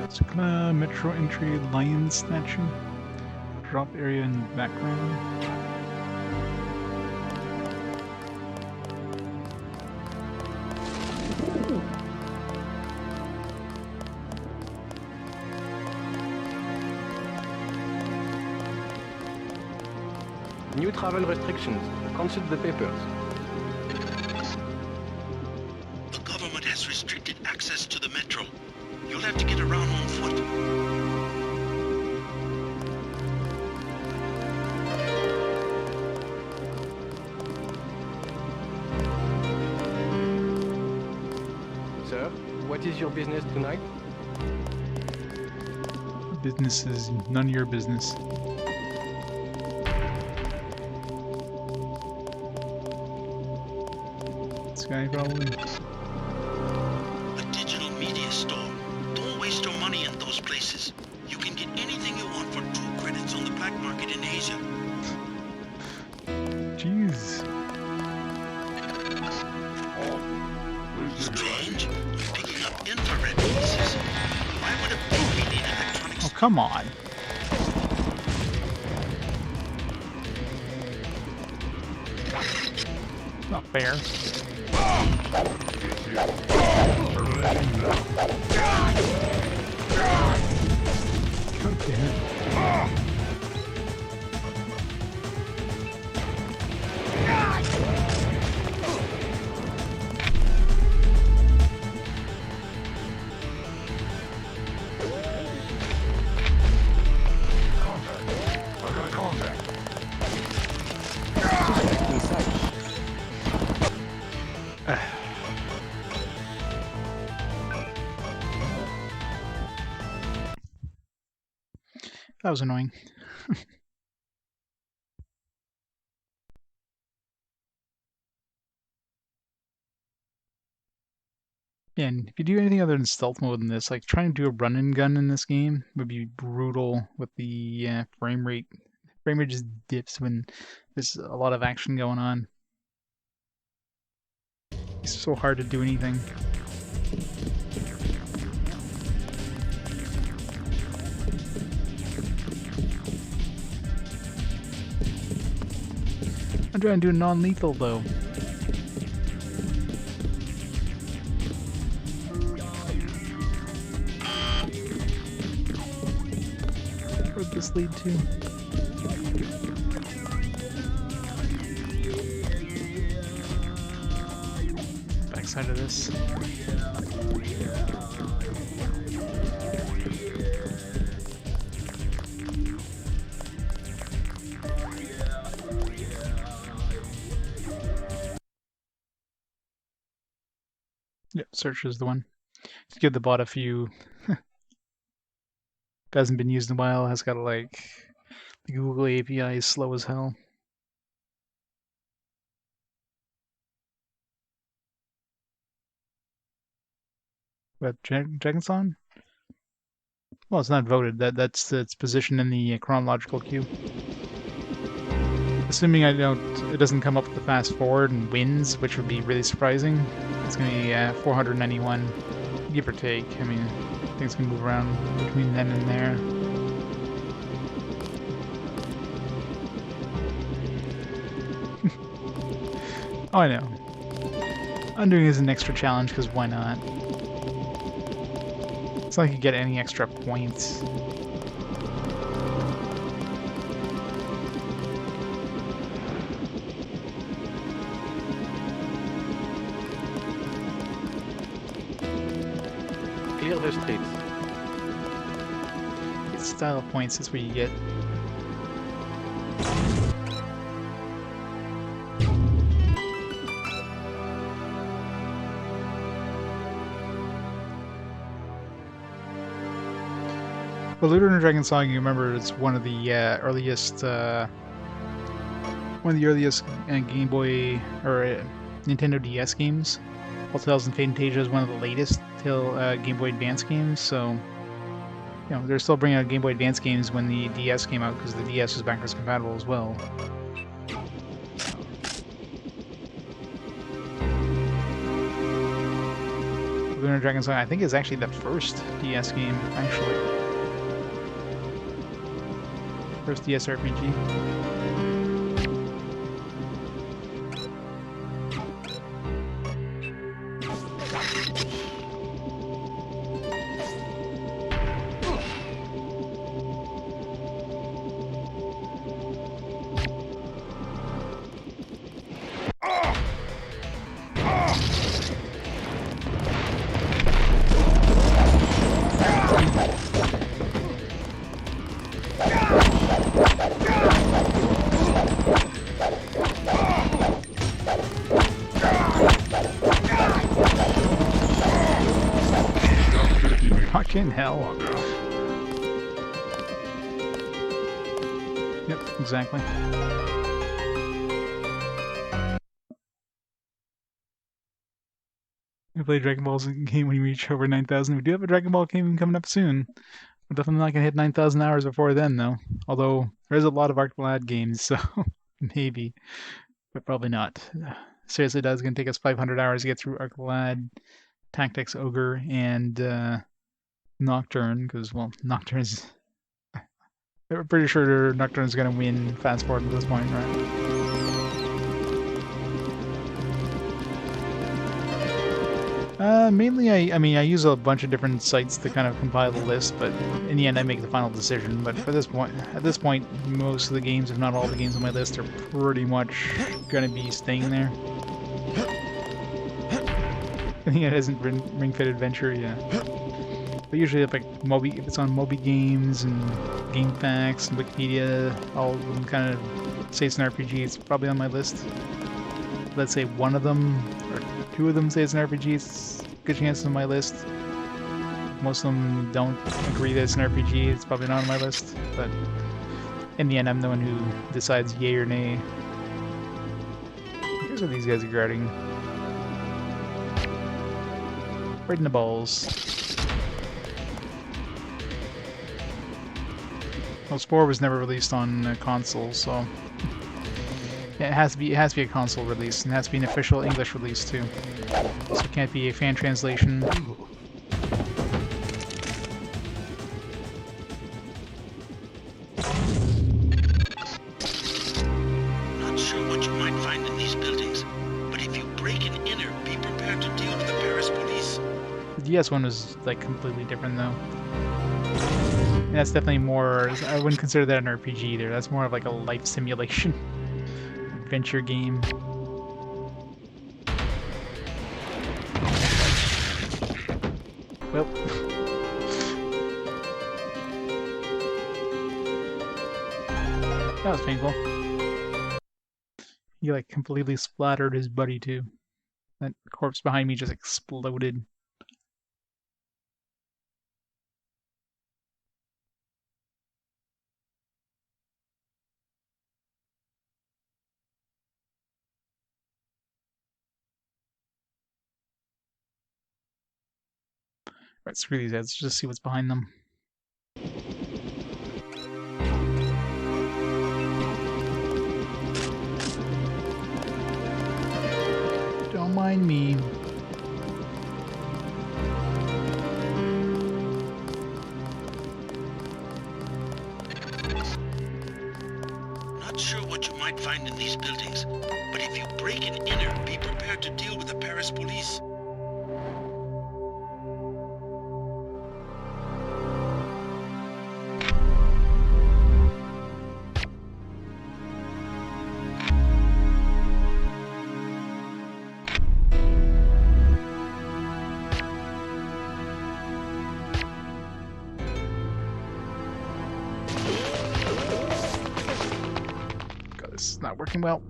It's a metro entry lion statue. Drop area in the background. New travel restrictions. Consult the papers. The government has restricted access to the metro. You'll have to get around on foot. Sir, what is your business tonight? Business is none of your business. This guy probably. A digital media store. Don't waste your money in those places. You can get anything you want for 2 credits on the black market in Asia. Jeez. Strange. You're picking up infrared pieces. Why would a baby need electronics? Oh, come on. Not fair. God damn it. That was annoying. Yeah, and if you do anything other than stealth mode in this, like trying to do a run and gun in this game would be brutal with the frame rate. Frame rate just dips when there's a lot of action going on. It's so hard to do anything. I'm trying to do non-lethal though. Where'd this lead to? Backside of this. Yep, search is the one. Just give the bot a few. Hasn't been used in a while, has got like the Google API is slow as hell. What, Dragonson? Well, it's not voted. That's its position in the chronological queue. Assuming it doesn't come up with the fast forward and wins, which would be really surprising. It's gonna be 491, give or take. I mean, things can move around between then and there. Oh, I know. I'm doing it as an extra challenge because why not? It's not like you get any extra points. Clear the streets. It's style points is what you get. Well, Lunar and Dragon Song, you remember, it's one of the earliest Game Boy or Nintendo DS games. All Tales and Fantasia is one of the latest Game Boy Advance games. So, they're still bringing out Game Boy Advance games when the DS came out because the DS was backwards compatible as well. Lunar Dragon Song, I think, is actually the first DS game, actually. First DS RPG. Fucking hell. Yep, exactly. We play Dragon Ball's game when you reach over 9,000. We do have a Dragon Ball game coming up soon. We're definitely not going to hit 9,000 hours before then, though. Although, there's a lot of Arclad games, so maybe. But probably not. Seriously, that's going to take us 500 hours to get through Arclad, Tactics Ogre, and Nocturne, because, well, Nocturne's... We're pretty sure Nocturne's going to win fast forward at this point, right? Mainly, I mean, I use a bunch of different sites to kind of compile the list, but in the end, I make the final decision. But at this point, most of the games, if not all the games on my list, are pretty much gonna be staying there. I think it isn't Ring Fit Adventure, yeah. But usually, if it's on Moby Games and GameFAQs and Wikipedia, all of them kind of say it's an RPG. It's probably on my list. Let's say one of them or two of them say it's an RPG. It's a good chance it's on my list. Most of them don't agree that it's an RPG. It's probably not on my list. But in the end, I'm the one who decides yay or nay. Here's what these guys are guarding. Right in the balls. Well, Spore was never released on console, so yeah, it has to be a console release, and it has to be an official English release too. So it can't be a fan translation. Not sure what you might find in these buildings, but if you break and enter, be prepared to deal with the Paris police. The DS one was like completely different though. And that's definitely more. I wouldn't consider that an RPG either. That's more of like a life simulation adventure game. Well. That was painful. He like completely splattered his buddy too. That corpse behind me just exploded. Right, screw these guys. Let's just see what's behind them. Don't mind me. Not sure what you might find in these buildings, but if you break and enter, be prepared to deal with the Paris police. God, this is not working well.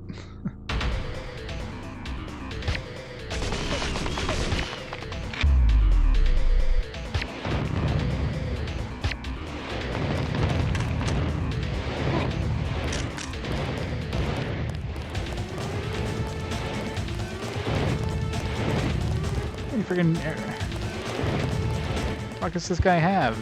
Any friggin' what does this guy have?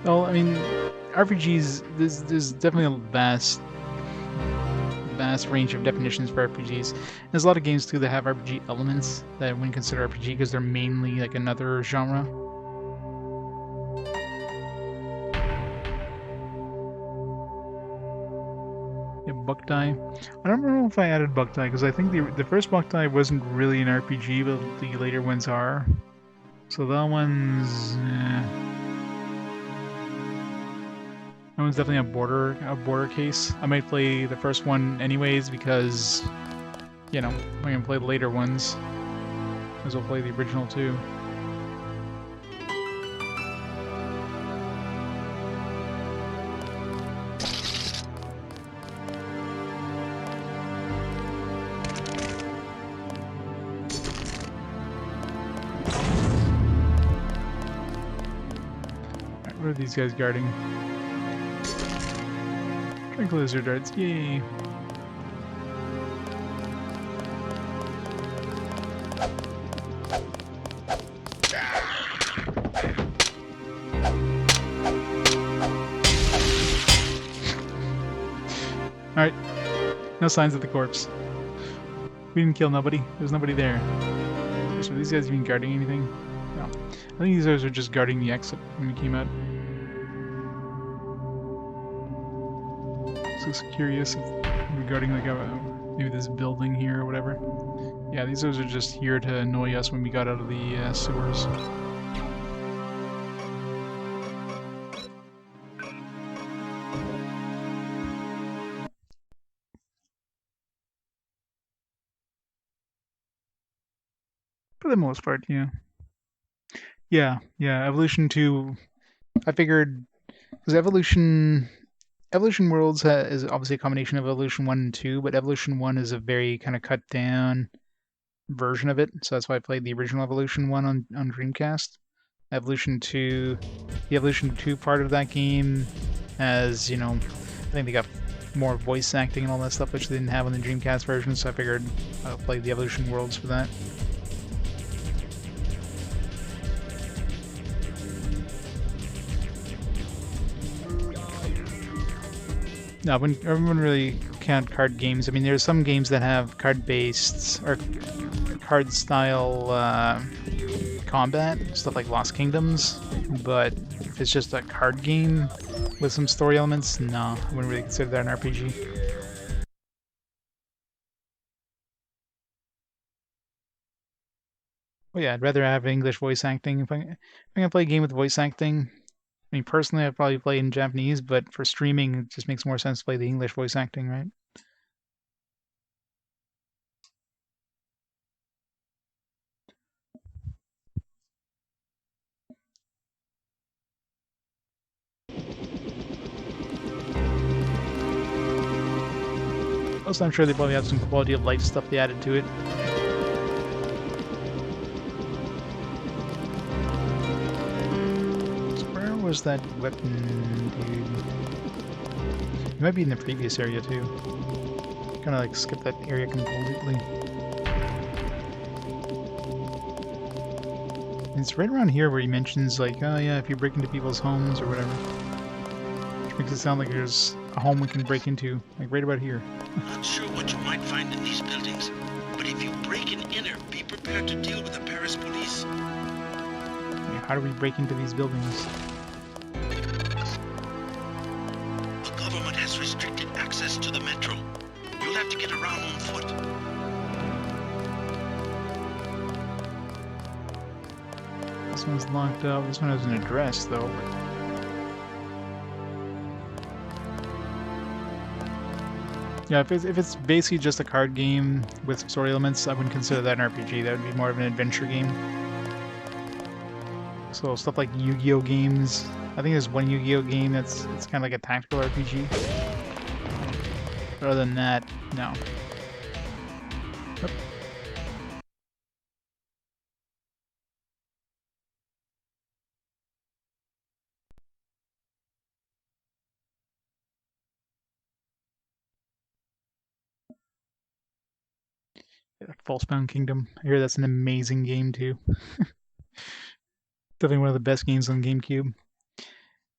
Well, I mean, RPGs, there's definitely a vast range of definitions for RPGs. There's a lot of games too that have RPG elements that I wouldn't consider RPG because they're mainly like another genre. Yeah, buck die. I don't remember if I added buck die because I think the first buck die wasn't really an RPG, but the later ones are. So that one's that one's definitely a border case. I might play the first one anyways because, you know, I'm gonna play the later ones. As well play the original too. Alright, what are these guys guarding? Tranquilizer darts, yay! Alright, no signs of the corpse. We didn't kill nobody, there's nobody there. So are these guys even guarding anything? No. I think these guys are just guarding the exit when we came out. Just curious regarding like maybe this building here or whatever. Yeah, these guys are just here to annoy us when we got out of the sewers. For the most part, yeah. Yeah, Evolution 2, I figured, because Evolution Worlds is obviously a combination of Evolution 1 and 2, but Evolution 1 is a very kind of cut down version of it, so that's why I played the original Evolution 1 on Dreamcast. Evolution 2, the Evolution 2 part of that game has, you know, I think they got more voice acting and all that stuff, which they didn't have on the Dreamcast version, so I figured I'll play the Evolution Worlds for that. No, everyone really count card games. I mean, there's some games that have card-based or card-style combat, stuff like Lost Kingdoms. But if it's just a card game with some story elements, no, I wouldn't really consider that an RPG. Well, yeah, I'd rather have English voice acting. If I'm gonna play a game with voice acting, I mean, personally, I'd probably play in Japanese, but for streaming, it just makes more sense to play the English voice acting, right? Also, I'm sure they probably have some quality of life stuff they added to it. where's that weapon, dude? It might be in the previous area too. Kinda like skip that area completely. It's right around here where he mentions like, oh yeah, if you break into people's homes or whatever. Which makes it sound like there's a home we can break into, like right about here. Not sure what you might find in these buildings, but if you break and enter, be prepared to deal with the Paris police. Yeah, how do we break into these buildings? The government has restricted access to the metro. You'll have to get around on foot. This one's locked up. This one has an address though. Yeah, if it's basically just a card game with some story elements, I wouldn't consider that an RPG. That would be more of an adventure game. So stuff like Yu-Gi-Oh games. I think there's one Yu-Gi-Oh game it's kind of like a tactical RPG. But other than that, no. Yep. Yeah, Falsebound Kingdom. I hear that's an amazing game too. Definitely one of the best games on GameCube.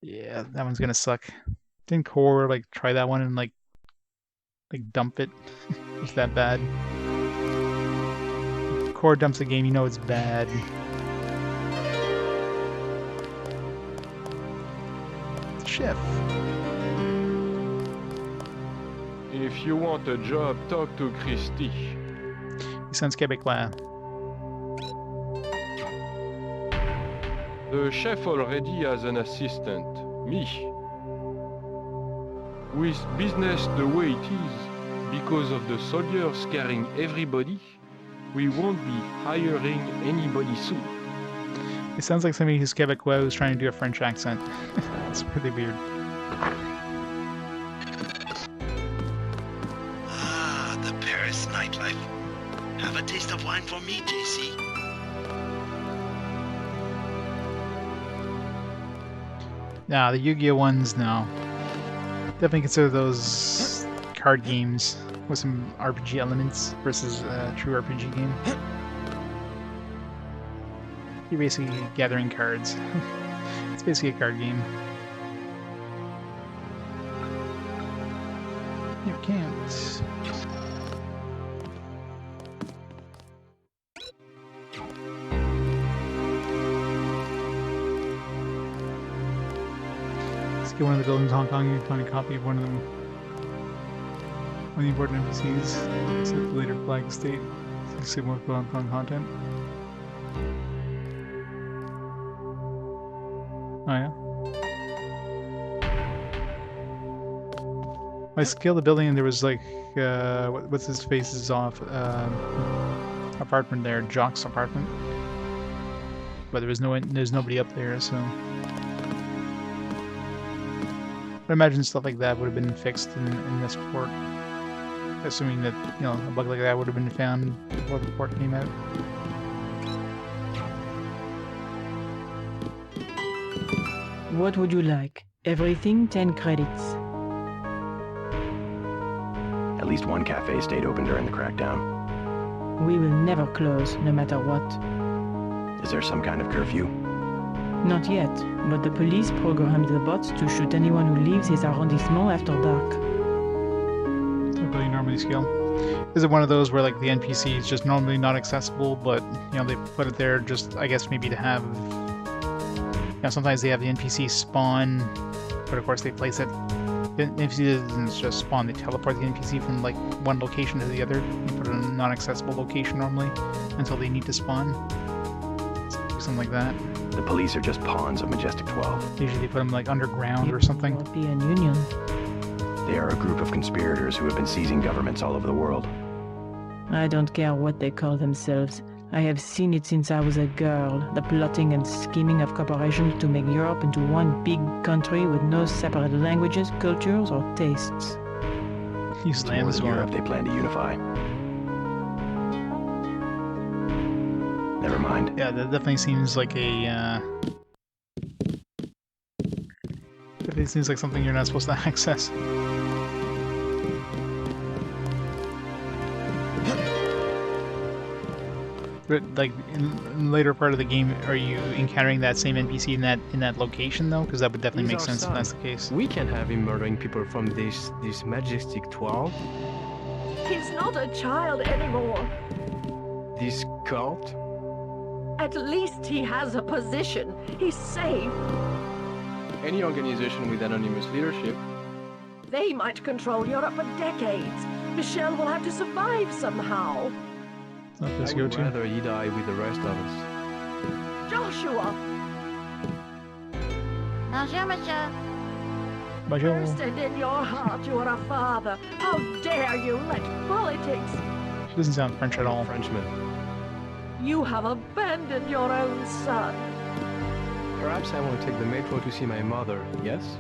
Yeah, that one's gonna suck. Didn't Core like try that one and like dump it? It's that bad. Core dumps a game, you know it's bad. Chef. If you want a job, talk to Christy. He sounds Québécois. The chef already has an assistant, me. With business the way it is, because of the soldiers scaring everybody, we won't be hiring anybody soon. It sounds like somebody who's Québécois who's trying to do a French accent. It's really weird. Ah, the Paris nightlife. Have a taste of wine for me, JC. Nah, the Yu-Gi-Oh ones, no. Definitely consider those card games with some RPG elements versus a true RPG game. You're basically gathering cards. It's basically a card game. You can't. Let's get one of the buildings in Hong Kong and find a copy of one of them. One of the important NPCs. Except the later flag state. See more Hong Kong content. Oh yeah. I scaled the building and there was like, what's his face's off apartment there, Jock's apartment. But there's nobody up there, so. I imagine stuff like that would have been fixed in this port. Assuming that, you know, a bug like that would have been found before the port came out. What would you like? Everything 10 credits. At least one cafe stayed open during the crackdown. We will never close, no matter what. Is there some kind of curfew? Not yet, but the police programmed the bots to shoot anyone who leaves his arrondissement after dark. That's really normally scale. Is it one of those where like the NPC is just normally not accessible, but you know they put it there just I guess maybe to have. You know, sometimes they have the NPC spawn, but of course they place it. The NPC doesn't just spawn; they teleport the NPC from like one location to the other. They put it in a non-accessible location normally until they need to spawn. Something like that. The police are just pawns of Majestic 12. Usually they put them like underground or something. European Union. They are a group of conspirators who have been seizing governments all over the world. I don't care what they call themselves. I have seen it since I was a girl, the plotting and scheming of corporations to make Europe into one big country with no separate languages, cultures, or tastes. Use More than Europe they plan to unify. Never mind. Yeah, that definitely seems like a But it seems like something you're not supposed to access. But like in later part of the game, are you encountering that same NPC in that location though? Because that would definitely make sense if that's the case. We can't have him murdering people from this Majestic 12. He's not a child anymore. This cult? At least he has a position. He's safe. Any organization with anonymous leadership. They might control Europe for decades. Michelle will have to survive somehow. I would rather he die with the rest of us. Joshua! Bonjour, monsieur. Bonjour. First and in your heart, you are a father. How dare you let politics... She doesn't sound French at all. Frenchman. You have abandoned your own son. Perhaps I want to take the metro to see my mother, yes?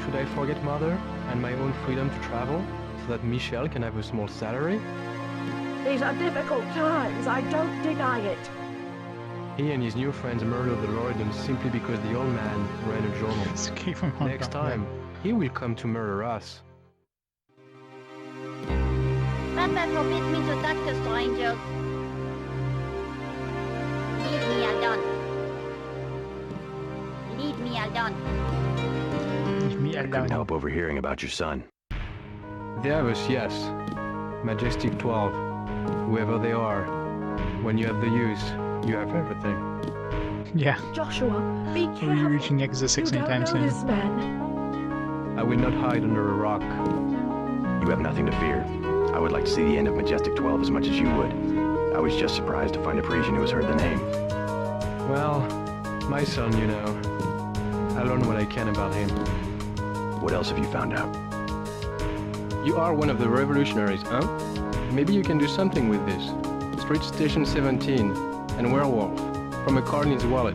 Should I forget mother and my own freedom to travel so that Michel can have a small salary? These are difficult times, I don't deny it. He and his new friends murdered the Loredans simply because the old man ran a journal. Next time, he will come to murder us. Papa forbid me to talk to strangers. Leave me alone. Leave me alone. Leave me I couldn't help overhearing about your son. Deus, yes. Majestic 12. Whoever they are, when you have the use, you have everything. Yeah. Joshua, be careful. Are you reaching Yakuza 6 anytime soon? This man. I will not hide under a rock. You have nothing to fear. I would like to see the end of Majestic 12 as much as you would. I was just surprised to find a Parisian who has heard the name. Well, my son, you know. I learned what I can about him. What else have you found out? You are one of the revolutionaries, huh? Maybe you can do something with this. Street Station 17 and Werewolf from a card in his wallet.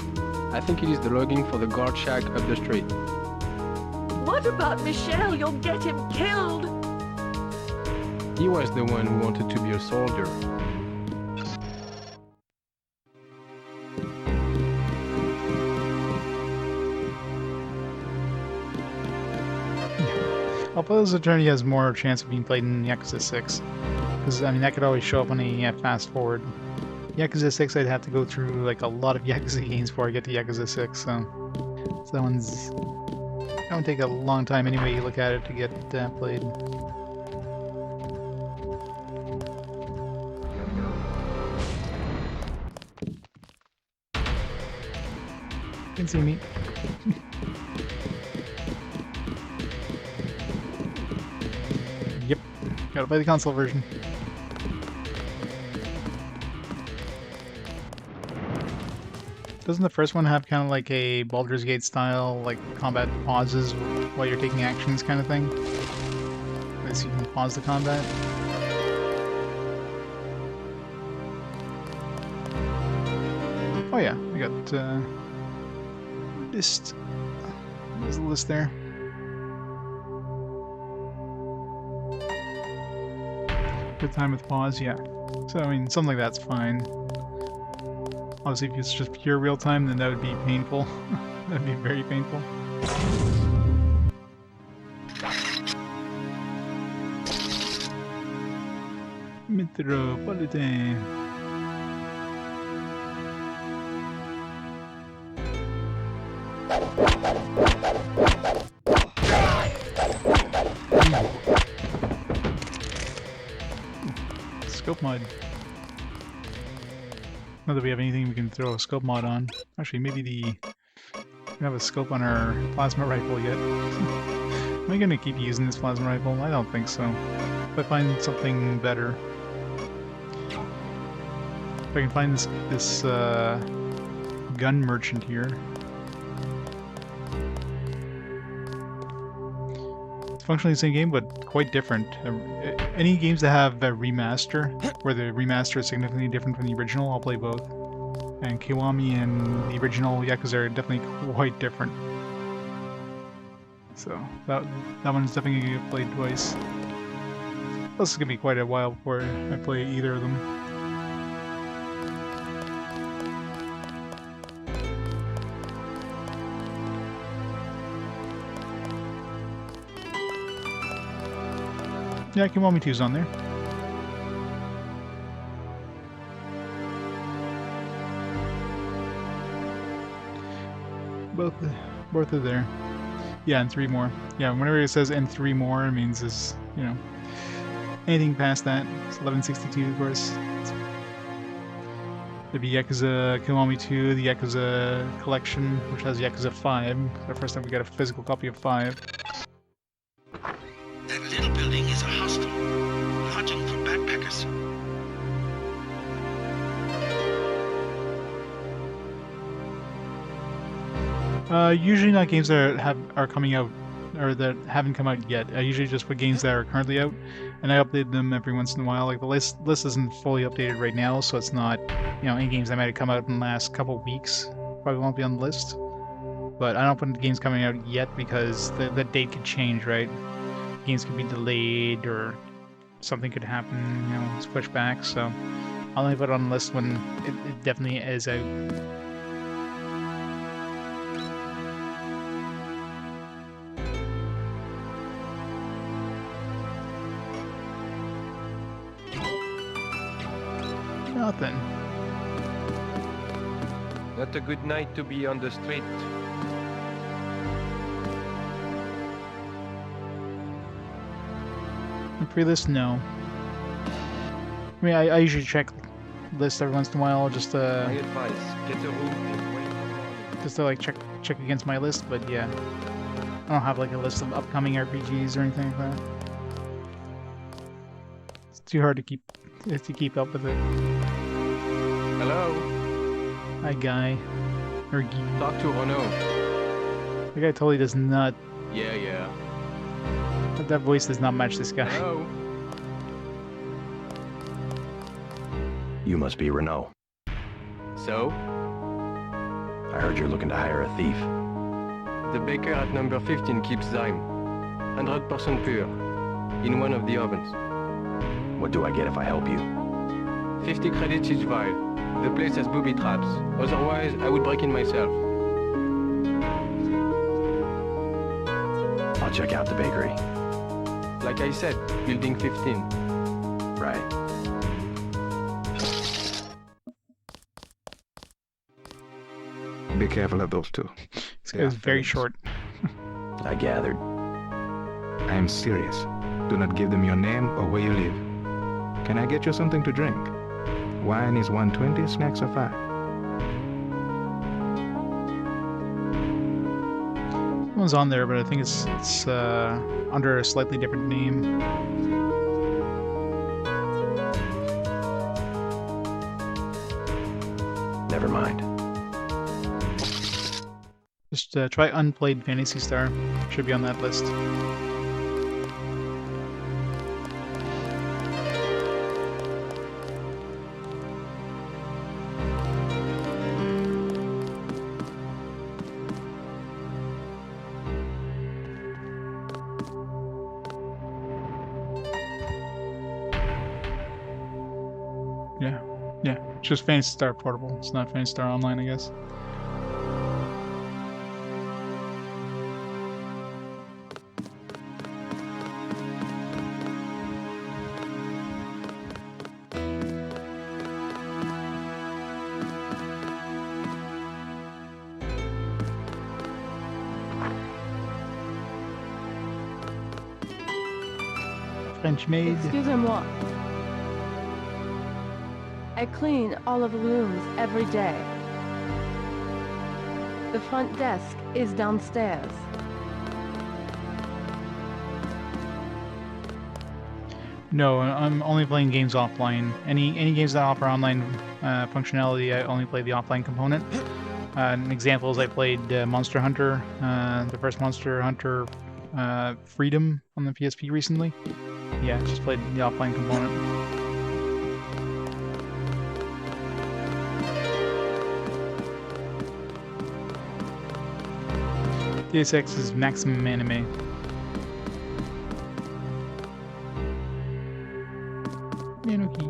I think it is the logging for the guard shack up the street. What about Michel? You'll get him killed. He was the one who wanted to be a soldier. Although this journey has more chance of being played in Yakuza 6. Because, I mean, that could always show up on a fast forward. Yakuza 6, I'd have to go through, like, a lot of Yakuza games before I get to Yakuza 6, so... that one's... that would take a long time anyway you look at it to get played. You can see me. Yep, gotta play the console version. Doesn't the first one have kind of like a Baldur's Gate style, like combat pauses while you're taking actions kind of thing? So you can pause the combat? Oh yeah, I got list. There's a list there. Good time with pause, yeah. So I mean, something like that's fine. Obviously, if it's just pure real time, then that would be painful. That'd be very painful. Metropolitan. Scope mod. Not that we have anything we can throw a scope mod on. Actually, maybe we have a scope on our plasma rifle yet. Am I gonna keep using this plasma rifle? I don't think so. If I find something better. If I can find this gun merchant here. It's functionally the same game, but quite different. Any games that have a remaster, where the remaster is significantly different from the original, I'll play both. And Kiwami and the original Yakuza are definitely quite different. So, that one's definitely going to get played twice. Plus, it's going to be quite a while before I play either of them. Yeah, Kiwami 2's on there. Both are there. Yeah, and 3 more. Yeah, whenever it says and 3 more, it means is, you know, anything past that. It's 1162, of course. There'd be Yakuza Kiwami 2, the Yakuza collection, which has Yakuza 5. The first time we got a physical copy of 5. That little building is a hostel, lodging for backpackers. Usually not games that are coming out, or that haven't come out yet. I usually just put games that are currently out, and I update them every once in a while. Like the list isn't fully updated right now, so it's not, you know, any games that might have come out in the last couple weeks probably won't be on the list. But I don't put games coming out yet because the date could change, right? Games could be delayed or something could happen, you know, it's pushed back. So I'll only put it on the list when it definitely is out. Nothing. Not a good night to be on the street. Pre-list, no. I mean, I usually check lists every once in a while, just My advice: get a room and wait. just to like check against my list. But yeah, I don't have like a list of upcoming RPGs or anything like that. It's too hard to keep up with it. Hello. Hi, guy. Or Guy. Talk to Renault. The guy totally does not. Yeah. That voice does not match this guy. Hello. You must be Renault. So? I heard you're looking to hire a thief. The baker at number 15 keeps Zyme. 100% pure. In one of the ovens. What do I get if I help you? 50 credits each vial. The place has booby traps. Otherwise, I would break in myself. I'll check out the bakery. Like I said, building 15. Right. Be careful of those two. This guy is very short. I gathered. I am serious. Do not give them your name or where you live. Can I get you something to drink? Wine is 120, snacks are 5. One's on there, but I think it's under a slightly different name. Never mind. Just try Unplayed Fantasy Star. Should be on that list. Yeah. It's just Fantasy Star Portable. It's not Fantasy Star Online, I guess. French maid. Excusez-moi. I clean all of the rooms every day. The front desk is downstairs. No, I'm only playing games offline. Any games that offer online functionality, I only play the offline component. An example is I played Monster Hunter, the first Monster Hunter Freedom on the PSP recently. Yeah, just played the offline component. Deus Ex is maximum anime. Nano-key.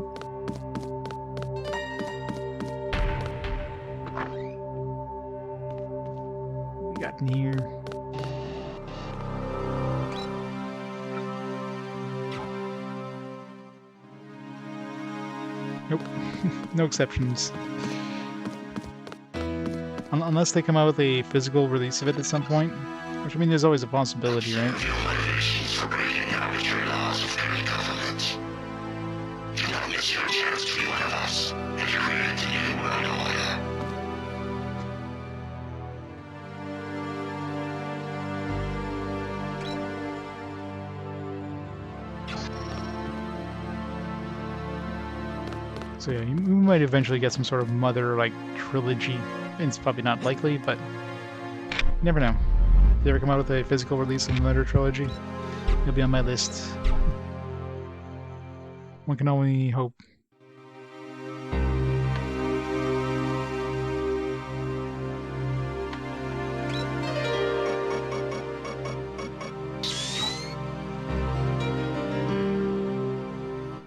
What we got in here? Nope. No exceptions. Unless they come out with a physical release of it at some point. Which, I mean, there's always a possibility, right? Motivations for breaking arbitrary laws of current government. Do not miss your chance to be one of us and create a new world order. So yeah, we might eventually get some sort of Mother-like trilogy. It's probably not likely, but you never know. If they ever come out with a physical release of the Mother trilogy, it'll be on my list. One can only hope.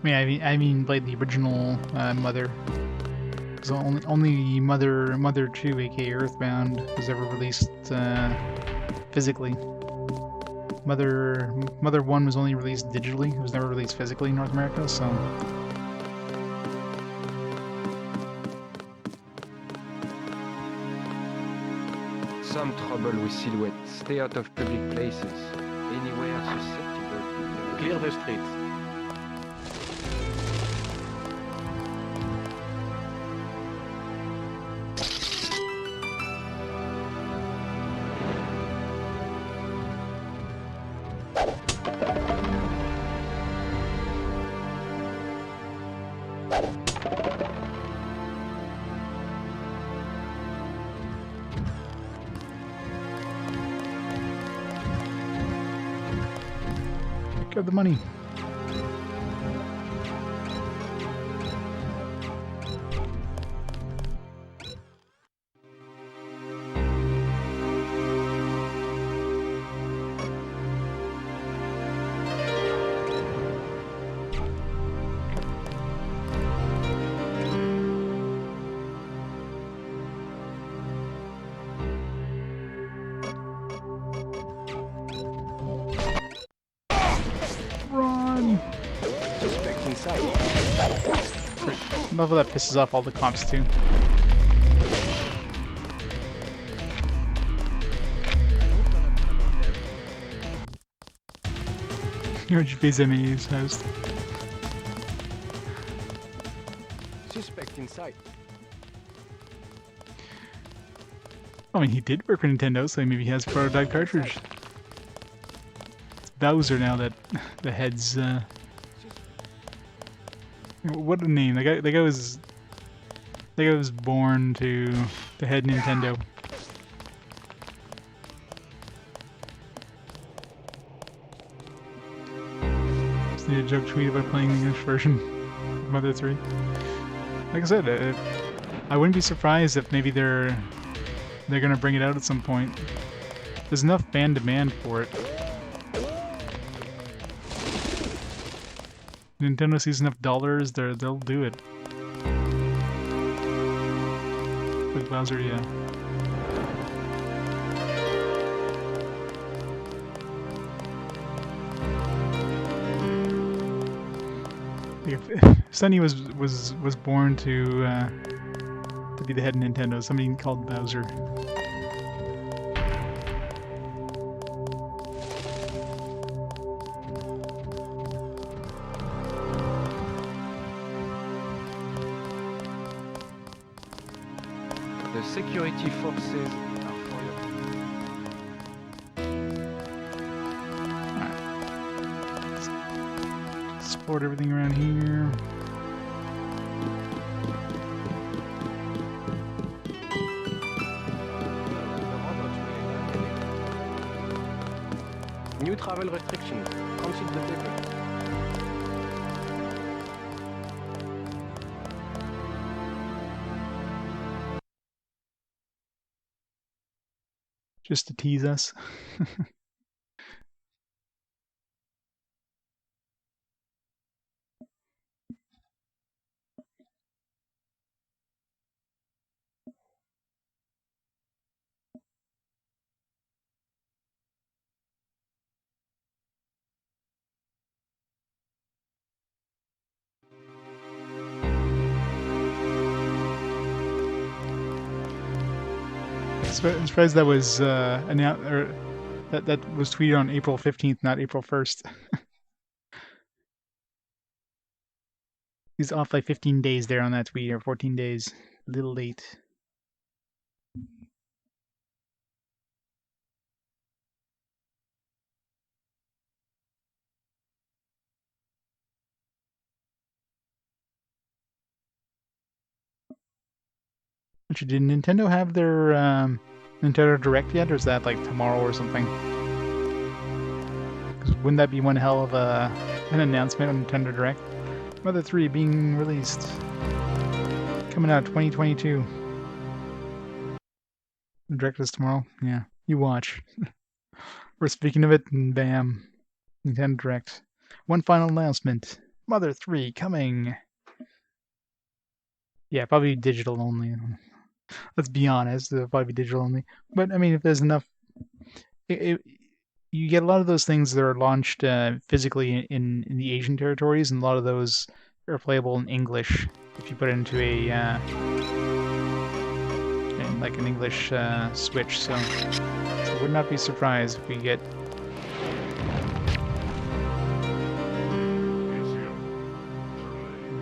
I mean, like the original Mother. Because only Mother 2, aka Earthbound, was ever released physically. Mother 1 was only released digitally. It was never released physically in North America, so... Some trouble with silhouettes. Stay out of public places. Anywhere susceptible. Clear the streets. Get the money. Run! Suspect inside. I love how that pisses off all the cops too. Huge BZMA's host. Suspect inside. I mean, he did work for Nintendo, so maybe he has a prototype cartridge. It's Bowser now that the head's, what a name. The guy was born to head Nintendo. Just need a joke tweet about playing the English version of Mother 3. Like I said, I wouldn't be surprised if maybe they're gonna bring it out at some point. There's enough fan demand for it. Nintendo sees enough dollars, they'll do it. With Bowser, yeah. If Sonny was born to be the head of Nintendo, somebody called Bowser. The security forces are for you. Export everything around here. New travel restrictions. Transit the paper. Just to tease us. I'm surprised that was announced, or that was tweeted on April 15th, not April 1st. He's off by 15 days there on that tweet, or 14 days. A little late. Actually, did Nintendo have their Nintendo Direct yet, or is that like tomorrow or something? 'Cause wouldn't that be one hell of an announcement on Nintendo Direct? Mother 3 being released. Coming out 2022. The Direct is tomorrow? Yeah, you watch. We're speaking of it, and bam. Nintendo Direct. One final announcement. Mother 3 coming. Yeah, probably digital only. Let's be honest, it'll probably be digital only. But I mean, if there's enough, you get a lot of those things that are launched physically in the Asian territories, and a lot of those are playable in English if you put it into a like an English switch. So I would not be surprised if we get.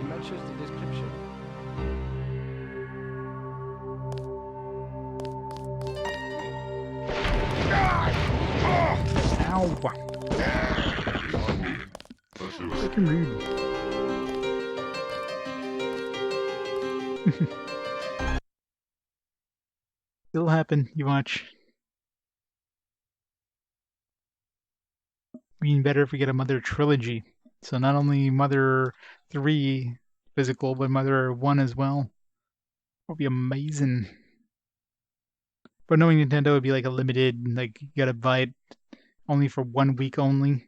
Matches the description. Ow! Freaking rude. It'll happen. You watch. Being better if we get a Mother trilogy. So not only Mother 3 physical, but Mother 1 as well. That would be amazing. But knowing Nintendo would be like a limited, like you gotta buy it only for 1 week only.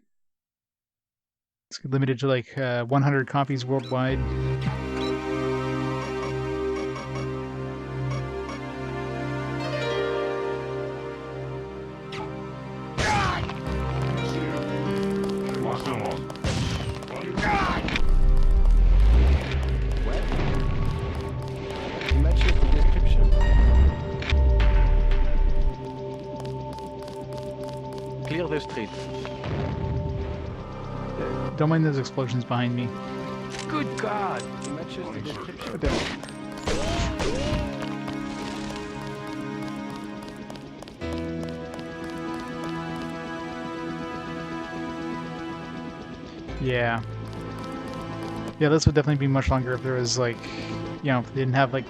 It's limited to like 100 copies worldwide. Matches the description. Clear the street. Don't mind those explosions behind me. Good God! Matches the description. Yeah. Yeah, this would definitely be much longer if there was like, you know, if they didn't have like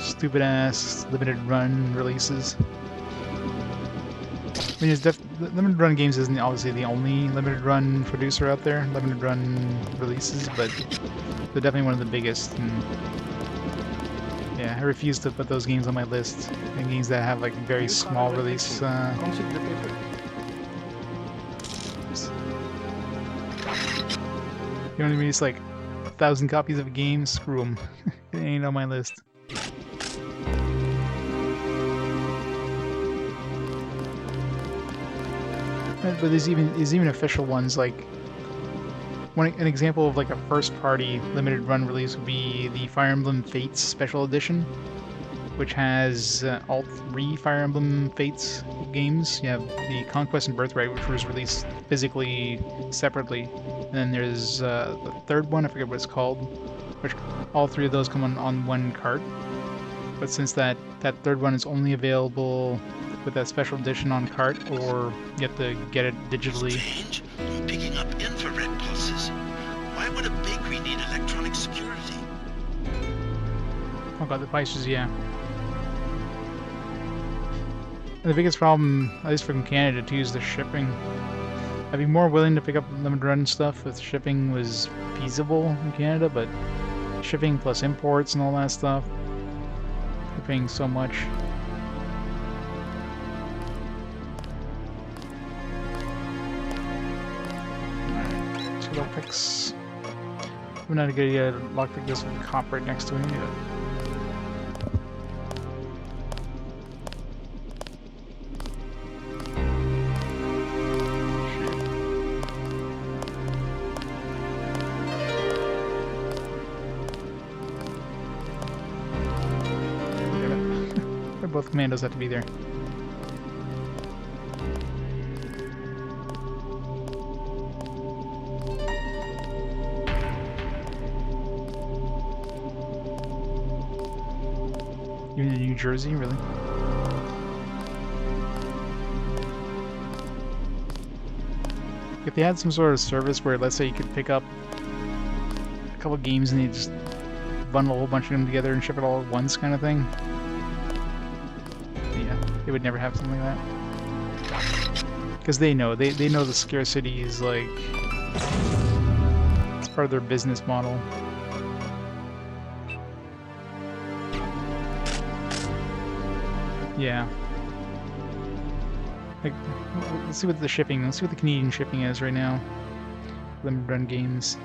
stupid ass limited run releases. I mean, limited run games isn't obviously the only limited run producer out there, limited run releases, but they're definitely one of the biggest. And yeah, I refuse to put those games on my list. And games that have like very small release. You know what I mean? It's like 1,000 copies of a game. Screw them. It ain't on my list. But there's even official ones, like an example of like a first-party limited run release would be the Fire Emblem Fates Special Edition, which has all 3 Fire Emblem Fates games. You have the Conquest and Birthright, which was released physically separately, and then there's the third one, I forget what it's called, which all 3 of those come on one cart. But since that third one is only available with that special edition on cart, or you have to get it digitally. Strange. You're picking up infrared pulses. Why would a bakery need electronic security? Oh god, the prices, yeah. And the biggest problem, at least from Canada too, is the shipping. I'd be more willing to pick up limited run stuff if shipping was feasible in Canada, but shipping plus imports and all that stuff, you're paying so much. Picks. I'm not gonna get a lockpick this with a cop right next to me. both commandos have to be there. Even in New Jersey, really? If they had some sort of service where, let's say, you could pick up a couple games and they just bundle a whole bunch of them together and ship it all at once, kind of thing. Yeah, they would never have something like that. Because they know the scarcity is like it's part of their business model. Yeah. Like, let's see what the shipping. Let's see what the Canadian shipping is right now. Limited run games.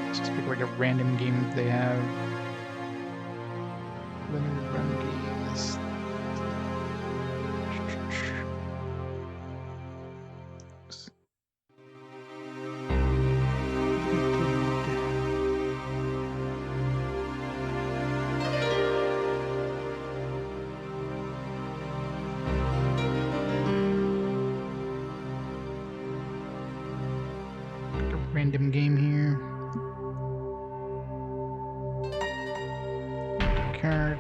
Let's just pick like a random game that they have. Limited run games. Random game here. Cart.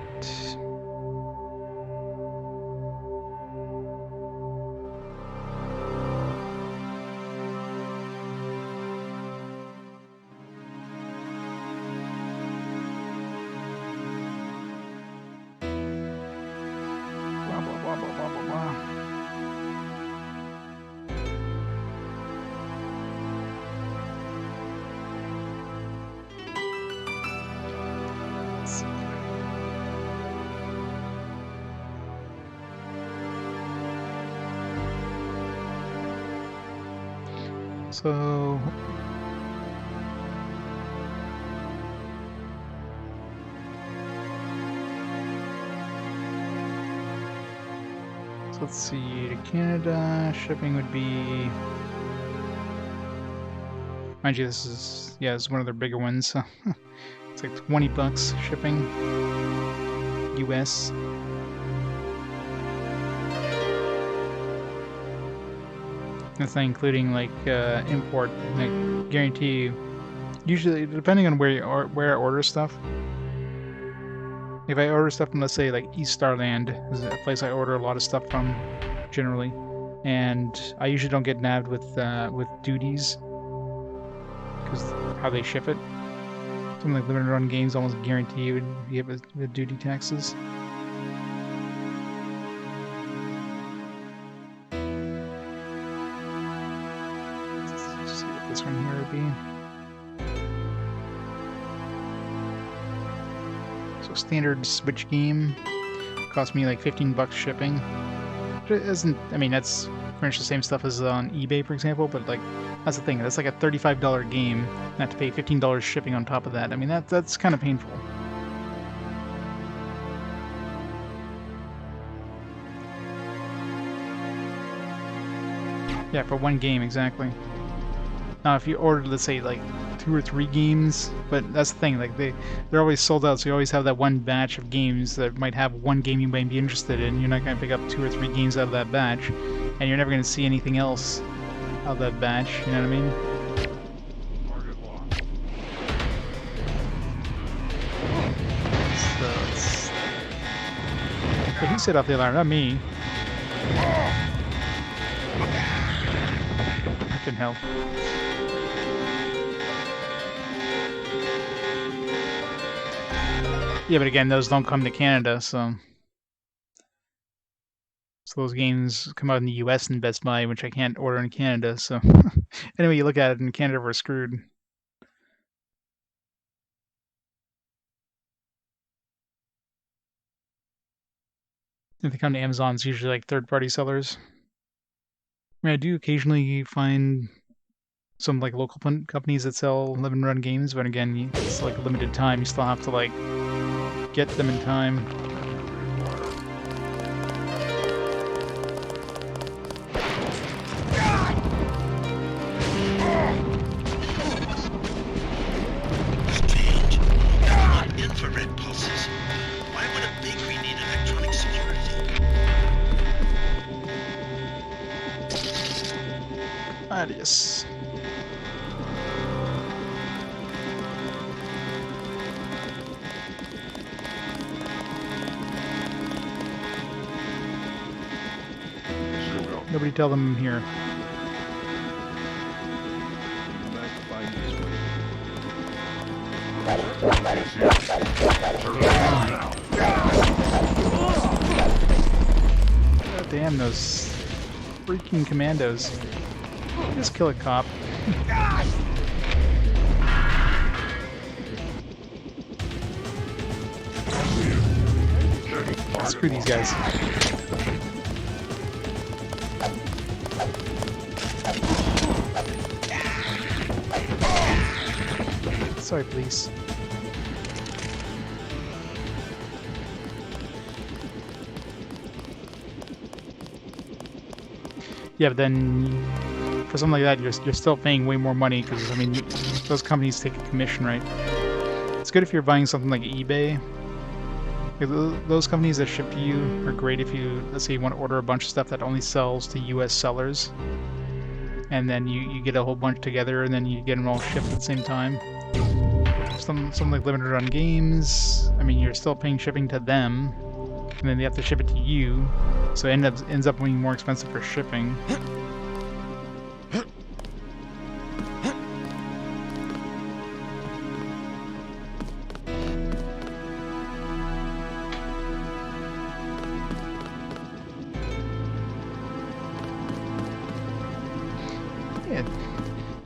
Blah blah blah blah blah blah blah. So let's see, to Canada, shipping would be, mind you, this is one of their bigger ones, so it's like $20 shipping, US. That's not including like import. I guarantee you. Usually, depending on where I order stuff. If I order stuff from, let's say, like East Starland, is a place I order a lot of stuff from, generally, and I usually don't get nabbed with duties because how they ship it. Something like limited run games almost guarantee you would be hit with duty taxes. This one here would be. So standard Switch game cost me like $15 shipping. It isn't, I mean, that's pretty much the same stuff as on eBay, for example, but like that's the thing. That's like a $35 game, not to pay $15 shipping on top of that. I mean, that's kind of painful. Yeah, for one game, exactly. Now, if you ordered, let's say, like 2 or 3 games, but that's the thing, like they're always sold out, so you always have that one batch of games that might have one game you might be interested in. You're not going to pick up 2 or 3 games out of that batch, and you're never going to see anything else out of that batch, you know what I mean? So but he set off the alarm, not me. Fucking hell. Yeah, but again, those don't come to Canada, so those games come out in the US and Best Buy, which I can't order in Canada, so anyway, you look at it, in Canada we're screwed. If they come to Amazon, it's usually like third-party sellers. I mean, I do occasionally find some like local companies that sell limited run games, but again, it's like a limited time. You still have to like get them in time. Strange. On infrared pulses. Why would a bakery need electronic supply? radius. Nobody tell them I'm here. God damn those freaking commandos. Just kill a cop. Screw these guys. Sorry, police. Yeah, but then for something like that, you're still paying way more money because I mean those companies take a commission, right? It's good if you're buying something like eBay. Those companies that ship to you are great if you, let's say, you want to order a bunch of stuff that only sells to U.S. sellers, and then you get a whole bunch together, and then you get them all shipped at the same time. Something like limited run games. I mean, you're still paying shipping to them, and then they have to ship it to you, so it ends up being more expensive for shipping. Yeah,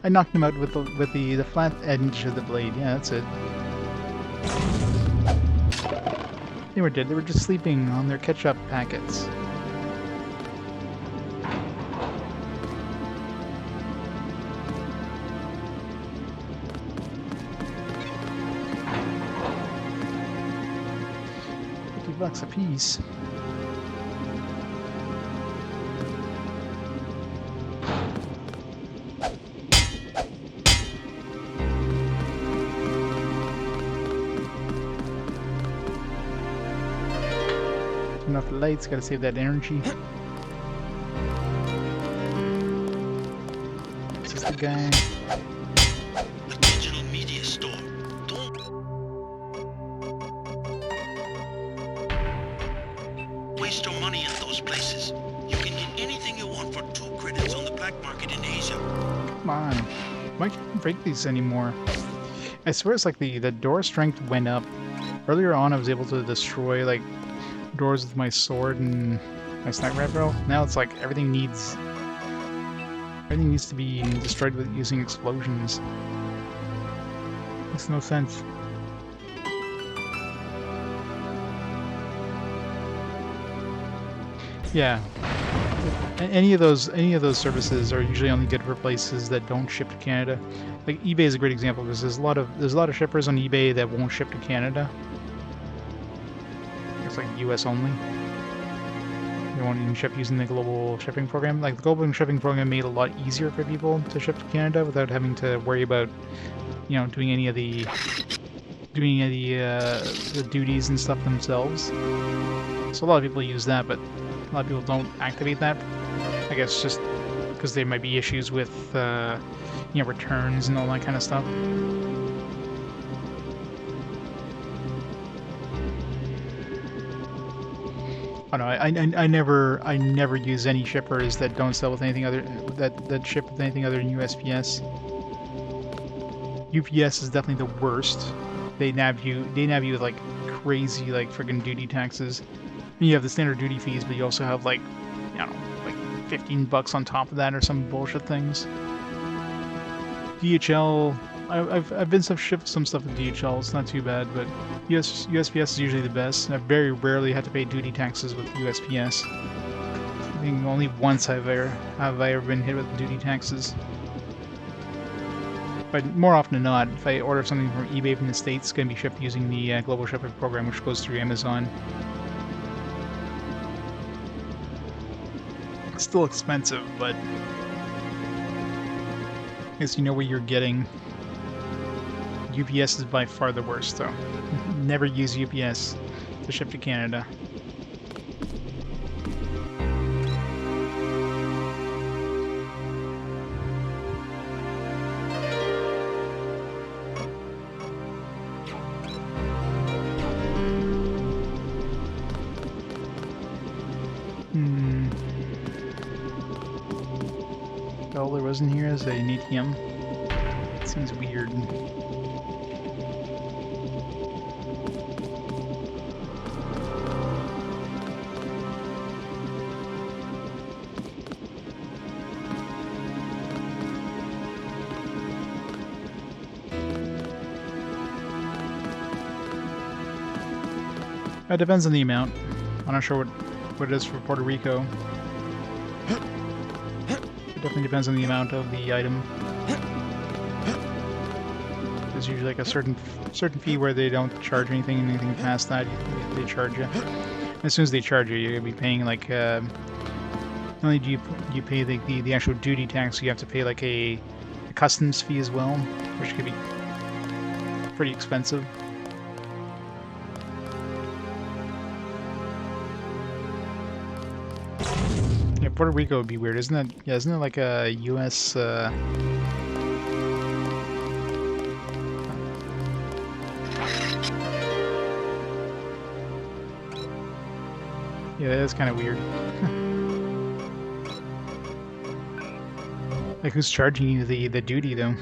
I knocked him out with the flat edge of the blade. Yeah, that's it. They were dead. They were just sleeping on their ketchup packets. $50 a piece. Enough lights, gotta save that energy. Is this the guy? A digital media store. Don't waste your money at those places. You can get anything you want for 2 credits on the black market in Asia. Come on. Why can't you break these anymore? I swear it's like the door strength went up. Earlier on I was able to destroy like doors with my sword and my sniper rifle. Now it's like everything needs to be destroyed with using explosions. Makes no sense. Yeah. Any of those services are usually only good for places that don't ship to Canada. Like eBay is a great example because there's a lot of shippers on eBay that won't ship to Canada. It's like US only. They won't even ship using the global shipping program. Like the global shipping program made it a lot easier for people to ship to Canada without having to worry about, you know, doing any of the duties and stuff themselves. So a lot of people use that, but a lot of people don't activate that. I guess just because there might be issues with you know, returns and all that kind of stuff. Oh no, I never use any shippers that don't sell with anything other that ship with anything other than USPS. UPS is definitely the worst. They nab you with like crazy like friggin' duty taxes. You have the standard duty fees, but you also have like, I don't know, like $15 on top of that or some bullshit things. DHL, I've been shipped some stuff with DHL. It's not too bad, but USPS is usually the best. I very rarely had to pay duty taxes with USPS. I think only once have I ever been hit with duty taxes. But more often than not, if I order something from eBay from the States, it's going to be shipped using the global shipping program, which goes through Amazon. It's still expensive, but I guess you know what you're getting. UPS is by far the worst, though. Never use UPS to ship to Canada. All there was in here is an ATM. It seems weird. It depends on the amount. I'm not sure what it is for Puerto Rico. It definitely depends on the amount of the item. There's usually like a certain fee where they don't charge anything past that they charge you. As soon as they charge you, you're gonna be paying like not only do you pay the actual duty tax, you have to pay like a customs fee as well, which could be pretty expensive. Yeah, Puerto Rico would be weird, isn't it? Yeah, isn't it like a U.S. Yeah, that is kind of weird. Like, who's charging you the duty, though?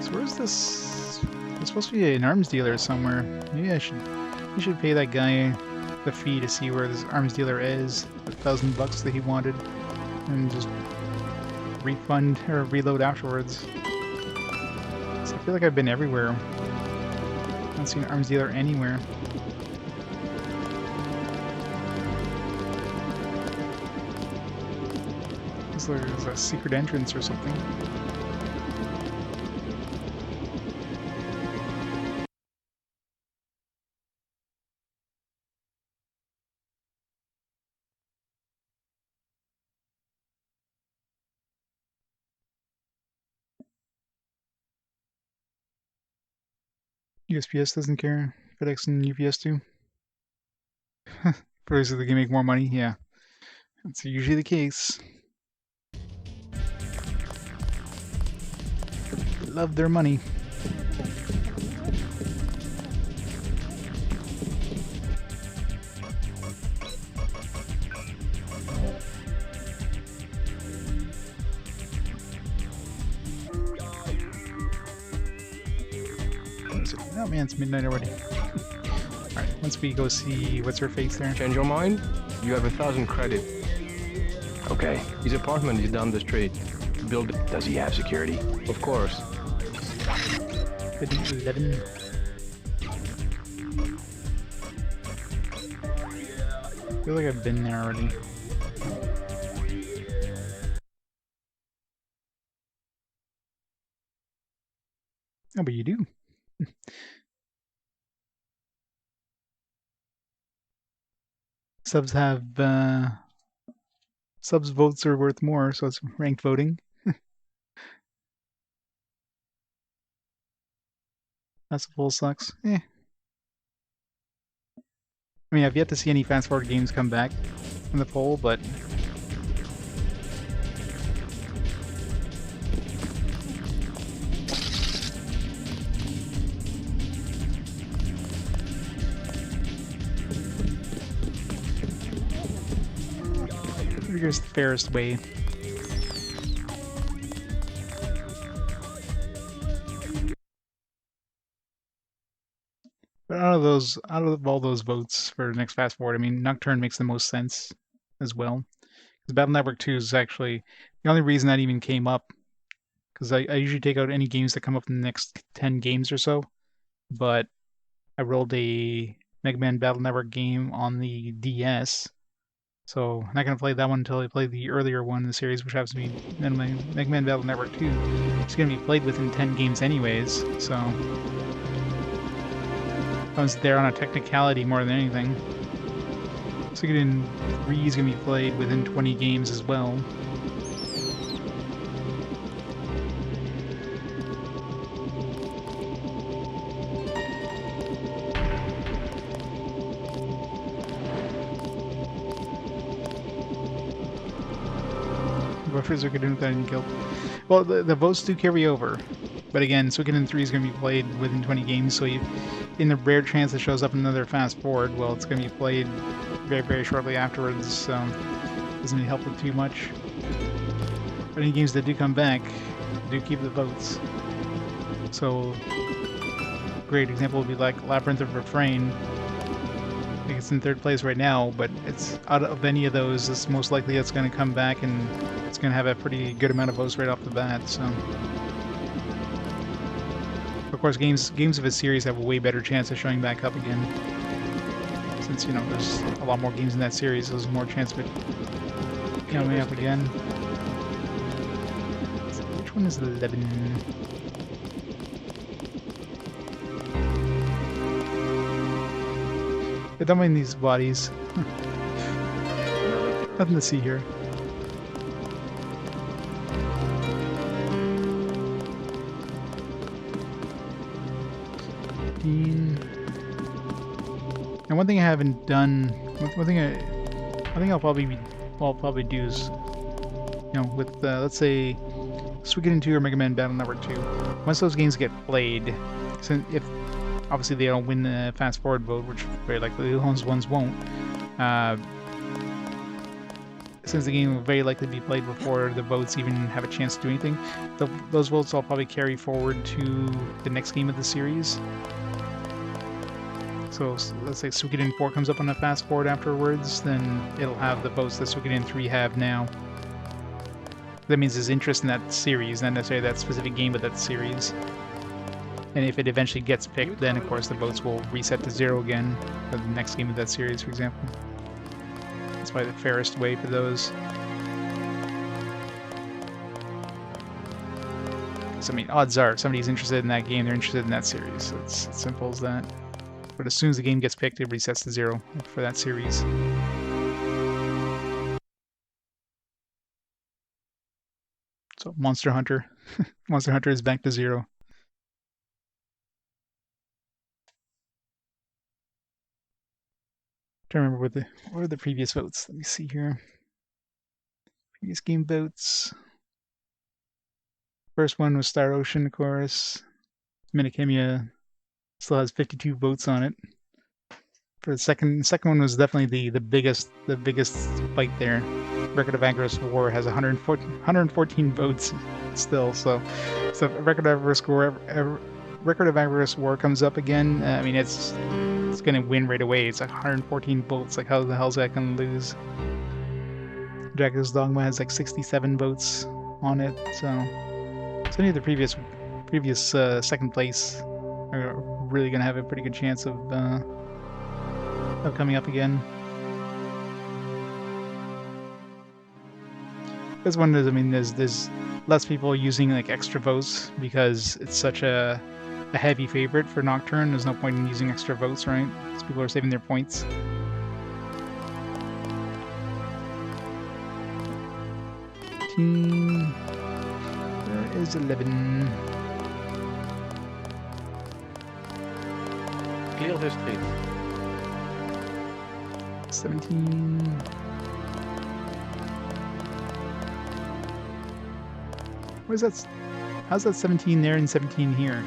So where's this? There's supposed to be an arms dealer somewhere. Maybe I should pay that guy the fee to see where this arms dealer is. The $1,000 that he wanted, and just refund or reload afterwards. So I feel like I've been everywhere. I don't see an arms dealer anywhere. There's a secret entrance or something. USPS doesn't care. FedEx and UPS do. First, they can make more money. Yeah, that's usually the case. They love their money. Oh man, it's midnight already. Alright, once we go see what's her face there. Change your mind? You have 1,000 credit. Okay. His apartment is down the street. Build it. Does he have security? Of course. 11. I feel like I've been there already. Oh, but you do. Subs have subs votes are worth more, so it's ranked voting. That's full sucks. Eh. I mean, I've yet to see any fast forward games come back from the poll, but here's the fairest way. But out of all those votes for next fast forward, I mean, Nocturne makes the most sense as well. Because Battle Network 2 is actually the only reason that even came up. Because I usually take out any games that come up in the next 10 games or so. But I rolled a Mega Man Battle Network game on the DS. So I'm not going to play that one until I play the earlier one in the series, which happens to be Mega Man Battle Network 2. It's going to be played within 10 games anyways, so I was there on a technicality more than anything. So getting 3 is going to be played within 20 games as well. for Suikoden without any guilt. Well, the votes do carry over. But again, Suikoden 3 is going to be played within 20 games, so in the rare chance it shows up in another fast forward, well, it's going to be played very, very shortly afterwards, so doesn't really help it too much. But any games that do come back do keep the votes. So, great example would be like Labyrinth of Refrain. I think it's in 3rd place right now, but it's out of any of those, it's most likely it's going to come back and it's going to have a pretty good amount of votes right off the bat. So, of course, games of a series have a way better chance of showing back up again, since there's a lot more games in that series. There's more chance of it coming up again. So which one is 11? I don't mind these bodies. Nothing to see here. And one thing I haven't done, one thing I think I'll probably do is, with let's say Suikoden 2 or Mega Man Battle Network 2, once those games get played, since if obviously they don't win the fast forward vote, which very likely those ones won't, since the game will very likely be played before the votes even have a chance to do anything, those votes will probably carry forward to the next game of the series. So let's say Suikoden 4 comes up on a fast forward afterwards, then it'll have the votes that Suikoden 3 have now. That means there's interest in that series, not necessarily that specific game, but that series. And if it eventually gets picked, then of course the votes will reset to 0 again for the next game of that series, for example. That's probably the fairest way for those. So, I mean, odds are if somebody's interested in that game, they're interested in that series. So it's as simple as that. But as soon as the game gets picked, it resets to 0 for that series. So Monster Hunter. Monster Hunter is back to 0. Trying to remember what were the previous votes. Let me see here. Previous game votes. First one was Star Ocean, of course. Minikemia still has 52 votes on it. For the second one was definitely the biggest fight there. Record of Avarice War has 114 votes still. So Record of Avarice War comes up again. I mean, it's gonna win right away. It's like 114 votes. Like, how the hell's that gonna lose? Dracula's Dogma has like 67 votes on it. So any of the previous second place are really gonna have a pretty good chance of coming up again. This one is, I mean, there's less people using like extra votes because it's such a heavy favorite for Nocturne. There's no point in using extra votes, right? Because people are saving their points. There is 11. Clear the street. 17. What is that? How's that 17 there and 17 here?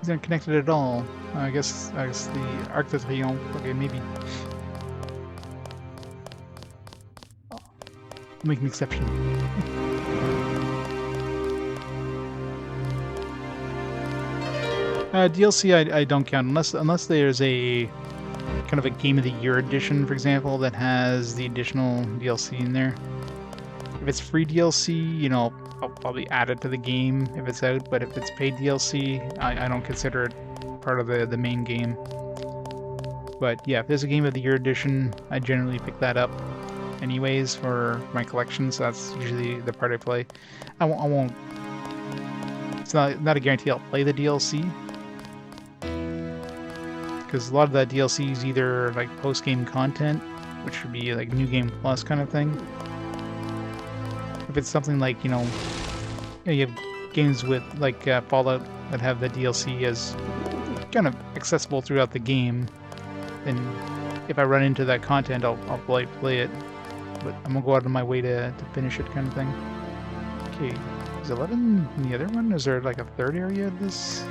He's not connected at all. I guess the Arc de Triomphe. Okay, maybe. I'll make an exception. DLC I don't count unless there's a kind of a Game of the Year edition, for example, that has the additional DLC in there. If it's free DLC, I'll probably add it to the game if it's out, but if it's paid DLC, I don't consider it part of the main game. But yeah, if there's a Game of the Year edition, I generally pick that up anyways for my collection, so that's usually the part I play. I won't... It's not a guarantee I'll play the DLC, because a lot of that DLC is either like post-game content, which would be like New Game Plus kind of thing. If it's something like, you have games with like Fallout that have the DLC as kind of accessible throughout the game, then if I run into that content, I'll play it. but I'm gonna go out of my way to finish it, kind of thing. Okay, is 11 in the other one? Is there like a third area of this?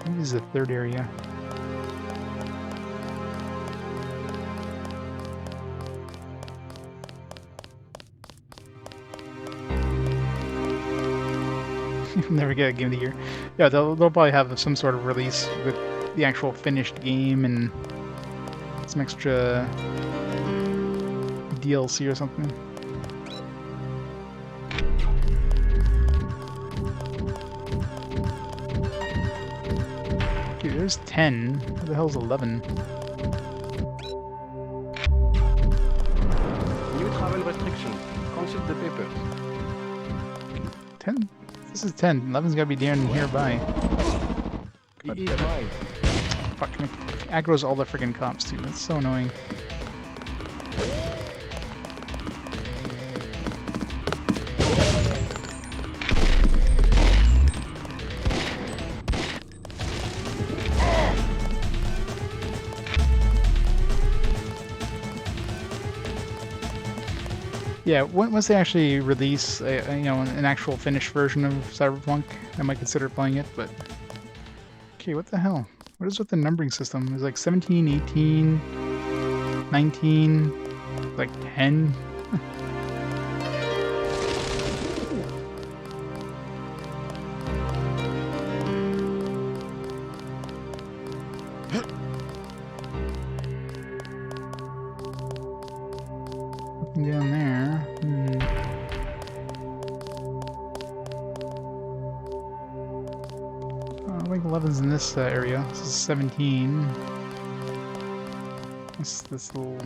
What is the third area? Never get a game of the year. Yeah, they'll probably have some sort of release with the actual finished game and some extra DLC or something. Dude, there's 10. What the hell's 11? New travel restrictions. Consult the papers. 10? This is 10. 11's gotta be damn nearby. Fuck, it aggro's all the freaking cops too. That's so annoying. Yeah, once they actually release, you know, an actual finished version of Cyberpunk, I might consider playing it. But okay, what the hell? What is with the numbering system? It's like 17, 18, 19, like 10. Down there. I think 11's in this area. This is 17. This little...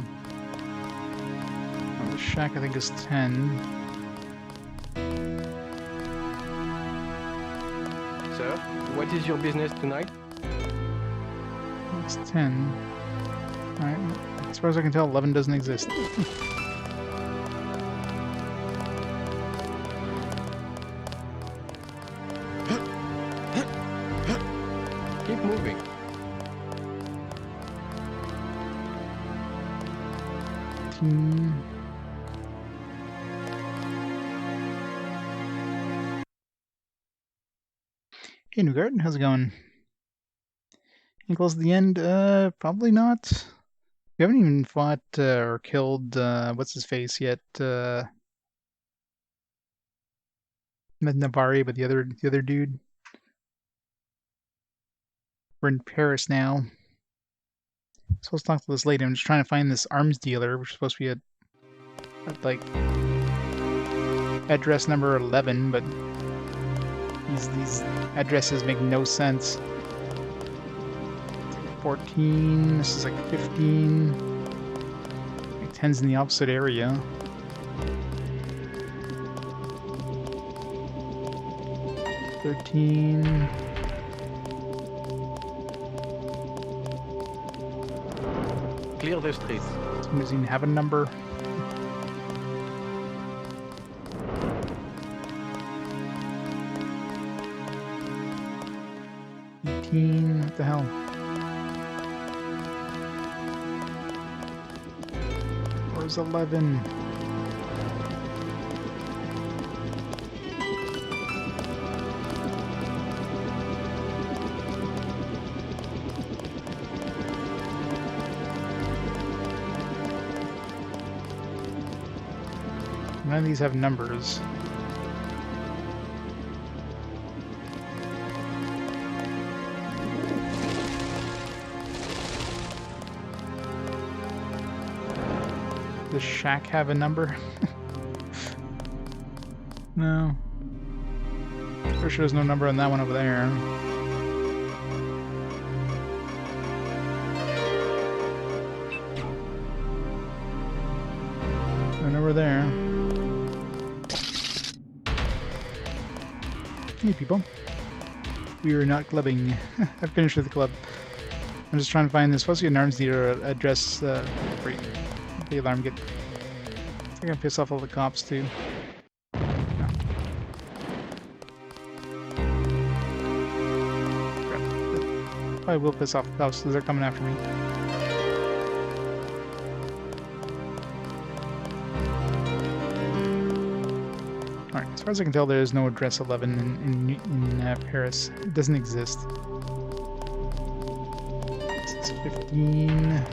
Oh, the shack I think is 10. Sir, what is your business tonight? It's 10. Alright, as far as I can tell, 11 doesn't exist. Keep moving. Hey, Newgard, how's it going? Getting close to the end? Probably not. We haven't even fought or killed what's his face yet. Not Navari, but the other dude. We're in Paris now. So let's talk to this lady. I'm just trying to find this arms dealer, which is supposed to be at like address number 11, but these addresses make no sense. 14. This is like 15. Like 10's in the opposite area. $13. Clear the streets. Does he have a number? What the hell? Where's 11? None of these have numbers. Does shack have a number? No. For sure there's no number on that one over there. No number there. Hey people. We are not clubbing. I finished with the club. I'm just trying to find this. Supposed to be an arms dealer address for the alarm get. I can piss off all the cops too. No. Crap. Probably will piss off the cops because they're coming after me. far as I can tell, there is no address 11 in Paris. It doesn't exist. This is 15.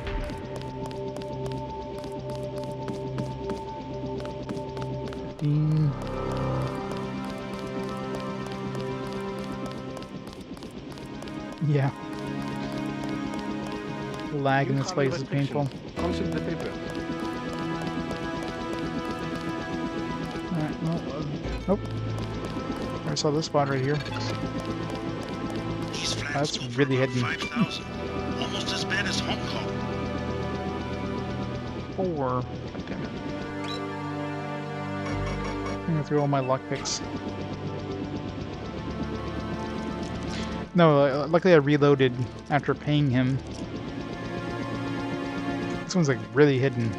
15. Yeah. The lag in this place is painful. Consulte the paper. Alright, well, nope. I saw this spot right here. That's really hidden. 5,000. Almost as bad as Hong Kong. 4. God damn it. I'm gonna through all my lockpicks. No, luckily I reloaded after paying him. This one's like really hidden.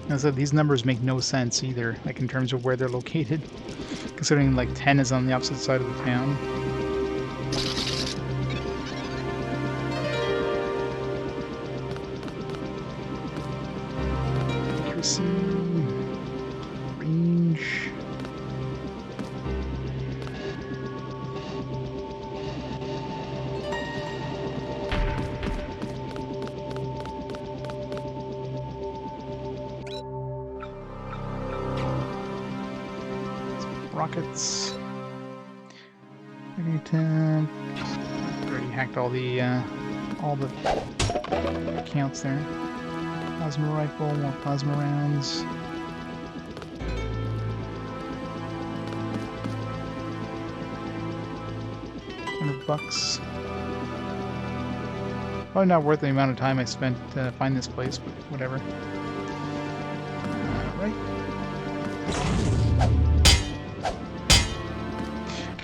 As I said, these numbers make no sense either, like in terms of where they're located. Considering like 10 is on the opposite side of the town. Accuracy, range. Rockets. Already hacked all the accounts there. Plasma rifle, more plasma rounds. $100. Probably not worth the amount of time I spent to find this place, but whatever. Right.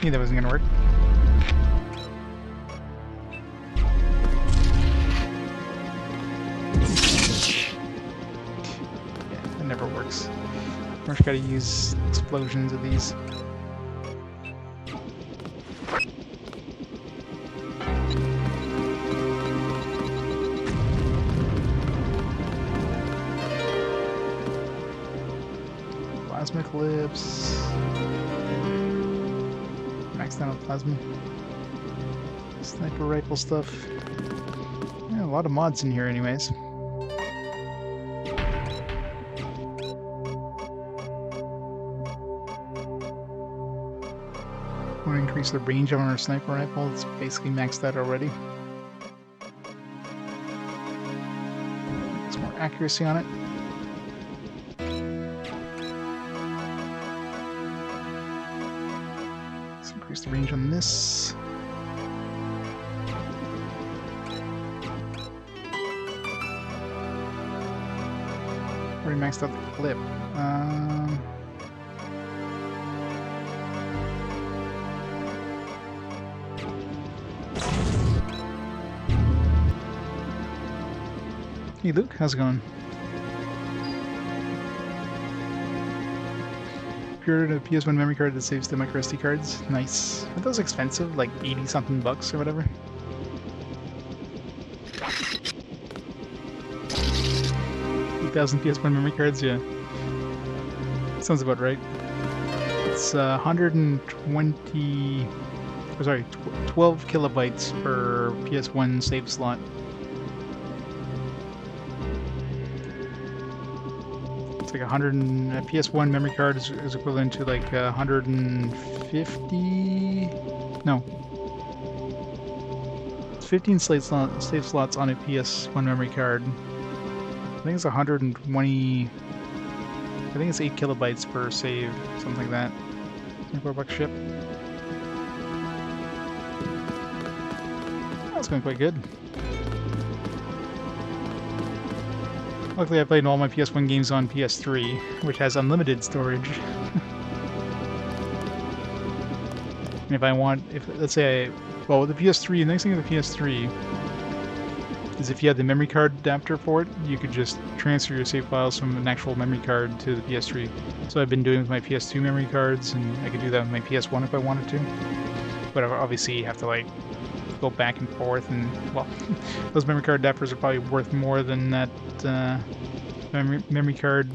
Knew that wasn't gonna work. Yeah, that never works. First gotta use explosions of these. Plasma clips. Maxed out on plasma. Sniper rifle stuff. Yeah, a lot of mods in here anyways. Want to increase the range on our sniper rifle? It's basically maxed out already. Some more accuracy on it. Increase the range on this. Already maxed out the clip. Hey Luke, how's it going? Procured a PS1 memory card that saves the micro SD cards. Nice. Are those expensive? Like 80 something bucks or whatever? 8,000 PS1 memory cards, yeah. Sounds about right. It's 120... Oh, sorry, 12 kilobytes per PS1 save slot. Like 100 and a PS1 memory card is equivalent to like 150. No, it's 15 save slots on a PS1 memory card. I think it's 120. I think it's 8 kilobytes per save, something like that. $24 ship. That's going quite good. Luckily, I played all my PS1 games on PS3, which has unlimited storage. And if I want, let's say, well, with the PS3, the nice thing with the PS3 is if you have the memory card adapter for it, you could just transfer your save files from an actual memory card to the PS3. So I've been doing with my PS2 memory cards, and I could do that with my PS1 if I wanted to. But obviously, you have to like go back and forth, and well, those memory card adapters are probably worth more than that memory card.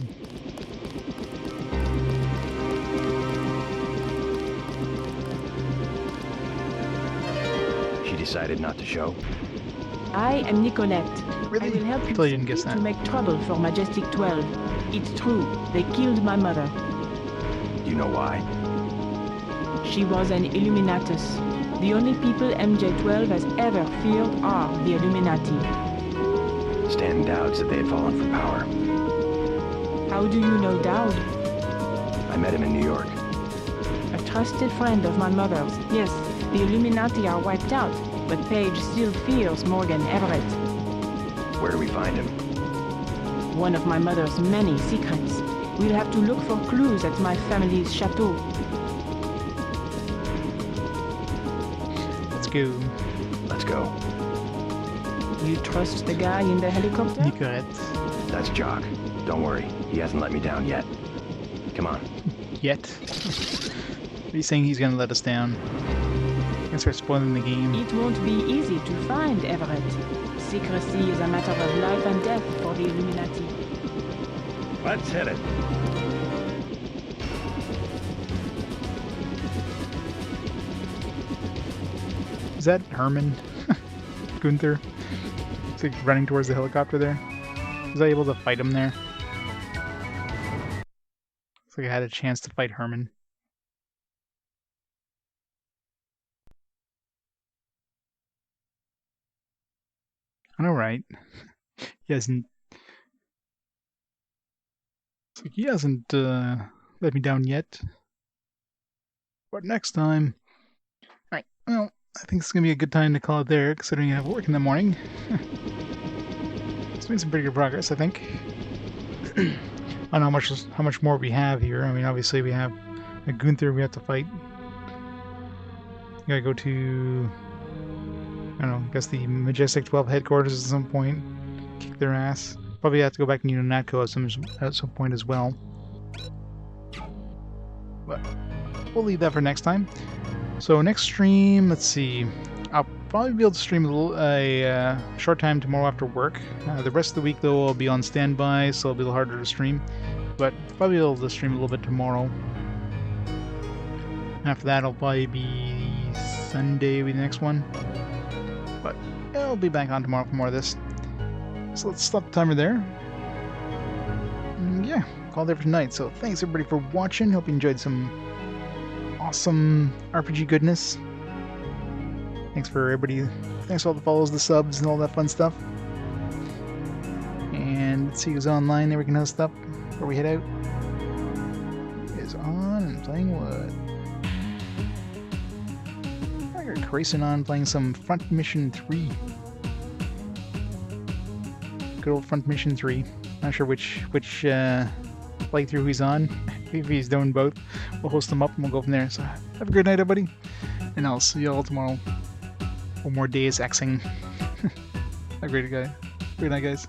She decided not to show? I am Nicolette. Really? I will help you Totally didn't guess that. to make trouble for Majestic 12. It's true. They killed my mother. Do you know why? She was an Illuminatus. The only people MJ-12 has ever feared are the Illuminati. Stan Dowd said they had fallen from power. How do you know Dowd? I met him in New York. A trusted friend of my mother's. Yes, the Illuminati are wiped out, but Paige still fears Morgan Everett. Where do we find him? One of my mother's many secrets. We'll have to look for clues at my family's chateau. Let's go. Let's go. You trust the guy in the helicopter? Nicorette. That's Jock. Don't worry, he hasn't let me down yet. Come on. Yet? Are you saying he's gonna let us down? I'm gonna start spoiling the game. It won't be easy to find Everett. Secrecy is a matter of life and death for the Illuminati. Let's hit it. Is that Herman? Gunther? He's like running towards the helicopter there. Was I able to fight him there? Looks like I had a chance to fight Herman. I know, right? He hasn't. It's like he hasn't let me down yet. But next time. Alright, well, I think it's gonna be a good time to call it there, considering I have work in the morning. It's made some pretty good progress, I think. I don't know how much more we have here. I mean, obviously we have a Gunther we have to fight. We gotta go to, I don't know, I guess the Majestic 12 headquarters at some point. Kick their ass. Probably have to go back to UNATCO at some point as well. But we'll leave that for next time. So next stream, let's see. I'll probably be able to stream a short time tomorrow after work. The rest of the week, though, I'll be on standby, so it'll be a little harder to stream. But probably able to stream a little bit tomorrow. After that, it'll probably be Sunday will be the next one. But yeah, I'll be back on tomorrow for more of this. So let's stop the timer there. And yeah, call it there for tonight. So thanks everybody for watching. Hope you enjoyed some awesome RPG goodness. Thanks for everybody. Thanks for all the follows, the subs, and all that fun stuff. And let's see who's online there we can host up before we head out. Is on and playing what? I got Grayson on playing some Front Mission 3. Good old Front Mission 3. Not sure which playthrough he's on. If he's doing both, we'll host them up and we'll go from there. So have a great night, everybody. And I'll see you all tomorrow. One more Deus Exing. Have a great night, guys.